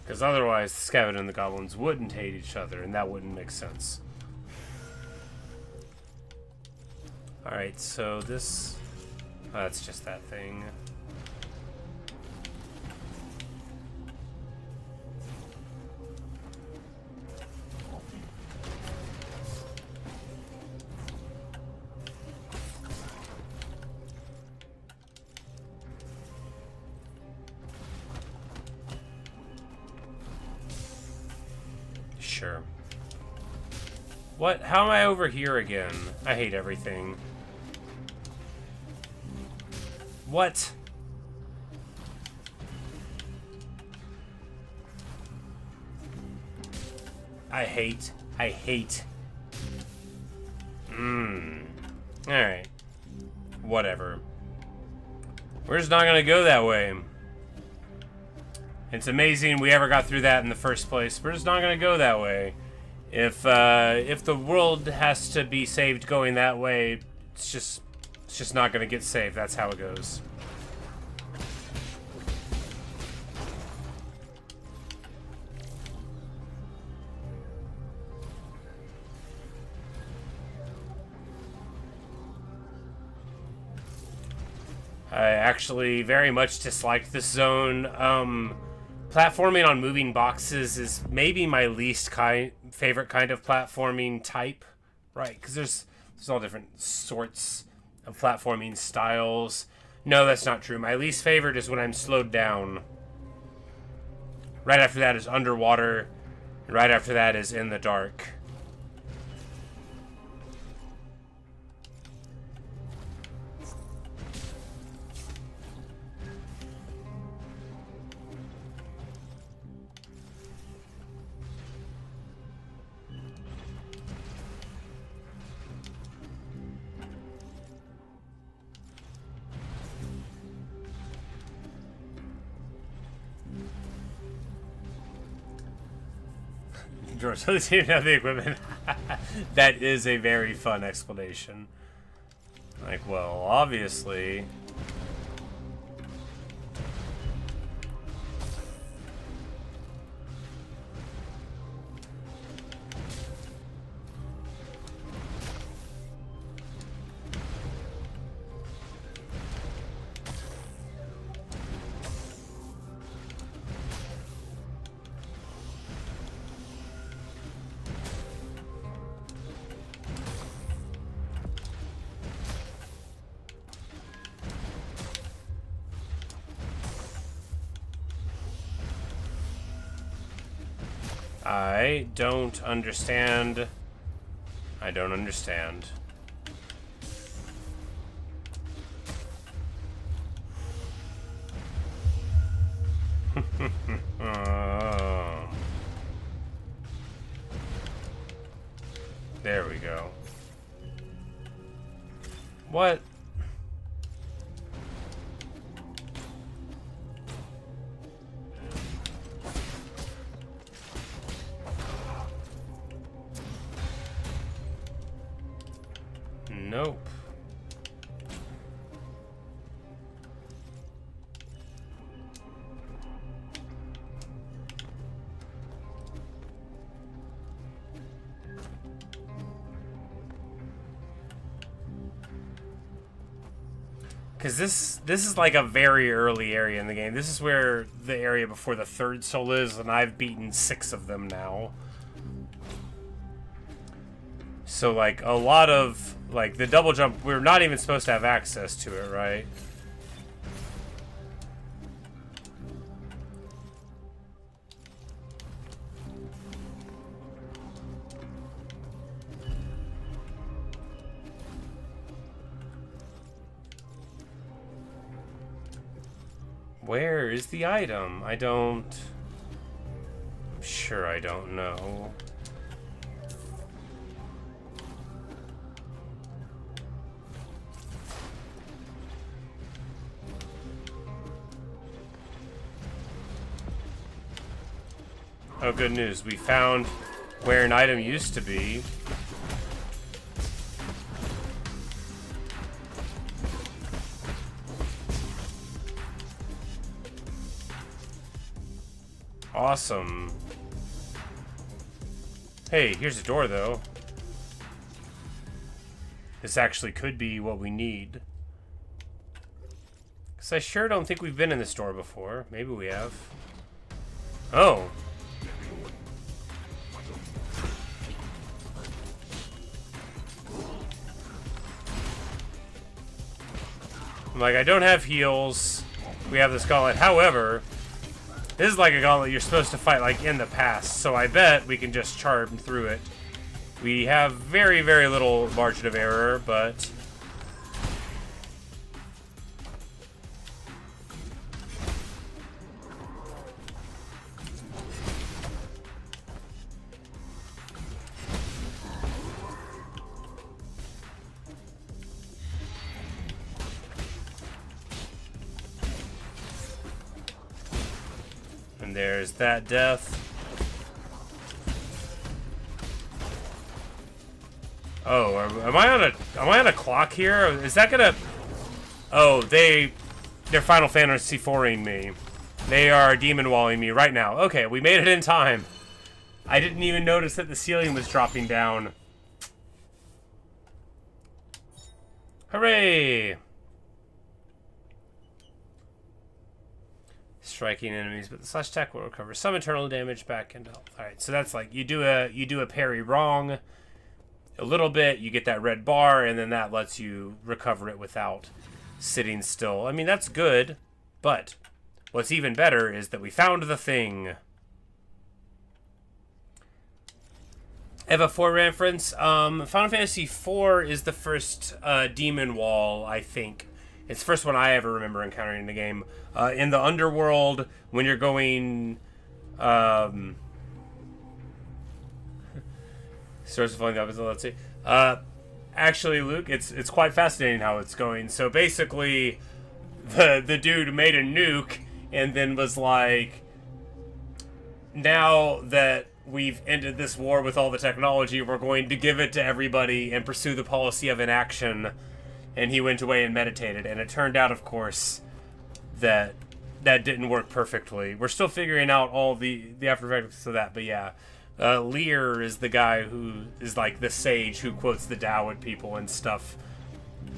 Because otherwise, the Scabbard and the Goblins wouldn't hate each other, and that wouldn't make sense. Alright, so this... Oh, that's just that thing. Sure. What? How am I over here again? I hate everything. What? I hate. Alright. Whatever. We're just not gonna go that way. It's amazing we ever got through that in the first place. We're just not gonna go that way. If the world has to be saved going that way, it's just not gonna get saved. That's how it goes. I actually very much dislike this zone. Platforming on moving boxes is maybe my least favorite kind of platforming type, right? Because there's all different sorts of platforming styles. No, that's not true. My least favorite is when I'm slowed down. Right after that is underwater, and right after that is in the dark. George, so you have the equipment. That is a very fun explanation. Like, well, obviously. I don't understand. I don't understand. There we go. What? Nope. Because this is like a very early area in the game. This is where the area before the third soul is, and I've beaten 6 of them now. So, like, a lot of, like, the double jump, we're not even supposed to have access to it, right? Where is the item? I don't... I'm sure I don't know. Oh, good news. We found where an item used to be. Awesome. Hey, here's a door, though. This actually could be what we need. Because I sure don't think we've been in this door before. Maybe we have. Oh. Like, I don't have heals. We have this gauntlet. However, this is like a gauntlet you're supposed to fight, like, in the past. So I bet we can just charm through it. We have very, very little margin of error, but... And there's that death. Oh, am I on a clock here? Is that gonna... Oh, they're Final Fantasy 4ing me. They are demon walling me right now. Okay, we made it in time. I didn't even notice that the ceiling was dropping down. Hooray! Striking enemies, but the slash attack will recover some internal damage back into health. Alright, so that's like you do a parry wrong a little bit, you get that red bar, and then that lets you recover it without sitting still. I mean, that's good, but what's even better is that we found the thing. I have a 4 reference. Final Fantasy 4 is the first demon wall, I think. It's the first one I ever remember encountering in the game. In the underworld, when you're going... Source of Feng, let's see. Actually, Luke, it's quite fascinating how it's going. So basically, the dude made a nuke and then was like, now that we've ended this war with all the technology, we're going to give it to everybody and pursue the policy of inaction. And he went away and meditated. And it turned out, of course, that didn't work perfectly. We're still figuring out all the after effects of that, but yeah. Lear is the guy who is like the sage who quotes the Tao at people and stuff.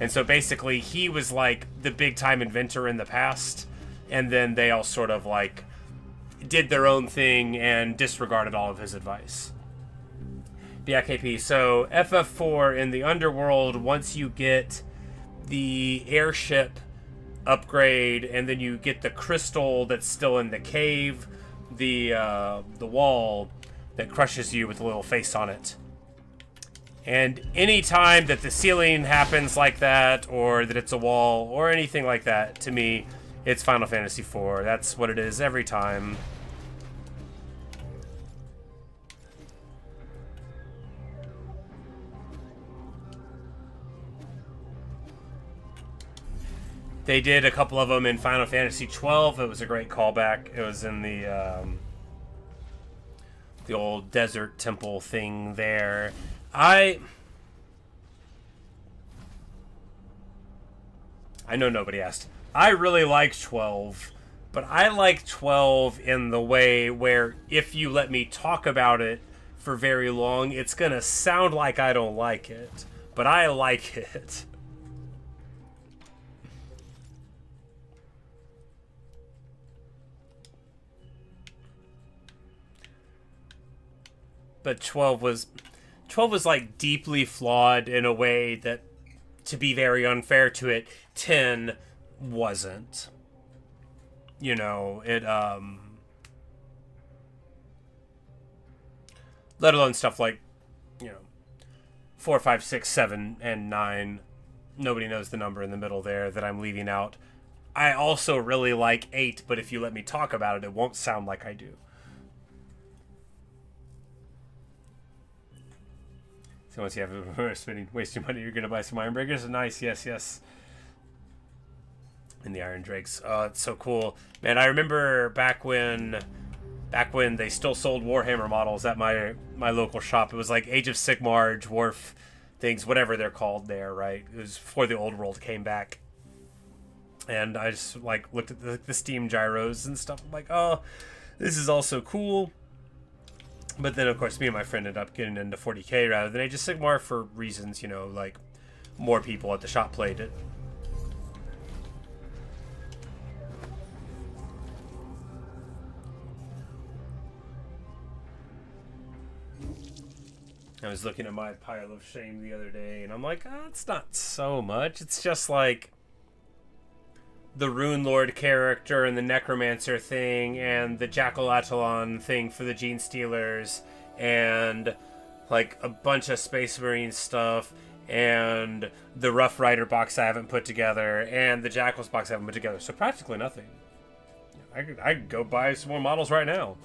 And so basically he was like the big time inventor in the past, and then they all sort of like did their own thing and disregarded all of his advice. Yeah, KP. So FF4 in the underworld, once you get the airship upgrade and then you get the crystal that's still in the cave, the wall that crushes you with a little face on it. And any time that the ceiling happens like that, or that it's a wall, or anything like that, to me, it's Final Fantasy IV. That's what it is every time. They did a couple of them in Final Fantasy XII. It was a great callback. It was in the old desert temple thing there. I know nobody asked. I really like 12, but I like 12 in the way where if you let me talk about it for very long, it's gonna sound like I don't like it, but I like it. But 12 was like deeply flawed in a way that, to be very unfair to it, 10 wasn't. You know, it let alone stuff like, 4, 5, 6, 7, and 9. Nobody knows the number in the middle there that I'm leaving out. I also really like 8, but if you let me talk about it, it won't sound like I do. So once you have wasting money, you're gonna buy some Iron Breakers. Nice, yes. And the Iron Drakes. Oh, it's so cool, man. I remember back when they still sold Warhammer models at my local shop. It was like Age of Sigmar, Dwarf things, whatever they're called there, right? It was before the old world came back. And I just like looked at the Steam gyros and stuff. I'm like, oh, this is also cool. But then, of course, me and my friend ended up getting into 40k rather than Age of Sigmar for reasons, like more people at the shop played it. I was looking at my pile of shame the other day, and I'm like, it's not so much. It's just like the Rune Lord character and the Necromancer thing and the Jackal Attalon thing for the Gene Stealers and like a bunch of Space Marine stuff and the Rough Rider box I haven't put together and the Jackals box I haven't put together. So practically nothing. I could go buy some more models right now.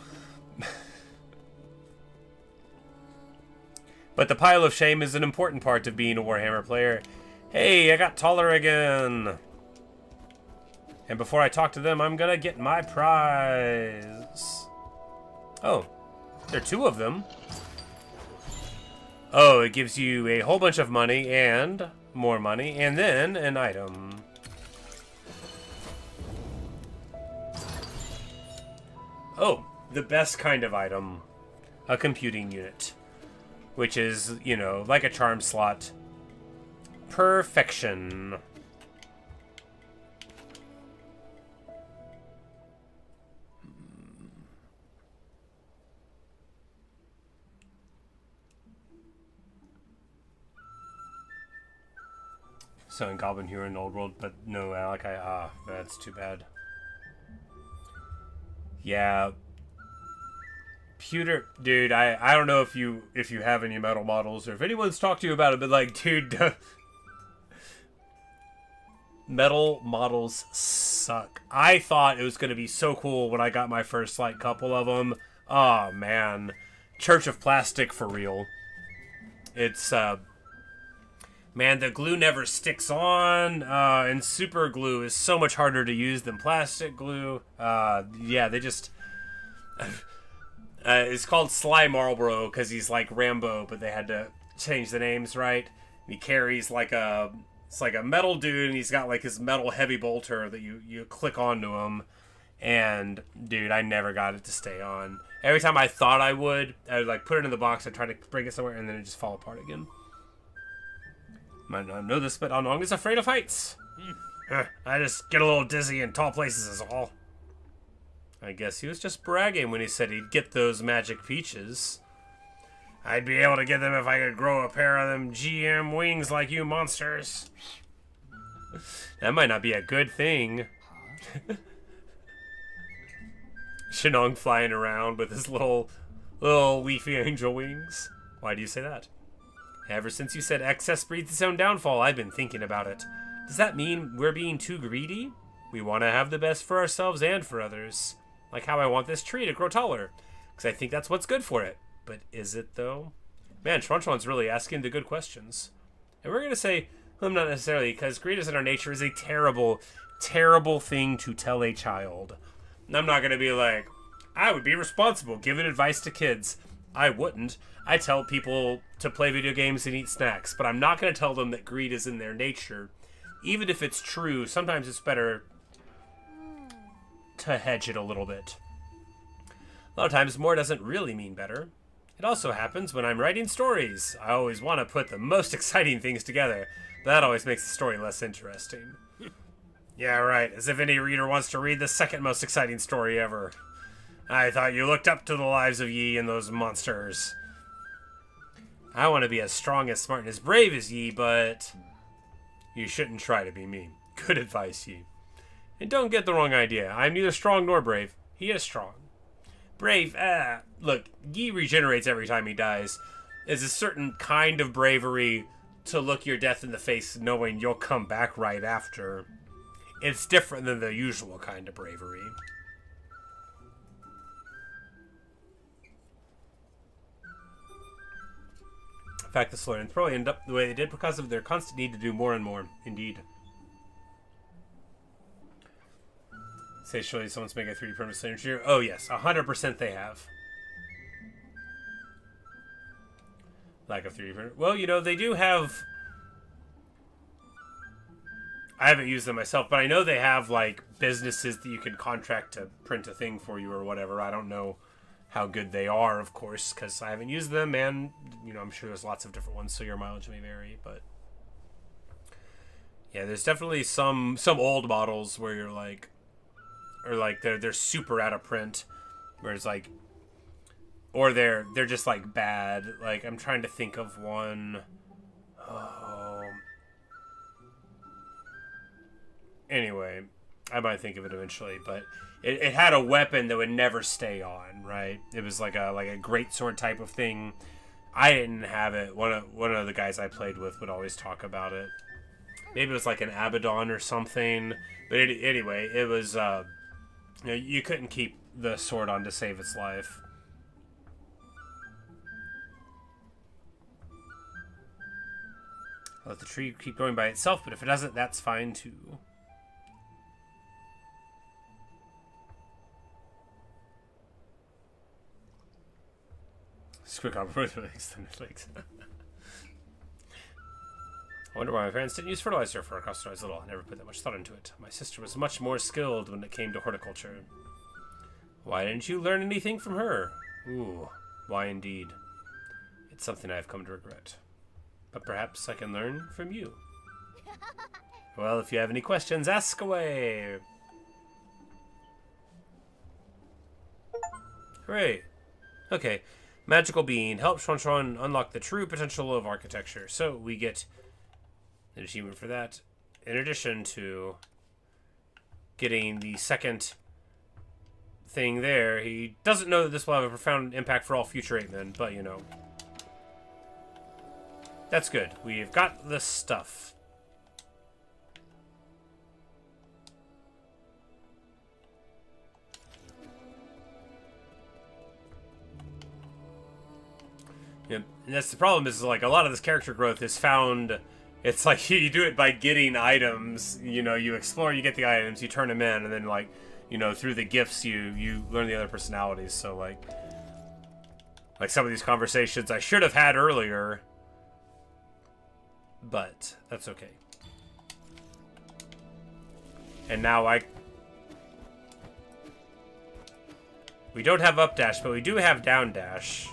But the pile of shame is an important part of being a Warhammer player. Hey, I got taller again. And before I talk to them, I'm gonna get my prize. Oh, there are 2 of them. Oh, it gives you a whole bunch of money and more money, and then an item. Oh, the best kind of item. A computing unit. Which is, you know, like a charm slot. Perfection. So in Goblin Hero in Old World, but no Alakai. That's too bad. Yeah. Pewter, dude, I don't know if you have any metal models or if anyone's talked to you about it, but like, dude, metal models suck. I thought it was going to be so cool when I got my first like couple of them. Oh man, Church of Plastic for real. It's man, the glue never sticks on, and super glue is so much harder to use than plastic glue. Yeah, they just... it's called Sly Marlboro because he's like Rambo, but they had to change the names, right? And he carries like a... It's like a metal dude, and he's got like his metal heavy bolter that you click onto him. And, dude, I never got it to stay on. Every time I thought I would like put it in the box, I'd try to bring it somewhere, and then it'd just fall apart again. Might not know this, but Anong is afraid of heights. I just get a little dizzy in tall places is all. I guess he was just bragging when he said he'd get those magic peaches. I'd be able to get them if I could grow a pair of them GM wings like you monsters. That might not be a good thing. Shenong flying around with his little leafy angel wings. Why do you say that? Ever since you said excess breeds its own downfall, I've been thinking about it. Does that mean we're being too greedy? We want to have the best for ourselves and for others. Like how I want this tree to grow taller. Because I think that's what's good for it. But is it, though? Man, Tronchon's really asking the good questions. And we're going to say, well, not necessarily, because greed is in our nature is a terrible, terrible thing to tell a child. And I'm not going to be like, I would be responsible giving advice to kids. I wouldn't. I tell people to play video games and eat snacks, but I'm not going to tell them that greed is in their nature. Even if it's true, sometimes it's better to hedge it a little bit. A lot of times, more doesn't really mean better. It also happens when I'm writing stories. I always want to put the most exciting things together, but that always makes the story less interesting. Yeah, right, as if any reader wants to read the second most exciting story ever. I thought you looked up to the lives of Yi and those monsters. I want to be as strong, as smart, and as brave as Yi, but you shouldn't try to be me. Good advice, Yi. And don't get the wrong idea. I'm neither strong nor brave. He is strong. Brave, look, Yi regenerates every time he dies. It's a certain kind of bravery to look your death in the face knowing you'll come back right after. It's different than the usual kind of bravery. In fact, the Solarians probably end up the way they did because of their constant need to do more and more. Indeed. Say, surely someone's making a 3D printed signature. Oh, yes. 100% they have. Lack of 3D printer. Well, you know, they do have... I haven't used them myself, but I know they have, like, businesses that you can contract to print a thing for you or whatever. I don't know how good they are, of course, because I haven't used them, and, you know, I'm sure there's lots of different ones, so your mileage may vary, but... Yeah, there's definitely some old models where you're like... Or like they're super out of print, whereas like, or they're just like bad. Like I'm trying to think of one. Oh. Anyway, I might think of it eventually, but it had a weapon that would never stay on. Right? It was like a greatsword type of thing. I didn't have it. One of the guys I played with would always talk about it. Maybe it was like an Abaddon or something. But anyway, it was. You know, you couldn't keep the sword on to save its life. I'll let the tree keep going by itself, but if it doesn't, that's fine too. Just quick on extended legs. I wonder why my parents didn't use fertilizer for our crops when I was little. I never put that much thought into it. My sister was much more skilled when it came to horticulture. Why didn't you learn anything from her? Ooh, why indeed? It's something I've come to regret. But perhaps I can learn from you. Well, if you have any questions, ask away. Hooray. Okay. Magical bean. Help Shuan unlock the true potential of architecture. So we get an achievement for that. In addition to getting the second thing there, he doesn't know that this will have a profound impact for all future 8-men, but you know. That's good. We've got the stuff. Yeah, and that's the problem is like a lot of this character growth is found. It's like you do it by getting items. You know, you explore, you get the items, you turn them in, and then like, you know, through the gifts you learn the other personalities. So like some of these conversations I should have had earlier, but that's okay. And now we don't have up dash, but we do have down dash.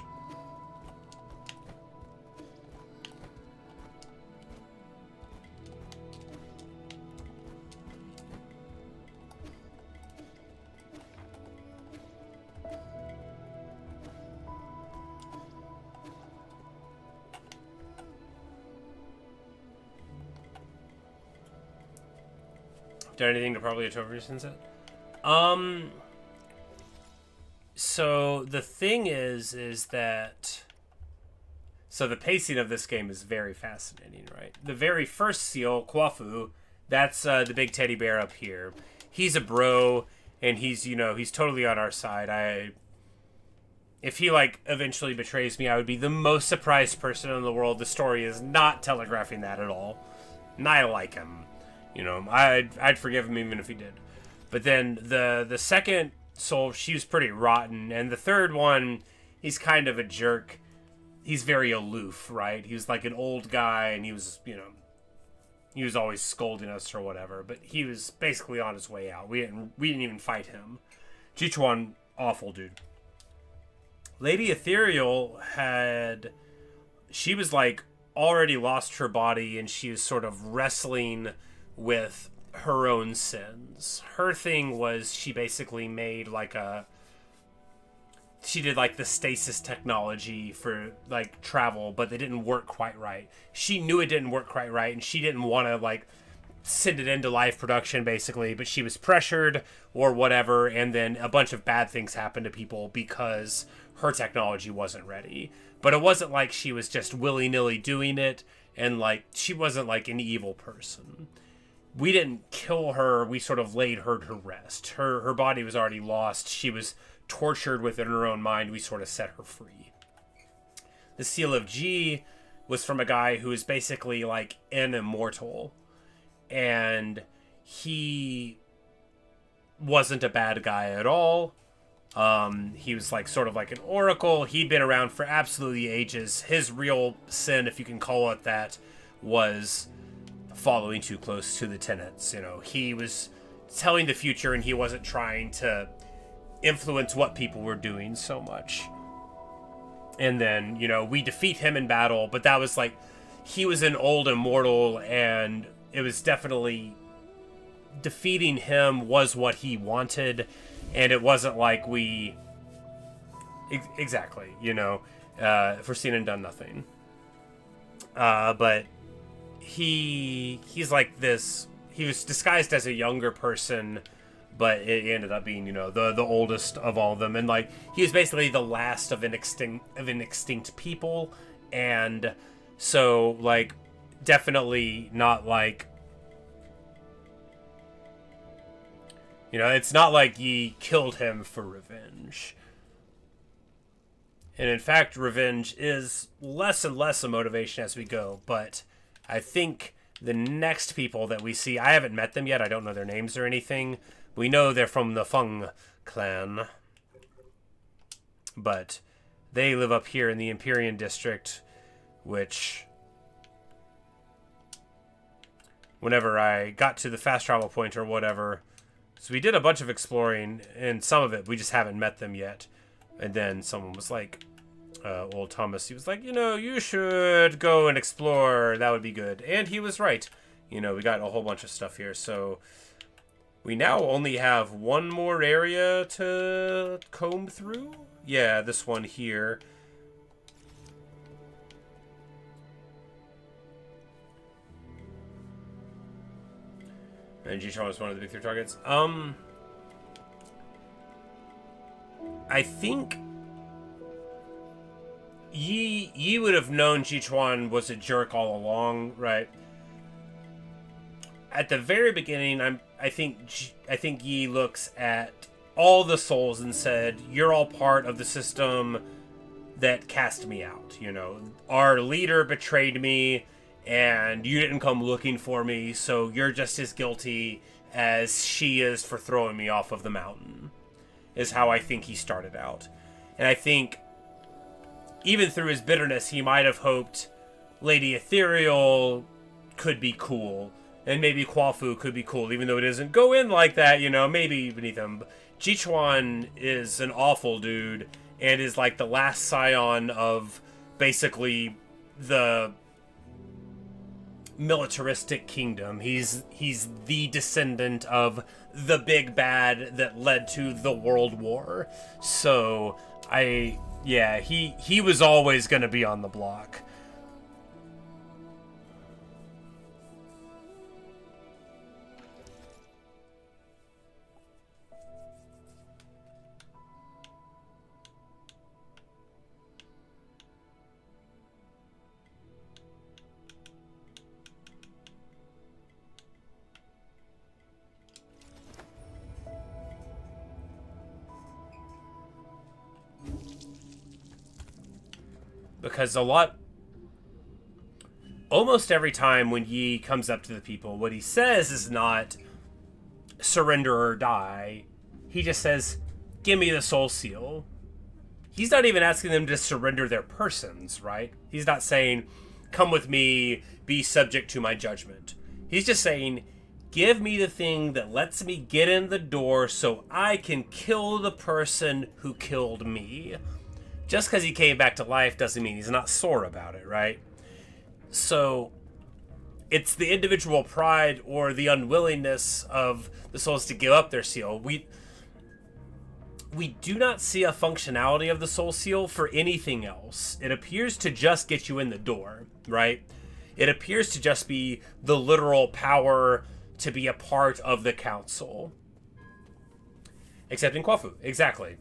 Done anything to probably October since it? So the thing is that so the pacing of this game is very fascinating, right? The very first seal, Kwafu, that's the big teddy bear up here. He's a bro, and he's, you know, he's totally on our side. If he like eventually betrays me, I would be the most surprised person in the world. The story is not telegraphing that at all. And I like him. You know, I'd forgive him even if he did. But then the second soul, she was pretty rotten. And the third one, he's kind of a jerk. He's very aloof, right? He was like an old guy, and he was, you know, he was always scolding us or whatever. But he was basically on his way out. We didn't even fight him. Jichuan, awful dude. Lady Ethereal she was like already lost her body, and she was sort of wrestling with her own sins. Her thing was she basically made like she did like the stasis technology for like travel, but they didn't work quite right. She knew it didn't work quite right, and she didn't want to like send it into live production basically, but she was pressured or whatever, and then a bunch of bad things happened to people because her technology wasn't ready. But it wasn't like she was just willy-nilly doing it, and like she wasn't like an evil person. We didn't kill her, we sort of laid her to rest. Her body was already lost. She was tortured within her own mind. We sort of set her free. The Seal of G was from a guy who is basically like an immortal. And he wasn't a bad guy at all. He was like sort of like an oracle. He'd been around for absolutely ages. His real sin, if you can call it that, was following too close to the tenets. You know, he was telling the future, and he wasn't trying to influence what people were doing so much. And then, you know, we defeat him in battle, but that was like, he was an old immortal, and it was definitely defeating him was what he wanted, and it wasn't like we exactly, you know, foreseen and done nothing. But he's like this. He was disguised as a younger person, but it ended up being, you know, the oldest of all of them, and like he was basically the last of an extinct people, and so like definitely not like, you know, it's not like ye killed him for revenge. And in fact, revenge is less and less a motivation as we go, but I think the next people that we see, I haven't met them yet, I don't know their names or anything. We know they're from the Feng clan. But They live up here in the Empyrean district, which, whenever I got to the fast travel point or whatever, so we did a bunch of exploring, and some of it we just haven't met them yet. And then someone was like, old Thomas, he was like, you should go and explore. That would be good. And he was right. We got a whole bunch of stuff here. So we now only have one more area to comb through. Yeah, this one here. And G-Tron was one of the big 3 targets. I think Yi would have known Ji-Chuan was a jerk all along, right? At the very beginning, I think Yi looks at all the souls and said, "You're all part of the system that cast me out. Our leader betrayed me, and you didn't come looking for me, so you're just as guilty as she is for throwing me off of the mountain," is how I think he started out. And I think even through his bitterness, he might have hoped Lady Ethereal could be cool, and maybe Quafu could be cool, even though it doesn't go in like that, maybe beneath him. Ji-Chuan is an awful dude, and is like the last scion of basically the militaristic kingdom. He's the descendant of the big bad that led to the World War. So he was always going to be on the block. Because almost every time when Yi comes up to the people, what he says is not surrender or die. He just says, "Give me the soul seal." He's not even asking them to surrender their persons, right? He's not saying, "Come with me, be subject to my judgment." He's just saying, "Give me the thing that lets me get in the door so I can kill the person who killed me." Just because he came back to life doesn't mean he's not sore about it, right? So it's the individual pride or the unwillingness of the souls to give up their seal. We do not see a functionality of the soul seal for anything else. It appears to just get you in the door, right? It appears to just be the literal power to be a part of the council. Except in Quafu, exactly.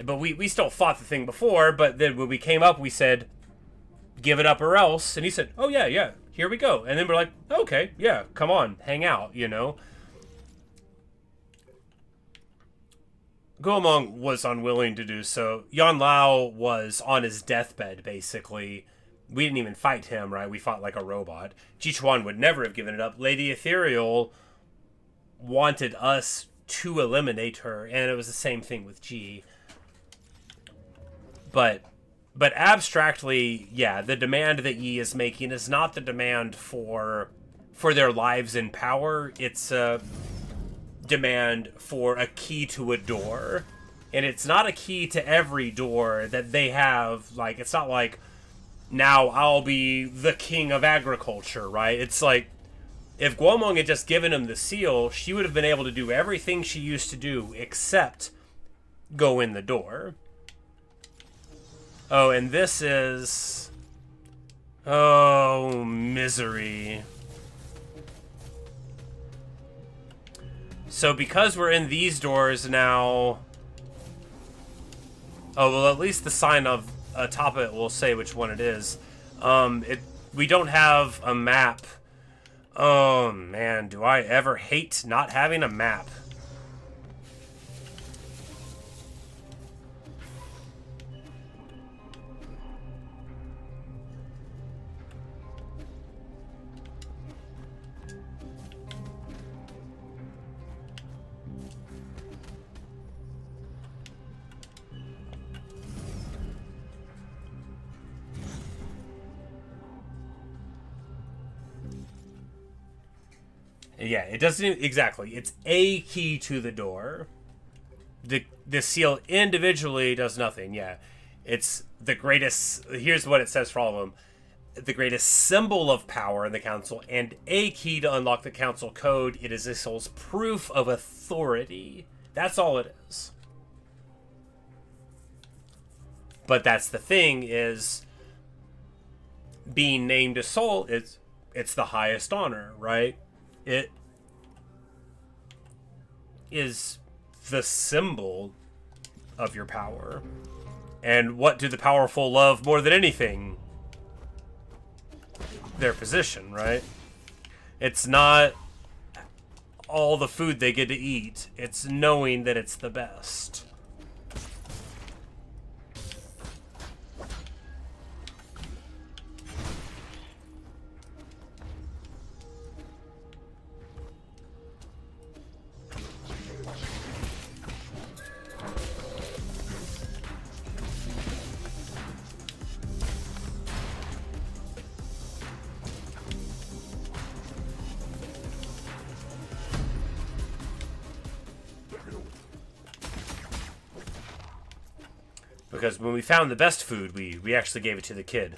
But we still fought the thing before, but then when we came up, we said, "Give it up or else." And he said, "Oh, yeah, here we go." And then we're like, "Okay, yeah, come on, hang out, Guomong was unwilling to do so. Yan Lao was on his deathbed, basically. We didn't even fight him, right? We fought like a robot. Ji-Chuan would never have given it up. Lady Ethereal wanted us to eliminate her, and it was the same thing with Ji. But abstractly, yeah, the demand that Yi is making is not the demand for their lives in power. It's a demand for a key to a door. And it's not a key to every door that they have. Like, it's not like, now I'll be the king of agriculture, right? It's like, if Guomong had just given him the seal, she would have been able to do everything she used to do except go in the door. Oh, and this is... Oh, misery. So because we're in these doors now... Oh, well, at least the sign of atop it will say which one it is. We don't have a map. Oh, man, do I ever hate not having a map. Yeah, it doesn't exactly. It's a key to the door. The seal individually does nothing. Yeah, it's the greatest. Here's what it says for all of them: the greatest symbol of power in the council, and a key to unlock the council code. It is this soul's proof of authority. That's all it is. But that's the thing, is being named a soul. It's the highest honor, right? It is the symbol of your power. And what do the powerful love more than anything? Their position, right? It's not all the food they get to eat. It's knowing that it's the best. Because when we found the best food, we actually gave it to the kid.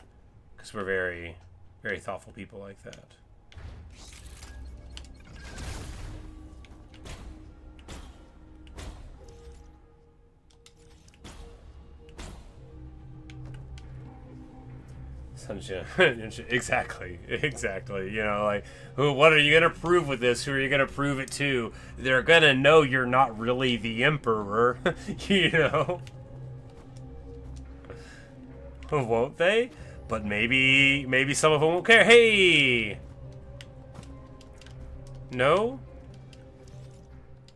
Because we're very, very thoughtful people like that. Exactly. You know, like, what are you going to prove with this? Who are you going to prove it to? They're going to know you're not really the Emperor, you know? Won't they? But maybe some of them won't care. Hey! No?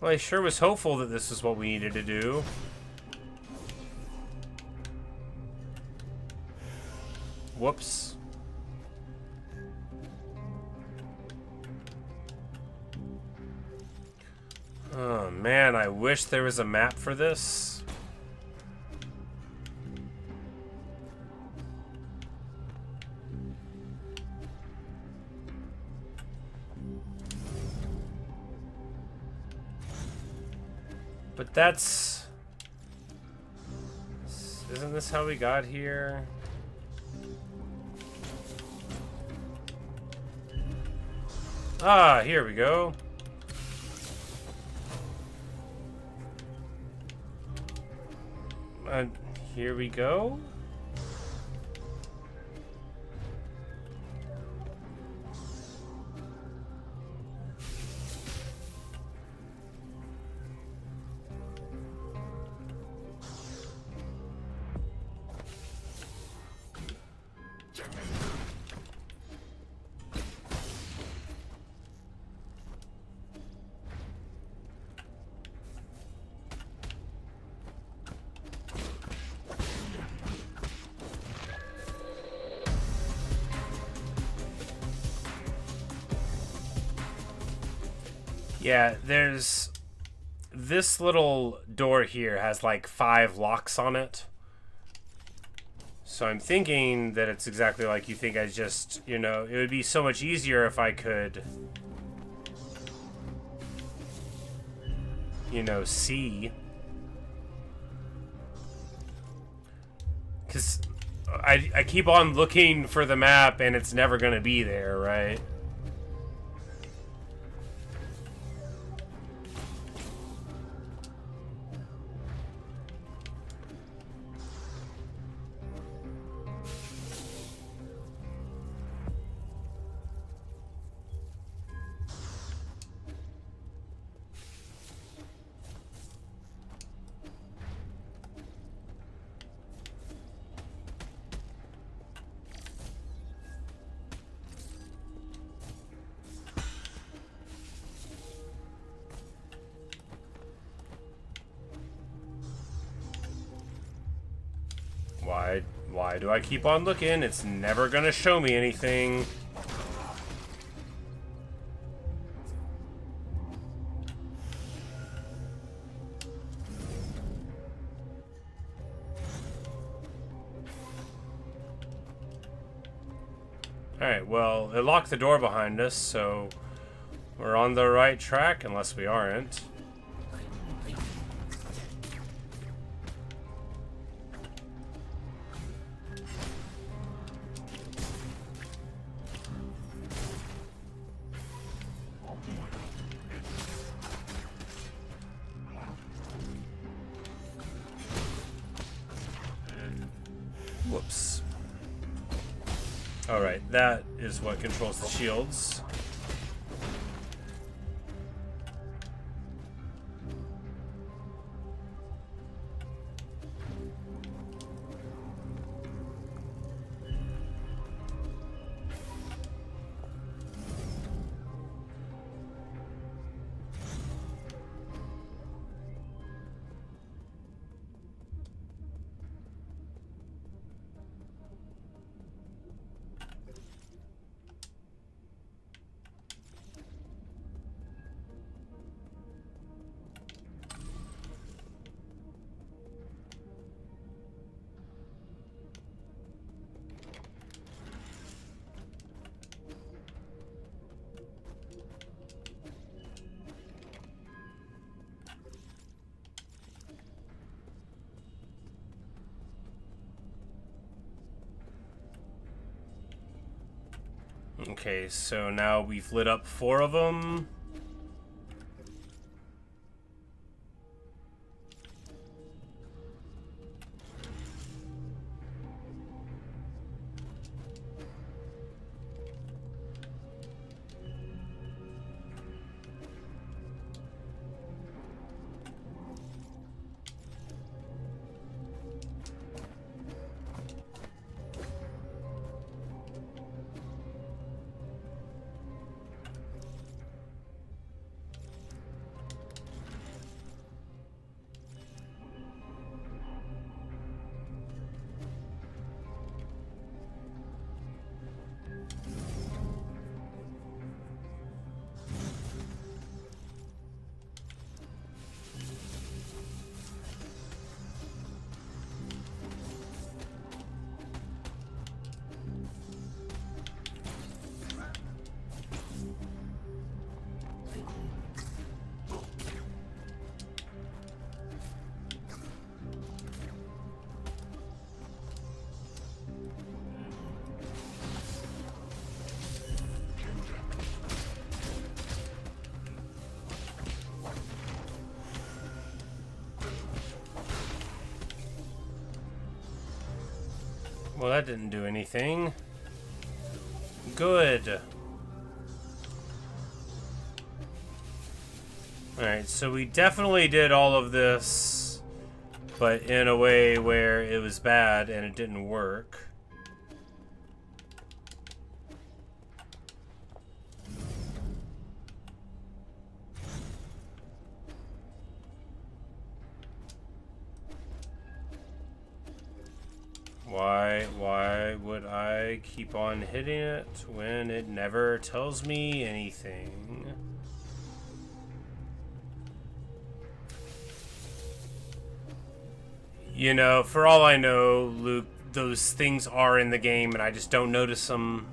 Well, I sure was hopeful that this is what we needed to do. Whoops. Oh man, I wish there was a map for this. But that's... Isn't this how we got here? Ah, here we go. Here we go. Yeah, there's... This little door here has like 5 locks on it. So I'm thinking that it's exactly like you think. I just, you know, it would be so much easier if I could, you know, see. Because I keep on looking for the map and it's never going to be there, right? Why do I keep on looking? It's never gonna show me anything. Alright, well, it locked the door behind us, so We're on the right track, unless we aren't. Whoops. Alright, that is what controls the shields. Okay, so now we've lit up 4 of them. Well, that didn't do anything. Good. Alright, so we definitely did all of this, but in a way where it was bad and it didn't work. Why would I keep on hitting it when it never tells me anything? You know, for all I know, Luke, those things are in the game and I just don't notice them.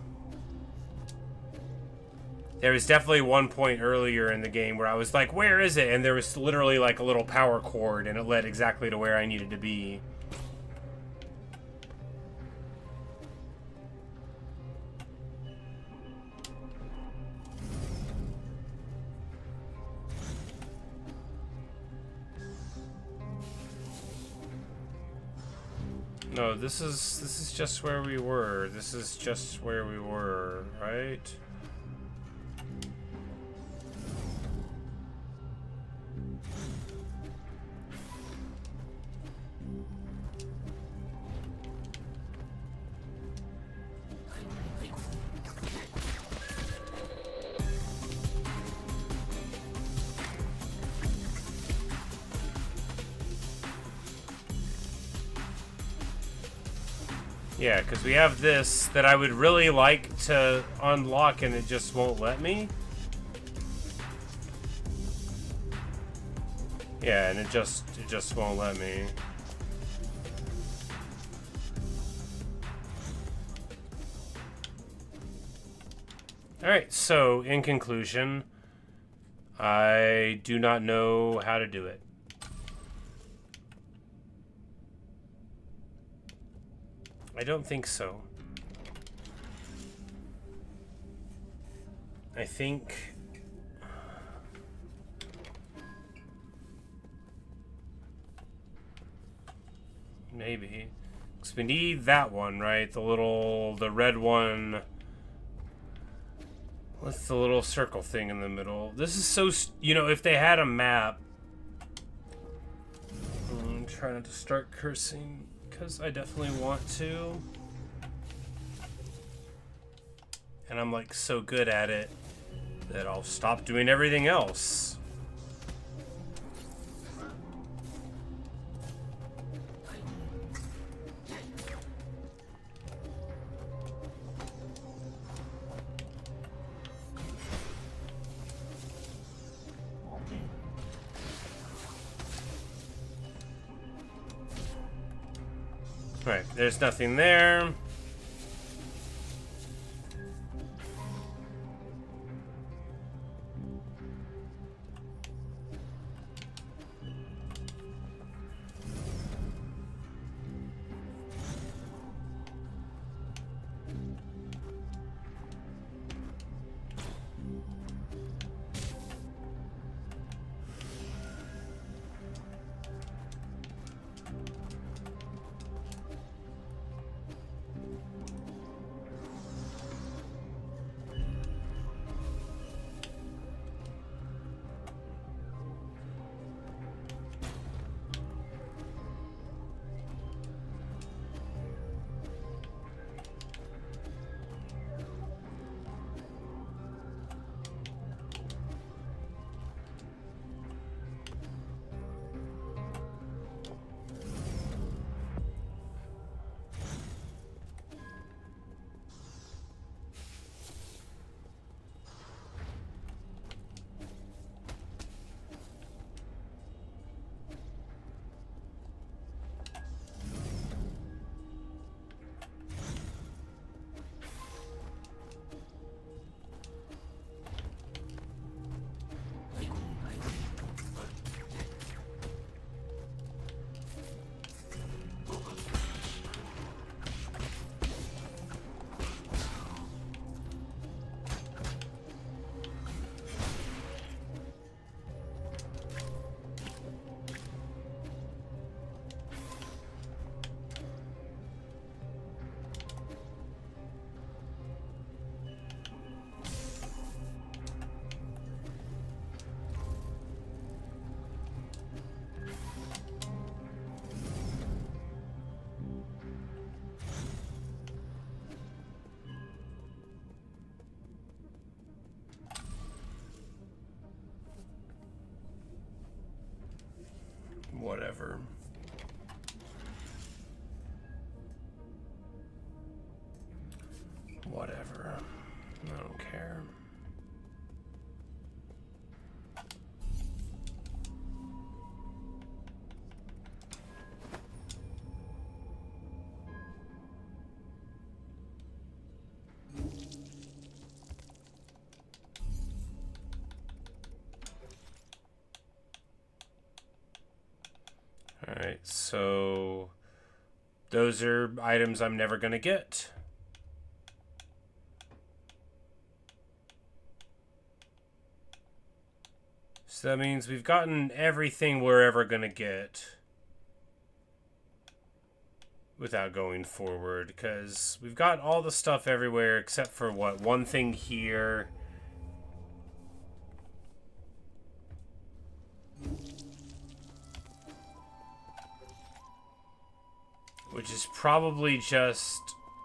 There was definitely one point earlier in the game where I was like, where is it? And there was literally like a little power cord and it led exactly to where I needed to be. No, this is just where we were. This is just where we were, right? Yeah, because we have this that I would really like to unlock and it just won't let me. Yeah, and it just won't let me. Alright, so in conclusion, I do not know how to do it. I don't think so. I think... maybe. Because we need that one, right? The red one... what's the little circle thing in the middle? This is so... you know, if they had a map... I'm trying not to start cursing, because I definitely want to. And I'm, like, so good at it that I'll stop doing everything else. Right, there's nothing there. Whatever. Whatever. I don't care. Alright, so those are items I'm never gonna get. So that means we've gotten everything we're ever gonna get without going forward, because we've got all the stuff everywhere except for what, one thing here. Which is probably just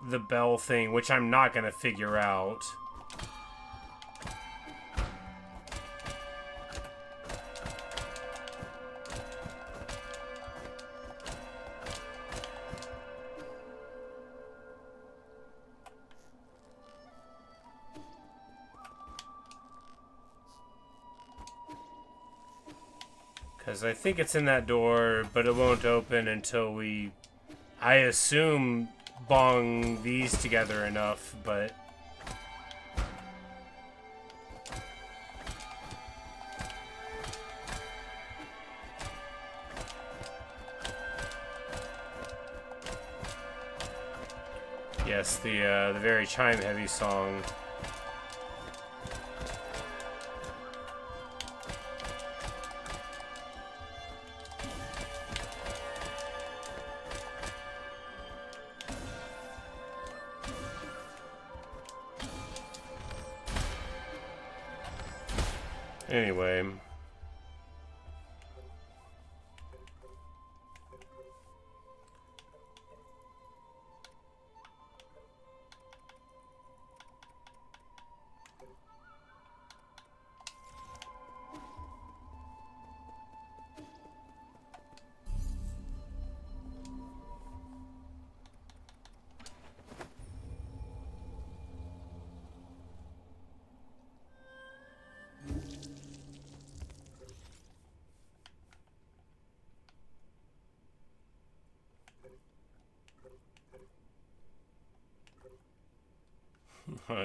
the bell thing, which I'm not going to figure out. Because I think it's in that door, but it won't open until we... I assume bong these together enough, but... Yes, the very chime-heavy song. Anyway.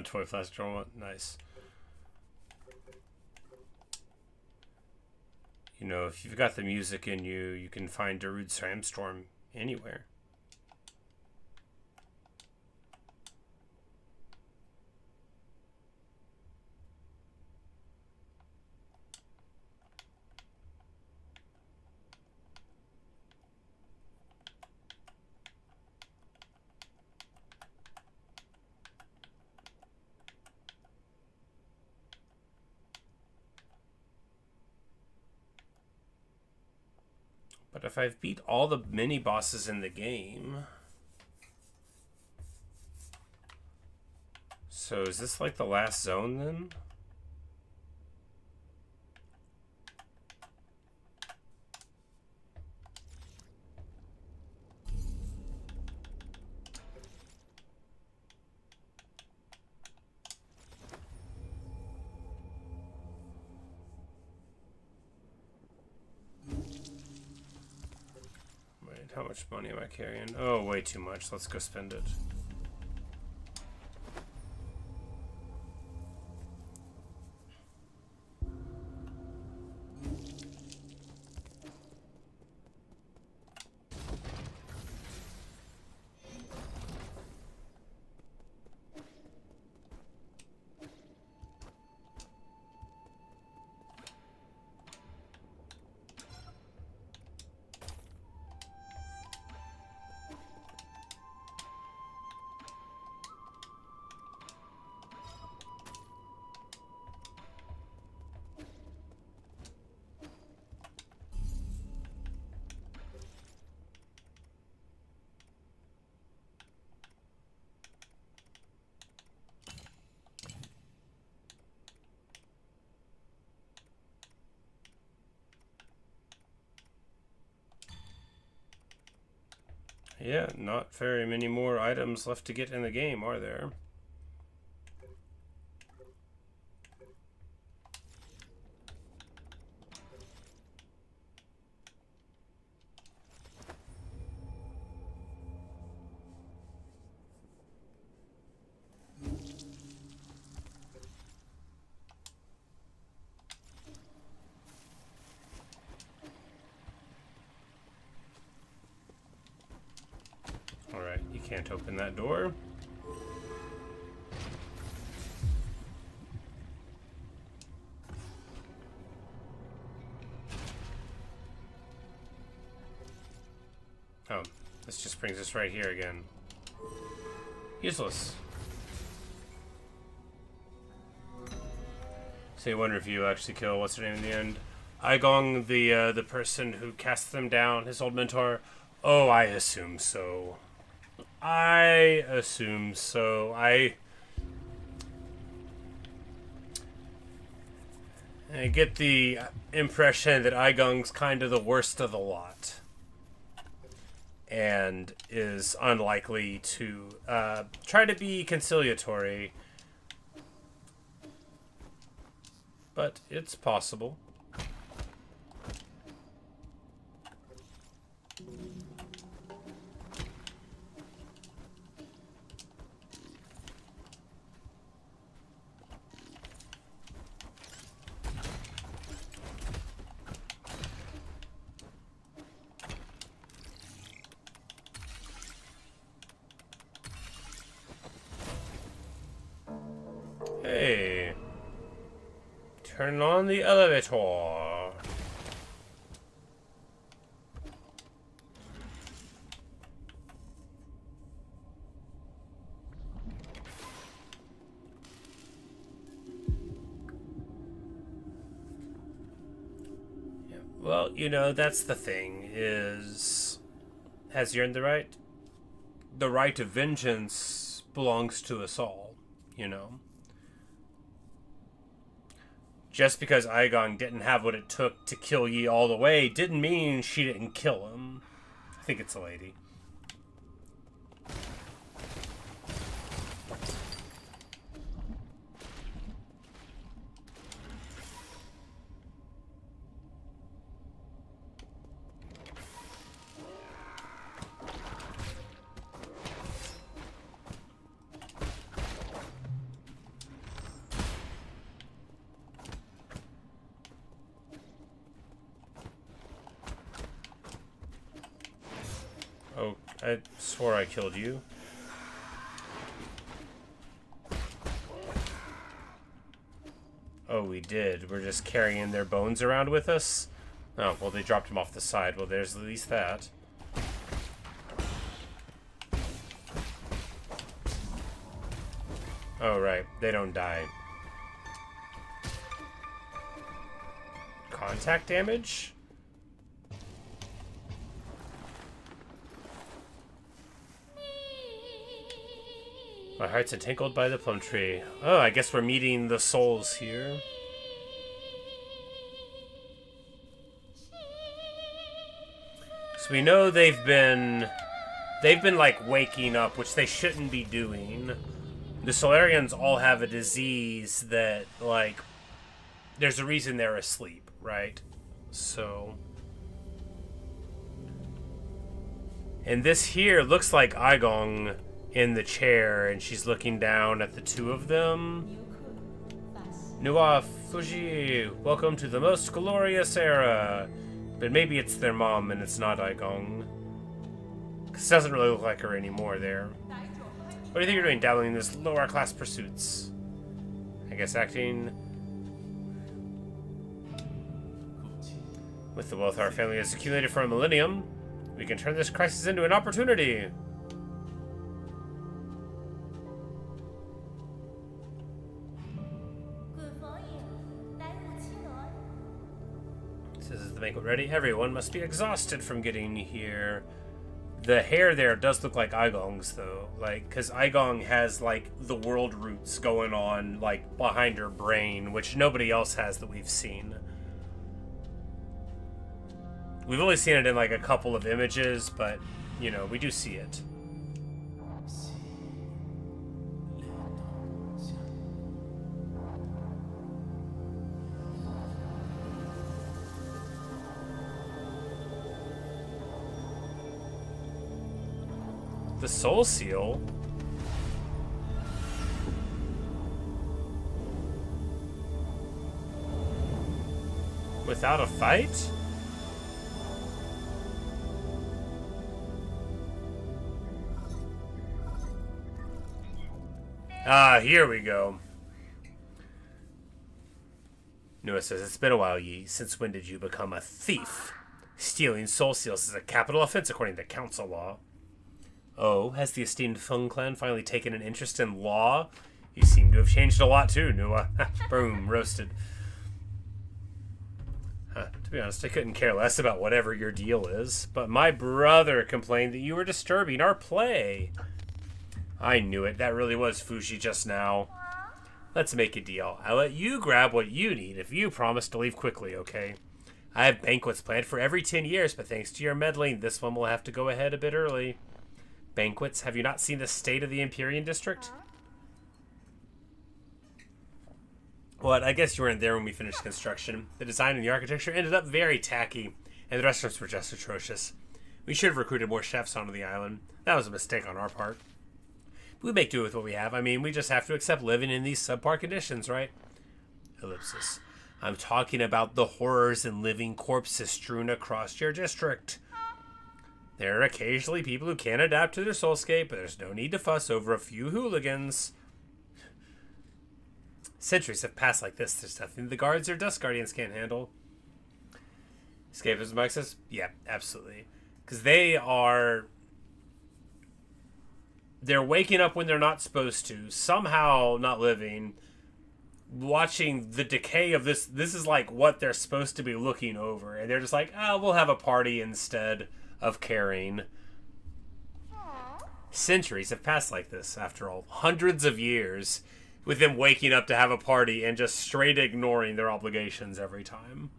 Toy flash drama, nice. You know, if you've got the music in you, you can find Darude Sandstorm anywhere. But if I've beat all the mini bosses in the game, so is this like the last zone then? How much money am I carrying? Oh, way too much. Let's go spend it. Yeah, not very many more items left to get in the game, are there? Alright, you can't open that door. Oh, this just brings us right here again. Useless. So you wonder if you actually kill what's her name in the end? Igong, the person who cast them down, his old mentor. Oh, I assume so. I assume so. I get the impression that Igong's kind of the worst of the lot. And is unlikely to try to be conciliatory. But it's possible. Turn on the elevator. Yeah, well, you know, that's the thing, has he earned the right? The right of vengeance belongs to us all, you know? Just because Aigong didn't have what it took to kill Yi all the way didn't mean she didn't kill him. I think it's a lady. Oh, I swore I killed you. Oh, we did. We're just carrying their bones around with us? Oh, well, they dropped them off the side. Well, there's at least that. Oh, right. They don't die. Contact damage? My heart's entangled by the plum tree. Oh, I guess we're meeting the souls here. So we know they've been like waking up, which they shouldn't be doing. The Solarians all have a disease that, like, there's a reason they're asleep, right? So, and this here looks like Aigong in the chair, and she's looking down at the two of them. Nuwa Fuji, welcome to the most glorious era. But maybe it's their mom and it's not Aigong. Because it doesn't really look like her anymore there. What do you think you're doing, dabbling in this lower class pursuits? I guess acting. With the wealth our family has accumulated for a millennium, we can turn this crisis into an opportunity. Says, is the banquet ready? Everyone must be exhausted from getting here. The hair there does look like Aigong's, though. Like, because Aigong has, like, the world roots going on, like, behind her brain, which nobody else has that we've seen. We've only seen it in, like, a couple of images, but, you know, we do see it. The soul seal? Without a fight? Ah, here we go. Noah says, it's been a while, Yi. Since when did you become a thief? Stealing soul seals is a capital offense according to council law. Oh, has the esteemed Feng clan finally taken an interest in law? You seem to have changed a lot too, Nuwa. Boom, roasted. To be honest, I couldn't care less about whatever your deal is, but my brother complained that you were disturbing our play. I knew it. That really was Fuji just now. Let's make a deal. I'll let you grab what you need if you promise to leave quickly, okay? I have banquets planned for every 10 years, but thanks to your meddling, this one will have to go ahead a bit early. Banquets? Have you not seen the state of the Empyrean district? Well, I guess you weren't there when we finished construction. The design and the architecture ended up very tacky, and the restaurants were just atrocious. We should have recruited more chefs onto the island. That was a mistake on our part. We make do with what we have. I mean, we just have to accept living in these subpar conditions, right? Ellipsis. I'm talking about the horrors and living corpses strewn across your district. There are occasionally people who can't adapt to their soulscape, but there's no need to fuss over a few hooligans. Centuries have passed like this. There's nothing the guards or dust guardians can't handle. Escapism access? Yeah, absolutely. Because they're waking up when they're not supposed to, somehow not living, watching the decay of this. This is like what they're supposed to be looking over, and they're just like, we'll have a party instead of caring. Centuries have passed like this, after all. Hundreds of years with them waking up to have a party and just straight ignoring their obligations every time.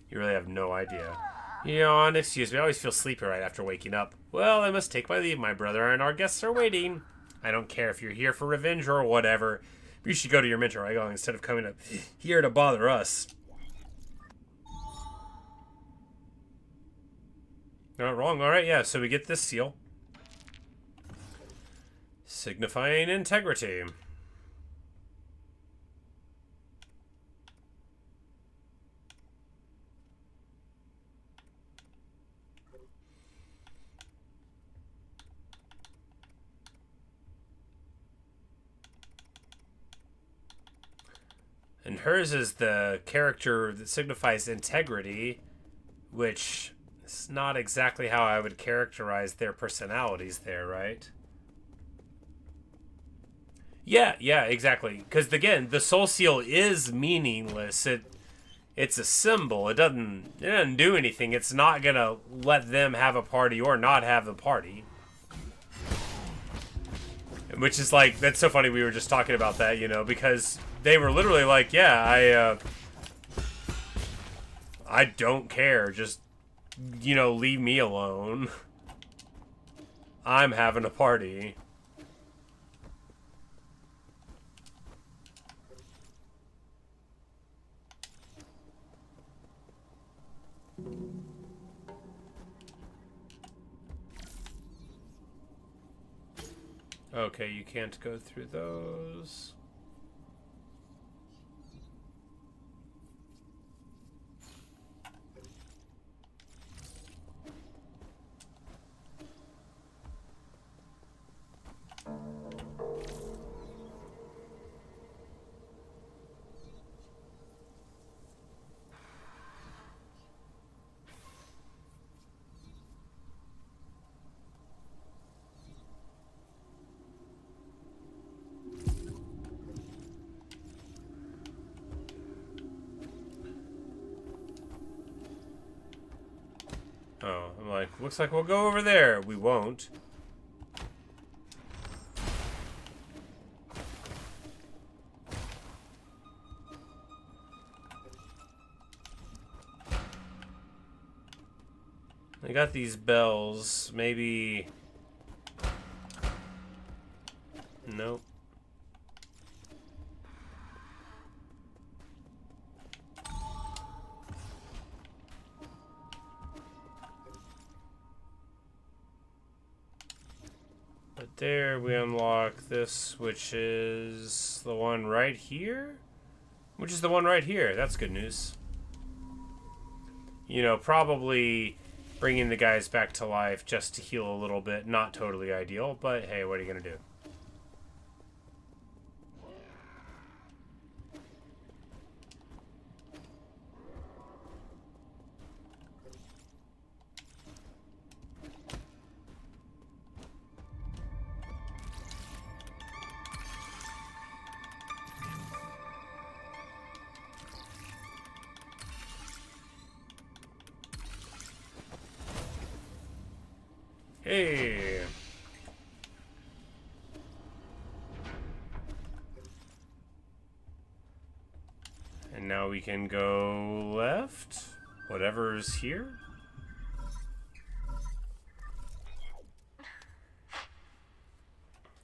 You really have no idea. Yawn, excuse me, I always feel sleepy right after waking up. Well, I must take my leave, my brother, and our guests are waiting. I don't care if you're here for revenge or whatever. You should go to your mentor, Igo, instead of coming up here to bother us. Not wrong. Alright, yeah, so we get this seal. Signifying integrity. And hers is the character that signifies integrity, which is not exactly how I would characterize their personalities there, right? Yeah, exactly. Because, again, the soul seal is meaningless. It's a symbol. It doesn't do anything. It's not going to let them have a party or not have a party. Which is like, that's so funny we were just talking about that, you know, because they were literally like, yeah, I don't care. Just, you know, leave me alone. I'm having a party. Okay, you can't go through those. Oh, I'm like, looks like we'll go over there. We won't. I got these bells. Maybe... Nope. But there we unlock this, which is the one right here? Which is the one right here. That's good news. You know, probably bringing the guys back to life just to heal a little bit. Not totally ideal, but hey, what are you going to do? Hey. And now we can go left. Whatever's here.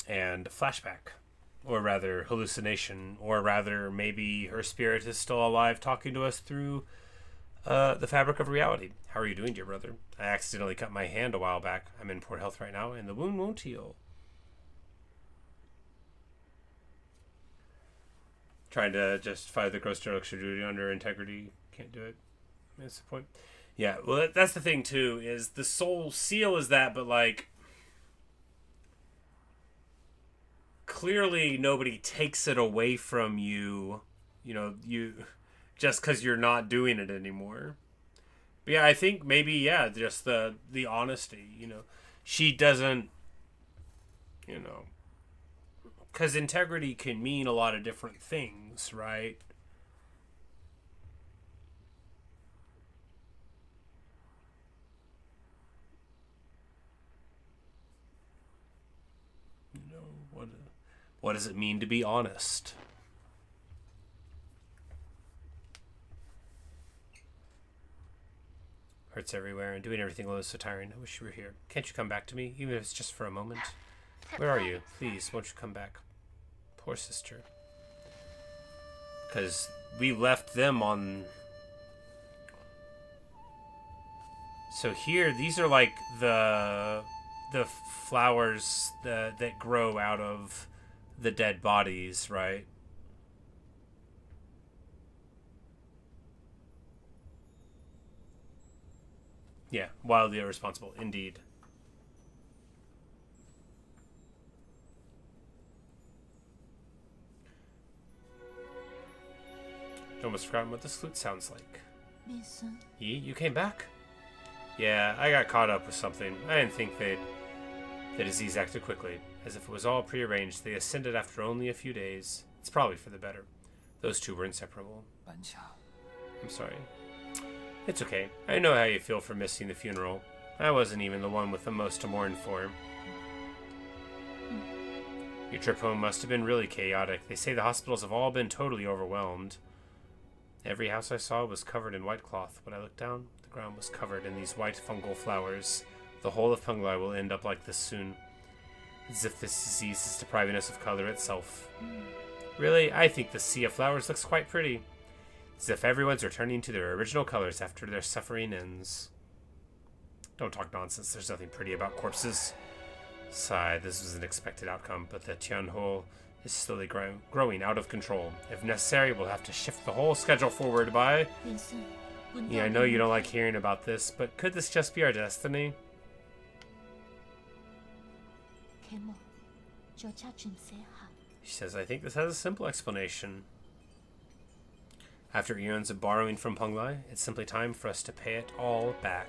And flashback. Or rather, hallucination. Or rather, maybe her spirit is still alive talking to us through the fabric of reality. How are you doing, dear brother? I accidentally cut my hand a while back. I'm in poor health right now, and the wound won't heal. Trying to justify the gross dereliction duty under integrity. Can't do it. That's the point. Yeah, well, that's the thing, too, is the soul seal is that, but, like... clearly nobody takes it away from you, you just because you're not doing it anymore. But yeah, I think maybe, yeah, just the honesty, she doesn't, because integrity can mean a lot of different things, right? What does it mean to be honest? Hurts everywhere, and doing everything alone is so tiring. I wish you were here. Can't you come back to me, even if it's just for a moment? Where are you? Please, won't you come back? Poor sister. Because we left them on... So here, these are like the flowers that grow out of the dead bodies, right? Yeah, wildly irresponsible, indeed. Almost forgotten what this flute sounds like. Yi, you came back? Yeah, I got caught up with something. I didn't think the disease acted quickly. As if it was all prearranged, they ascended after only a few days. It's probably for the better. Those two were inseparable. I'm sorry. It's okay. I know how you feel for missing the funeral. I wasn't even the one with the most to mourn for. Your trip home must have been really chaotic. They say the hospitals have all been totally overwhelmed. Every house I saw was covered in white cloth. When I looked down, the ground was covered in these white fungal flowers. The whole of Penglai will end up like this soon. As if this disease is depriving us of color itself. Really, I think the sea of flowers looks quite pretty. As if everyone's returning to their original colors after their suffering ends. Don't talk nonsense, there's nothing pretty about corpses. Sigh, this was an expected outcome, but the Tianho is slowly growing out of control. If necessary, we'll have to shift the whole schedule forward by... Yeah, I know you don't like hearing about this, but could this just be our destiny? She says, I think this has a simple explanation. After eons of borrowing from Penglai, it's simply time for us to pay it all back.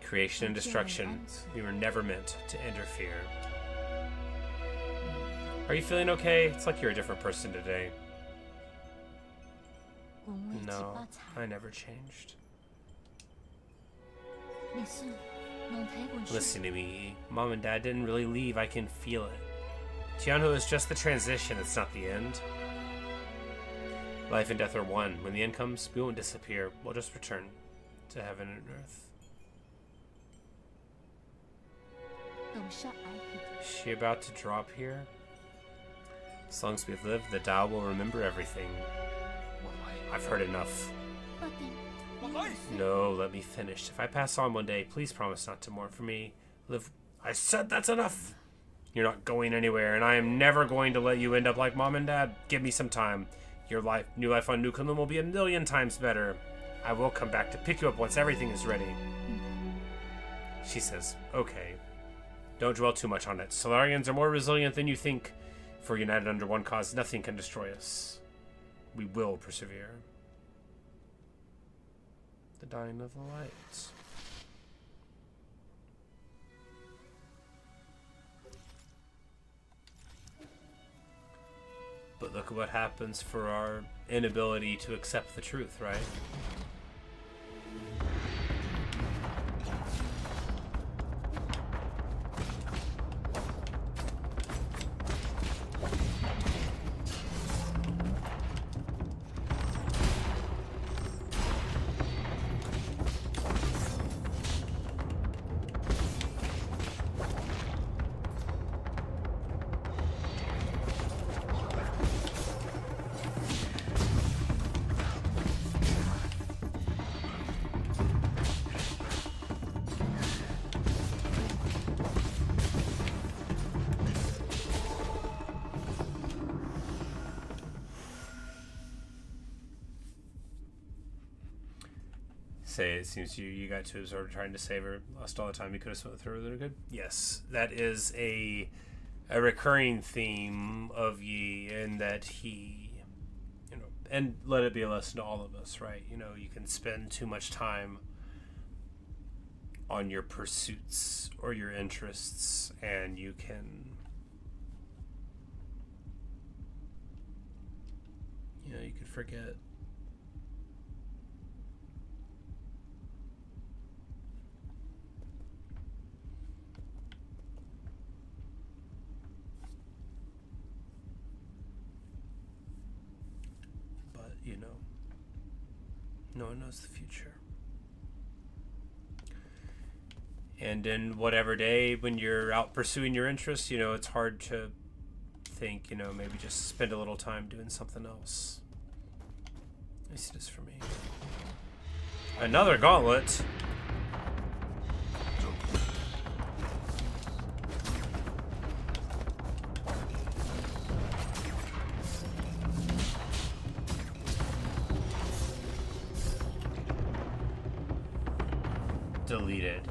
Creation and destruction, we were never meant to interfere. Are you feeling okay? It's like you're a different person today. No, I never changed. Listen to me. Mom and Dad didn't really leave. I can feel it. Tianho is just the transition. It's not the end. Life and death are one. When the end comes, we won't disappear. We'll just return to heaven and earth. Is she about to drop here? As long as we've lived, the Tao will remember everything. I've heard enough. No, let me finish. If I pass on one day, please promise not to mourn for me. Live. I said that's enough! You're not going anywhere, and I am never going to let you end up like Mom and Dad. Give me some time. Your new life on New Kunlun will be a million times better. I will come back to pick you up once everything is ready. She says, okay. Don't dwell too much on it. Solarians are more resilient than you think. If we're united under one cause, nothing can destroy us. We will persevere. The dying of the lights. But look at what happens for our inability to accept the truth, right? Say it seems you got too absorbed trying to save her, lost all the time you could have spent with her. Really good. Yes, that is a a recurring theme of Yi in that he, and let it be a lesson to all of us, right? You can spend too much time on your pursuits or your interests, and you can, you could forget. But, no one knows the future. And in whatever day when you're out pursuing your interests, it's hard to think, maybe just spend a little time doing something else. At least it is for me. Another gauntlet. Deleted.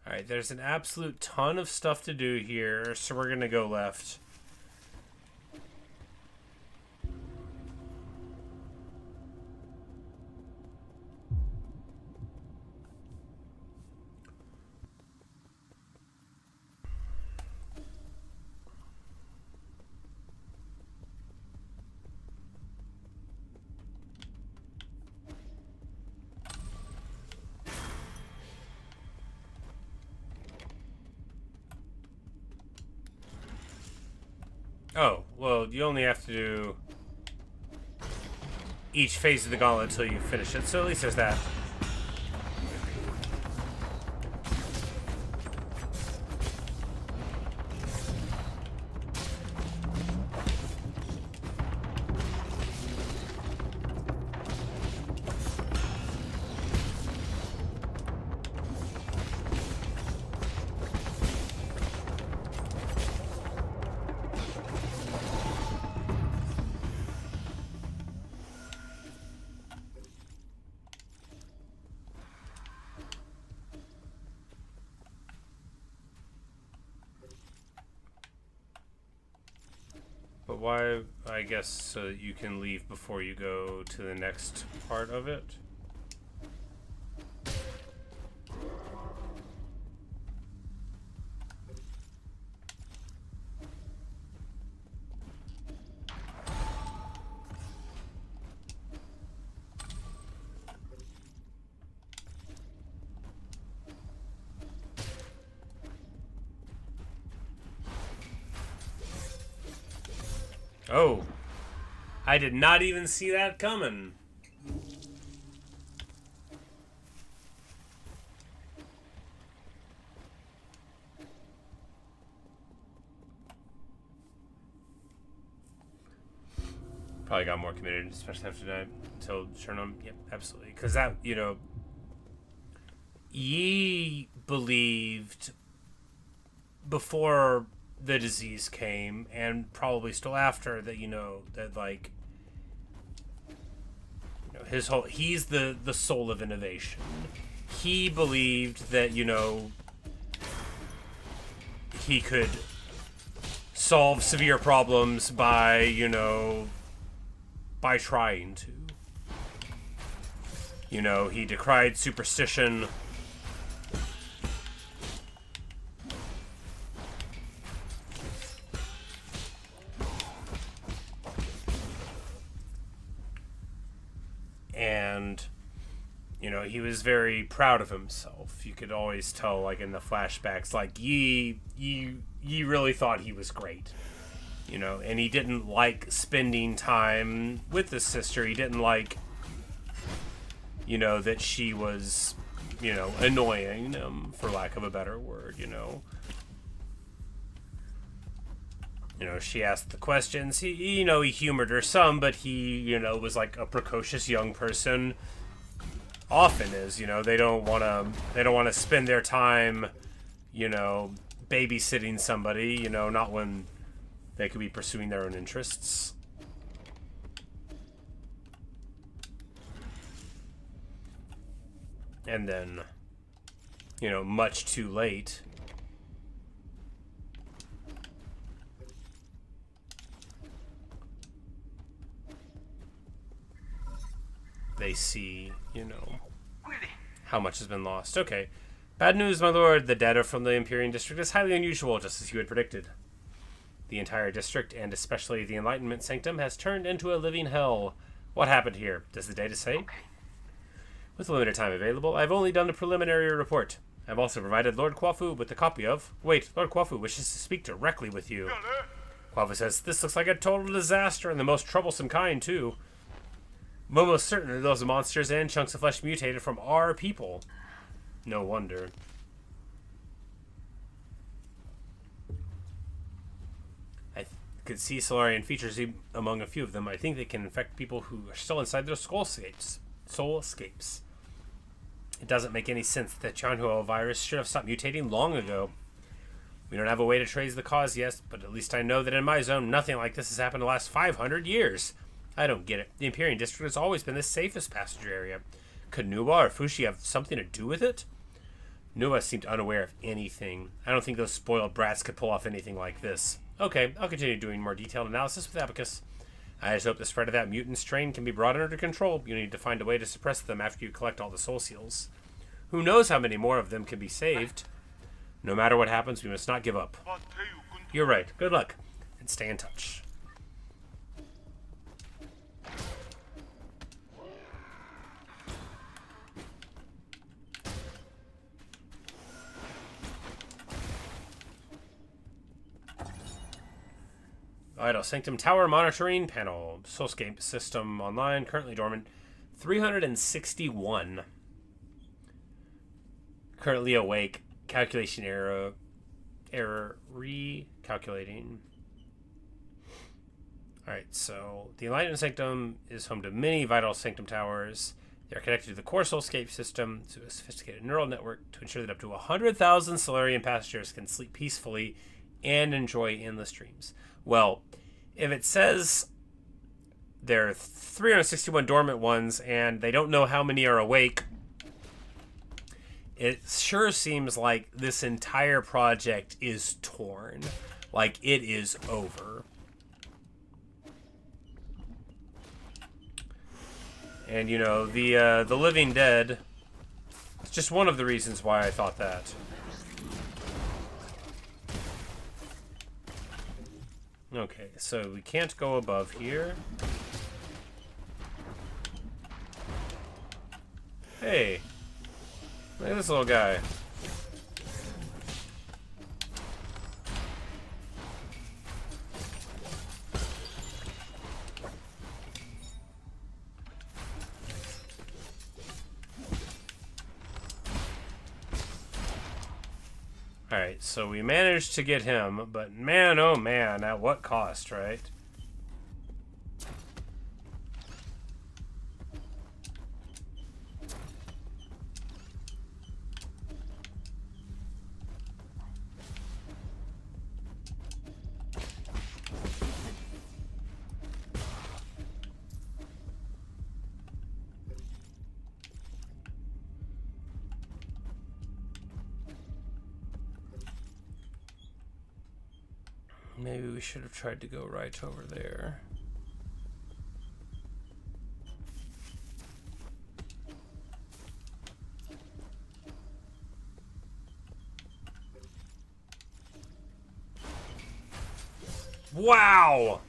Alright, there's an absolute ton of stuff to do here, so we're gonna go left. Oh, well, you only have to do each phase of the gauntlet until you finish it, so at least there's that. But why, I guess, so that you can leave before you go to the next part of it? Oh, I did not even see that coming. Probably got more committed, especially after tonight, until Chernom. Yep, absolutely. Because that, Yi believed before the disease came, and probably still after, that that like his whole, he's the soul of innovation. He believed that he could solve severe problems by by trying to. He decried superstition. And, he was very proud of himself. You could always tell, like, in the flashbacks, like, Yi really thought he was great. And he didn't like spending time with his sister. He didn't like, that she was, annoying him, for lack of a better word, she asked the questions. He humored her some, but he, was like a precocious young person often is. They don't want to spend their time, babysitting somebody. Not when they could be pursuing their own interests. And then you know, much too late. They see, you know, how much has been lost. Okay. Bad news, my lord. The data from the Empyrean district is highly unusual, just as you had predicted. The entire district, and especially the Enlightenment Sanctum, has turned into a living hell. What happened here? Does the data say? Okay. With limited time available, I've only done a preliminary report. I've also provided Lord Kwafu with a copy of... Wait, Lord Kwafu wishes to speak directly with you. Kwafu says, this looks like a total disaster, and the most troublesome kind, too. I'm almost certain that those monsters and chunks of flesh mutated from our people. No wonder. I could see Solarian features among a few of them. I think they can infect people who are still inside their soulscapes. It doesn't make any sense that Chanhuo virus should have stopped mutating long ago. We don't have a way to trace the cause yet, but at least I know that in my zone, nothing like this has happened in the last 500 years. I don't get it. The Empyrean district has always been the safest passenger area. Could Nuba or Fushi have something to do with it? Nuba seemed unaware of anything. I don't think those spoiled brats could pull off anything like this. Okay, I'll continue doing more detailed analysis with Abacus. I just hope the spread of that mutant strain can be brought under control. You need to find a way to suppress them after you collect all the soul seals. Who knows how many more of them can be saved? No matter what happens, we must not give up. You're right. Good luck, and stay in touch. Vital Sanctum Tower Monitoring Panel. Soulscape System online. Currently dormant. 361. Currently awake. Calculation error. Recalculating. Alright, so the Enlightenment Sanctum is home to many Vital Sanctum Towers. They are connected to the core Soulscape system to a sophisticated neural network to ensure that up to 100,000 Solarian passengers can sleep peacefully and enjoy endless dreams. Well, if it says there are 361 dormant ones and they don't know how many are awake, it sure seems like this entire project is torn. Like, it is over. And, you know, the living dead, it's just one of the reasons why I thought that. Okay, so we can't go above here. Hey, look at this little guy. Alright, so we managed to get him, but man, oh man, at what cost, right? Maybe we should have tried to go right over there. Wow!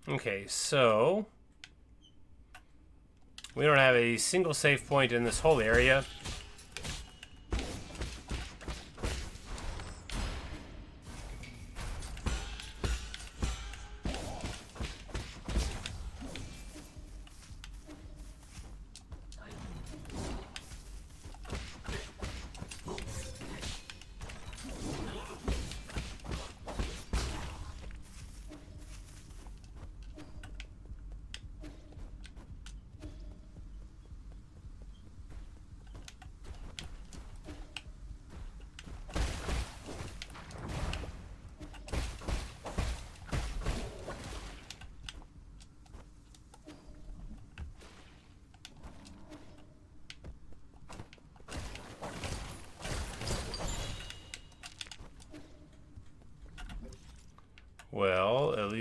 Okay, so we don't have a single save point in this whole area.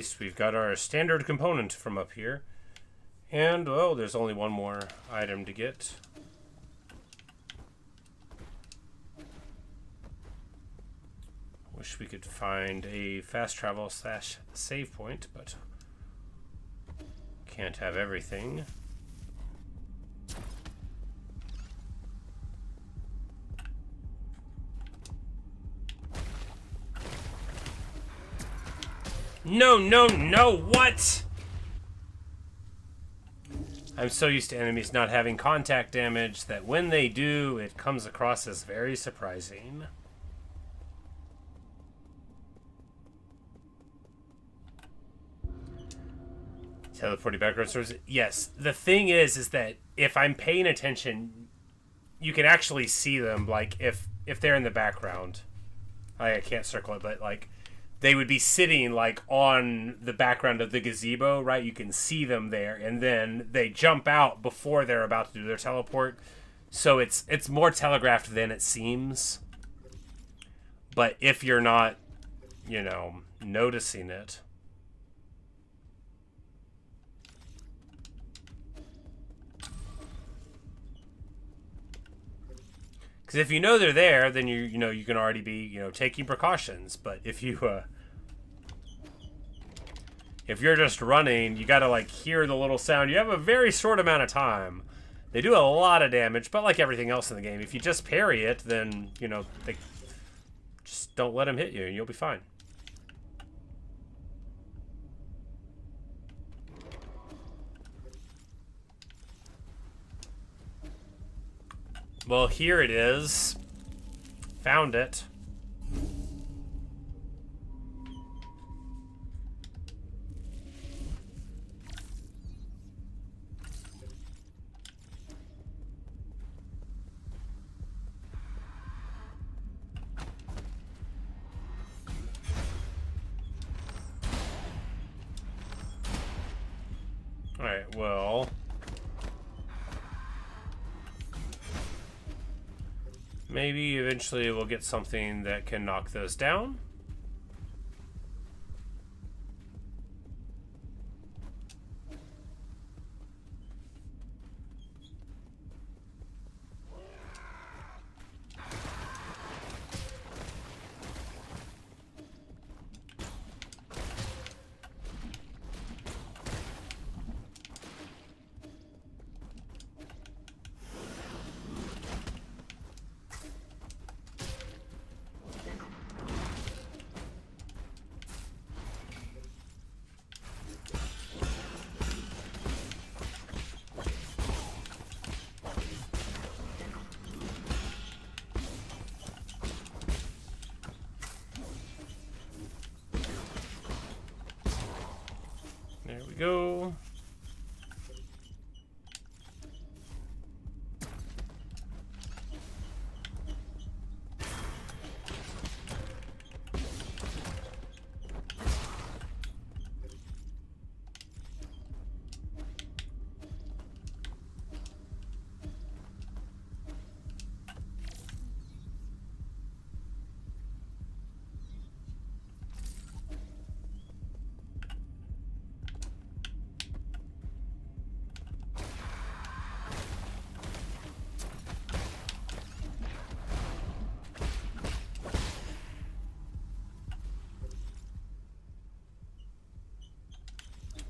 least we've got our standard component from up here. And, well, there's only one more item to get. Wish we could find a fast travel / save point, but can't have everything. No, no, no, what? I'm so used to enemies not having contact damage that when they do, it comes across as very surprising. Teleporting backwards towards it. Yes, the thing is that if I'm paying attention, you can actually see them, like, if they're in the background. I can't circle it, but, like, they would be sitting, like, on the background of the gazebo, right? You can see them there, and then they jump out before they're about to do their teleport. So it's more telegraphed than it seems. But if you're not, you know, noticing it. Because if you know they're there, then you know you can already be taking precautions. But if you're just running, you gotta like hear the little sound. You have a very short amount of time. They do a lot of damage, but like everything else in the game, if you just parry it, then they just don't let them hit you, and you'll be fine. Well, here it is. Found it. Alright, well... maybe eventually we'll get something that can knock those down. There we go.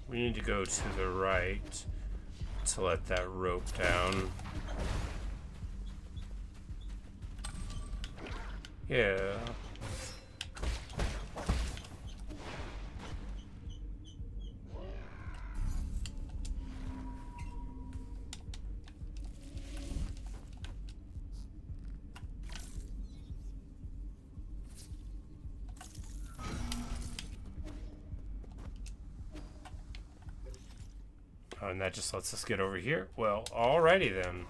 We need to go to the right to let that rope down. Yeah. Oh, and that just lets us get over here. Well, alrighty then.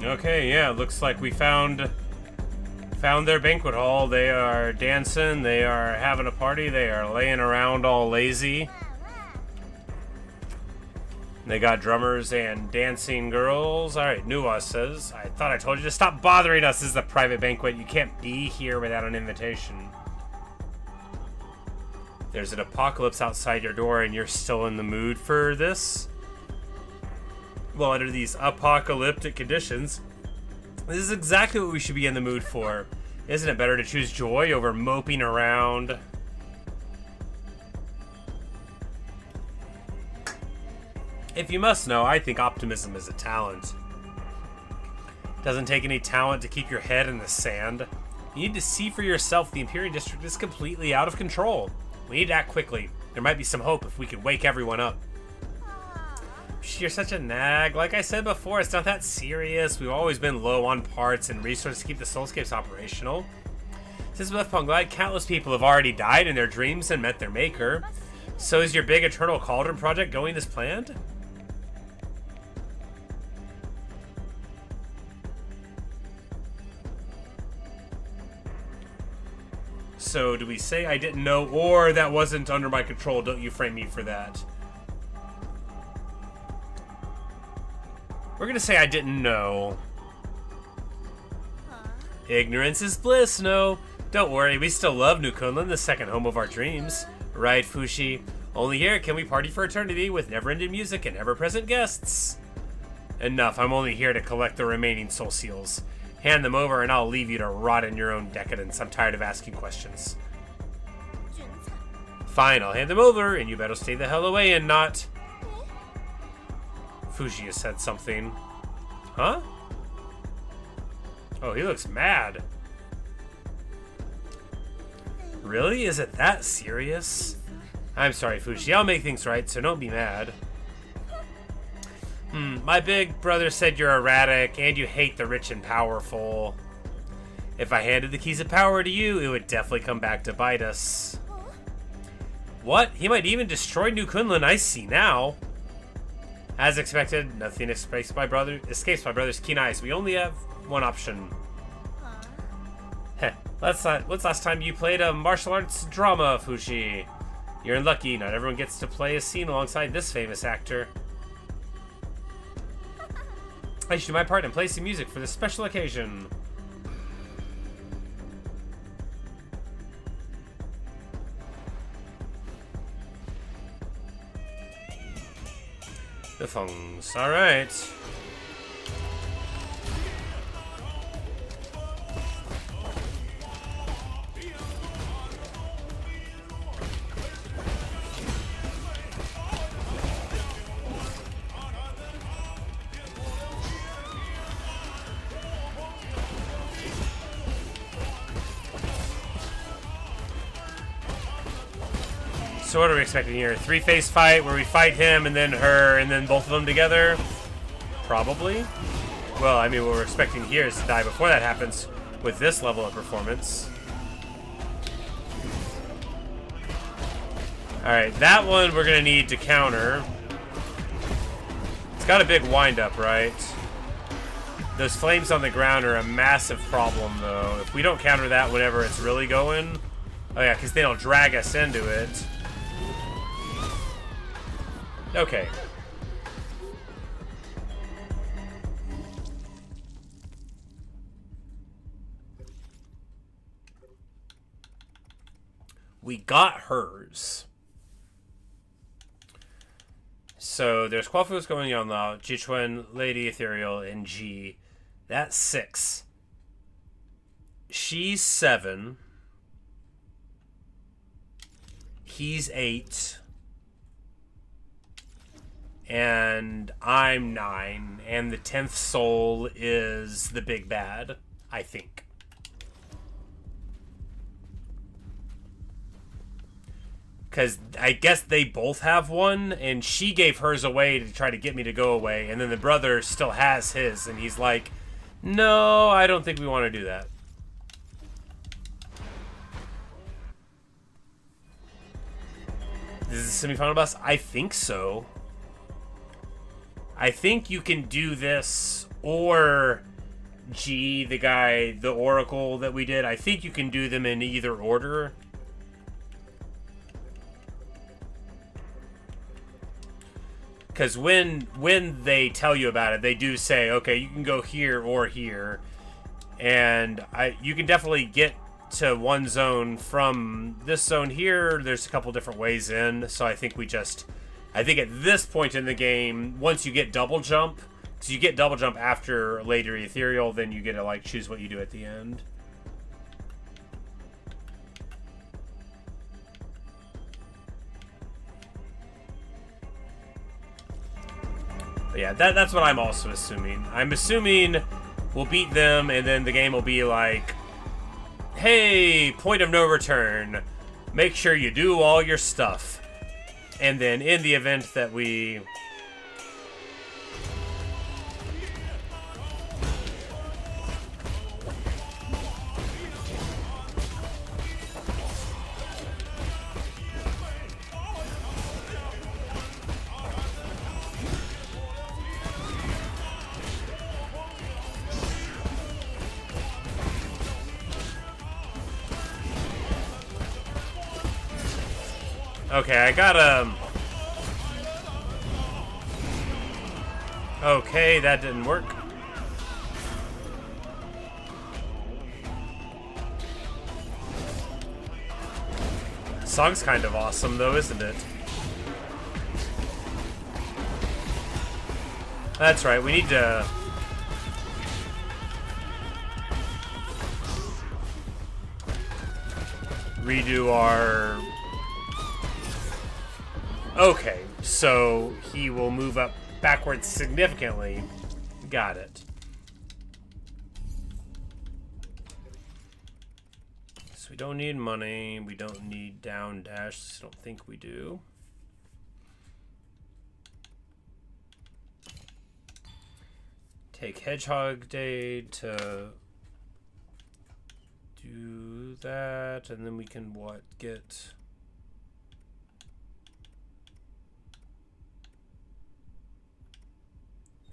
Okay, yeah, looks like we found their banquet hall. They are dancing, they are having a party, they are laying around all lazy. They got drummers and dancing girls. Alright, Nuwa says, I thought I told you to stop bothering us. This is a private banquet. You can't be here without an invitation. There's an apocalypse outside your door and you're still in the mood for this? Well, under these apocalyptic conditions, this is exactly what we should be in the mood for. Isn't it better to choose joy over moping around? If you must know, I think optimism is a talent. Doesn't take any talent to keep your head in the sand. You need to see for yourself the Empyrean district is completely out of control. We need to act quickly. There might be some hope if we can wake everyone up. You're such a nag. Like I said before, it's not that serious. We've always been low on parts and resources to keep the soulscapes operational. Since we left Ponglide, countless people have already died in their dreams and met their maker. So is your big Eternal Cauldron project going as planned? So do we say I didn't know, or that wasn't under my control? Don't you frame me for that. We're gonna say I didn't know. Ignorance is bliss, no. Don't worry, we still love New Kunlun, the second home of our dreams. Right, Fushi? Only here can we party for eternity with never-ending music and ever-present guests. Enough, I'm only here to collect the remaining soul seals. Hand them over and I'll leave you to rot in your own decadence. I'm tired of asking questions. Fine, I'll hand them over, and you better stay the hell away and not... Fuji has said something. Huh? Oh, he looks mad. Really? Is it that serious? I'm sorry, Fuji. I'll make things right, so don't be mad. My big brother said you're erratic and you hate the rich and powerful. If I handed the keys of power to you, it would definitely come back to bite us. What? He might even destroy New Kunlun, I see now. As expected, nothing escapes my brother's keen eyes. We only have one option. Heh, when's last time you played a martial arts drama, Fushi? You're unlucky, not everyone gets to play a scene alongside this famous actor. I should do my part and play some music for this special occasion. The Fengs, alright. So what are we expecting here? Three-phase fight where we fight him and then her and then both of them together? Probably. Well, I mean, what we're expecting here is to die before that happens with this level of performance. Alright, that one we're going to need to counter. It's got a big wind-up, right? Those flames on the ground are a massive problem, though. If we don't counter that whenever it's really going... Oh yeah, because they don't drag us into it. Okay. We got hers. So there's Quafu's going on now, Jichuan, Lady Ethereal, and G. That's 6. She's 7. He's 8. And I'm 9, and the 10th soul is the big bad, I think. Because I guess they both have one, and she gave hers away to try to get me to go away, and then the brother still has his, and he's like, no, I don't think we want to do that. This is the semifinal boss? I think so. I think you can do this, or G, the guy, the Oracle that we did. I think you can do them in either order. Because when they tell you about it, they do say, okay, you can go here or here. And you can definitely get to one zone from this zone here. There's a couple different ways in. So I think I think at this point in the game, once you get double jump, because you get double jump after later ethereal, then you get to like choose what you do at the end. But yeah, that's what I'm also assuming. I'm assuming we'll beat them, and then the game will be like, hey, point of no return. Make sure you do all your stuff. And then in the event that we... Okay, I got Okay, that didn't work. Song's kind of awesome, though, isn't it? That's right, we need to... redo our... Okay, so he will move up backwards significantly. Got it. So we don't need money. We don't need down dash. I don't think we do. Take Hedgehog Day to do that, and then we can what? Get...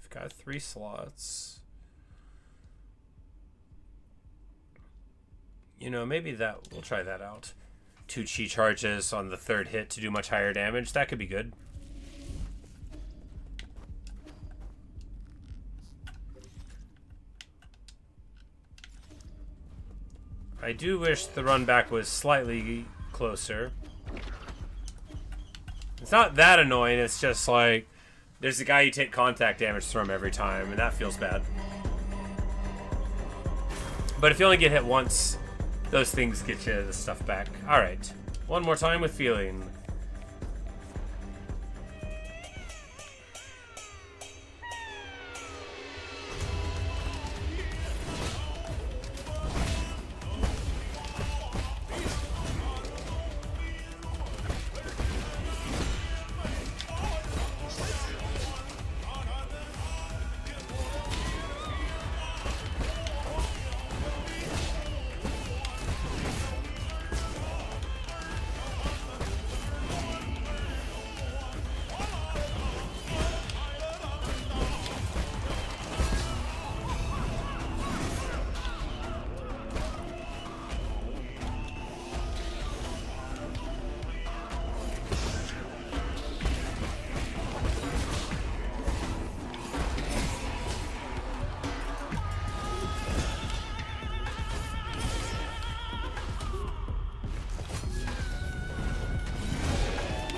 Got 3 slots. You know, maybe we'll try that out. 2 chi charges on the 3rd hit to do much higher damage. That could be good. I do wish the run back was slightly closer. It's not that annoying, it's just like there's a guy you take contact damage from every time, and that feels bad. But if you only get hit once, those things get you the stuff back. Alright. One more time with feeling.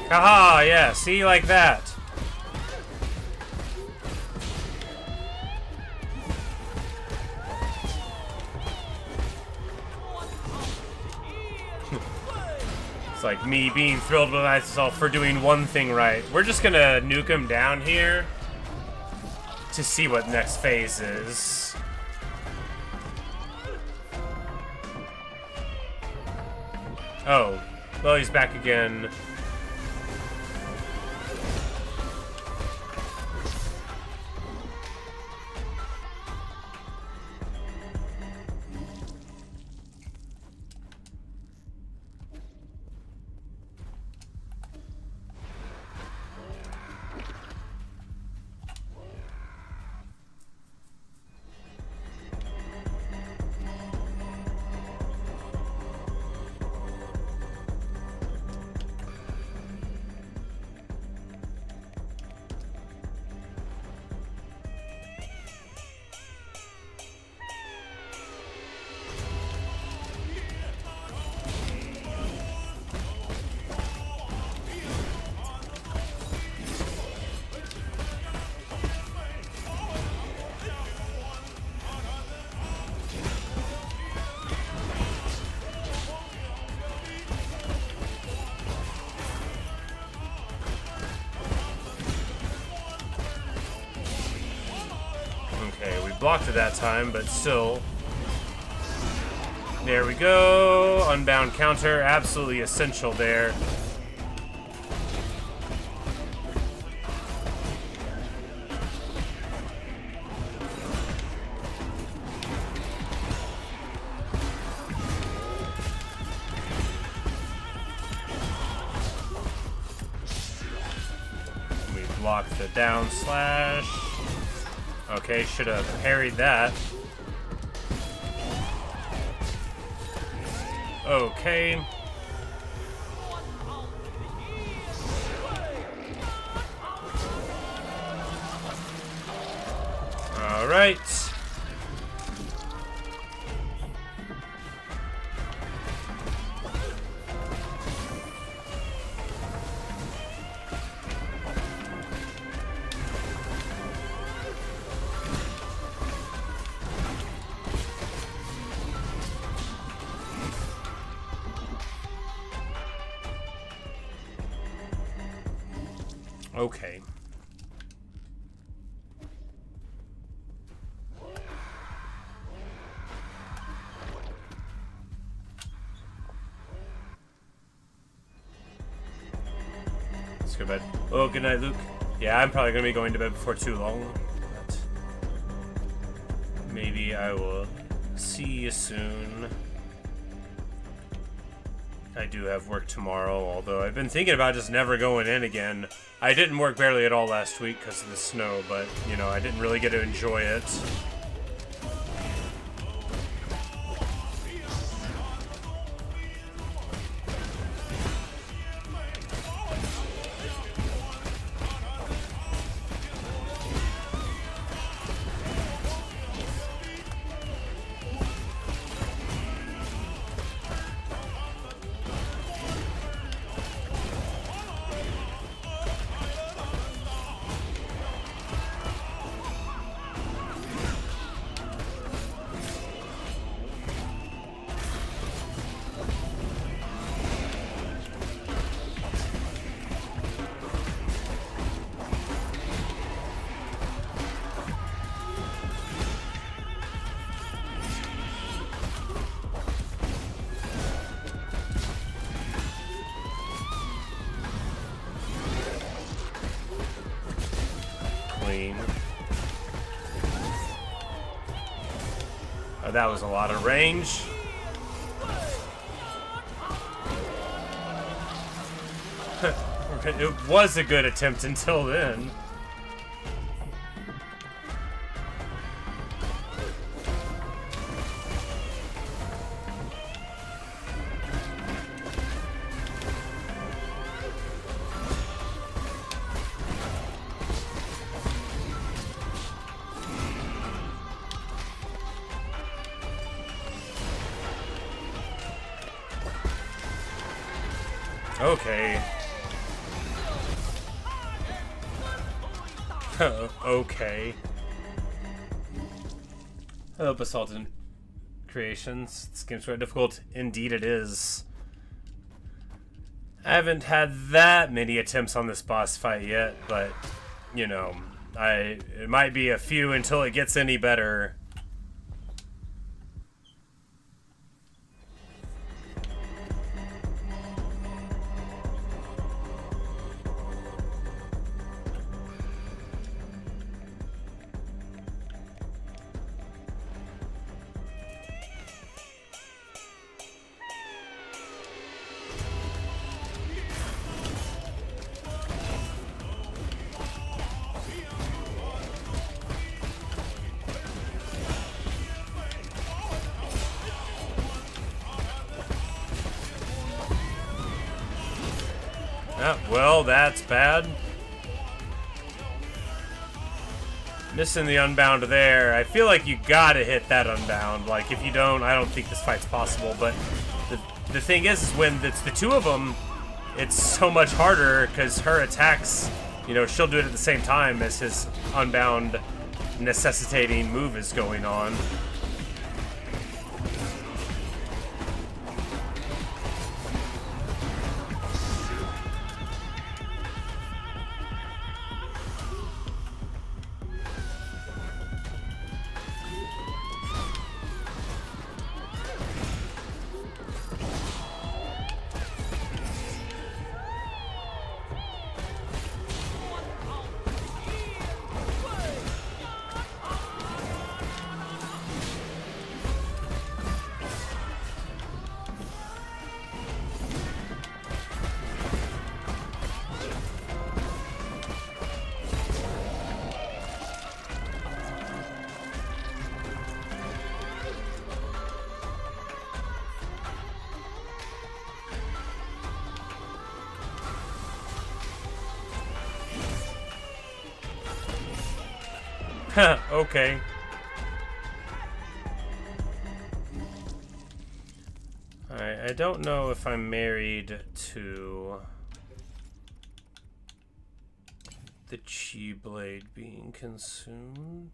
Haha, yeah, see, like that. It's like me being thrilled with myself for doing one thing right. We're just gonna nuke him down here to see what next phase is. Oh, well, he's back again. blocked it that time, but still. There we go. Unbound counter, absolutely essential there. Block the down slash. Okay, should have parried that. Okay. All right. Okay. Let's go to bed. Oh, good night, Luke. Yeah, I'm probably going to be going to bed before too long. But maybe I will see you soon. I do have work tomorrow, although I've been thinking about just never going in again. I didn't work barely at all last week because of the snow, but, you know, I didn't really get to enjoy it. Oh, that was a lot of range. It was a good attempt until then. Okay. Okay. Hello, Basalt Creations. This game's quite difficult. Indeed it is. I haven't had that many attempts on this boss fight yet, but, you know, it might be a few until it gets any better. Well, that's bad. Missing the unbound there. I feel like you gotta hit that unbound. Like, if you don't, I don't think this fight's possible. But the thing is when it's the two of them, it's so much harder because her attacks, you know, she'll do it at the same time as his unbound necessitating move is going on. Okay. Alright, I don't know if I'm married to the chi blade being consumed.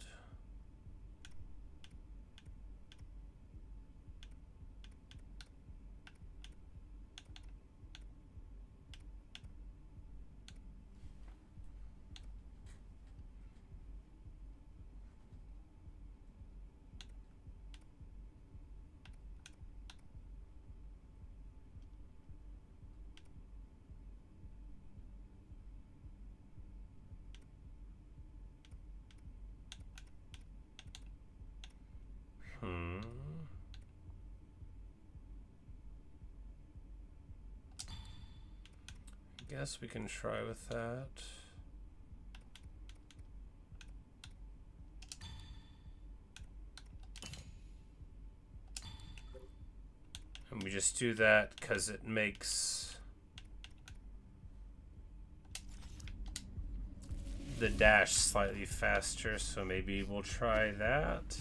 Guess we can try with that. And we just do that because it makes the dash slightly faster, so maybe we'll try that.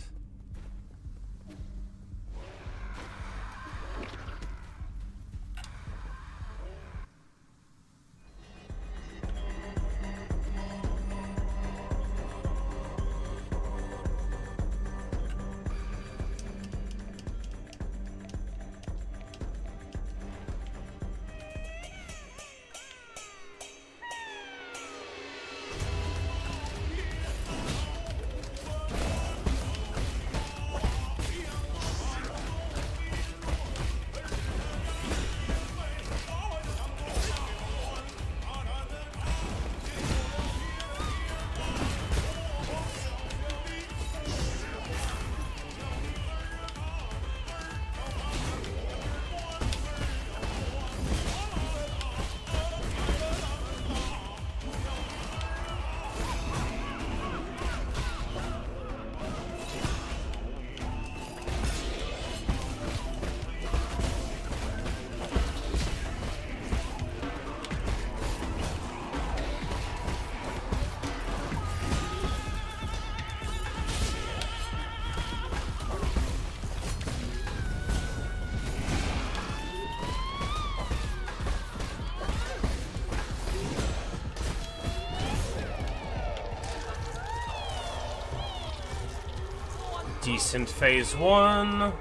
Decent phase one.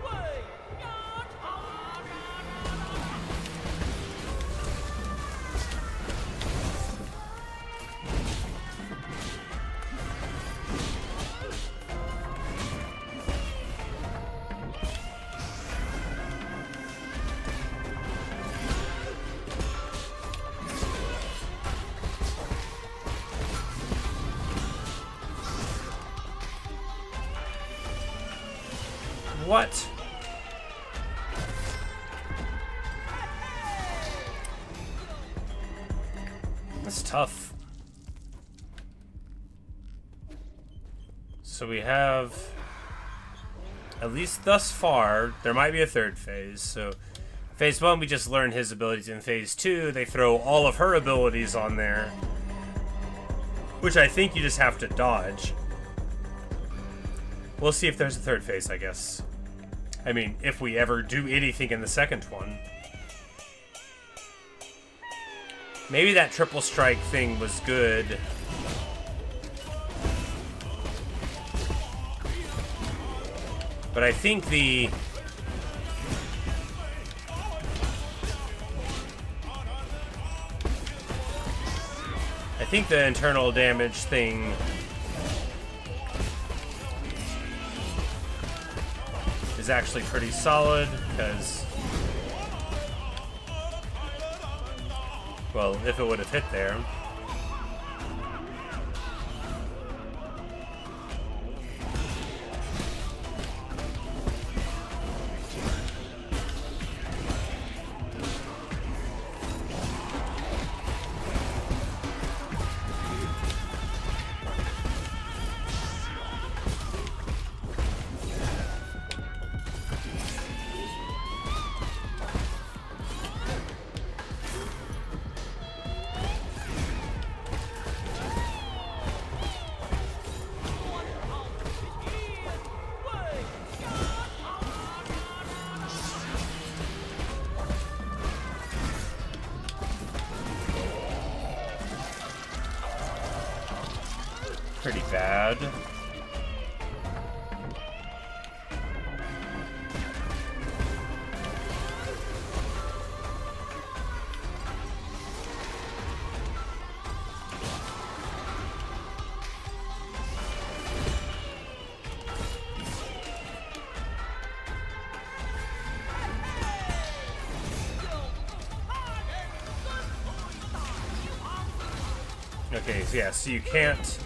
What? That's tough. So we have, at least thus far, there might be a third phase. So phase one, we just learned his abilities. In phase two, they throw all of her abilities on there, which I think you just have to dodge. We'll see if there's a third phase, I guess. I mean, if we ever do anything in the second one. Maybe that triple strike thing was good. But I think the internal damage thing is actually pretty solid, because, well, if it would have hit there. pretty bad. Okay, so yeah, so you can't...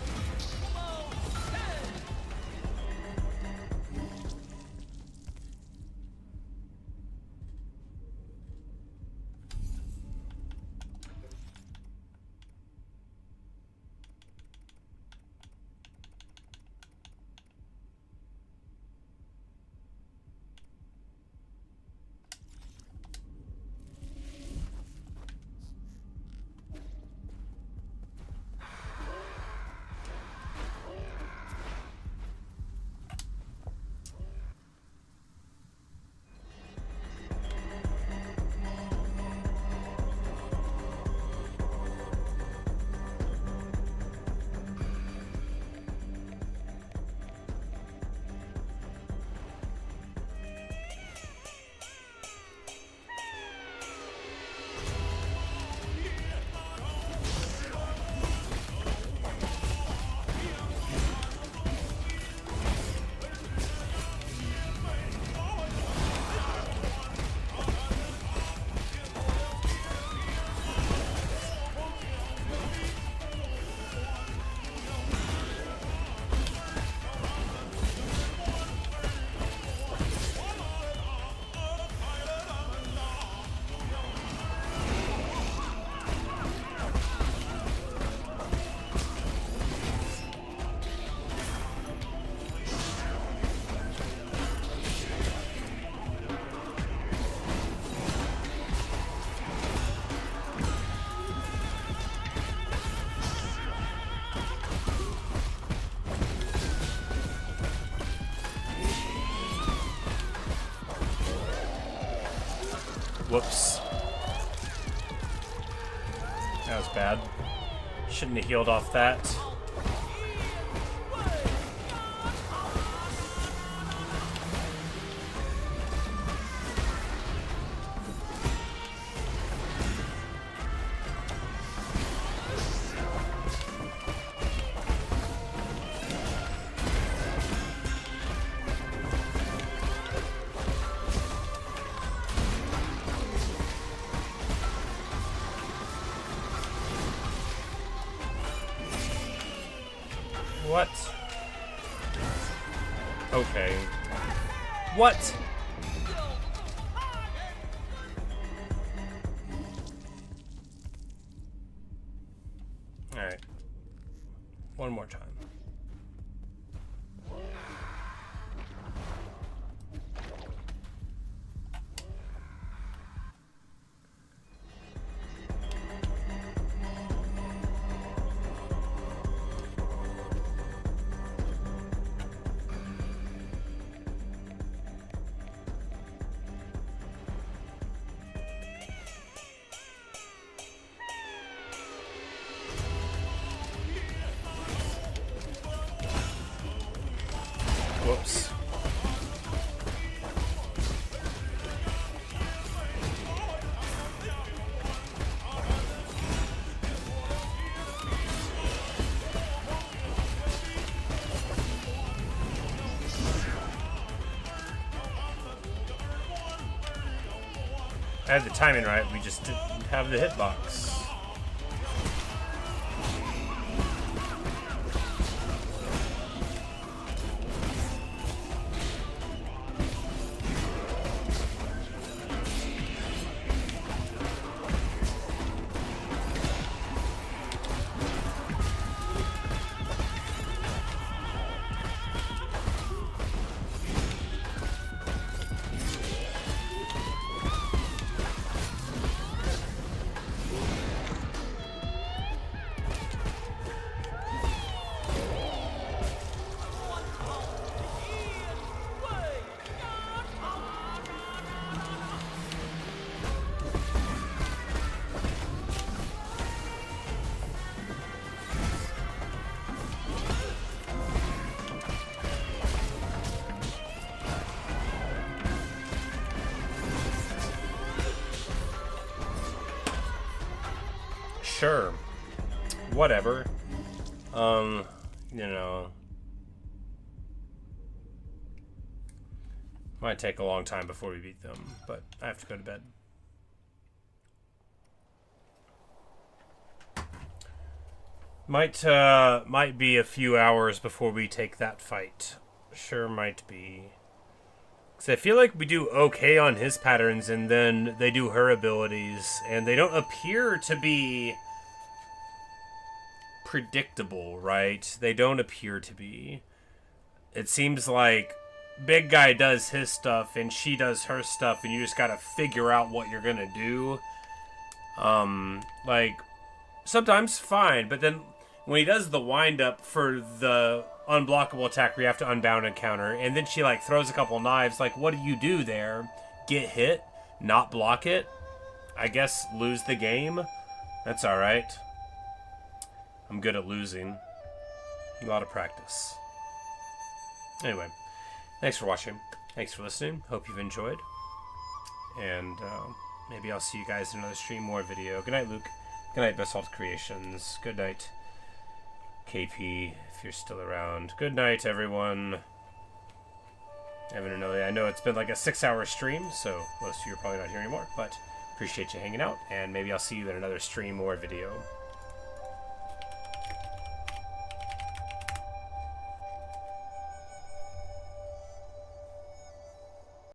Whoops. That was bad. Shouldn't have healed off that. What? Okay. What? Alright. One more time. Whoops. I had the timing right, we just didn't have the hitbox. sure. Whatever. You know. Might take a long time before we beat them, but I have to go to bed. Might be a few hours before we take that fight. Sure might be. Because I feel like we do okay on his patterns, and then they do her abilities, and they don't appear to be predictable, right? They don't appear to be. It seems like big guy does his stuff, and she does her stuff, and you just gotta figure out what you're gonna do. Like, sometimes fine, but then when he does the wind-up for the unblockable attack where you have to unbound and counter, and then she, like, throws a couple knives, like, what do you do there? Get hit? Not block it? I guess lose the game? That's alright. I'm good at losing. A lot of practice. Anyway, thanks for watching. Thanks for listening. Hope you've enjoyed. And maybe I'll see you guys in another stream or video. Good night, Luke. Good night, Basalt Creations. Good night, KP, if you're still around. Good night, everyone. I know it's been like a 6-hour stream, so most of you are probably not here anymore, but appreciate you hanging out, and maybe I'll see you in another stream or video.